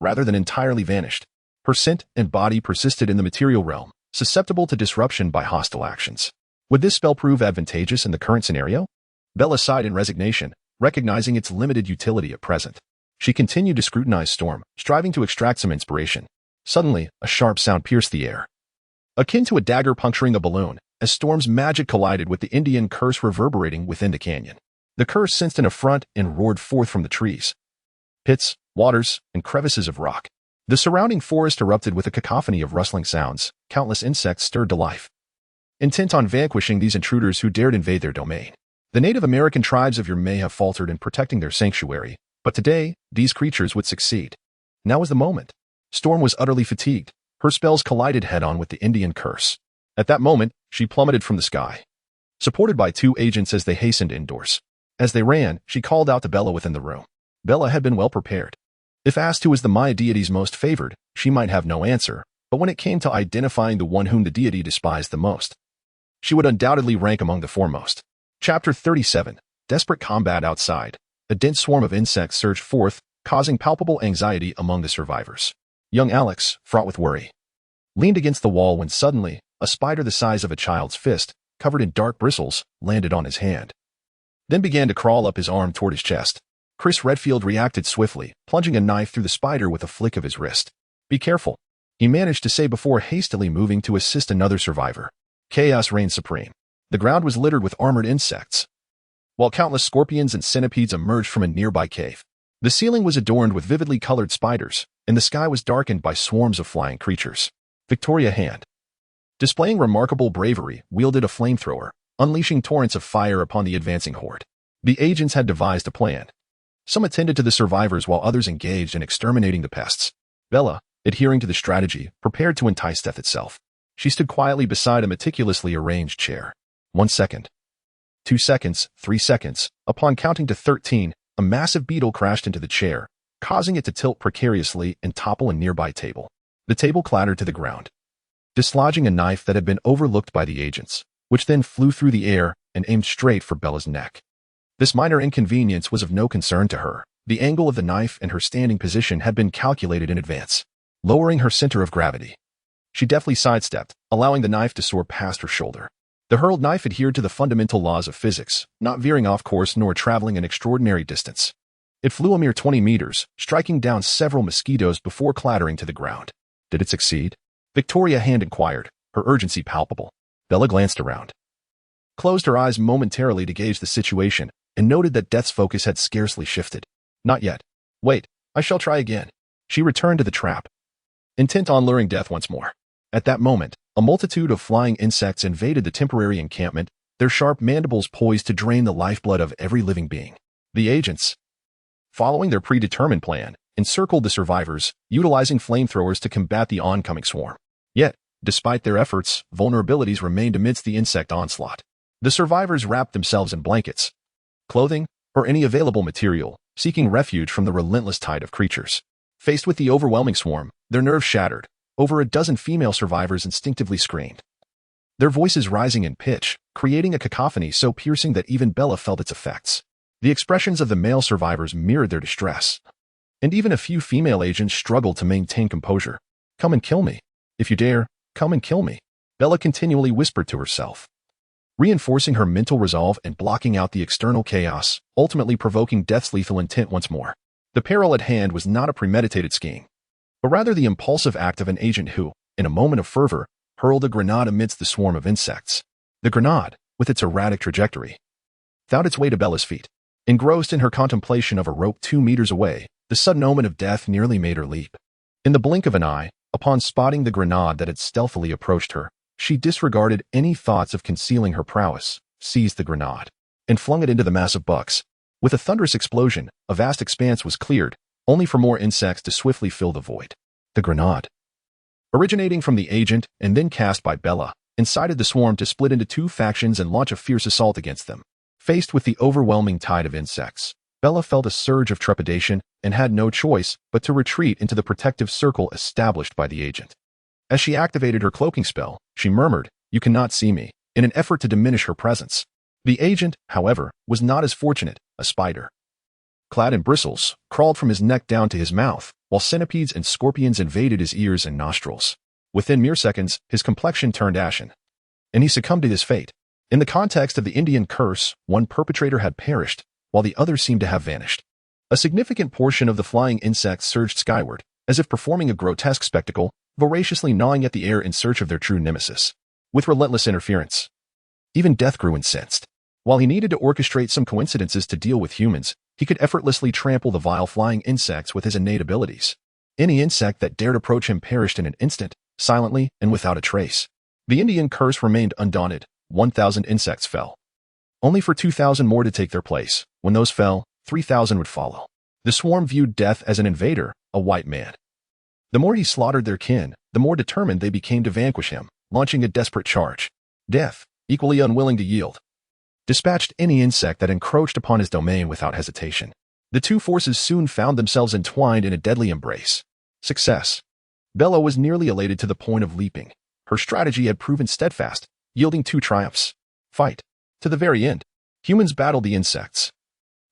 rather than entirely vanished. Her scent and body persisted in the material realm, susceptible to disruption by hostile actions. Would this spell prove advantageous in the current scenario? Bella sighed in resignation, recognizing its limited utility at present. She continued to scrutinize Storm, striving to extract some inspiration. Suddenly, a sharp sound pierced the air, akin to a dagger puncturing a balloon, as Storm's magic collided with the Indian curse reverberating within the canyon. The curse sensed an affront and roared forth from the trees, pits, waters, and crevices of rock. The surrounding forest erupted with a cacophony of rustling sounds. Countless insects stirred to life, intent on vanquishing these intruders who dared invade their domain. The Native American tribes of yore may have faltered in protecting their sanctuary, but today, these creatures would succeed. Now was the moment. Storm was utterly fatigued. Her spells collided head-on with the Indian curse. At that moment, she plummeted from the sky, supported by 2 agents as they hastened indoors. As they ran, she called out to Bella within the room. Bella had been well prepared. If asked who was the Maya deity's most favored, she might have no answer, but when it came to identifying the one whom the deity despised the most, she would undoubtedly rank among the foremost. Chapter 37. Desperate combat outside. A dense swarm of insects surged forth, causing palpable anxiety among the survivors. Young Alex, fraught with worry, leaned against the wall when suddenly, a spider the size of a child's fist, covered in dark bristles, landed on his hand, then began to crawl up his arm toward his chest. Chris Redfield reacted swiftly, plunging a knife through the spider with a flick of his wrist. "Be careful," he managed to say before hastily moving to assist another survivor. Chaos reigned supreme. The ground was littered with armored insects, while countless scorpions and centipedes emerged from a nearby cave. The ceiling was adorned with vividly colored spiders, and the sky was darkened by swarms of flying creatures. Victoria Hand, displaying remarkable bravery, wielded a flamethrower, unleashing torrents of fire upon the advancing horde. The agents had devised a plan. Some attended to the survivors while others engaged in exterminating the pests. Bella, adhering to the strategy, prepared to entice death itself. She stood quietly beside a meticulously arranged chair. 1 second. 2 seconds, 3 seconds. Upon counting to 13, a massive beetle crashed into the chair, causing it to tilt precariously and topple a nearby table. The table clattered to the ground, dislodging a knife that had been overlooked by the agents, which then flew through the air and aimed straight for Bella's neck. This minor inconvenience was of no concern to her. The angle of the knife and her standing position had been calculated in advance, lowering her center of gravity. She deftly sidestepped, allowing the knife to soar past her shoulder. The hurled knife adhered to the fundamental laws of physics, not veering off course nor traveling an extraordinary distance. It flew a mere 20 meters, striking down several mosquitoes before clattering to the ground. Did it succeed? Victoria Hand inquired, her urgency palpable. Bella glanced around, closed her eyes momentarily to gauge the situation, and noted that Death's focus had scarcely shifted. Not yet. Wait, I shall try again. She returned to the trap, intent on luring Death once more. At that moment, a multitude of flying insects invaded the temporary encampment, their sharp mandibles poised to drain the lifeblood of every living being. The agents, following their predetermined plan, encircled the survivors, utilizing flamethrowers to combat the oncoming swarm. Yet, despite their efforts, vulnerabilities remained amidst the insect onslaught. The survivors wrapped themselves in blankets, clothing, or any available material, seeking refuge from the relentless tide of creatures. Faced with the overwhelming swarm, their nerves shattered. Over a dozen female survivors instinctively screamed, their voices rising in pitch, creating a cacophony so piercing that even Bella felt its effects. The expressions of the male survivors mirrored their distress, and even a few female agents struggled to maintain composure. "Come and kill me. If you dare, come and kill me," Bella continually whispered to herself, reinforcing her mental resolve and blocking out the external chaos, ultimately provoking Death's lethal intent once more. The peril at hand was not a premeditated scheme, but rather the impulsive act of an agent who, in a moment of fervor, hurled a grenade amidst the swarm of insects. The grenade, with its erratic trajectory, found its way to Bella's feet. Engrossed in her contemplation of a rope 2 meters away, the sudden omen of death nearly made her leap. In the blink of an eye, upon spotting the grenade that had stealthily approached her, she disregarded any thoughts of concealing her prowess, seized the grenade, and flung it into the mass of bucks. With a thunderous explosion, a vast expanse was cleared, only for more insects to swiftly fill the void. The grenade, originating from the agent and then cast by Bella, incited the swarm to split into 2 factions and launch a fierce assault against them. Faced with the overwhelming tide of insects, Bella felt a surge of trepidation and had no choice but to retreat into the protective circle established by the agent. As she activated her cloaking spell, she murmured, "You cannot see me," in an effort to diminish her presence. The agent, however, was not as fortunate. A spider, clad in bristles, crawled from his neck down to his mouth, while centipedes and scorpions invaded his ears and nostrils. Within mere seconds, his complexion turned ashen, and he succumbed to his fate. In the context of the Indian curse, one perpetrator had perished, while the other seemed to have vanished. A significant portion of the flying insects surged skyward, as if performing a grotesque spectacle, voraciously gnawing at the air in search of their true nemesis. With relentless interference, even Death grew incensed. While he needed to orchestrate some coincidences to deal with humans, he could effortlessly trample the vile flying insects with his innate abilities. Any insect that dared approach him perished in an instant, silently and without a trace. The Indian curse remained undaunted. 1,000 insects fell, only for 2,000 more to take their place. When those fell, 3,000 would follow. The swarm viewed Death as an invader, a white man. The more he slaughtered their kin, the more determined they became to vanquish him, launching a desperate charge. Death, equally unwilling to yield, dispatched any insect that encroached upon his domain without hesitation. The 2 forces soon found themselves entwined in a deadly embrace. Success. Bella was nearly elated to the point of leaping. Her strategy had proven steadfast, yielding 2 triumphs. Fight. To the very end, humans battled the insects,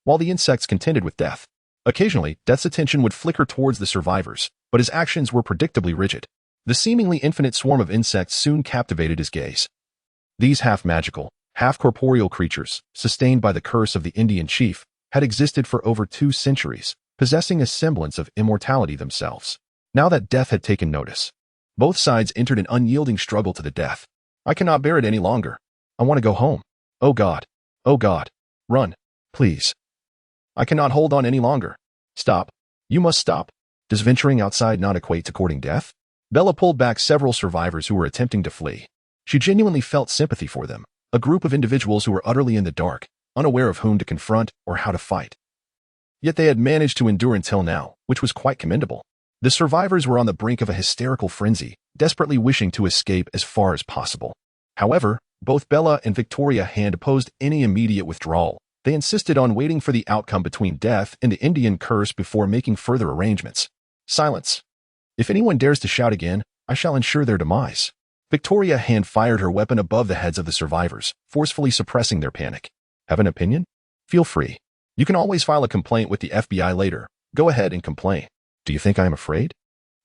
while the insects contended with Death. Occasionally, Death's attention would flicker towards the survivors, but his actions were predictably rigid. The seemingly infinite swarm of insects soon captivated his gaze. These half-magical, half-corporeal creatures, sustained by the curse of the Indian chief, had existed for over 2 centuries, possessing a semblance of immortality themselves. Now that Death had taken notice, both sides entered an unyielding struggle to the death. "I cannot bear it any longer. I want to go home. Oh God. Oh God. Run. Please. I cannot hold on any longer. Stop. You must stop. Does venturing outside not equate to courting death?" Bella pulled back several survivors who were attempting to flee. She genuinely felt sympathy for them, a group of individuals who were utterly in the dark, unaware of whom to confront or how to fight. Yet they had managed to endure until now, which was quite commendable. The survivors were on the brink of a hysterical frenzy, desperately wishing to escape as far as possible. However, both Bella and Victoria hand opposed any immediate withdrawal. They insisted on waiting for the outcome between Death and the Indian curse before making further arrangements. "Silence. If anyone dares to shout again, I shall ensure their demise." Victoria hand fired her weapon above the heads of the survivors, forcefully suppressing their panic. "Have an opinion? Feel free. You can always file a complaint with the FBI later. Go ahead and complain. Do you think I am afraid?"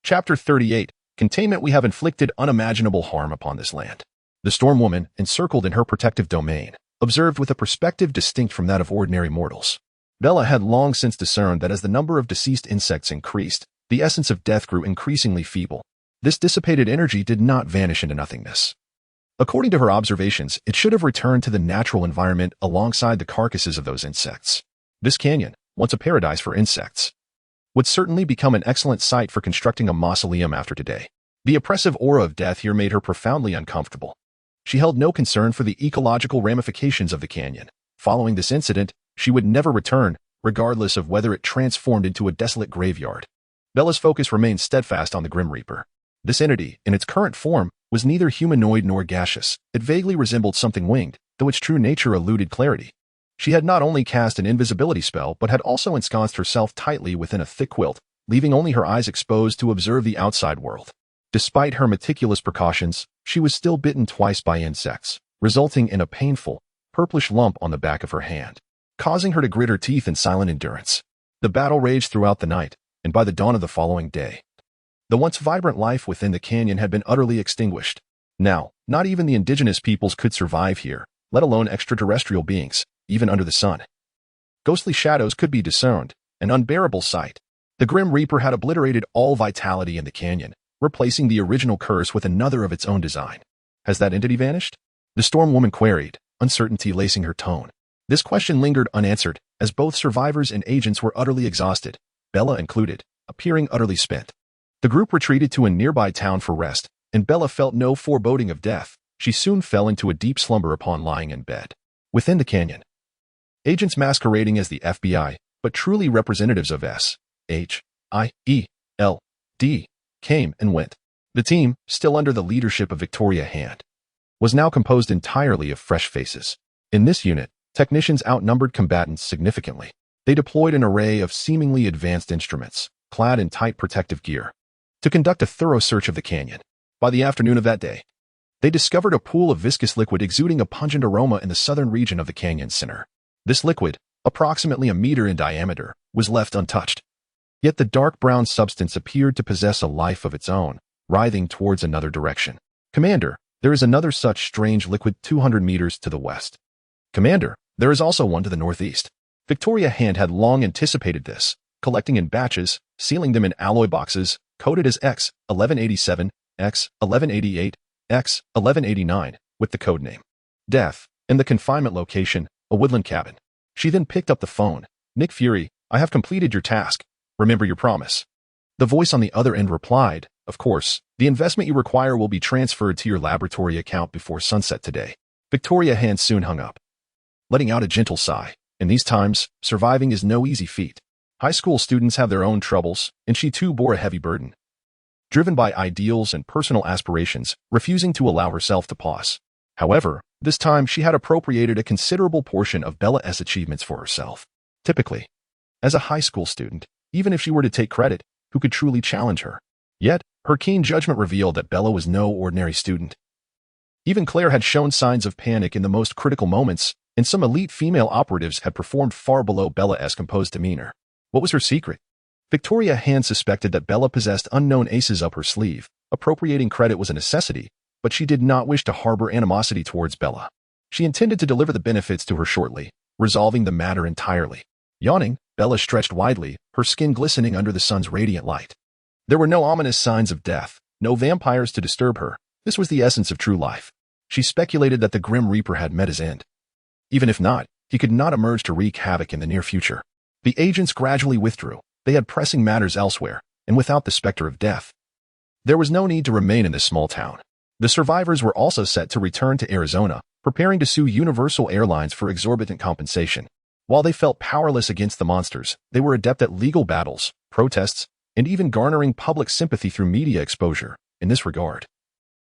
Chapter 38. Containment. We have inflicted unimaginable harm upon this land. The Storm Woman, encircled in her protective domain, observed with a perspective distinct from that of ordinary mortals. Bella had long since discerned that as the number of deceased insects increased, the essence of death grew increasingly feeble. This dissipated energy did not vanish into nothingness. According to her observations, it should have returned to the natural environment alongside the carcasses of those insects. This canyon, once a paradise for insects, would certainly become an excellent site for constructing a mausoleum after today. The oppressive aura of death here made her profoundly uncomfortable. She held no concern for the ecological ramifications of the canyon. Following this incident, she would never return, regardless of whether it transformed into a desolate graveyard. Bella's focus remained steadfast on the Grim Reaper. This entity, in its current form, was neither humanoid nor gaseous. It vaguely resembled something winged, though its true nature eluded clarity. She had not only cast an invisibility spell, but had also ensconced herself tightly within a thick quilt, leaving only her eyes exposed to observe the outside world. Despite her meticulous precautions, she was still bitten twice by insects, resulting in a painful, purplish lump on the back of her hand, causing her to grit her teeth in silent endurance. The battle raged throughout the night, and by the dawn of the following day, the once vibrant life within the canyon had been utterly extinguished. Now, not even the indigenous peoples could survive here, let alone extraterrestrial beings, even under the sun. Ghostly shadows could be discerned, an unbearable sight. The Grim Reaper had obliterated all vitality in the canyon, replacing the original curse with another of its own design. "Has that entity vanished?" the Storm Woman queried, uncertainty lacing her tone. This question lingered unanswered, as both survivors and agents were utterly exhausted, Bella included, appearing utterly spent. The group retreated to a nearby town for rest, and Bella felt no foreboding of death. She soon fell into a deep slumber upon lying in bed. Within the canyon, agents masquerading as the FBI, but truly representatives of S.H.I.E.L.D., came and went. The team, still under the leadership of Victoria Hand, was now composed entirely of fresh faces. In this unit, technicians outnumbered combatants significantly. They deployed an array of seemingly advanced instruments, clad in tight protective gear, to conduct a thorough search of the canyon. By the afternoon of that day, they discovered a pool of viscous liquid exuding a pungent aroma in the southern region of the canyon's center. This liquid, approximately a meter in diameter, was left untouched. Yet the dark brown substance appeared to possess a life of its own, writhing towards another direction. Commander, there is another such strange liquid 200 meters to the west. Commander, there is also one to the northeast. Victoria Hand had long anticipated this, collecting in batches, sealing them in alloy boxes, coded as X1187, X1188, X1189, with the code name Death, and the confinement location, a woodland cabin. She then picked up the phone. Nick Fury, I have completed your task. Remember your promise. The voice on the other end replied, of course, the investment you require will be transferred to your laboratory account before sunset today. Victoria Hand soon hung up, letting out a gentle sigh. In these times, surviving is no easy feat. High school students have their own troubles, and she too bore a heavy burden, driven by ideals and personal aspirations, refusing to allow herself to pause. However, this time she had appropriated a considerable portion of Bella's achievements for herself. Typically, as a high school student, even if she were to take credit, who could truly challenge her? Yet, her keen judgment revealed that Bella was no ordinary student. Even Claire had shown signs of panic in the most critical moments, and some elite female operatives had performed far below Bella's composed demeanor. What was her secret? Victoria Hand suspected that Bella possessed unknown aces up her sleeve. Appropriating credit was a necessity, but she did not wish to harbor animosity towards Bella. She intended to deliver the benefits to her shortly, resolving the matter entirely. Yawning, Bella stretched widely, her skin glistening under the sun's radiant light. There were no ominous signs of death, no vampires to disturb her. This was the essence of true life. She speculated that the Grim Reaper had met his end. Even if not, he could not emerge to wreak havoc in the near future. The agents gradually withdrew. They had pressing matters elsewhere, and without the specter of death, there was no need to remain in this small town. The survivors were also set to return to Arizona, preparing to sue Universal Airlines for exorbitant compensation. While they felt powerless against the monsters, they were adept at legal battles, protests, and even garnering public sympathy through media exposure. In this regard,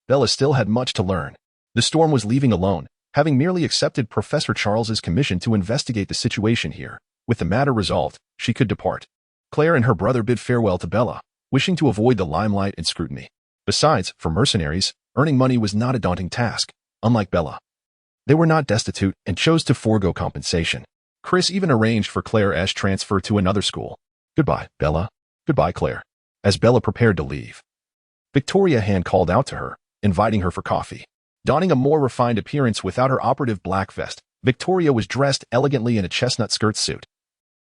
Bella still had much to learn. The storm was leaving alone, having merely accepted Professor Charles's commission to investigate the situation here. With the matter resolved, she could depart. Claire and her brother bid farewell to Bella, wishing to avoid the limelight and scrutiny. Besides, for mercenaries, earning money was not a daunting task. Unlike Bella, they were not destitute and chose to forego compensation. Chris even arranged for Claire's transfer to another school. Goodbye, Bella. Goodbye, Claire. As Bella prepared to leave, Victoria Hand called out to her, inviting her for coffee. Donning a more refined appearance without her operative black vest, Victoria was dressed elegantly in a chestnut skirt suit,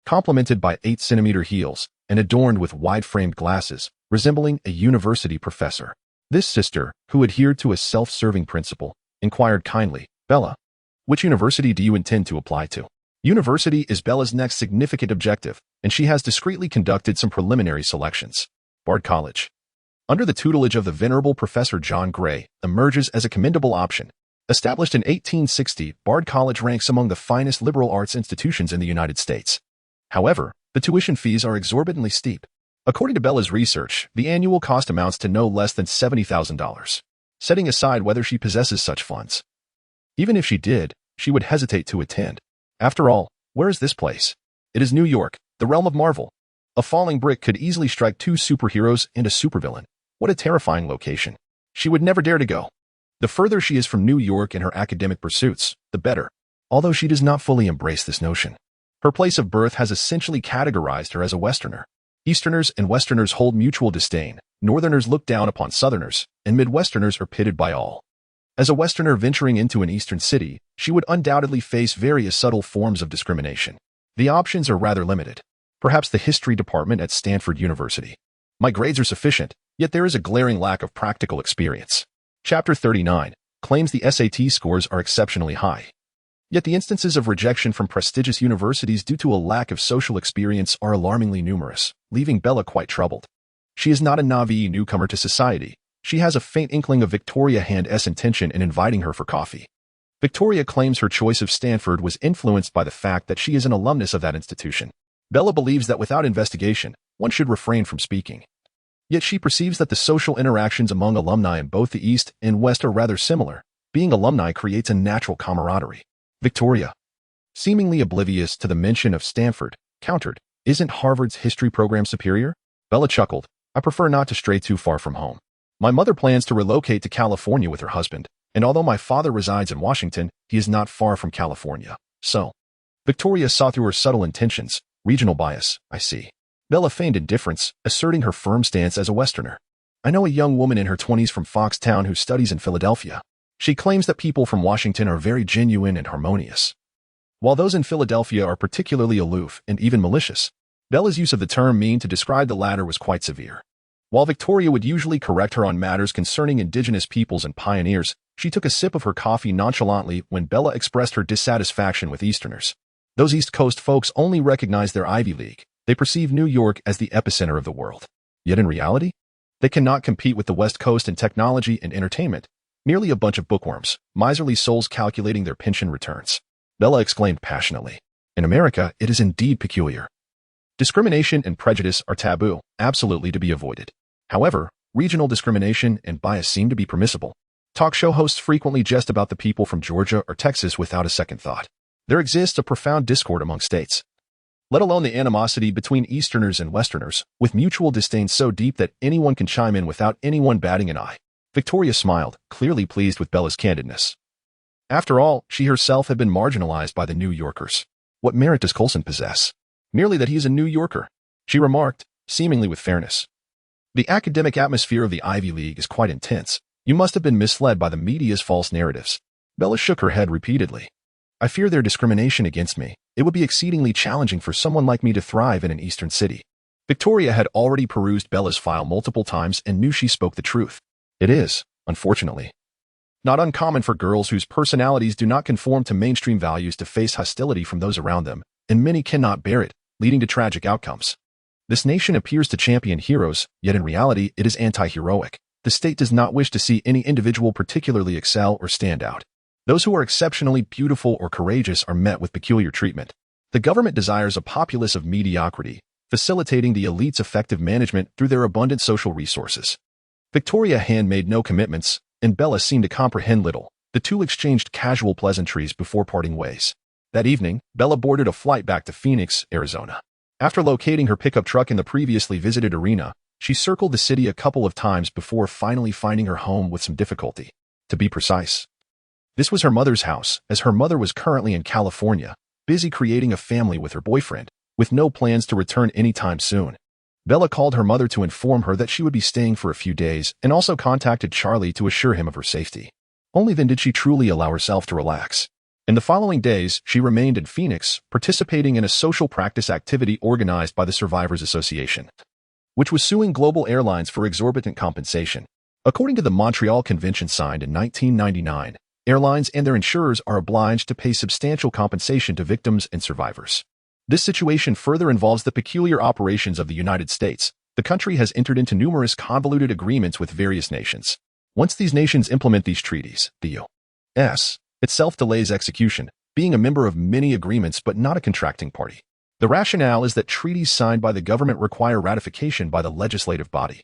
complemented by 8-centimeter heels and adorned with wide-framed glasses, resembling a university professor. This sister, who adhered to a self-serving principle, inquired kindly, Bella, which university do you intend to apply to? University is Bella's next significant objective, and she has discreetly conducted some preliminary selections. Bard College, under the tutelage of the venerable Professor John Gray, emerges as a commendable option. Established in 1860, Bard College ranks among the finest liberal arts institutions in the United States. However, the tuition fees are exorbitantly steep. According to Bella's research, the annual cost amounts to no less than $70,000, setting aside whether she possesses such funds. Even if she did, she would hesitate to attend. After all, where is this place? It is New York, the realm of Marvel. A falling brick could easily strike 2 superheroes and a supervillain. What a terrifying location. She would never dare to go. The further she is from New York in her academic pursuits, the better, although she does not fully embrace this notion. Her place of birth has essentially categorized her as a Westerner. Easterners and Westerners hold mutual disdain, Northerners look down upon Southerners, and Midwesterners are pitted by all. As a Westerner venturing into an Eastern city, she would undoubtedly face various subtle forms of discrimination. The options are rather limited. Perhaps the history department at Stanford University. My grades are sufficient, yet there is a glaring lack of practical experience. Chapter 39 claims the SAT scores are exceptionally high. Yet the instances of rejection from prestigious universities due to a lack of social experience are alarmingly numerous, leaving Bella quite troubled. She is not a naive newcomer to society. She has a faint inkling of Victoria Hand's intention in inviting her for coffee. Victoria claims her choice of Stanford was influenced by the fact that she is an alumnus of that institution. Bella believes that without investigation, one should refrain from speaking. Yet she perceives that the social interactions among alumni in both the East and West are rather similar. Being alumni creates a natural camaraderie. Victoria, seemingly oblivious to the mention of Stanford, countered, "Isn't Harvard's history program superior?" Bella chuckled, "I prefer not to stray too far from home. My mother plans to relocate to California with her husband, and although my father resides in Washington, he is not far from California. So." Victoria saw through her subtle intentions. "Regional bias, I see." Bella feigned indifference, asserting her firm stance as a Westerner. "I know a young woman in her 20s from Foxtown who studies in Philadelphia. She claims that people from Washington are very genuine and harmonious, while those in Philadelphia are particularly aloof and even malicious." Bella's use of the term mean to describe the latter was quite severe. While Victoria would usually correct her on matters concerning indigenous peoples and pioneers, she took a sip of her coffee nonchalantly when Bella expressed her dissatisfaction with Easterners. Those East Coast folks only recognize their Ivy League. They perceive New York as the epicenter of the world. Yet in reality, they cannot compete with the West Coast in technology and entertainment. Merely a bunch of bookworms, miserly souls calculating their pension returns. Bella exclaimed passionately. In America, it is indeed peculiar. Discrimination and prejudice are taboo, absolutely to be avoided. However, regional discrimination and bias seem to be permissible. Talk show hosts frequently jest about the people from Georgia or Texas without a second thought. There exists a profound discord among states, let alone the animosity between Easterners and Westerners, with mutual disdain so deep that anyone can chime in without anyone batting an eye. Victoria smiled, clearly pleased with Bella's candidness. After all, she herself had been marginalized by the New Yorkers. What merit does Coulson possess? Merely that he is a New Yorker, she remarked, seemingly with fairness. The academic atmosphere of the Ivy League is quite intense. You must have been misled by the media's false narratives. Bella shook her head repeatedly. I fear their discrimination against me. It would be exceedingly challenging for someone like me to thrive in an Eastern city. Victoria had already perused Bella's file multiple times and knew she spoke the truth. It is, unfortunately, not uncommon for girls whose personalities do not conform to mainstream values to face hostility from those around them, and many cannot bear it, leading to tragic outcomes. This nation appears to champion heroes, yet in reality it is anti-heroic. The state does not wish to see any individual particularly excel or stand out. Those who are exceptionally beautiful or courageous are met with peculiar treatment. The government desires a populace of mediocrity, facilitating the elite's effective management through their abundant social resources. Victoria Hand made no commitments, and Bella seemed to comprehend little. The two exchanged casual pleasantries before parting ways. That evening, Bella boarded a flight back to Phoenix, Arizona. After locating her pickup truck in the previously visited arena, she circled the city a couple of times before finally finding her home with some difficulty. To be precise, this was her mother's house, as her mother was currently in California, busy creating a family with her boyfriend, with no plans to return anytime soon. Bella called her mother to inform her that she would be staying for a few days and also contacted Charlie to assure him of her safety. Only then did she truly allow herself to relax. In the following days, she remained in Phoenix, participating in a social practice activity organized by the Survivors Association, which was suing global airlines for exorbitant compensation. According to the Montreal Convention signed in 1999, airlines and their insurers are obliged to pay substantial compensation to victims and survivors. This situation further involves the peculiar operations of the United States. The country has entered into numerous convoluted agreements with various nations. Once these nations implement these treaties, the U.S. itself delays execution, being a member of many agreements but not a contracting party. The rationale is that treaties signed by the government require ratification by the legislative body.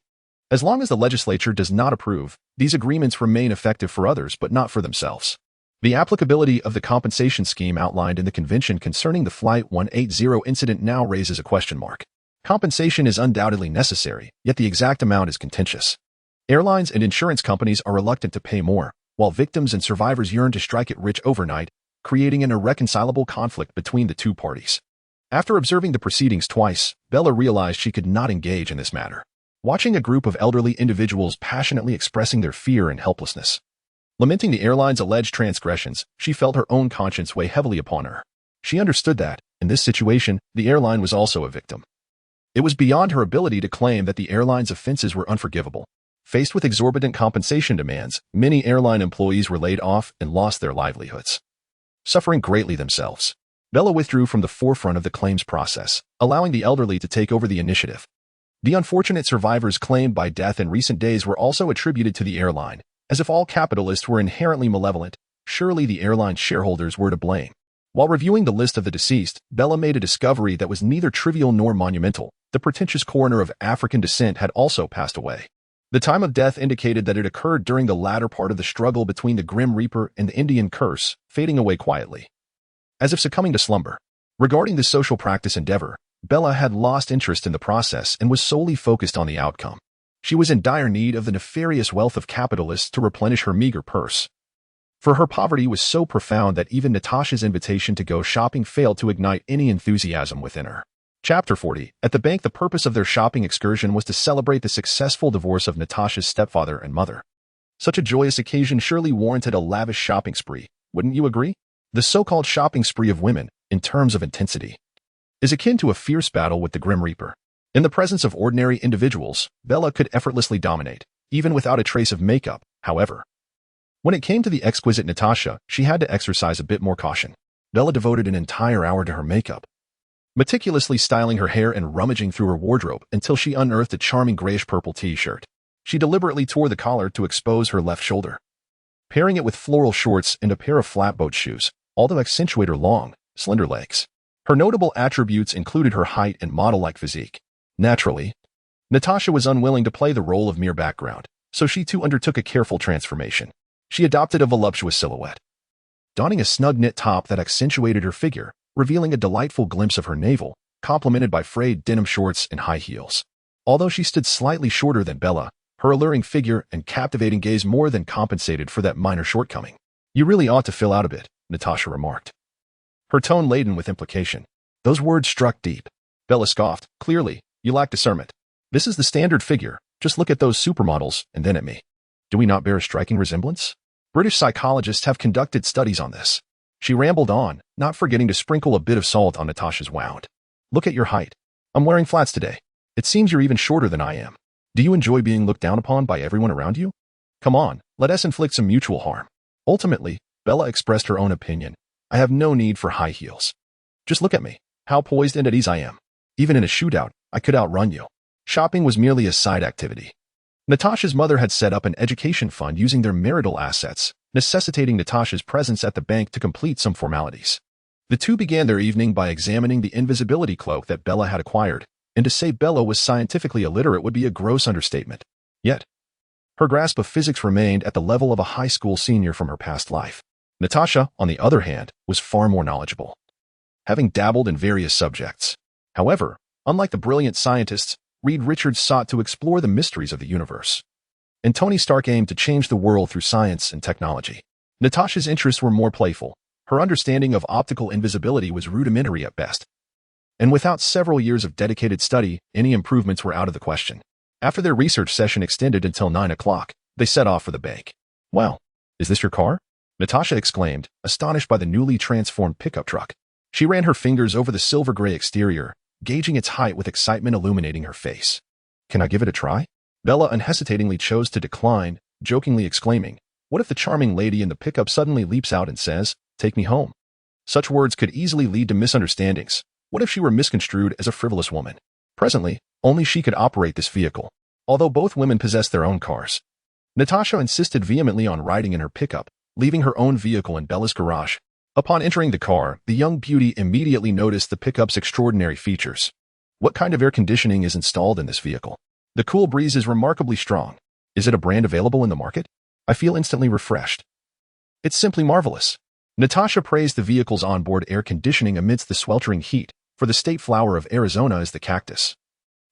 As long as the legislature does not approve, these agreements remain effective for others but not for themselves. The applicability of the compensation scheme outlined in the convention concerning the Flight 180 incident now raises a question mark. Compensation is undoubtedly necessary, yet the exact amount is contentious. Airlines and insurance companies are reluctant to pay more, while victims and survivors yearn to strike it rich overnight, creating an irreconcilable conflict between the two parties. After observing the proceedings twice, Bella realized she could not engage in this matter. Watching a group of elderly individuals passionately expressing their fear and helplessness, lamenting the airline's alleged transgressions, she felt her own conscience weigh heavily upon her. She understood that, in this situation, the airline was also a victim. It was beyond her ability to claim that the airline's offenses were unforgivable. Faced with exorbitant compensation demands, many airline employees were laid off and lost their livelihoods. suffering greatly themselves. Bella withdrew from the forefront of the claims process, allowing the elderly to take over the initiative. The unfortunate survivors claimed by death in recent days were also attributed to the airline, as if all capitalists were inherently malevolent. Surely the airline shareholders were to blame. While reviewing the list of the deceased, Bella made a discovery that was neither trivial nor monumental. The pretentious coroner of African descent had also passed away. The time of death indicated that it occurred during the latter part of the struggle between the Grim Reaper and the Indian curse, fading away quietly, as if succumbing to slumber. Regarding the social practice endeavor, Bella had lost interest in the process and was solely focused on the outcome. She was in dire need of the nefarious wealth of capitalists to replenish her meager purse. For her poverty was so profound that even Natasha's invitation to go shopping failed to ignite any enthusiasm within her. Chapter 40. At the bank, the purpose of their shopping excursion was to celebrate the successful divorce of Natasha's stepfather and mother. Such a joyous occasion surely warranted a lavish shopping spree, wouldn't you agree? The so-called shopping spree of women, in terms of intensity, is akin to a fierce battle with the Grim Reaper. In the presence of ordinary individuals, Bella could effortlessly dominate, even without a trace of makeup, however. When it came to the exquisite Natasha, she had to exercise a bit more caution. Bella devoted an entire hour to her makeup, meticulously styling her hair and rummaging through her wardrobe until she unearthed a charming grayish-purple t-shirt. She deliberately tore the collar to expose her left shoulder, pairing it with floral shorts and a pair of flatboat shoes, all to accentuate her long, slender legs. Her notable attributes included her height and model-like physique. Naturally, Natasha was unwilling to play the role of mere background, so she too undertook a careful transformation. She adopted a voluptuous silhouette, donning a snug knit top that accentuated her figure, revealing a delightful glimpse of her navel, complemented by frayed denim shorts and high heels. Although she stood slightly shorter than Bella, her alluring figure and captivating gaze more than compensated for that minor shortcoming. "You really ought to fill out a bit," Natasha remarked, her tone laden with implication. Those words struck deep. Bella scoffed. "Clearly, you lack discernment. This is the standard figure. Just look at those supermodels and then at me. Do we not bear a striking resemblance? British psychologists have conducted studies on this." She rambled on, not forgetting to sprinkle a bit of salt on Natasha's wound. "Look at your height. I'm wearing flats today. It seems you're even shorter than I am. Do you enjoy being looked down upon by everyone around you? Come on, let us inflict some mutual harm." Ultimately, Bella expressed her own opinion. "I have no need for high heels. Just look at me, how poised and at ease I am. Even in a shootout, I could outrun you." Shopping was merely a side activity. Natasha's mother had set up an education fund using their marital assets, necessitating Natasha's presence at the bank to complete some formalities. The two began their evening by examining the invisibility cloak that Bella had acquired, and to say Bella was scientifically illiterate would be a gross understatement. Yet, her grasp of physics remained at the level of a high school senior from her past life. Natasha, on the other hand, was far more knowledgeable, having dabbled in various subjects. However, unlike the brilliant scientists, Reed Richards sought to explore the mysteries of the universe, and Tony Stark aimed to change the world through science and technology. Natasha's interests were more playful. Her understanding of optical invisibility was rudimentary at best, and without several years of dedicated study, any improvements were out of the question. After their research session extended until 9 o'clock, they set off for the bank. "Wow, is this your car?" Natasha exclaimed, astonished by the newly transformed pickup truck. She ran her fingers over the silver-gray exterior, gauging its height with excitement illuminating her face. "Can I give it a try?" Bella unhesitatingly chose to decline, jokingly exclaiming, "What if the charming lady in the pickup suddenly leaps out and says, 'Take me home'?" Such words could easily lead to misunderstandings. What if she were misconstrued as a frivolous woman? Presently, only she could operate this vehicle, although both women possessed their own cars. Natasha insisted vehemently on riding in her pickup, leaving her own vehicle in Bella's garage. Upon entering the car, the young beauty immediately noticed the pickup's extraordinary features. "What kind of air conditioning is installed in this vehicle? The cool breeze is remarkably strong. Is it a brand available in the market? I feel instantly refreshed. It's simply marvelous." Natasha praised the vehicle's onboard air conditioning amidst the sweltering heat, for the state flower of Arizona is the cactus,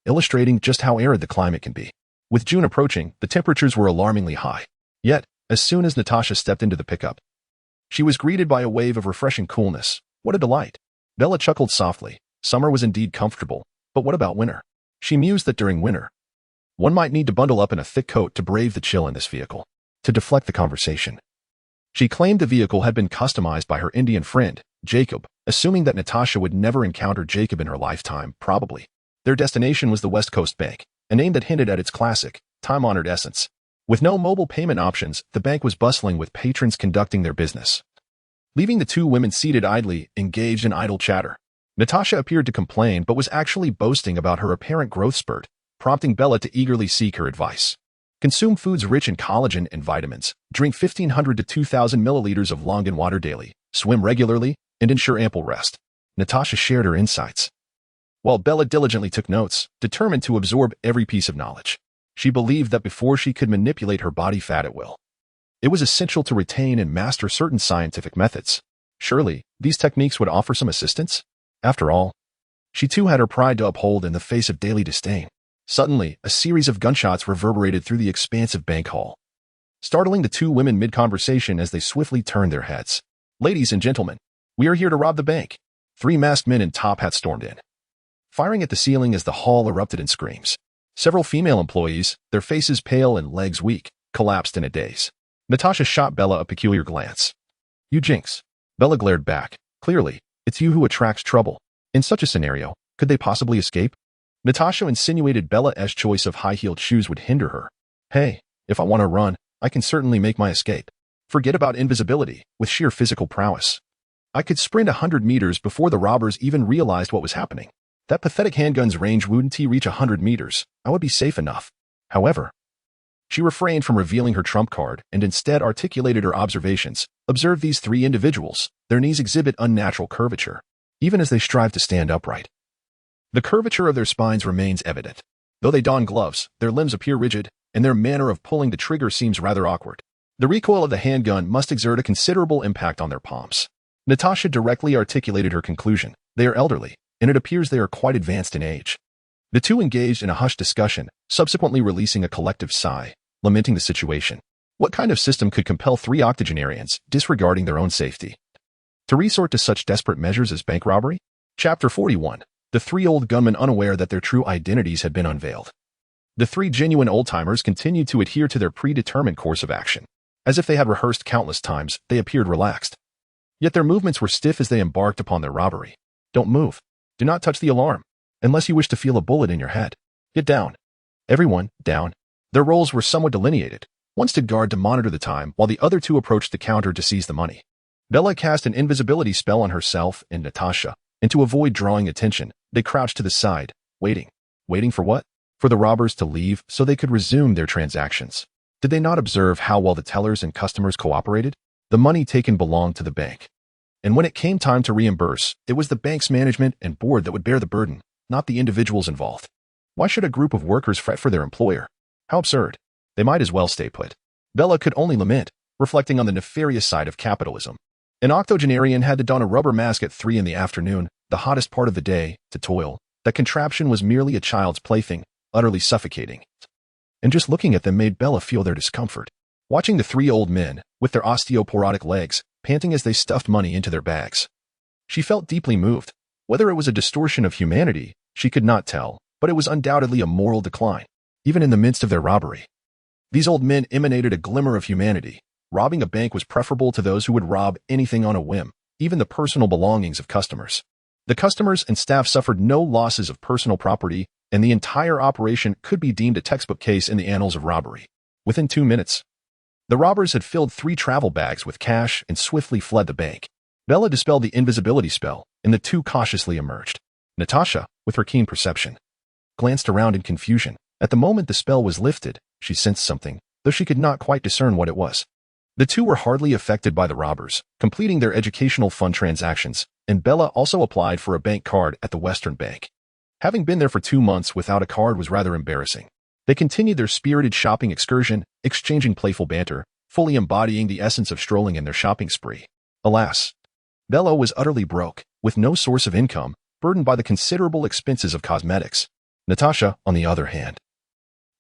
illustrating just how arid the climate can be. With June approaching, the temperatures were alarmingly high. Yet, as soon as Natasha stepped into the pickup, she was greeted by a wave of refreshing coolness. What a delight! Bella chuckled softly. Summer was indeed comfortable, but what about winter? She mused that during winter, one might need to bundle up in a thick coat to brave the chill in this vehicle. To deflect the conversation, she claimed the vehicle had been customized by her Indian friend, Jacob, assuming that Natasha would never encounter Jacob in her lifetime, probably. Their destination was the West Coast Bank, a name that hinted at its classic, time-honored essence. With no mobile payment options, the bank was bustling with patrons conducting their business. leaving the two women seated idly, engaged in idle chatter. Natasha appeared to complain but was actually boasting about her apparent growth spurt, prompting Bella to eagerly seek her advice. Consume foods rich in collagen and vitamins, drink 1,500 to 2,000 milliliters of Longan water daily, swim regularly, and ensure ample rest. Natasha shared her insights, while Bella diligently took notes, determined to absorb every piece of knowledge. She believed that before she could manipulate her body fat at will, it was essential to retain and master certain scientific methods. Surely, these techniques would offer some assistance? After all, she too had her pride to uphold in the face of daily disdain. Suddenly, a series of gunshots reverberated through the expansive bank hall, startling the two women mid-conversation as they swiftly turned their heads. "Ladies and gentlemen, we are here to rob the bank." 3 masked men in top hats stormed in, firing at the ceiling as the hall erupted in screams. Several female employees, their faces pale and legs weak, collapsed in a daze. Natasha shot Bella a peculiar glance. "You jinx." Bella glared back. "Clearly, it's you who attracts trouble. In such a scenario, could they possibly escape?" Natasha insinuated Bella's choice of high-heeled shoes would hinder her. "Hey, if I want to run, I can certainly make my escape. Forget about invisibility, with sheer physical prowess. I could sprint 100 meters before the robbers even realized what was happening. That pathetic handgun's range wouldn't reach 100 meters. I would be safe enough." However, she refrained from revealing her trump card and instead articulated her observations. "Observe these 3 individuals. Their knees exhibit unnatural curvature, even as they strive to stand upright. The curvature of their spines remains evident. Though they don gloves, their limbs appear rigid, and their manner of pulling the trigger seems rather awkward. The recoil of the handgun must exert a considerable impact on their palms." Natasha directly articulated her conclusion. "They are elderly, and it appears they are quite advanced in age." The two engaged in a hushed discussion, subsequently releasing a collective sigh, lamenting the situation. What kind of system could compel 3 octogenarians, disregarding their own safety, to resort to such desperate measures as bank robbery? Chapter 41. The 3 old gunmen unaware that their true identities had been unveiled. The 3 genuine old-timers continued to adhere to their predetermined course of action. As if they had rehearsed countless times, they appeared relaxed. Yet their movements were stiff as they embarked upon their robbery. "Don't move. Do not touch the alarm, unless you wish to feel a bullet in your head. Get down. Everyone, down." Their roles were somewhat delineated. One stood guard to monitor the time, while the other 2 approached the counter to seize the money. Bella cast an invisibility spell on herself and Natasha, and to avoid drawing attention, they crouched to the side, waiting. Waiting for what? For the robbers to leave so they could resume their transactions. Did they not observe how well the tellers and customers cooperated? The money taken belonged to the bank. And when it came time to reimburse, it was the bank's management and board that would bear the burden, not the individuals involved. Why should a group of workers fret for their employer? How absurd. They might as well stay put. Bella could only lament, reflecting on the nefarious side of capitalism. An octogenarian had to don a rubber mask at 3 in the afternoon, the hottest part of the day, to toil. That contraption was merely a child's plaything, utterly suffocating. And just looking at them made Bella feel their discomfort. Watching the 3 old men, with their osteoporotic legs, panting as they stuffed money into their bags, she felt deeply moved. Whether it was a distortion of humanity, she could not tell, but it was undoubtedly a moral decline, even in the midst of their robbery. These old men emanated a glimmer of humanity. Robbing a bank was preferable to those who would rob anything on a whim, even the personal belongings of customers. The customers and staff suffered no losses of personal property, and the entire operation could be deemed a textbook case in the annals of robbery. Within 2 minutes, the robbers had filled 3 travel bags with cash and swiftly fled the bank. Bella dispelled the invisibility spell, and the 2 cautiously emerged. Natasha, with her keen perception, glanced around in confusion. At the moment the spell was lifted, she sensed something, though she could not quite discern what it was. The 2 were hardly affected by the robbers, completing their educational fund transactions, and Bella also applied for a bank card at the Western Bank. Having been there for 2 months without a card was rather embarrassing. They continued their spirited shopping excursion, exchanging playful banter, fully embodying the essence of strolling in their shopping spree. Alas, Bella was utterly broke, with no source of income, burdened by the considerable expenses of cosmetics. Natasha, on the other hand,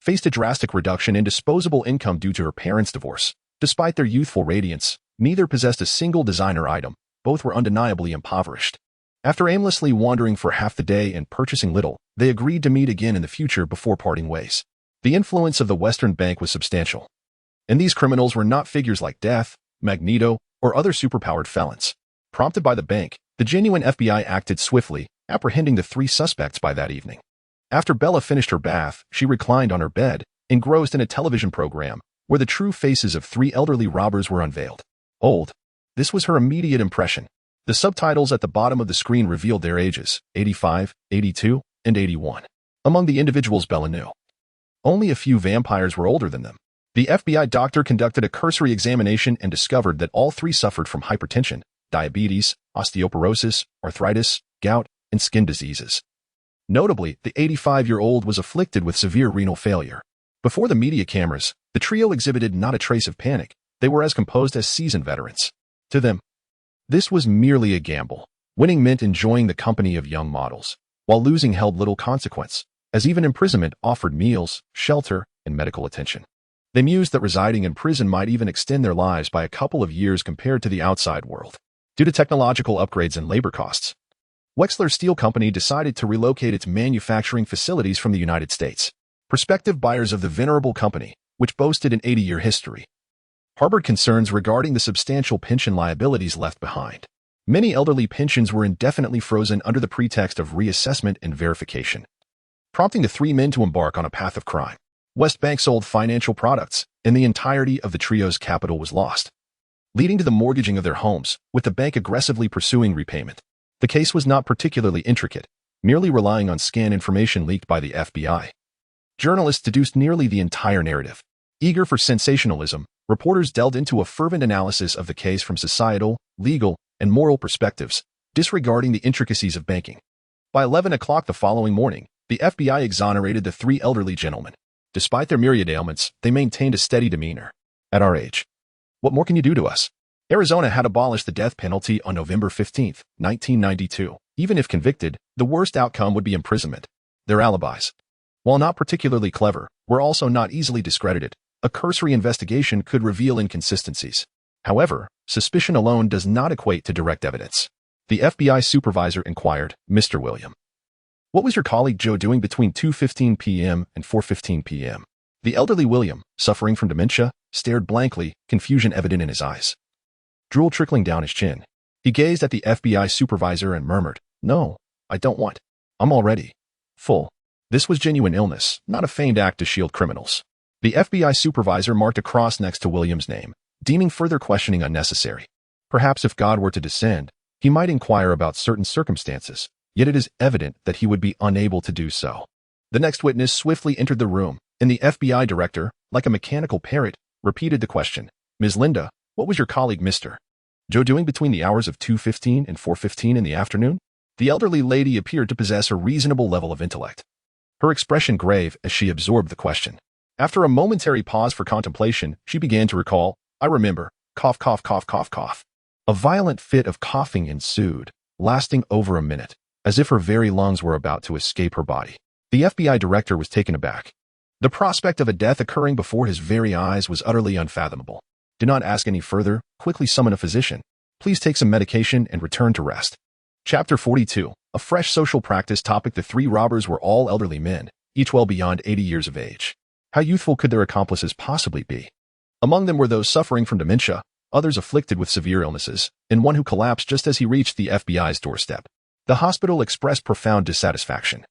faced a drastic reduction in disposable income due to her parents' divorce. Despite their youthful radiance, neither possessed a single designer item. Both were undeniably impoverished. After aimlessly wandering for half the day and purchasing little, they agreed to meet again in the future before parting ways. The influence of the Western Bank was substantial, and these criminals were not figures like Death, Magneto, or other superpowered felons. Prompted by the bank, the genuine FBI acted swiftly, apprehending the 3 suspects by that evening. After Bella finished her bath, she reclined on her bed, engrossed in a television program, where the true faces of 3 elderly robbers were unveiled. Old, This was her immediate impression. The subtitles at the bottom of the screen revealed their ages, 85, 82, and 81. Among the individuals Bella knew, only a few vampires were older than them. The FBI doctor conducted a cursory examination and discovered that all three suffered from hypertension, diabetes, osteoporosis, arthritis, gout, and skin diseases. Notably, the 85-year-old was afflicted with severe renal failure. Before the media cameras, the trio exhibited not a trace of panic. They were as composed as seasoned veterans. To them, this was merely a gamble. Winning meant enjoying the company of young models, while losing held little consequence, as even imprisonment offered meals, shelter, and medical attention. They mused that residing in prison might even extend their lives by a couple of years compared to the outside world. Due to technological upgrades and labor costs, Wexler Steel Company decided to relocate its manufacturing facilities from the United States. Prospective buyers of the venerable company, which boasted an 80-year history, harbored concerns regarding the substantial pension liabilities left behind. Many elderly pensions were indefinitely frozen under the pretext of reassessment and verification, prompting the three men to embark on a path of crime. West Bank sold financial products, and the entirety of the trio's capital was lost, leading to the mortgaging of their homes, with the bank aggressively pursuing repayment. The case was not particularly intricate, merely relying on scan information leaked by the FBI. Journalists deduced nearly the entire narrative. Eager for sensationalism, reporters delved into a fervent analysis of the case from societal, legal, and moral perspectives, disregarding the intricacies of banking. By 11 o'clock the following morning, the FBI exonerated the three elderly gentlemen. Despite their myriad ailments, they maintained a steady demeanor. At our age, what more can you do to us? Arizona had abolished the death penalty on November 15, 1992. Even if convicted, the worst outcome would be imprisonment. Their alibis, while not particularly clever, were also not easily discredited. A cursory investigation could reveal inconsistencies. However, suspicion alone does not equate to direct evidence. The FBI supervisor inquired, Mr. William, what was your colleague Joe doing between 2:15 p.m. and 4:15 p.m.? The elderly William, suffering from dementia, stared blankly, confusion evident in his eyes, drool trickling down his chin. He gazed at the FBI supervisor and murmured, "No, I don't want. I'm already full." This was genuine illness, not a feigned act to shield criminals. The FBI supervisor marked a cross next to William's name, deeming further questioning unnecessary. Perhaps if God were to descend, he might inquire about certain circumstances, yet it is evident that he would be unable to do so. The next witness swiftly entered the room, and the FBI director, like a mechanical parrot, repeated the question, "Ms. Linda, what was your colleague Mr. Joe doing between the hours of 2:15 and 4:15 in the afternoon?" The elderly lady appeared to possess a reasonable level of intellect, her expression grave as she absorbed the question. After a momentary pause for contemplation, she began to recall, "I remember, cough, cough, cough, cough, cough." A violent fit of coughing ensued, lasting over a minute, as if her very lungs were about to escape her body. The FBI director was taken aback. The prospect of a death occurring before his very eyes was utterly unfathomable. "Do not ask any further, quickly summon a physician. Please take some medication and return to rest." Chapter 42, a fresh social practice topic. The three robbers were all elderly men, each well beyond 80 years of age. How youthful could their accomplices possibly be? Among them were those suffering from dementia, others afflicted with severe illnesses, and one who collapsed just as he reached the FBI's doorstep. The hospital expressed profound dissatisfaction,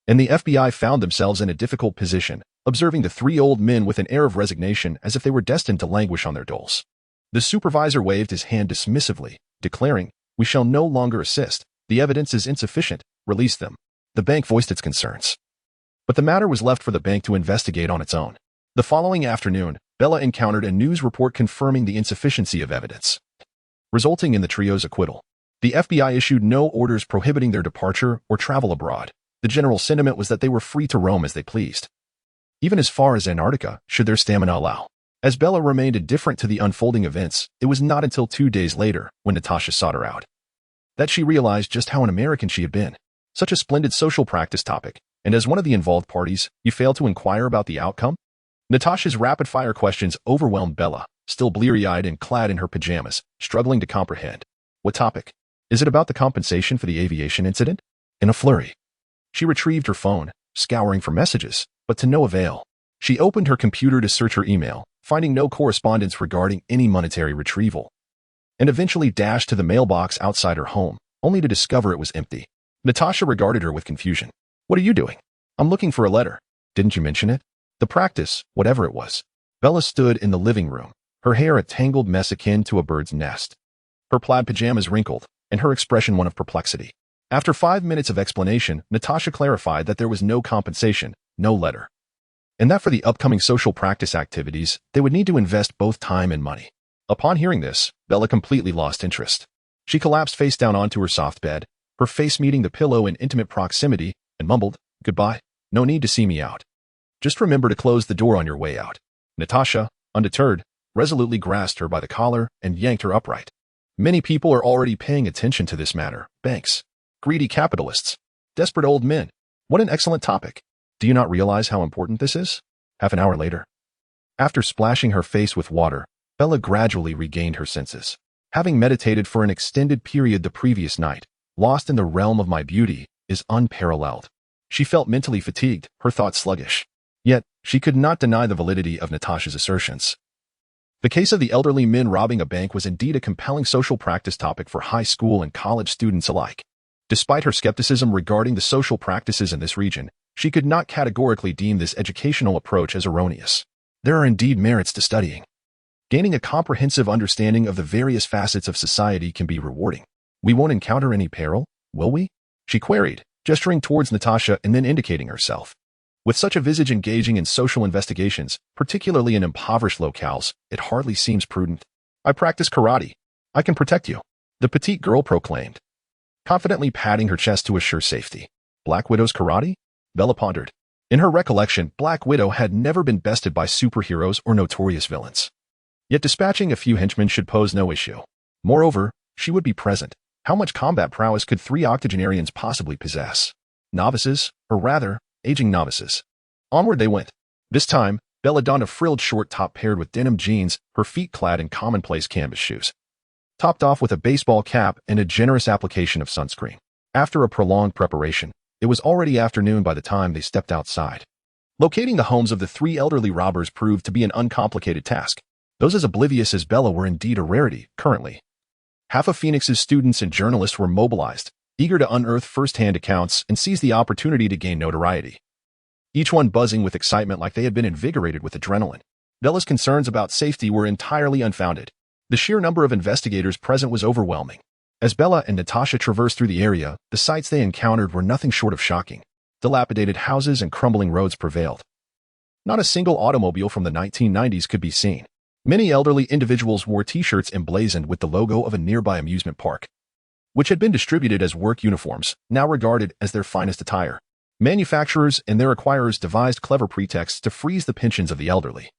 and the FBI found themselves in a difficult position, observing the three old men with an air of resignation as if they were destined to languish on their doles. The supervisor waved his hand dismissively, declaring, "We shall no longer assist. The evidence is insufficient. Release them." The bank voiced its concerns, but the matter was left for the bank to investigate on its own. The following afternoon, Bella encountered a news report confirming the insufficiency of evidence, resulting in the trio's acquittal. The FBI issued no orders prohibiting their departure or travel abroad. The general sentiment was that they were free to roam as they pleased, even as far as Antarctica, should their stamina allow. As Bella remained indifferent to the unfolding events, it was not until 2 days later, when Natasha sought her out, that she realized just how un-American she had been. Such a splendid social practice topic, and as one of the involved parties, you failed to inquire about the outcome? Natasha's rapid-fire questions overwhelmed Bella, still bleary-eyed and clad in her pajamas, struggling to comprehend. What topic? Is it about the compensation for the aviation incident? In a flurry, she retrieved her phone, scouring for messages, but to no avail. She opened her computer to search her email, finding no correspondence regarding any monetary retrieval, and eventually dashed to the mailbox outside her home, only to discover it was empty. Natasha regarded her with confusion. "What are you doing?" "I'm looking for a letter." "Didn't you mention it?" The practice, whatever it was. Bella stood in the living room, her hair a tangled mess akin to a bird's nest. her plaid pajamas wrinkled, and her expression one of perplexity. After 5 minutes of explanation, Natasha clarified that there was no compensation, no letter, and that for the upcoming social practice activities, they would need to invest both time and money. Upon hearing this, Bella completely lost interest. She collapsed face down onto her soft bed, her face meeting the pillow in intimate proximity, and mumbled, "Goodbye. No need to see me out. Just remember to close the door on your way out." Natasha, undeterred, resolutely grasped her by the collar and yanked her upright. Many people are already paying attention to this matter. Banks, greedy capitalists, desperate old men. What an excellent topic. Do you not realize how important this is? Half an hour later, after splashing her face with water, Bella gradually regained her senses. Having meditated for an extended period the previous night, lost in the realm of my beauty is unparalleled. She felt mentally fatigued, her thoughts sluggish. Yet, she could not deny the validity of Natasha's assertions. The case of the elderly men robbing a bank was indeed a compelling social practice topic for high school and college students alike. Despite her skepticism regarding the social practices in this region, she could not categorically deem this educational approach as erroneous. There are indeed merits to studying. Gaining a comprehensive understanding of the various facets of society can be rewarding. We won't encounter any peril, will we? She queried, gesturing towards Natasha and then indicating herself. With such a visage engaging in social investigations, particularly in impoverished locales, it hardly seems prudent. "I practice karate. I can protect you," the petite girl proclaimed, confidently patting her chest to assure safety. Black Widow's karate? Bella pondered. In her recollection, Black Widow had never been bested by superheroes or notorious villains. Yet dispatching a few henchmen should pose no issue. Moreover, she would be present. How much combat prowess could 3 octogenarians possibly possess? Novices, or rather, aging novices. Onward they went. This time, Bella donned a frilled short top paired with denim jeans, her feet clad in commonplace canvas shoes, topped off with a baseball cap and a generous application of sunscreen. After a prolonged preparation, it was already afternoon by the time they stepped outside. Locating the homes of the 3 elderly robbers proved to be an uncomplicated task. Those as oblivious as Bella were indeed a rarity, currently. Half of Phoenix's students and journalists were mobilized, eager to unearth first-hand accounts and seize the opportunity to gain notoriety. Each one buzzing with excitement like they had been invigorated with adrenaline. Bella's concerns about safety were entirely unfounded. The sheer number of investigators present was overwhelming. As Bella and Natasha traversed through the area, the sights they encountered were nothing short of shocking. Dilapidated houses and crumbling roads prevailed. Not a single automobile from the 1990s could be seen. Many elderly individuals wore t-shirts emblazoned with the logo of a nearby amusement park, which had been distributed as work uniforms, now regarded as their finest attire. Manufacturers and their acquirers devised clever pretexts to freeze the pensions of the elderly,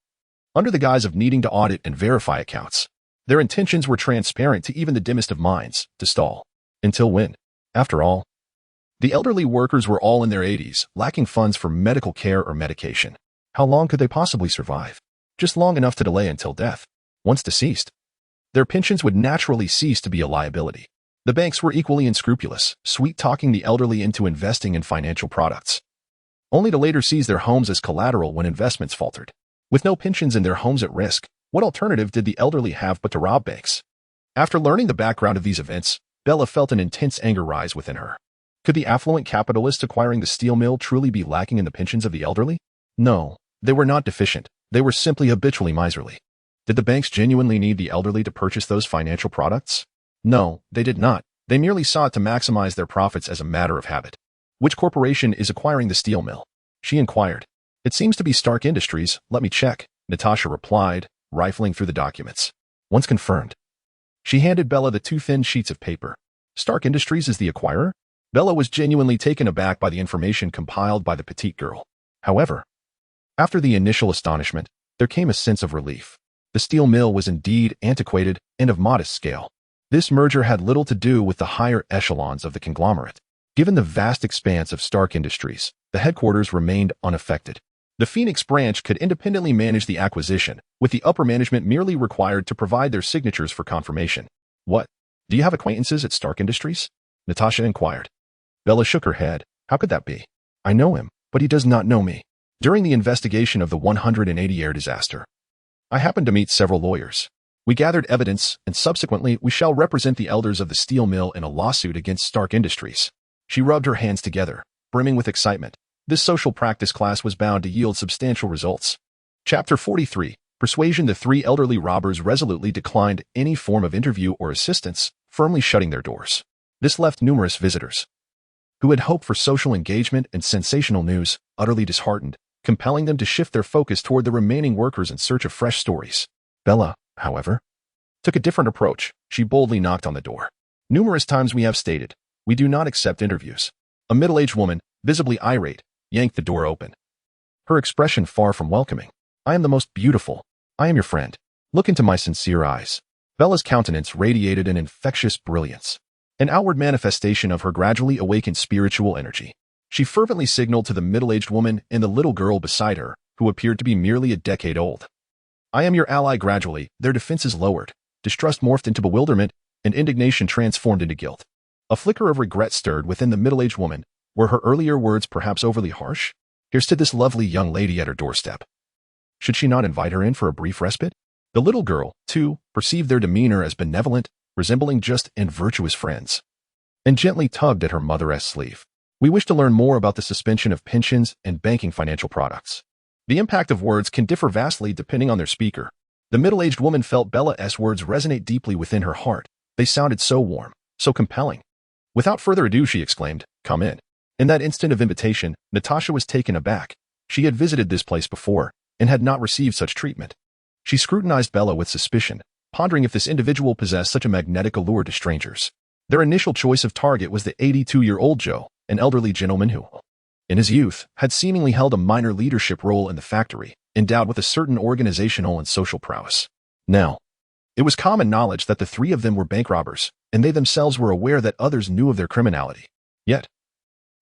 under the guise of needing to audit and verify accounts. Their intentions were transparent to even the dimmest of minds: to stall. Until when? After all, the elderly workers were all in their 80s, lacking funds for medical care or medication. How long could they possibly survive? Just long enough to delay until death. Once deceased, their pensions would naturally cease to be a liability. The banks were equally unscrupulous, sweet-talking the elderly into investing in financial products, only to later seize their homes as collateral when investments faltered. With no pensions and their homes at risk, what alternative did the elderly have but to rob banks? After learning the background of these events, Bella felt an intense anger rise within her. Could the affluent capitalists acquiring the steel mill truly be lacking in the pensions of the elderly? No, they were not deficient. They were simply habitually miserly. Did the banks genuinely need the elderly to purchase those financial products? No, they did not. They merely sought to maximize their profits as a matter of habit. Which corporation is acquiring the steel mill? She inquired. It seems to be Stark Industries. Let me check, Natasha replied, rifling through the documents. Once confirmed, she handed Bella the 2 thin sheets of paper. Stark Industries is the acquirer? Bella was genuinely taken aback by the information compiled by the petite girl. However, after the initial astonishment, there came a sense of relief. The steel mill was indeed antiquated and of modest scale. This merger had little to do with the higher echelons of the conglomerate. Given the vast expanse of Stark Industries, the headquarters remained unaffected. The Phoenix branch could independently manage the acquisition, with the upper management merely required to provide their signatures for confirmation. What? Do you have acquaintances at Stark Industries? Natasha inquired. Bella shook her head. How could that be? I know him, but he does not know me. During the investigation of the 180 air disaster, I happened to meet several lawyers. We gathered evidence, and subsequently we shall represent the elders of the steel mill in a lawsuit against Stark Industries. She rubbed her hands together, brimming with excitement. This social practice class was bound to yield substantial results. Chapter 43. Persuasion, the three elderly robbers resolutely declined any form of interview or assistance, firmly shutting their doors. This left numerous visitors, who had hoped for social engagement and sensational news, utterly disheartened, compelling them to shift their focus toward the remaining workers in search of fresh stories. Bella, however, took a different approach. She boldly knocked on the door. Numerous times we have stated, we do not accept interviews. A middle-aged woman, visibly irate, yanked the door open. Her expression far from welcoming. I am the most beautiful. I am your friend. Look into my sincere eyes. Bella's countenance radiated an infectious brilliance, an outward manifestation of her gradually awakened spiritual energy. She fervently signaled to the middle-aged woman and the little girl beside her, who appeared to be merely a decade old. I am your ally. Gradually, their defenses lowered. Distrust morphed into bewilderment, and indignation transformed into guilt. A flicker of regret stirred within the middle-aged woman. Were her earlier words perhaps overly harsh? Here stood this lovely young lady at her doorstep. Should she not invite her in for a brief respite? The little girl, too, perceived their demeanor as benevolent, resembling just and virtuous friends, and gently tugged at her mother-esque sleeve. We wish to learn more about the suspension of pensions and banking financial products. The impact of words can differ vastly depending on their speaker. The middle-aged woman felt Bella's words resonate deeply within her heart. They sounded so warm, so compelling. Without further ado, she exclaimed, "Come in." In that instant of invitation, Natasha was taken aback. She had visited this place before, and had not received such treatment. She scrutinized Bella with suspicion, pondering if this individual possessed such a magnetic allure to strangers. Their initial choice of target was the 82-year-old Joe, an elderly gentleman who, in his youth, had seemingly held a minor leadership role in the factory, endowed with a certain organizational and social prowess. Now, it was common knowledge that the three of them were bank robbers, and they themselves were aware that others knew of their criminality. Yet,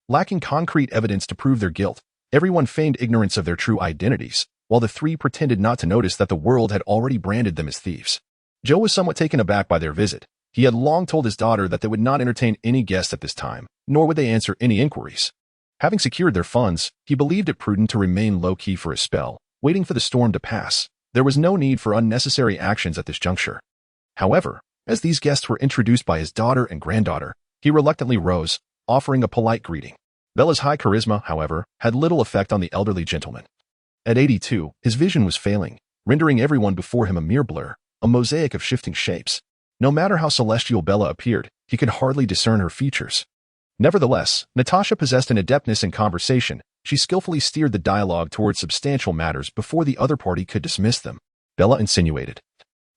lacking concrete evidence to prove their guilt, everyone feigned ignorance of their true identities, while the three pretended not to notice that the world had already branded them as thieves. Joe was somewhat taken aback by their visit. He had long told his daughter that they would not entertain any guests at this time, nor would they answer any inquiries. Having secured their funds, he believed it prudent to remain low-key for a spell, waiting for the storm to pass. There was no need for unnecessary actions at this juncture. However, as these guests were introduced by his daughter and granddaughter, he reluctantly rose, offering a polite greeting. Bella's high charisma, however, had little effect on the elderly gentleman. At 82, his vision was failing, rendering everyone before him a mere blur, a mosaic of shifting shapes. No matter how celestial Bella appeared, he could hardly discern her features. Nevertheless, Natasha possessed an adeptness in conversation. She skillfully steered the dialogue towards substantial matters before the other party could dismiss them. Bella insinuated,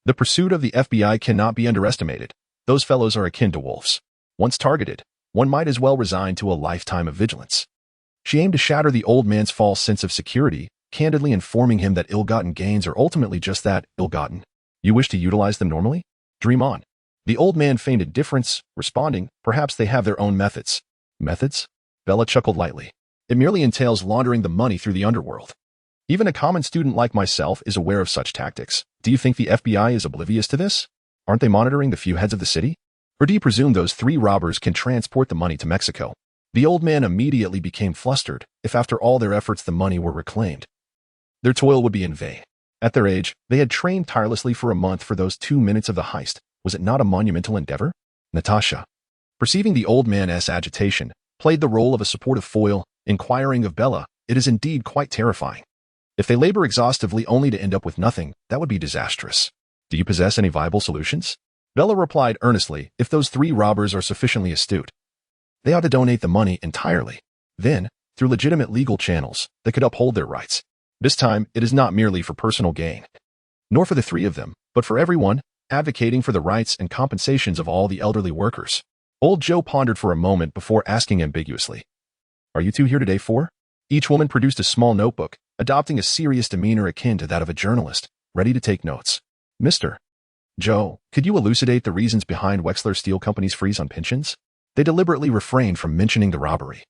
"The pursuit of the FBI cannot be underestimated. Those fellows are akin to wolves. Once targeted, one might as well resign to a lifetime of vigilance." She aimed to shatter the old man's false sense of security, candidly informing him that ill-gotten gains are ultimately just that, ill-gotten. You wish to utilize them normally? Dream on. The old man feigned indifference, responding, "Perhaps they have their own methods." Methods? Bella chuckled lightly. It merely entails laundering the money through the underworld. Even a common student like myself is aware of such tactics. Do you think the FBI is oblivious to this? Aren't they monitoring the few heads of the city? Or do you presume those three robbers can transport the money to Mexico? The old man immediately became flustered. If after all their efforts the money were reclaimed, their toil would be in vain. At their age, they had trained tirelessly for a month for those 2 minutes of the heist. Was it not a monumental endeavor? Natasha, perceiving the old man's agitation, played the role of a supportive foil, inquiring of Bella, "It is indeed quite terrifying. If they labor exhaustively only to end up with nothing, that would be disastrous. Do you possess any viable solutions?" Bella replied earnestly, "If those three robbers are sufficiently astute, they ought to donate the money entirely. Then, through legitimate legal channels, they could uphold their rights. This time, it is not merely for personal gain, nor for the three of them, but for everyone, advocating for the rights and compensations of all the elderly workers." Old Joe pondered for a moment before asking ambiguously, "Are you two here today for?" Each woman produced a small notebook, adopting a serious demeanor akin to that of a journalist, ready to take notes. "Mr. Joe, could you elucidate the reasons behind Wexler Steel Company's freeze on pensions?" They deliberately refrained from mentioning the robbery,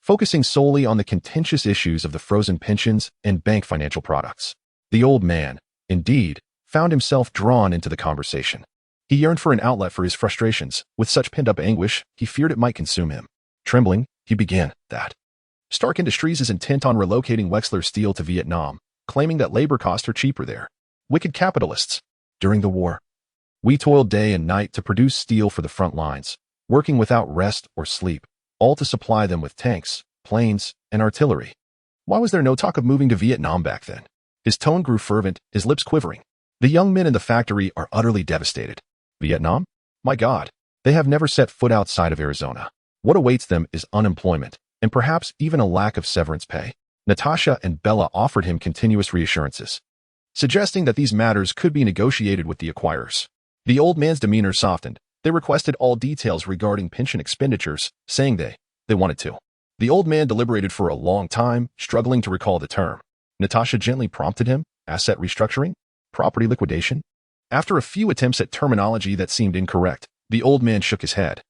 focusing solely on the contentious issues of the frozen pensions and bank financial products. The old man, indeed, found himself drawn into the conversation. He yearned for an outlet for his frustrations. With such pent-up anguish, he feared it might consume him. Trembling, he began that Stark Industries is intent on relocating Wexler Steel to Vietnam, claiming that labor costs are cheaper there. Wicked capitalists. During the war, we toiled day and night to produce steel for the front lines, working without rest or sleep, all to supply them with tanks, planes, and artillery. Why was there no talk of moving to Vietnam back then? His tone grew fervent, his lips quivering. The young men in the factory are utterly devastated. Vietnam? My God, they have never set foot outside of Arizona. What awaits them is unemployment, and perhaps even a lack of severance pay. Natasha and Bella offered him continuous reassurances, suggesting that these matters could be negotiated with the acquirers. The old man's demeanor softened. They requested all details regarding pension expenditures, saying they wanted to. The old man deliberated for a long time, struggling to recall the term. Natasha gently prompted him, asset restructuring? Property liquidation? After a few attempts at terminology that seemed incorrect, the old man shook his head,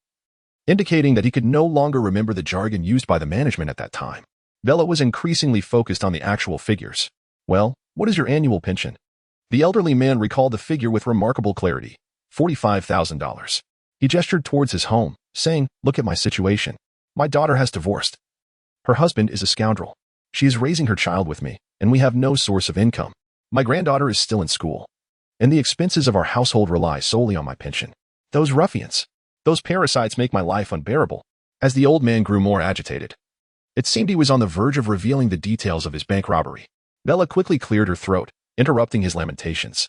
indicating that he could no longer remember the jargon used by the management at that time. Bella was increasingly focused on the actual figures. Well, what is your annual pension? The elderly man recalled the figure with remarkable clarity. $45,000. He gestured towards his home, saying, "Look at my situation. My daughter has divorced. Her husband is a scoundrel. She is raising her child with me, and we have no source of income. My granddaughter is still in school, and the expenses of our household rely solely on my pension. Those ruffians, those parasites make my life unbearable." As the old man grew more agitated, it seemed he was on the verge of revealing the details of his bank robbery. Bella quickly cleared her throat, interrupting his lamentations.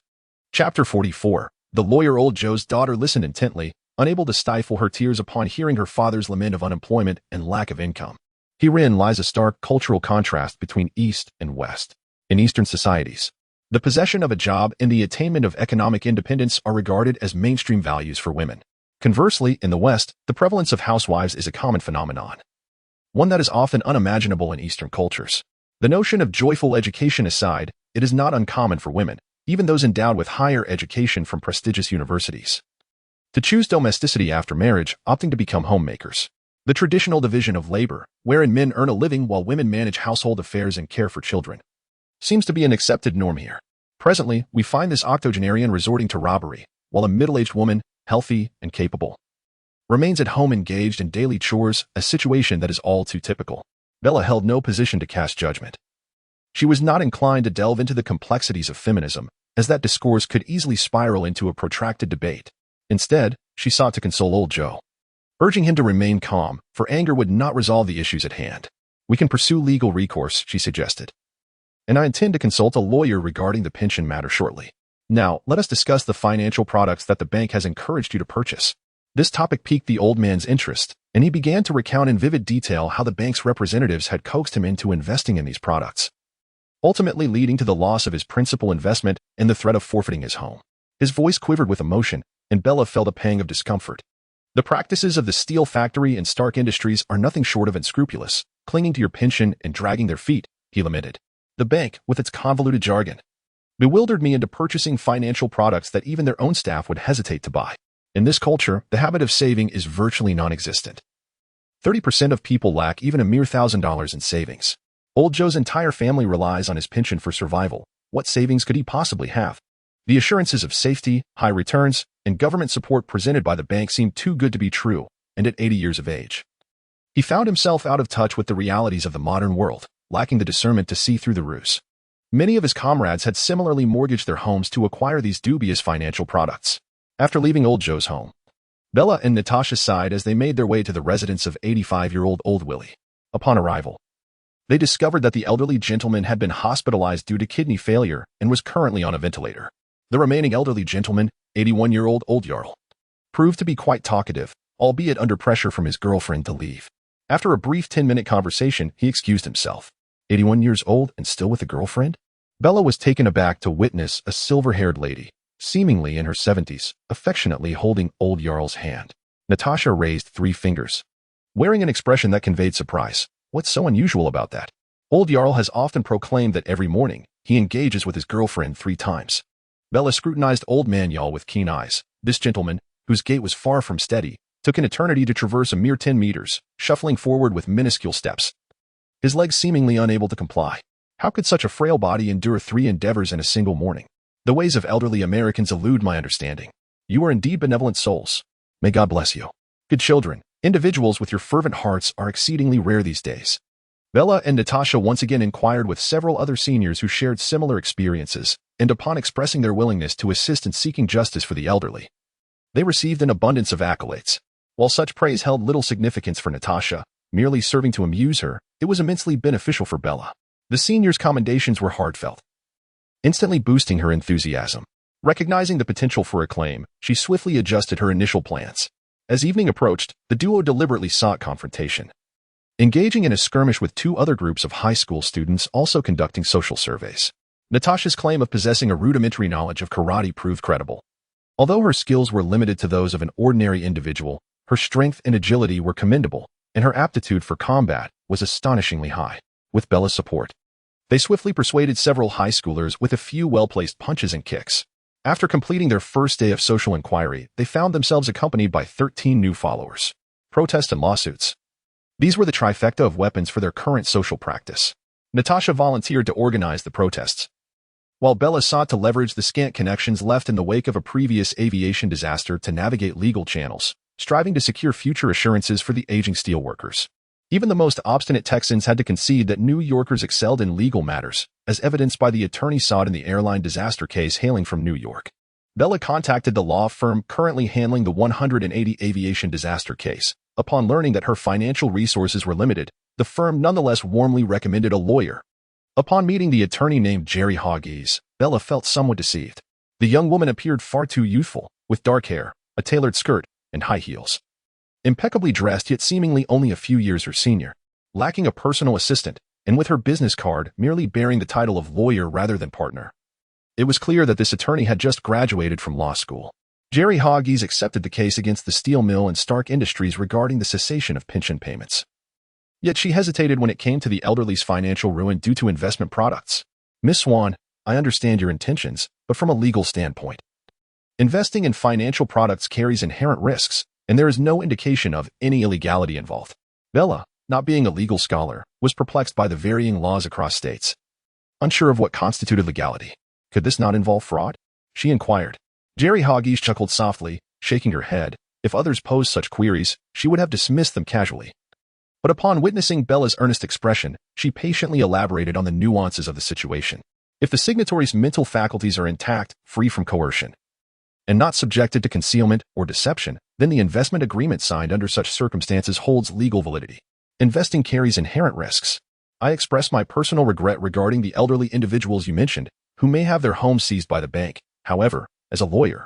Chapter 44. The lawyer. Old Joe's daughter listened intently, unable to stifle her tears upon hearing her father's lament of unemployment and lack of income. Herein lies a stark cultural contrast between East and West. In Eastern societies, the possession of a job and the attainment of economic independence are regarded as mainstream values for women. Conversely, in the West, the prevalence of housewives is a common phenomenon, one that is often unimaginable in Eastern cultures. The notion of joyful education aside, it is not uncommon for women, even those endowed with higher education from prestigious universities, to choose domesticity after marriage, opting to become homemakers. The traditional division of labor, wherein men earn a living while women manage household affairs and care for children, seems to be an accepted norm here. Presently, we find this octogenarian resorting to robbery, while a middle-aged woman, healthy and capable, remains at home engaged in daily chores, a situation that is all too typical. Bella held no position to cast judgment. She was not inclined to delve into the complexities of feminism, as that discourse could easily spiral into a protracted debate. Instead, she sought to console old Joe, urging him to remain calm, for anger would not resolve the issues at hand. "We can pursue legal recourse," she suggested, "and I intend to consult a lawyer regarding the pension matter shortly. Now, let us discuss the financial products that the bank has encouraged you to purchase." This topic piqued the old man's interest, and he began to recount in vivid detail how the bank's representatives had coaxed him into investing in these products, ultimately leading to the loss of his principal investment and the threat of forfeiting his home. His voice quivered with emotion, and Bella felt a pang of discomfort. The practices of the steel factory and Stark Industries are nothing short of unscrupulous, clinging to your pension and dragging their feet, he lamented. The bank, with its convoluted jargon, bewildered me into purchasing financial products that even their own staff would hesitate to buy. In this culture, the habit of saving is virtually non-existent. 30% of people lack even a mere $1,000 in savings. Old Joe's entire family relies on his pension for survival. What savings could he possibly have? The assurances of safety, high returns, and government support presented by the bank seemed too good to be true, and at 80 years of age, he found himself out of touch with the realities of the modern world, lacking the discernment to see through the ruse. Many of his comrades had similarly mortgaged their homes to acquire these dubious financial products. After leaving old Joe's home, Bella and Natasha sighed as they made their way to the residence of 85-year-old Old Willie. Upon arrival, they discovered that the elderly gentleman had been hospitalized due to kidney failure and was currently on a ventilator. The remaining elderly gentleman, 81-year-old Old Jarl, proved to be quite talkative, albeit under pressure from his girlfriend to leave. After a brief 10-minute conversation, he excused himself. 81 years old and still with a girlfriend? Bella was taken aback to witness a silver-haired lady, seemingly in her 70s, affectionately holding Old Jarl's hand. Natasha raised 3 fingers, wearing an expression that conveyed surprise. What's so unusual about that? Old Jarl has often proclaimed that every morning, he engages with his girlfriend 3 times. Bella scrutinized Old Man Jarl with keen eyes. This gentleman, whose gait was far from steady, took an eternity to traverse a mere 10 meters, shuffling forward with minuscule steps, his legs seemingly unable to comply. How could such a frail body endure 3 endeavors in a single morning? The ways of elderly Americans elude my understanding. You are indeed benevolent souls. May God bless you. Good children, individuals with your fervent hearts are exceedingly rare these days. Bella and Natasha once again inquired with several other seniors who shared similar experiences, and upon expressing their willingness to assist in seeking justice for the elderly, they received an abundance of accolades. While such praise held little significance for Natasha, merely serving to amuse her, it was immensely beneficial for Bella. The seniors' commendations were heartfelt, instantly boosting her enthusiasm. Recognizing the potential for acclaim, she swiftly adjusted her initial plans. As evening approached, the duo deliberately sought confrontation, engaging in a skirmish with two other groups of high school students also conducting social surveys. Natasha's claim of possessing a rudimentary knowledge of karate proved credible. Although her skills were limited to those of an ordinary individual, her strength and agility were commendable, and her aptitude for combat was astonishingly high. With Bella's support, they swiftly persuaded several high schoolers with a few well-placed punches and kicks. After completing their first day of social inquiry, they found themselves accompanied by 13 new followers. Protests and lawsuits. These were the trifecta of weapons for their current social practice. Natasha volunteered to organize the protests, while Bella sought to leverage the scant connections left in the wake of a previous aviation disaster to navigate legal channels, striving to secure future assurances for the aging steelworkers. Even the most obstinate Texans had to concede that New Yorkers excelled in legal matters, as evidenced by the attorney sought in the airline disaster case hailing from New York. Bella contacted the law firm currently handling the 180 aviation disaster case. Upon learning that her financial resources were limited, the firm nonetheless warmly recommended a lawyer. Upon meeting the attorney named Jerry Hoggies, Bella felt somewhat deceived. The young woman appeared far too youthful, with dark hair, a tailored skirt, and high heels. Impeccably dressed yet seemingly only a few years her senior, lacking a personal assistant, and with her business card merely bearing the title of lawyer rather than partner. It was clear that this attorney had just graduated from law school. Jerry Hoggies accepted the case against the steel mill and Stark Industries regarding the cessation of pension payments. Yet she hesitated when it came to the elderly's financial ruin due to investment products. Miss Swan, I understand your intentions, but from a legal standpoint, investing in financial products carries inherent risks, and there is no indication of any illegality involved. Bella, not being a legal scholar, was perplexed by the varying laws across states. Unsure of what constituted legality. Could this not involve fraud? She inquired. Jerry Hoggies chuckled softly, shaking her head. If others posed such queries, she would have dismissed them casually. But upon witnessing Bella's earnest expression, she patiently elaborated on the nuances of the situation. If the signatory's mental faculties are intact, free from coercion, and not subjected to concealment or deception, then the investment agreement signed under such circumstances holds legal validity. Investing carries inherent risks. I express my personal regret regarding the elderly individuals you mentioned, who may have their homes seized by the bank. However, as a lawyer,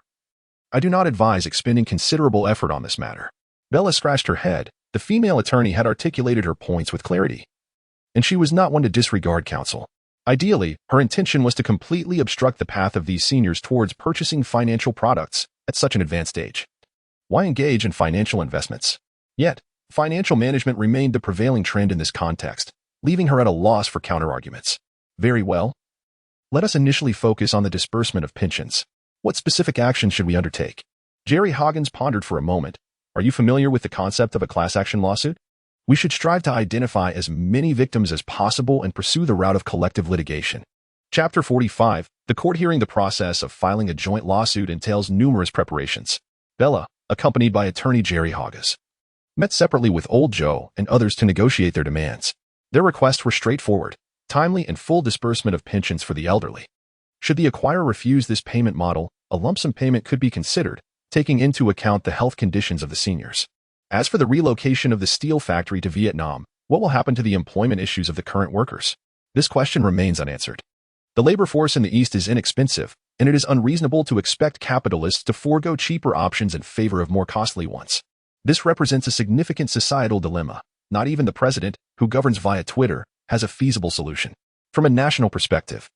I do not advise expending considerable effort on this matter. Bella scratched her head. The female attorney had articulated her points with clarity, and she was not one to disregard counsel. Ideally, her intention was to completely obstruct the path of these seniors towards purchasing financial products at such an advanced age. Why engage in financial investments? Yet, financial management remained the prevailing trend in this context, leaving her at a loss for counterarguments. Very well. Let us initially focus on the disbursement of pensions. What specific action should we undertake? Jerry Hoggies pondered for a moment. Are you familiar with the concept of a class action lawsuit? We should strive to identify as many victims as possible and pursue the route of collective litigation. Chapter 45. The court hearing. The process of filing a joint lawsuit entails numerous preparations. Bella, accompanied by attorney Jerry Hoggies, met separately with Old Joe and others to negotiate their demands. Their requests were straightforward: timely and full disbursement of pensions for the elderly. Should the acquirer refuse this payment model, a lump sum payment could be considered, taking into account the health conditions of the seniors. As for the relocation of the steel factory to Vietnam, what will happen to the employment issues of the current workers? This question remains unanswered. The labor force in the East is inexpensive, and it is unreasonable to expect capitalists to forego cheaper options in favor of more costly ones. This represents a significant societal dilemma. Not even the president, who governs via Twitter, has a feasible solution. From a national perspective,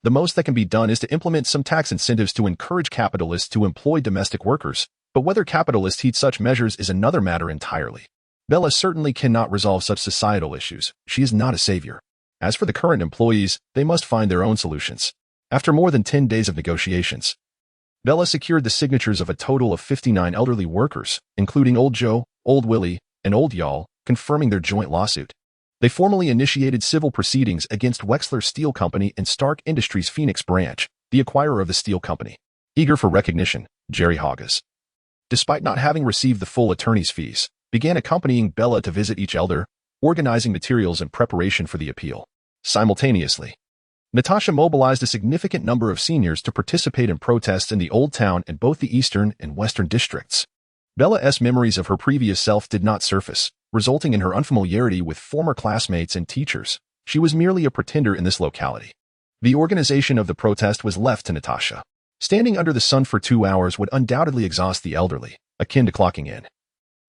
the most that can be done is to implement some tax incentives to encourage capitalists to employ domestic workers, but whether capitalists heed such measures is another matter entirely. Bella certainly cannot resolve such societal issues. She is not a savior. As for the current employees, they must find their own solutions. After more than 10 days of negotiations, Bella secured the signatures of a total of 59 elderly workers, including Old Joe, Old Willie, and Old Y'all, confirming their joint lawsuit. They formally initiated civil proceedings against Wexler Steel Company and Stark Industries Phoenix branch, the acquirer of the steel company. Eager for recognition, Jerry Hoggies, despite not having received the full attorney's fees, began accompanying Bella to visit each elder, organizing materials in preparation for the appeal. Simultaneously, Natasha mobilized a significant number of seniors to participate in protests in the Old Town in both the eastern and western districts. Bella's memories of her previous self did not surface, resulting in her unfamiliarity with former classmates and teachers. She was merely a pretender in this locality. The organization of the protest was left to Natasha. Standing under the sun for 2 hours would undoubtedly exhaust the elderly, akin to clocking in.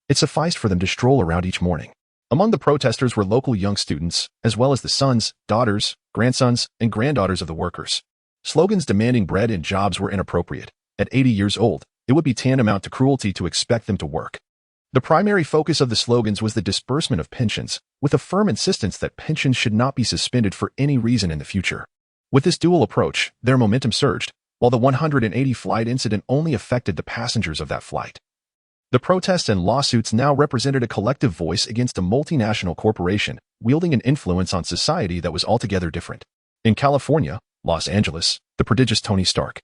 It sufficed for them to stroll around each morning. Among the protesters were local young students, as well as the sons, daughters, grandsons, and granddaughters of the workers. Slogans demanding bread and jobs were inappropriate. At 80 years old, it would be tantamount to cruelty to expect them to work. The primary focus of the slogans was the disbursement of pensions, with a firm insistence that pensions should not be suspended for any reason in the future. With this dual approach, their momentum surged, while the 180 flight incident only affected the passengers of that flight. The protests and lawsuits now represented a collective voice against a multinational corporation, wielding an influence on society that was altogether different. In California, Los Angeles, the prodigious Tony Stark,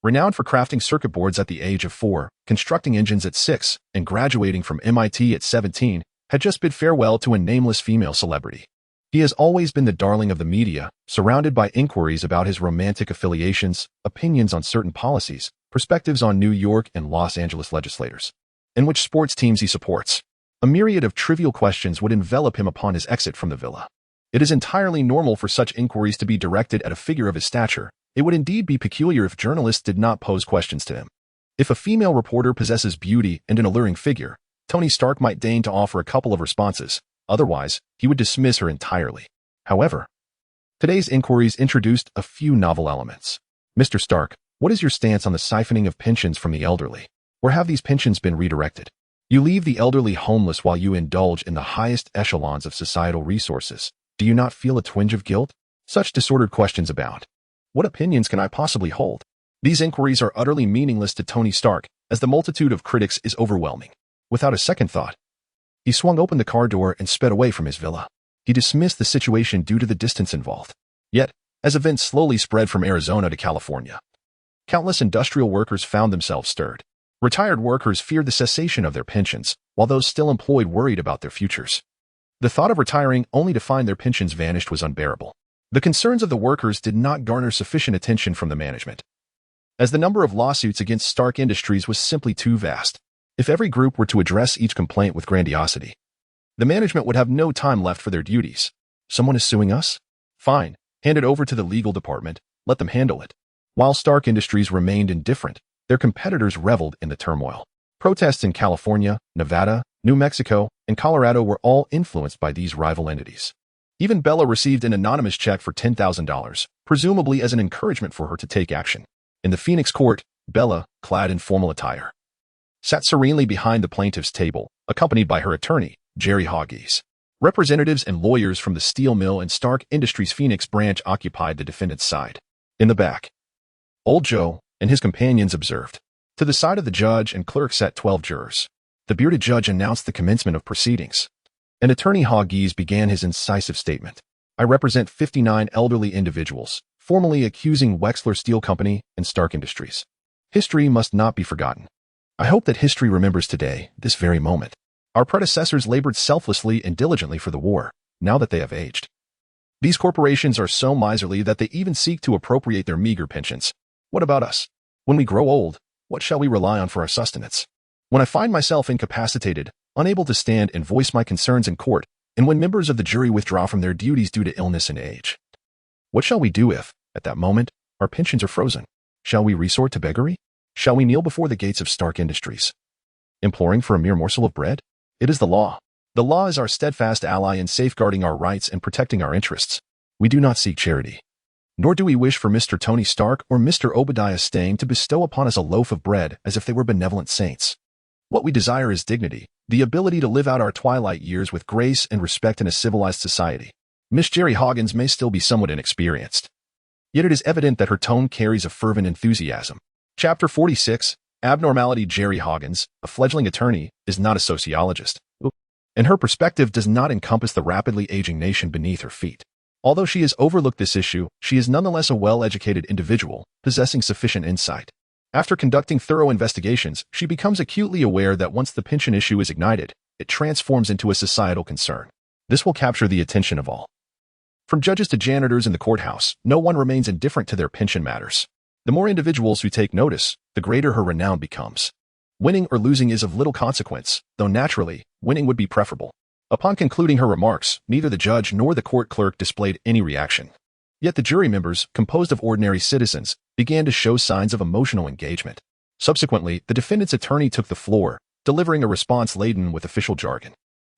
renowned for crafting circuit boards at the age of 4, constructing engines at 6, and graduating from MIT at 17, had just bid farewell to a nameless female celebrity. He has always been the darling of the media, surrounded by inquiries about his romantic affiliations, opinions on certain policies, perspectives on New York and Los Angeles legislators, and which sports teams he supports. A myriad of trivial questions would envelop him upon his exit from the villa. It is entirely normal for such inquiries to be directed at a figure of his stature. It would indeed be peculiar if journalists did not pose questions to him. If a female reporter possesses beauty and an alluring figure, Tony Stark might deign to offer a couple of responses. Otherwise, he would dismiss her entirely. However, today's inquiries introduced a few novel elements. Mr. Stark, what is your stance on the siphoning of pensions from the elderly? Or have these pensions been redirected? You leave the elderly homeless while you indulge in the highest echelons of societal resources. Do you not feel a twinge of guilt? Such disordered questions abound. What opinions can I possibly hold? These inquiries are utterly meaningless to Tony Stark, as the multitude of critics is overwhelming. Without a second thought, he swung open the car door and sped away from his villa. He dismissed the situation due to the distance involved. Yet, as events slowly spread from Arizona to California, countless industrial workers found themselves stirred. Retired workers feared the cessation of their pensions, while those still employed worried about their futures. The thought of retiring only to find their pensions vanished was unbearable. The concerns of the workers did not garner sufficient attention from the management, as the number of lawsuits against Stark Industries was simply too vast. If every group were to address each complaint with grandiosity, the management would have no time left for their duties. Someone is suing us? Fine, hand it over to the legal department, let them handle it. While Stark Industries remained indifferent, their competitors reveled in the turmoil. Protests in California, Nevada, New Mexico, and Colorado were all influenced by these rival entities. Even Bella received an anonymous check for $10,000, presumably as an encouragement for her to take action. In the Phoenix court, Bella, clad in formal attire, sat serenely behind the plaintiff's table, accompanied by her attorney, Jerry Hoggies. Representatives and lawyers from the steel mill and Stark Industries Phoenix branch occupied the defendant's side. In the back, Old Joe and his companions observed. To the side of the judge and clerk sat 12 jurors. The bearded judge announced the commencement of proceedings, and attorney Hoggies began his incisive statement. I represent 59 elderly individuals, formally accusing Wexler Steel Company and Stark Industries. History must not be forgotten. I hope that history remembers today, this very moment. Our predecessors labored selflessly and diligently for the war, now that they have aged. These corporations are so miserly that they even seek to appropriate their meager pensions. What about us? When we grow old, what shall we rely on for our sustenance? When I find myself incapacitated, unable to stand and voice my concerns in court, and when members of the jury withdraw from their duties due to illness and age, what shall we do if, at that moment, our pensions are frozen? Shall we resort to beggary? Shall we kneel before the gates of Stark Industries, imploring for a mere morsel of bread? It is the law. The law is our steadfast ally in safeguarding our rights and protecting our interests. We do not seek charity, nor do we wish for Mr. Tony Stark or Mr. Obadiah Stane to bestow upon us a loaf of bread as if they were benevolent saints. What we desire is dignity, the ability to live out our twilight years with grace and respect in a civilized society. Miss Jerry Hoggins may still be somewhat inexperienced, yet it is evident that her tone carries a fervent enthusiasm. Chapter 46, Abnormality. Jerry Hoggins, a fledgling attorney, is not a sociologist, and her perspective does not encompass the rapidly aging nation beneath her feet. Although she has overlooked this issue, she is nonetheless a well-educated individual, possessing sufficient insight. After conducting thorough investigations, she becomes acutely aware that once the pension issue is ignited, it transforms into a societal concern. This will capture the attention of all. From judges to janitors in the courthouse, no one remains indifferent to their pension matters. The more individuals who take notice, the greater her renown becomes. Winning or losing is of little consequence, though naturally, winning would be preferable. Upon concluding her remarks, neither the judge nor the court clerk displayed any reaction. Yet the jury members, composed of ordinary citizens, began to show signs of emotional engagement. Subsequently, the defendant's attorney took the floor, delivering a response laden with official jargon.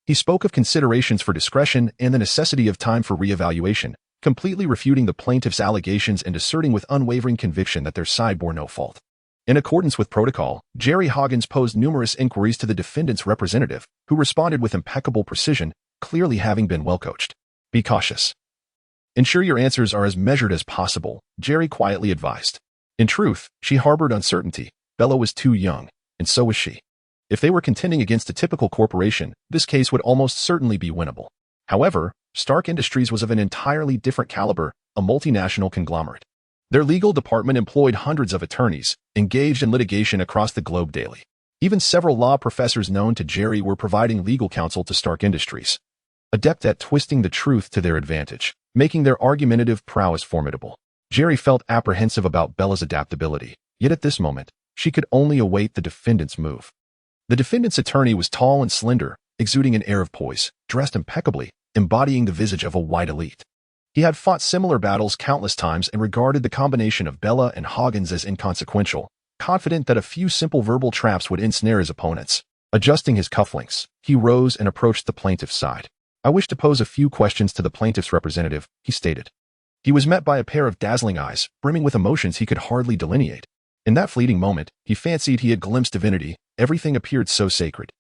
He spoke of considerations for discretion and the necessity of time for re-evaluation, completely refuting the plaintiff's allegations and asserting with unwavering conviction that their side bore no fault. In accordance with protocol, Jerry Hoggins posed numerous inquiries to the defendant's representative, who responded with impeccable precision, clearly having been well coached. Be cautious. Ensure your answers are as measured as possible, Jerry quietly advised. In truth, she harbored uncertainty. Bella was too young, and so was she. If they were contending against a typical corporation, this case would almost certainly be winnable. However, Stark Industries was of an entirely different caliber, a multinational conglomerate. Their legal department employed hundreds of attorneys, engaged in litigation across the globe daily. Even several law professors known to Jerry were providing legal counsel to Stark Industries, adept at twisting the truth to their advantage, making their argumentative prowess formidable. Jerry felt apprehensive about Bella's adaptability, yet at this moment, she could only await the defendant's move. The defendant's attorney was tall and slender, exuding an air of poise, dressed impeccably, embodying the visage of a white elite. He had fought similar battles countless times and regarded the combination of Bella and Hoggins as inconsequential, confident that a few simple verbal traps would ensnare his opponents. Adjusting his cufflinks, he rose and approached the plaintiff's side. I wish to pose a few questions to the plaintiff's representative, he stated. He was met by a pair of dazzling eyes, brimming with emotions he could hardly delineate. In that fleeting moment, he fancied he had glimpsed divinity. Everything appeared so sacred.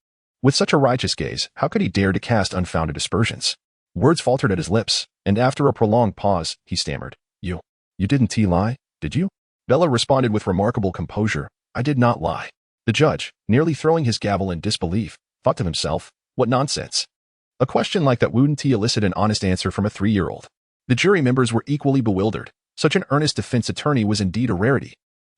With such a righteous gaze, how could he dare to cast unfounded aspersions? Words faltered at his lips, and after a prolonged pause, he stammered. You didn't lie, did you? Bella responded with remarkable composure. I did not lie. The judge, nearly throwing his gavel in disbelief, thought to himself, what nonsense. A question like that wouldn't elicit an honest answer from a 3-year-old. The jury members were equally bewildered. Such an earnest defense attorney was indeed a rarity.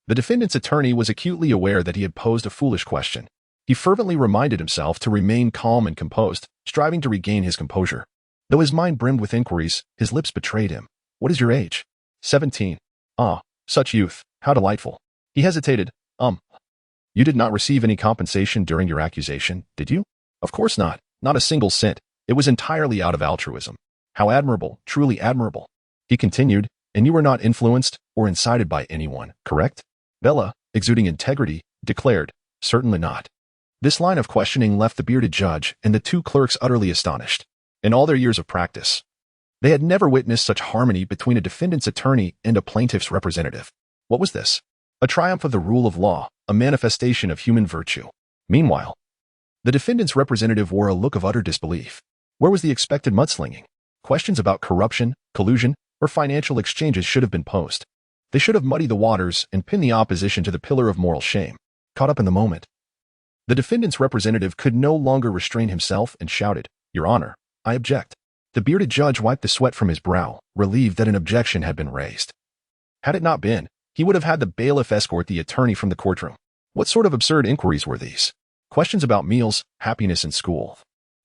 The defendant's attorney was acutely aware that he had posed a foolish question. He fervently reminded himself to remain calm and composed, striving to regain his composure. Though his mind brimmed with inquiries, his lips betrayed him. What is your age? 17. Ah, such youth, how delightful. He hesitated. You did not receive any compensation during your accusation, did you? Of course not, not a single cent. It was entirely out of altruism. How admirable, truly admirable. He continued, and you were not influenced or incited by anyone, correct? Bella, exuding integrity, declared, certainly not. This line of questioning left the bearded judge and the two clerks utterly astonished. In all their years of practice, they had never witnessed such harmony between a defendant's attorney and a plaintiff's representative. What was this? A triumph of the rule of law, a manifestation of human virtue. Meanwhile, the defendant's representative wore a look of utter disbelief. Where was the expected mudslinging? Questions about corruption, collusion, or financial exchanges should have been posed. They should have muddied the waters and pinned the opposition to the pillar of moral shame. Caught up in the moment, the defendant's representative could no longer restrain himself and shouted, Your Honor, I object. The bearded judge wiped the sweat from his brow, relieved that an objection had been raised. Had it not been, he would have had the bailiff escort the attorney from the courtroom. What sort of absurd inquiries were these? Questions about meals, happiness in school,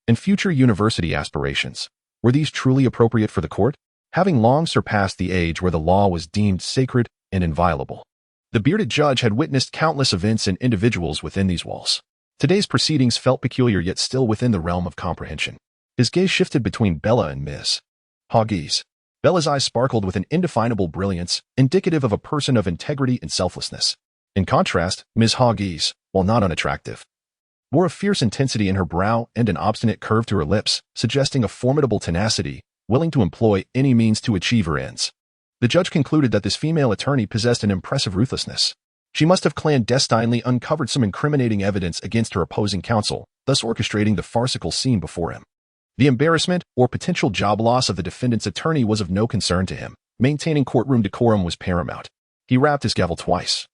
and future university aspirations. Were these truly appropriate for the court? Having long surpassed the age where the law was deemed sacred and inviolable, the bearded judge had witnessed countless events and individuals within these walls. Today's proceedings felt peculiar yet still within the realm of comprehension. His gaze shifted between Bella and Ms. Hoggins. Bella's eyes sparkled with an indefinable brilliance, indicative of a person of integrity and selflessness. In contrast, Ms. Hoggins, while not unattractive, bore a fierce intensity in her brow and an obstinate curve to her lips, suggesting a formidable tenacity, willing to employ any means to achieve her ends. The judge concluded that this female attorney possessed an impressive ruthlessness. She must have clandestinely uncovered some incriminating evidence against her opposing counsel, thus orchestrating the farcical scene before him. The embarrassment or potential job loss of the defendant's attorney was of no concern to him. Maintaining courtroom decorum was paramount. He rapped his gavel twice,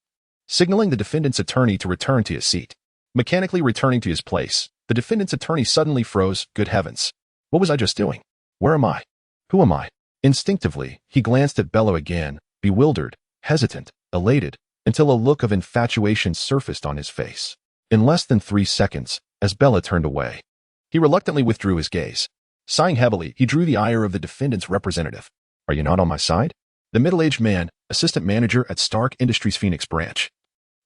signaling the defendant's attorney to return to his seat. Mechanically returning to his place, the defendant's attorney suddenly froze. Good heavens. What was I just doing? Where am I? Who am I? Instinctively, he glanced at Bella again, bewildered, hesitant, elated, until a look of infatuation surfaced on his face. In less than 3 seconds, as Bella turned away, he reluctantly withdrew his gaze. Sighing heavily, he drew the ire of the defendant's representative. Are you not on my side? The middle-aged man, assistant manager at Stark Industries' Phoenix branch,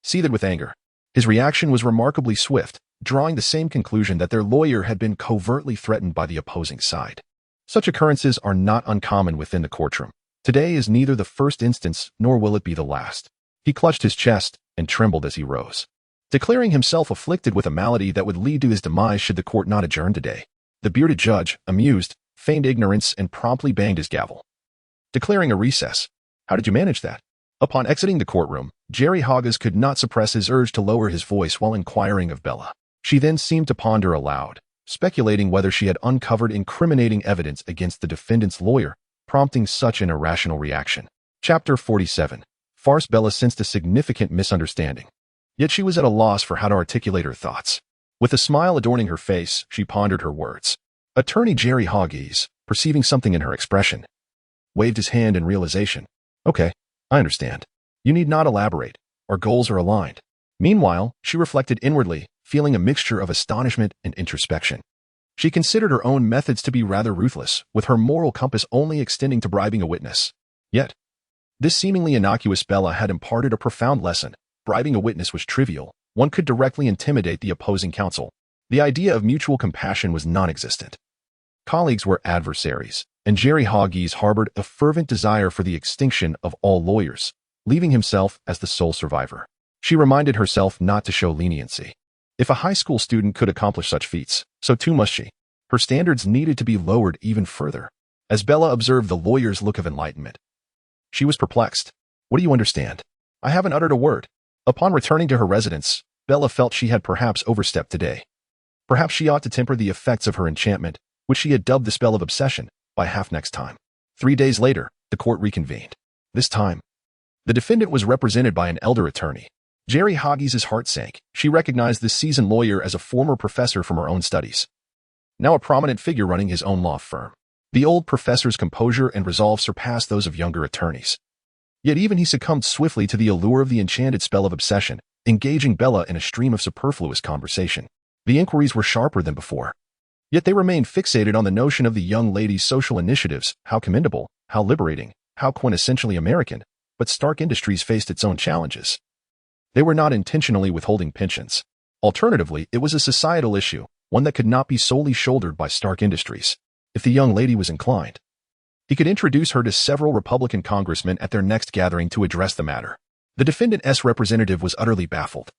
seethed with anger. His reaction was remarkably swift, drawing the same conclusion that their lawyer had been covertly threatened by the opposing side. Such occurrences are not uncommon within the courtroom. Today is neither the first instance nor will it be the last. He clutched his chest and trembled as he rose, declaring himself afflicted with a malady that would lead to his demise should the court not adjourn today. The bearded judge, amused, feigned ignorance and promptly banged his gavel, declaring a recess. How did you manage that? Upon exiting the courtroom, Jerry Hogges could not suppress his urge to lower his voice while inquiring of Bella. She then seemed to ponder aloud, speculating whether she had uncovered incriminating evidence against the defendant's lawyer, prompting such an irrational reaction. Chapter 47. Farce. Bella sensed a significant misunderstanding, yet she was at a loss for how to articulate her thoughts. With a smile adorning her face, she pondered her words. Attorney Jerry Hogges, perceiving something in her expression, waved his hand in realization. Okay, I understand. You need not elaborate. Our goals are aligned. Meanwhile, she reflected inwardly, feeling a mixture of astonishment and introspection. She considered her own methods to be rather ruthless, with her moral compass only extending to bribing a witness. Yet, this seemingly innocuous Bella had imparted a profound lesson. Bribing a witness was trivial. One could directly intimidate the opposing counsel. The idea of mutual compassion was non-existent. Colleagues were adversaries, and Jerry Hogges harbored a fervent desire for the extinction of all lawyers, leaving himself as the sole survivor. She reminded herself not to show leniency. If a high school student could accomplish such feats, so too must she. Her standards needed to be lowered even further. As Bella observed the lawyer's look of enlightenment, she was perplexed. What do you understand? I haven't uttered a word. Upon returning to her residence, Bella felt she had perhaps overstepped today. Perhaps she ought to temper the effects of her enchantment, which she had dubbed the spell of obsession, by half next time. 3 days later, the court reconvened. This time, the defendant was represented by an elder attorney. Jerry Hogges' heart sank. She recognized this seasoned lawyer as a former professor from her own studies, now a prominent figure running his own law firm. The old professor's composure and resolve surpassed those of younger attorneys. Yet even he succumbed swiftly to the allure of the enchanted spell of obsession, engaging Bella in a stream of superfluous conversation. The inquiries were sharper than before. Yet they remained fixated on the notion of the young lady's social initiatives, how commendable, how liberating, how quintessentially American, but Stark Industries faced its own challenges. They were not intentionally withholding pensions. Alternatively, it was a societal issue, one that could not be solely shouldered by Stark Industries. If the young lady was inclined, he could introduce her to several Republican congressmen at their next gathering to address the matter. The defendant's representative was utterly baffled,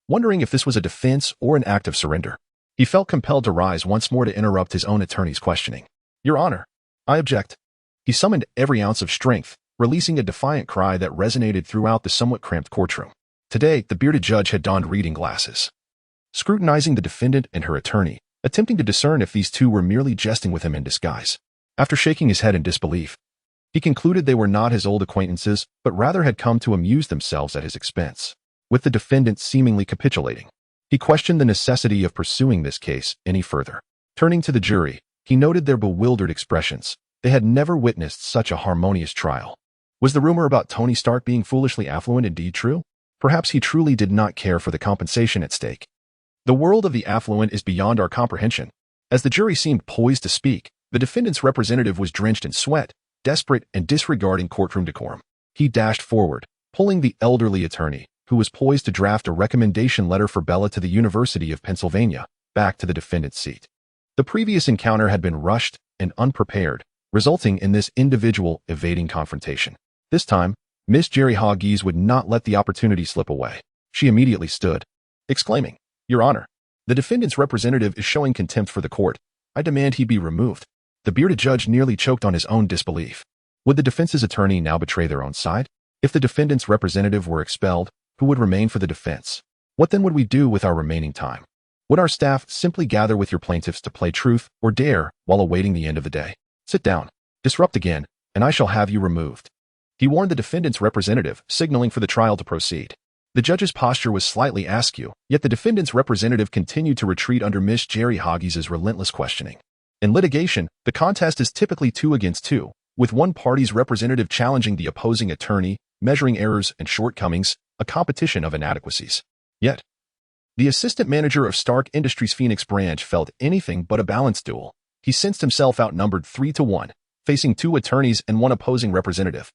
wondering if this was a defense or an act of surrender. He felt compelled to rise once more to interrupt his own attorney's questioning. Your Honor, I object. He summoned every ounce of strength, releasing a defiant cry that resonated throughout the somewhat cramped courtroom. Today, the bearded judge had donned reading glasses, scrutinizing the defendant and her attorney, attempting to discern if these two were merely jesting with him in disguise. After shaking his head in disbelief, he concluded they were not his old acquaintances, but rather had come to amuse themselves at his expense. With the defendant seemingly capitulating, he questioned the necessity of pursuing this case any further. Turning to the jury, he noted their bewildered expressions. They had never witnessed such a harmonious trial. Was the rumor about Tony Stark being foolishly affluent indeed true? Perhaps he truly did not care for the compensation at stake. The world of the affluent is beyond our comprehension. As the jury seemed poised to speak, the defendant's representative was drenched in sweat, desperate and disregarding courtroom decorum. He dashed forward, pulling the elderly attorney, who was poised to draft a recommendation letter for Bella to the University of Pennsylvania, back to the defendant's seat. The previous encounter had been rushed and unprepared, resulting in this individual evading confrontation. This time, Miss Jerry Hogges would not let the opportunity slip away. She immediately stood, exclaiming, Your Honor, the defendant's representative is showing contempt for the court. I demand he be removed. The bearded judge nearly choked on his own disbelief. Would the defense's attorney now betray their own side? If the defendant's representative were expelled, who would remain for the defense? What then would we do with our remaining time? Would our staff simply gather with your plaintiffs to play truth or dare while awaiting the end of the day? Sit down, disrupt again, and I shall have you removed. He warned the defendant's representative, signaling for the trial to proceed. The judge's posture was slightly askew, yet the defendant's representative continued to retreat under Miss Jerry Hogges' relentless questioning. In litigation, the contest is typically 2 against 2, with one party's representative challenging the opposing attorney, measuring errors and shortcomings, a competition of inadequacies. Yet, the assistant manager of Stark Industries' Phoenix branch felt anything but a balanced duel. He sensed himself outnumbered 3-1, facing 2 attorneys and 1 opposing representative.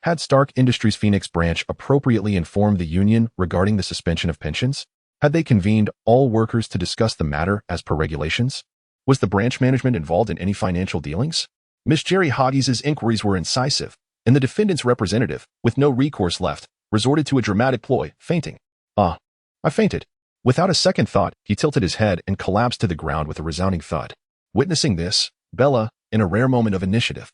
Had Stark Industries' Phoenix branch appropriately informed the union regarding the suspension of pensions? Had they convened all workers to discuss the matter as per regulations? Was the branch management involved in any financial dealings? Miss Jerry Hogges' inquiries were incisive, and the defendant's representative, with no recourse left, resorted to a dramatic ploy, fainting. I fainted. Without a second thought, he tilted his head and collapsed to the ground with a resounding thud. Witnessing this, Bella, in a rare moment of initiative,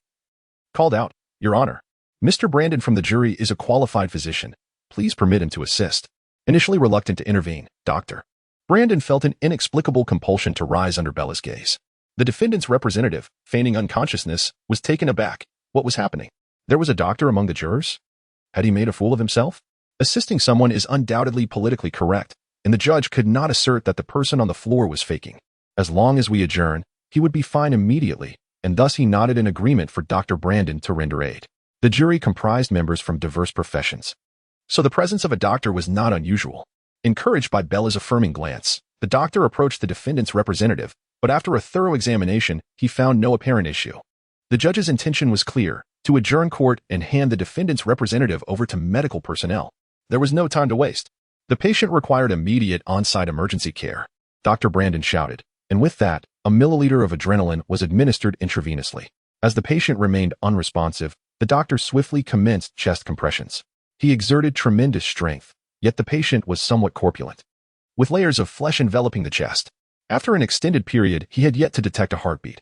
called out, "Your Honor, Mr. Brandon from the jury is a qualified physician. Please permit him to assist." Initially reluctant to intervene, Dr. Brandon felt an inexplicable compulsion to rise under Bella's gaze. The defendant's representative, feigning unconsciousness, was taken aback. What was happening? There was a doctor among the jurors? Had he made a fool of himself? Assisting someone is undoubtedly politically correct, and the judge could not assert that the person on the floor was faking. As long as we adjourn, he would be fine immediately, and thus he nodded in agreement for Dr. Brandon to render aid. The jury comprised members from diverse professions, so the presence of a doctor was not unusual. Encouraged by Bella's affirming glance, the doctor approached the defendant's representative, but after a thorough examination, he found no apparent issue. The judge's intention was clear: to adjourn court and hand the defendant's representative over to medical personnel. There was no time to waste. The patient required immediate on-site emergency care, Dr. Brandon shouted, and with that, a milliliter of adrenaline was administered intravenously. As the patient remained unresponsive, the doctor swiftly commenced chest compressions. He exerted tremendous strength, yet the patient was somewhat corpulent, with layers of flesh enveloping the chest. After an extended period, he had yet to detect a heartbeat,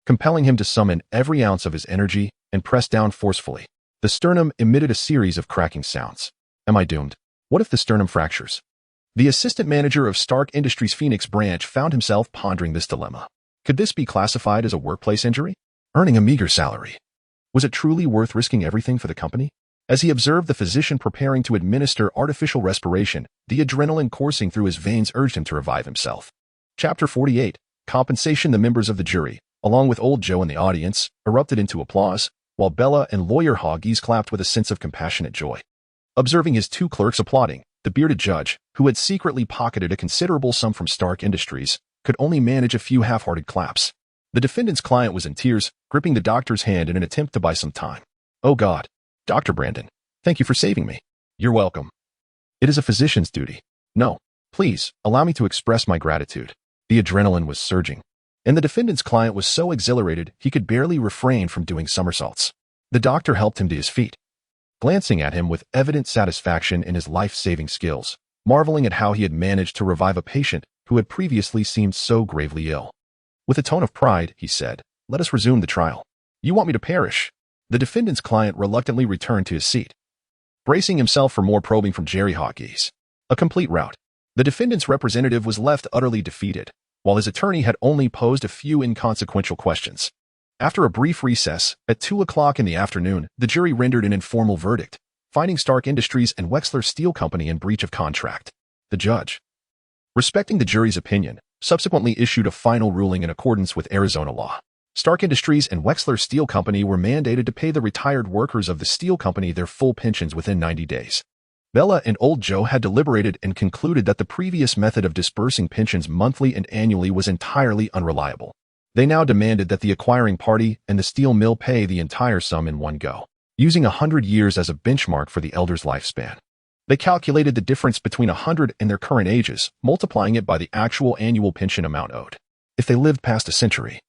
compelling him to summon every ounce of his energy and press down forcefully. The sternum emitted a series of cracking sounds. Am I doomed? What if the sternum fractures? The assistant manager of Stark Industries' Phoenix branch found himself pondering this dilemma. Could this be classified as a workplace injury? Earning a meager salary, was it truly worth risking everything for the company? As he observed the physician preparing to administer artificial respiration, the adrenaline coursing through his veins urged him to revive himself. Chapter 48. Compensation. The members of the jury, along with Old Joe and the audience, erupted into applause, while Bella and Lawyer Hoggies clapped with a sense of compassionate joy. Observing his two clerks applauding, the bearded judge, who had secretly pocketed a considerable sum from Stark Industries, could only manage a few half-hearted claps. The defendant's client was in tears, gripping the doctor's hand in an attempt to buy some time. "Oh God, Dr. Brandon, thank you for saving me." "You're welcome. It is a physician's duty." "No, please, allow me to express my gratitude." The adrenaline was surging, and the defendant's client was so exhilarated he could barely refrain from doing somersaults. The doctor helped him to his feet, glancing at him with evident satisfaction in his life-saving skills, marveling at how he had managed to revive a patient who had previously seemed so gravely ill. With a tone of pride, he said, "Let us resume the trial." "You want me to perish?" The defendant's client reluctantly returned to his seat, bracing himself for more probing from Jerry Hawkes. A complete rout. The defendant's representative was left utterly defeated, while his attorney had only posed a few inconsequential questions. After a brief recess, at 2 o'clock in the afternoon, the jury rendered an informal verdict, finding Stark Industries and Wexler Steel Company in breach of contract. The judge, respecting the jury's opinion, subsequently issued a final ruling in accordance with Arizona law. Stark Industries and Wexler Steel Company were mandated to pay the retired workers of the steel company their full pensions within 90 days. Bella and Old Joe had deliberated and concluded that the previous method of disbursing pensions monthly and annually was entirely unreliable. They now demanded that the acquiring party and the steel mill pay the entire sum in one go, using 100 years as a benchmark for the elders' lifespan. They calculated the difference between 100 and their current ages, multiplying it by the actual annual pension amount owed. If they lived past a century,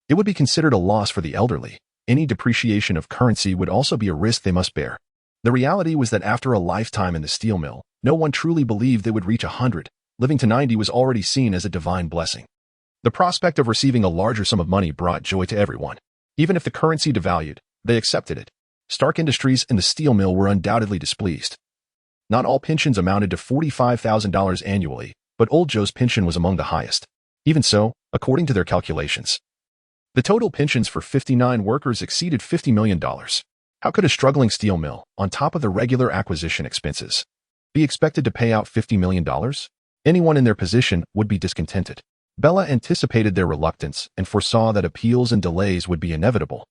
it would be considered a loss for the elderly. Any depreciation of currency would also be a risk they must bear. The reality was that after a lifetime in the steel mill, no one truly believed they would reach 100. Living to 90 was already seen as a divine blessing. The prospect of receiving a larger sum of money brought joy to everyone. Even if the currency devalued, they accepted it. Stark Industries and the steel mill were undoubtedly displeased. Not all pensions amounted to $45,000 annually, but Old Joe's pension was among the highest. Even so, according to their calculations, the total pensions for 59 workers exceeded $50 million. How could a struggling steel mill, on top of the regular acquisition expenses, be expected to pay out $50 million? Anyone in their position would be discontented. Bella anticipated their reluctance and foresaw that appeals and delays would be inevitable,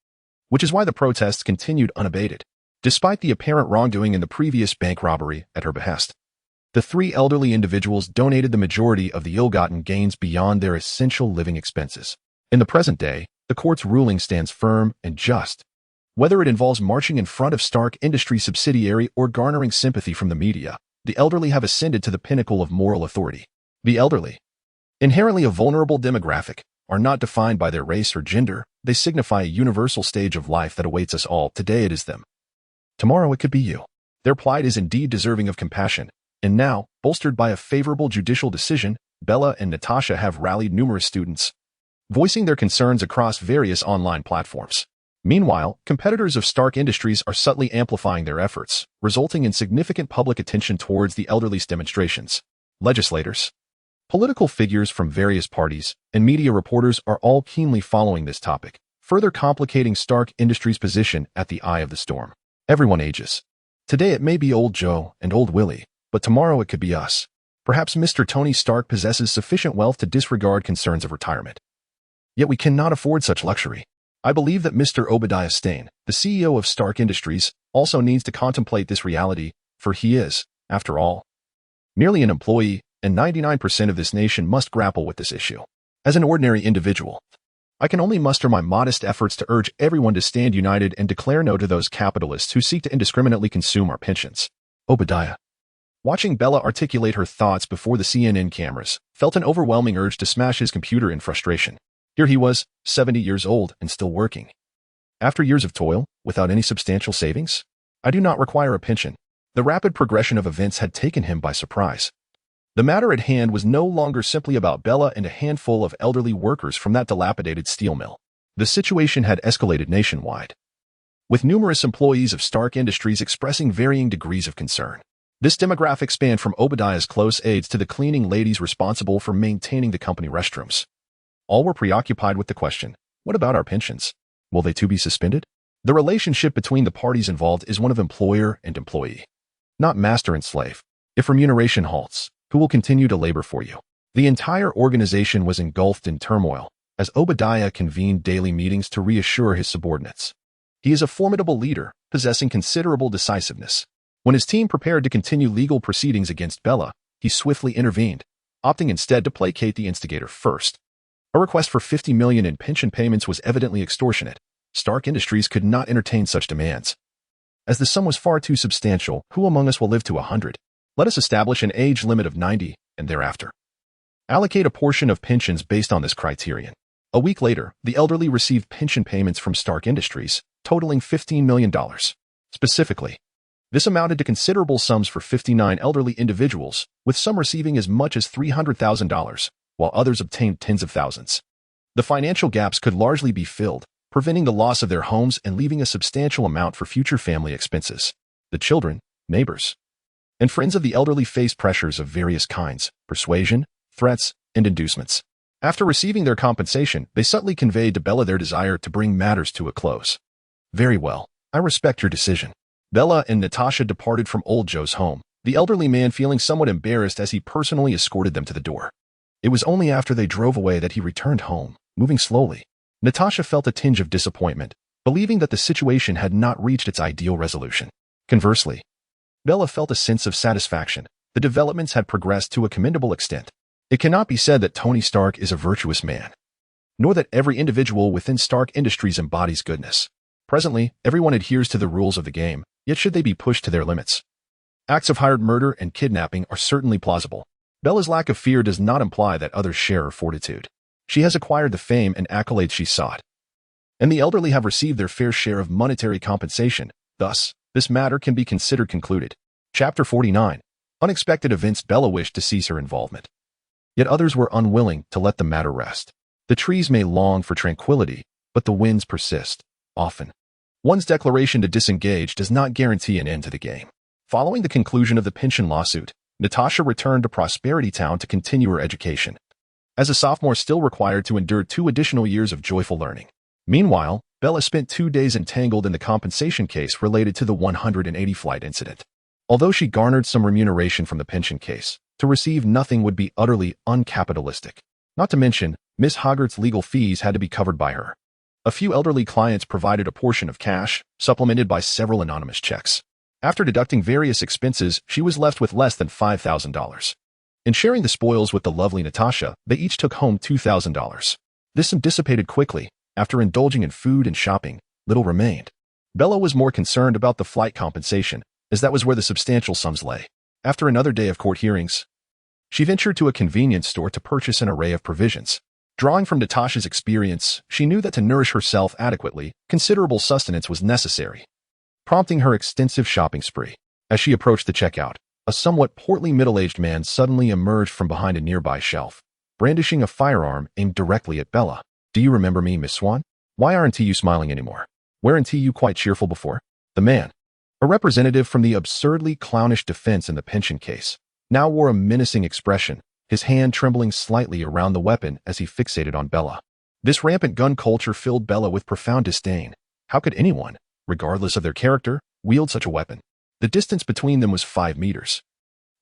which is why the protests continued unabated, despite the apparent wrongdoing in the previous bank robbery at her behest. The three elderly individuals donated the majority of the ill-gotten gains beyond their essential living expenses. In the present day, the court's ruling stands firm and just. Whether it involves marching in front of Stark Industries subsidiary or garnering sympathy from the media, the elderly have ascended to the pinnacle of moral authority. The elderly, inherently a vulnerable demographic, are not defined by their race or gender. They signify a universal stage of life that awaits us all. Today it is them Tomorrow it could be you. Their plight is indeed deserving of compassion, and now, bolstered by a favorable judicial decision, Bella and Natasha have rallied numerous students, voicing their concerns across various online platforms. Meanwhile, competitors of Stark Industries are subtly amplifying their efforts, resulting in significant public attention towards the elderly's demonstrations. Legislators, political figures from various parties, and media reporters are all keenly following this topic, further complicating Stark Industries' position at the eye of the storm. Everyone ages. Today it may be old Joe and old Willie, but tomorrow it could be us. Perhaps Mr. Tony Stark possesses sufficient wealth to disregard concerns of retirement. Yet we cannot afford such luxury. I believe that Mr. Obadiah Stane, the CEO of Stark Industries, also needs to contemplate this reality, for he is, after all, merely an employee, and 99% of this nation must grapple with this issue. As an ordinary individual, I can only muster my modest efforts to urge everyone to stand united and declare no to those capitalists who seek to indiscriminately consume our pensions. Obadiah, watching Bella articulate her thoughts before the CNN cameras, felt an overwhelming urge to smash his computer in frustration. Here he was, 70 years old and still working. After years of toil, without any substantial savings? I do not require a pension. The rapid progression of events had taken him by surprise. The matter at hand was no longer simply about Bella and a handful of elderly workers from that dilapidated steel mill. The situation had escalated nationwide, with numerous employees of Stark Industries expressing varying degrees of concern. This demographic spanned from Obadiah's close aides to the cleaning ladies responsible for maintaining the company restrooms. All were preoccupied with the question, what about our pensions? Will they too be suspended? The relationship between the parties involved is one of employer and employee, not master and slave. If remuneration halts, who will continue to labor for you? The entire organization was engulfed in turmoil, as Obadiah convened daily meetings to reassure his subordinates. He is a formidable leader, possessing considerable decisiveness. When his team prepared to continue legal proceedings against Bella, he swiftly intervened, opting instead to placate the instigator first. A request for $50 million in pension payments was evidently extortionate. Stark Industries could not entertain such demands. As the sum was far too substantial, who among us will live to 100? Let us establish an age limit of 90, and thereafter allocate a portion of pensions based on this criterion. A week later, the elderly received pension payments from Stark Industries, totaling $15 million. Specifically, this amounted to considerable sums for 59 elderly individuals, with some receiving as much as $300,000, while others obtained tens of thousands. The financial gaps could largely be filled, preventing the loss of their homes and leaving a substantial amount for future family expenses. The children, neighbors, and friends of the elderly faced pressures of various kinds, persuasion, threats, and inducements. After receiving their compensation, they subtly conveyed to Bella their desire to bring matters to a close. Very well, I respect your decision. Bella and Natasha departed from old Joe's home, the elderly man feeling somewhat embarrassed as he personally escorted them to the door. It was only after they drove away that he returned home, moving slowly. Natasha felt a tinge of disappointment, believing that the situation had not reached its ideal resolution. Conversely, Bella felt a sense of satisfaction. The developments had progressed to a commendable extent. It cannot be said that Tony Stark is a virtuous man, nor that every individual within Stark Industries embodies goodness. Presently, everyone adheres to the rules of the game, yet should they be pushed to their limits? Acts of hired murder and kidnapping are certainly plausible. Bella's lack of fear does not imply that others share her fortitude. She has acquired the fame and accolades she sought, and the elderly have received their fair share of monetary compensation. Thus, this matter can be considered concluded. Chapter 49. Unexpected events. Bella wished to cease her involvement, yet others were unwilling to let the matter rest. The trees may long for tranquility, but the winds persist. Often, one's declaration to disengage does not guarantee an end to the game. Following the conclusion of the pension lawsuit, Natasha returned to Prosperity Town to continue her education, as a sophomore still required to endure 2 additional years of joyful learning. Meanwhile, Bella spent 2 days entangled in the compensation case related to the 180 flight incident. Although she garnered some remuneration from the pension case, to receive nothing would be utterly uncapitalistic. Not to mention, Miss Hoggart's legal fees had to be covered by her. A few elderly clients provided a portion of cash, supplemented by several anonymous checks. After deducting various expenses, she was left with less than $5,000. In sharing the spoils with the lovely Natasha, they each took home $2,000. This sum dissipated quickly. After indulging in food and shopping, little remained. Bella was more concerned about the flight compensation, as that was where the substantial sums lay. After another day of court hearings, she ventured to a convenience store to purchase an array of provisions. Drawing from Natasha's experience, she knew that to nourish herself adequately, considerable sustenance was necessary. prompting her extensive shopping spree. As she approached the checkout, a somewhat portly middle-aged man suddenly emerged from behind a nearby shelf, brandishing a firearm aimed directly at Bella. "Do you remember me, Miss Swan? Why aren't you smiling anymore? Weren't you quite cheerful before?" The man, a representative from the absurdly clownish defense in the pension case, now wore a menacing expression, his hand trembling slightly around the weapon as he fixated on Bella. This rampant gun culture filled Bella with profound disdain. How could anyone, regardless of their character, wield such a weapon? The distance between them was 5 meters,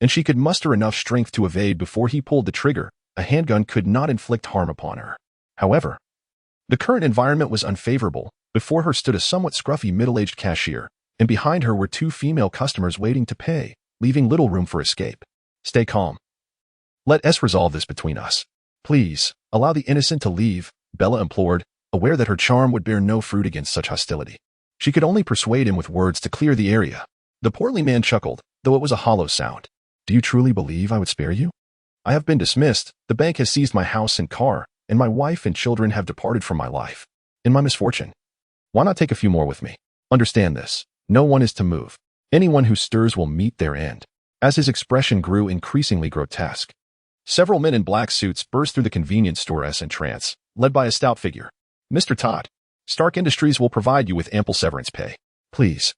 and she could muster enough strength to evade before he pulled the trigger. A handgun could not inflict harm upon her. However, the current environment was unfavorable. Before her stood a somewhat scruffy middle-aged cashier, and behind her were 2 female customers waiting to pay, leaving little room for escape. "Stay calm. Let us resolve this between us. Please, allow the innocent to leave," Bella implored, aware that her charm would bear no fruit against such hostility. She could only persuade him with words to clear the area. The portly man chuckled, though it was a hollow sound. "Do you truly believe I would spare you? I have been dismissed, the bank has seized my house and car, and my wife and children have departed from my life. In my misfortune, why not take a few more with me? Understand this. No one is to move. Anyone who stirs will meet their end." As his expression grew increasingly grotesque, several men in black suits burst through the convenience store entrance, led by a stout figure. "Mr. Todd, Stark Industries will provide you with ample severance pay. Please,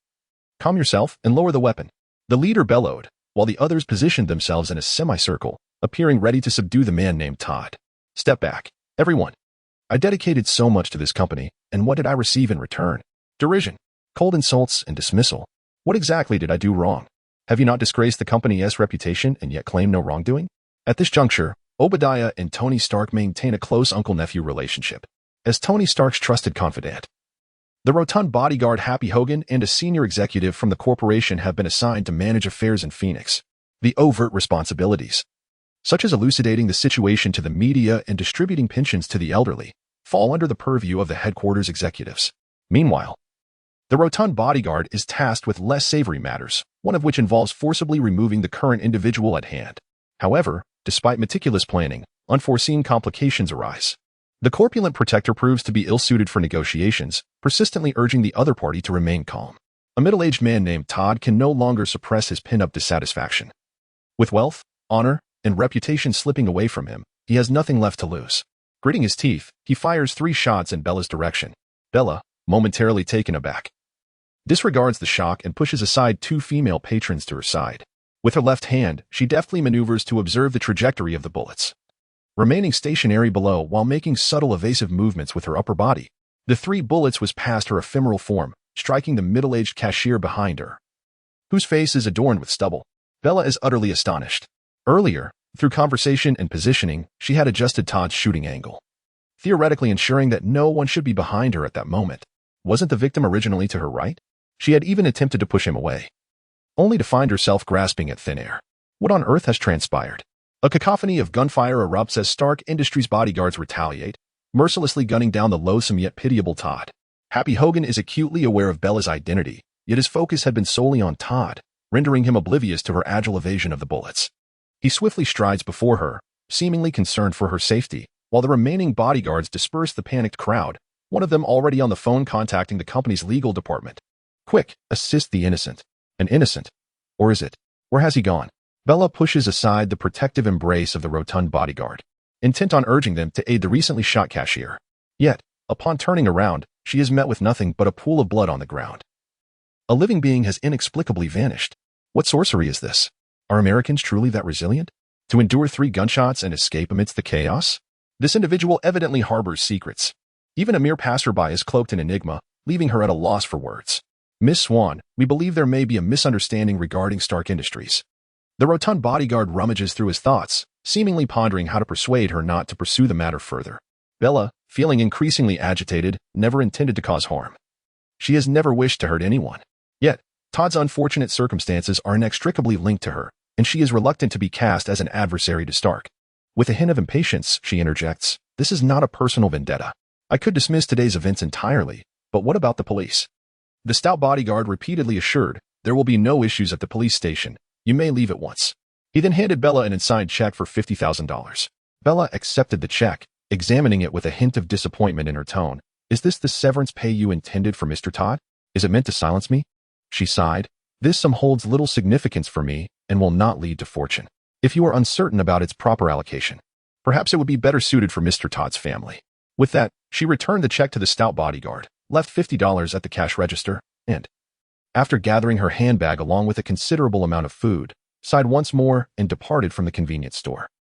calm yourself and lower the weapon," the leader bellowed, while the others positioned themselves in a semicircle, appearing ready to subdue the man named Todd. "Step back, everyone. I dedicated so much to this company, and what did I receive in return? Derision, cold insults, and dismissal. What exactly did I do wrong? Have you not disgraced the company's reputation and yet claim no wrongdoing?" At this juncture, Obadiah and Tony Stark maintain a close uncle-nephew relationship. As Tony Stark's trusted confidant, the rotund bodyguard Happy Hogan and a senior executive from the corporation have been assigned to manage affairs in Phoenix. The overt responsibilities, such as elucidating the situation to the media and distributing pensions to the elderly, fall under the purview of the headquarters executives. Meanwhile, the rotund bodyguard is tasked with less savory matters, one of which involves forcibly removing the current individual at hand. However, despite meticulous planning, unforeseen complications arise. The corpulent protector proves to be ill-suited for negotiations, persistently urging the other party to remain calm. A middle-aged man named Todd can no longer suppress his pent-up dissatisfaction. With wealth, honor, and reputation slipping away from him, he has nothing left to lose. Gritting his teeth, he fires 3 shots in Bella's direction. Bella, momentarily taken aback, disregards the shock and pushes aside 2 female patrons to her side. With her left hand, she deftly maneuvers to observe the trajectory of the bullets, remaining stationary below while making subtle evasive movements with her upper body. The 3 bullets whizzed past her ephemeral form, striking the middle-aged cashier behind her, whose face is adorned with stubble. Bella is utterly astonished. Earlier, through conversation and positioning, she had adjusted Todd's shooting angle, theoretically ensuring that no one should be behind her at that moment. Wasn't the victim originally to her right? She had even attempted to push him away, only to find herself grasping at thin air. What on earth has transpired? A cacophony of gunfire erupts as Stark Industries bodyguards retaliate, mercilessly gunning down the loathsome yet pitiable Todd. Happy Hogan is acutely aware of Bella's identity, yet his focus had been solely on Todd, rendering him oblivious to her agile evasion of the bullets. He swiftly strides before her, seemingly concerned for her safety, while the remaining bodyguards disperse the panicked crowd, one of them already on the phone contacting the company's legal department. "Quick, assist the innocent." An innocent? Or is it? Where has he gone? Bella pushes aside the protective embrace of the rotund bodyguard, intent on urging them to aid the recently shot cashier. Yet, upon turning around, she is met with nothing but a pool of blood on the ground. A living being has inexplicably vanished. What sorcery is this? Are Americans truly that resilient? To endure 3 gunshots and escape amidst the chaos? This individual evidently harbors secrets. Even a mere passerby is cloaked in enigma, leaving her at a loss for words. "Miss Swan, we believe there may be a misunderstanding regarding Stark Industries." The rotund bodyguard rummages through his thoughts, seemingly pondering how to persuade her not to pursue the matter further. Bella, feeling increasingly agitated, never intended to cause harm. She has never wished to hurt anyone. Yet, Todd's unfortunate circumstances are inextricably linked to her, and she is reluctant to be cast as an adversary to Stark. With a hint of impatience, she interjects, "This is not a personal vendetta. I could dismiss today's events entirely, but what about the police?" The stout bodyguard repeatedly assured, "There will be no issues at the police station. You may leave at once." He then handed Bella an unsigned check for $50,000. Bella accepted the check, examining it with a hint of disappointment in her tone. "Is this the severance pay you intended for Mr. Todd? Is it meant to silence me?" She sighed. This sum holds little significance for me and will not lead to fortune. If you are uncertain about its proper allocation, perhaps it would be better suited for Mr. Todd's family. With that, she returned the check to the stout bodyguard, left $50 at the cash register, and, after gathering her handbag along with a considerable amount of food, sighed once more and departed from the convenience store.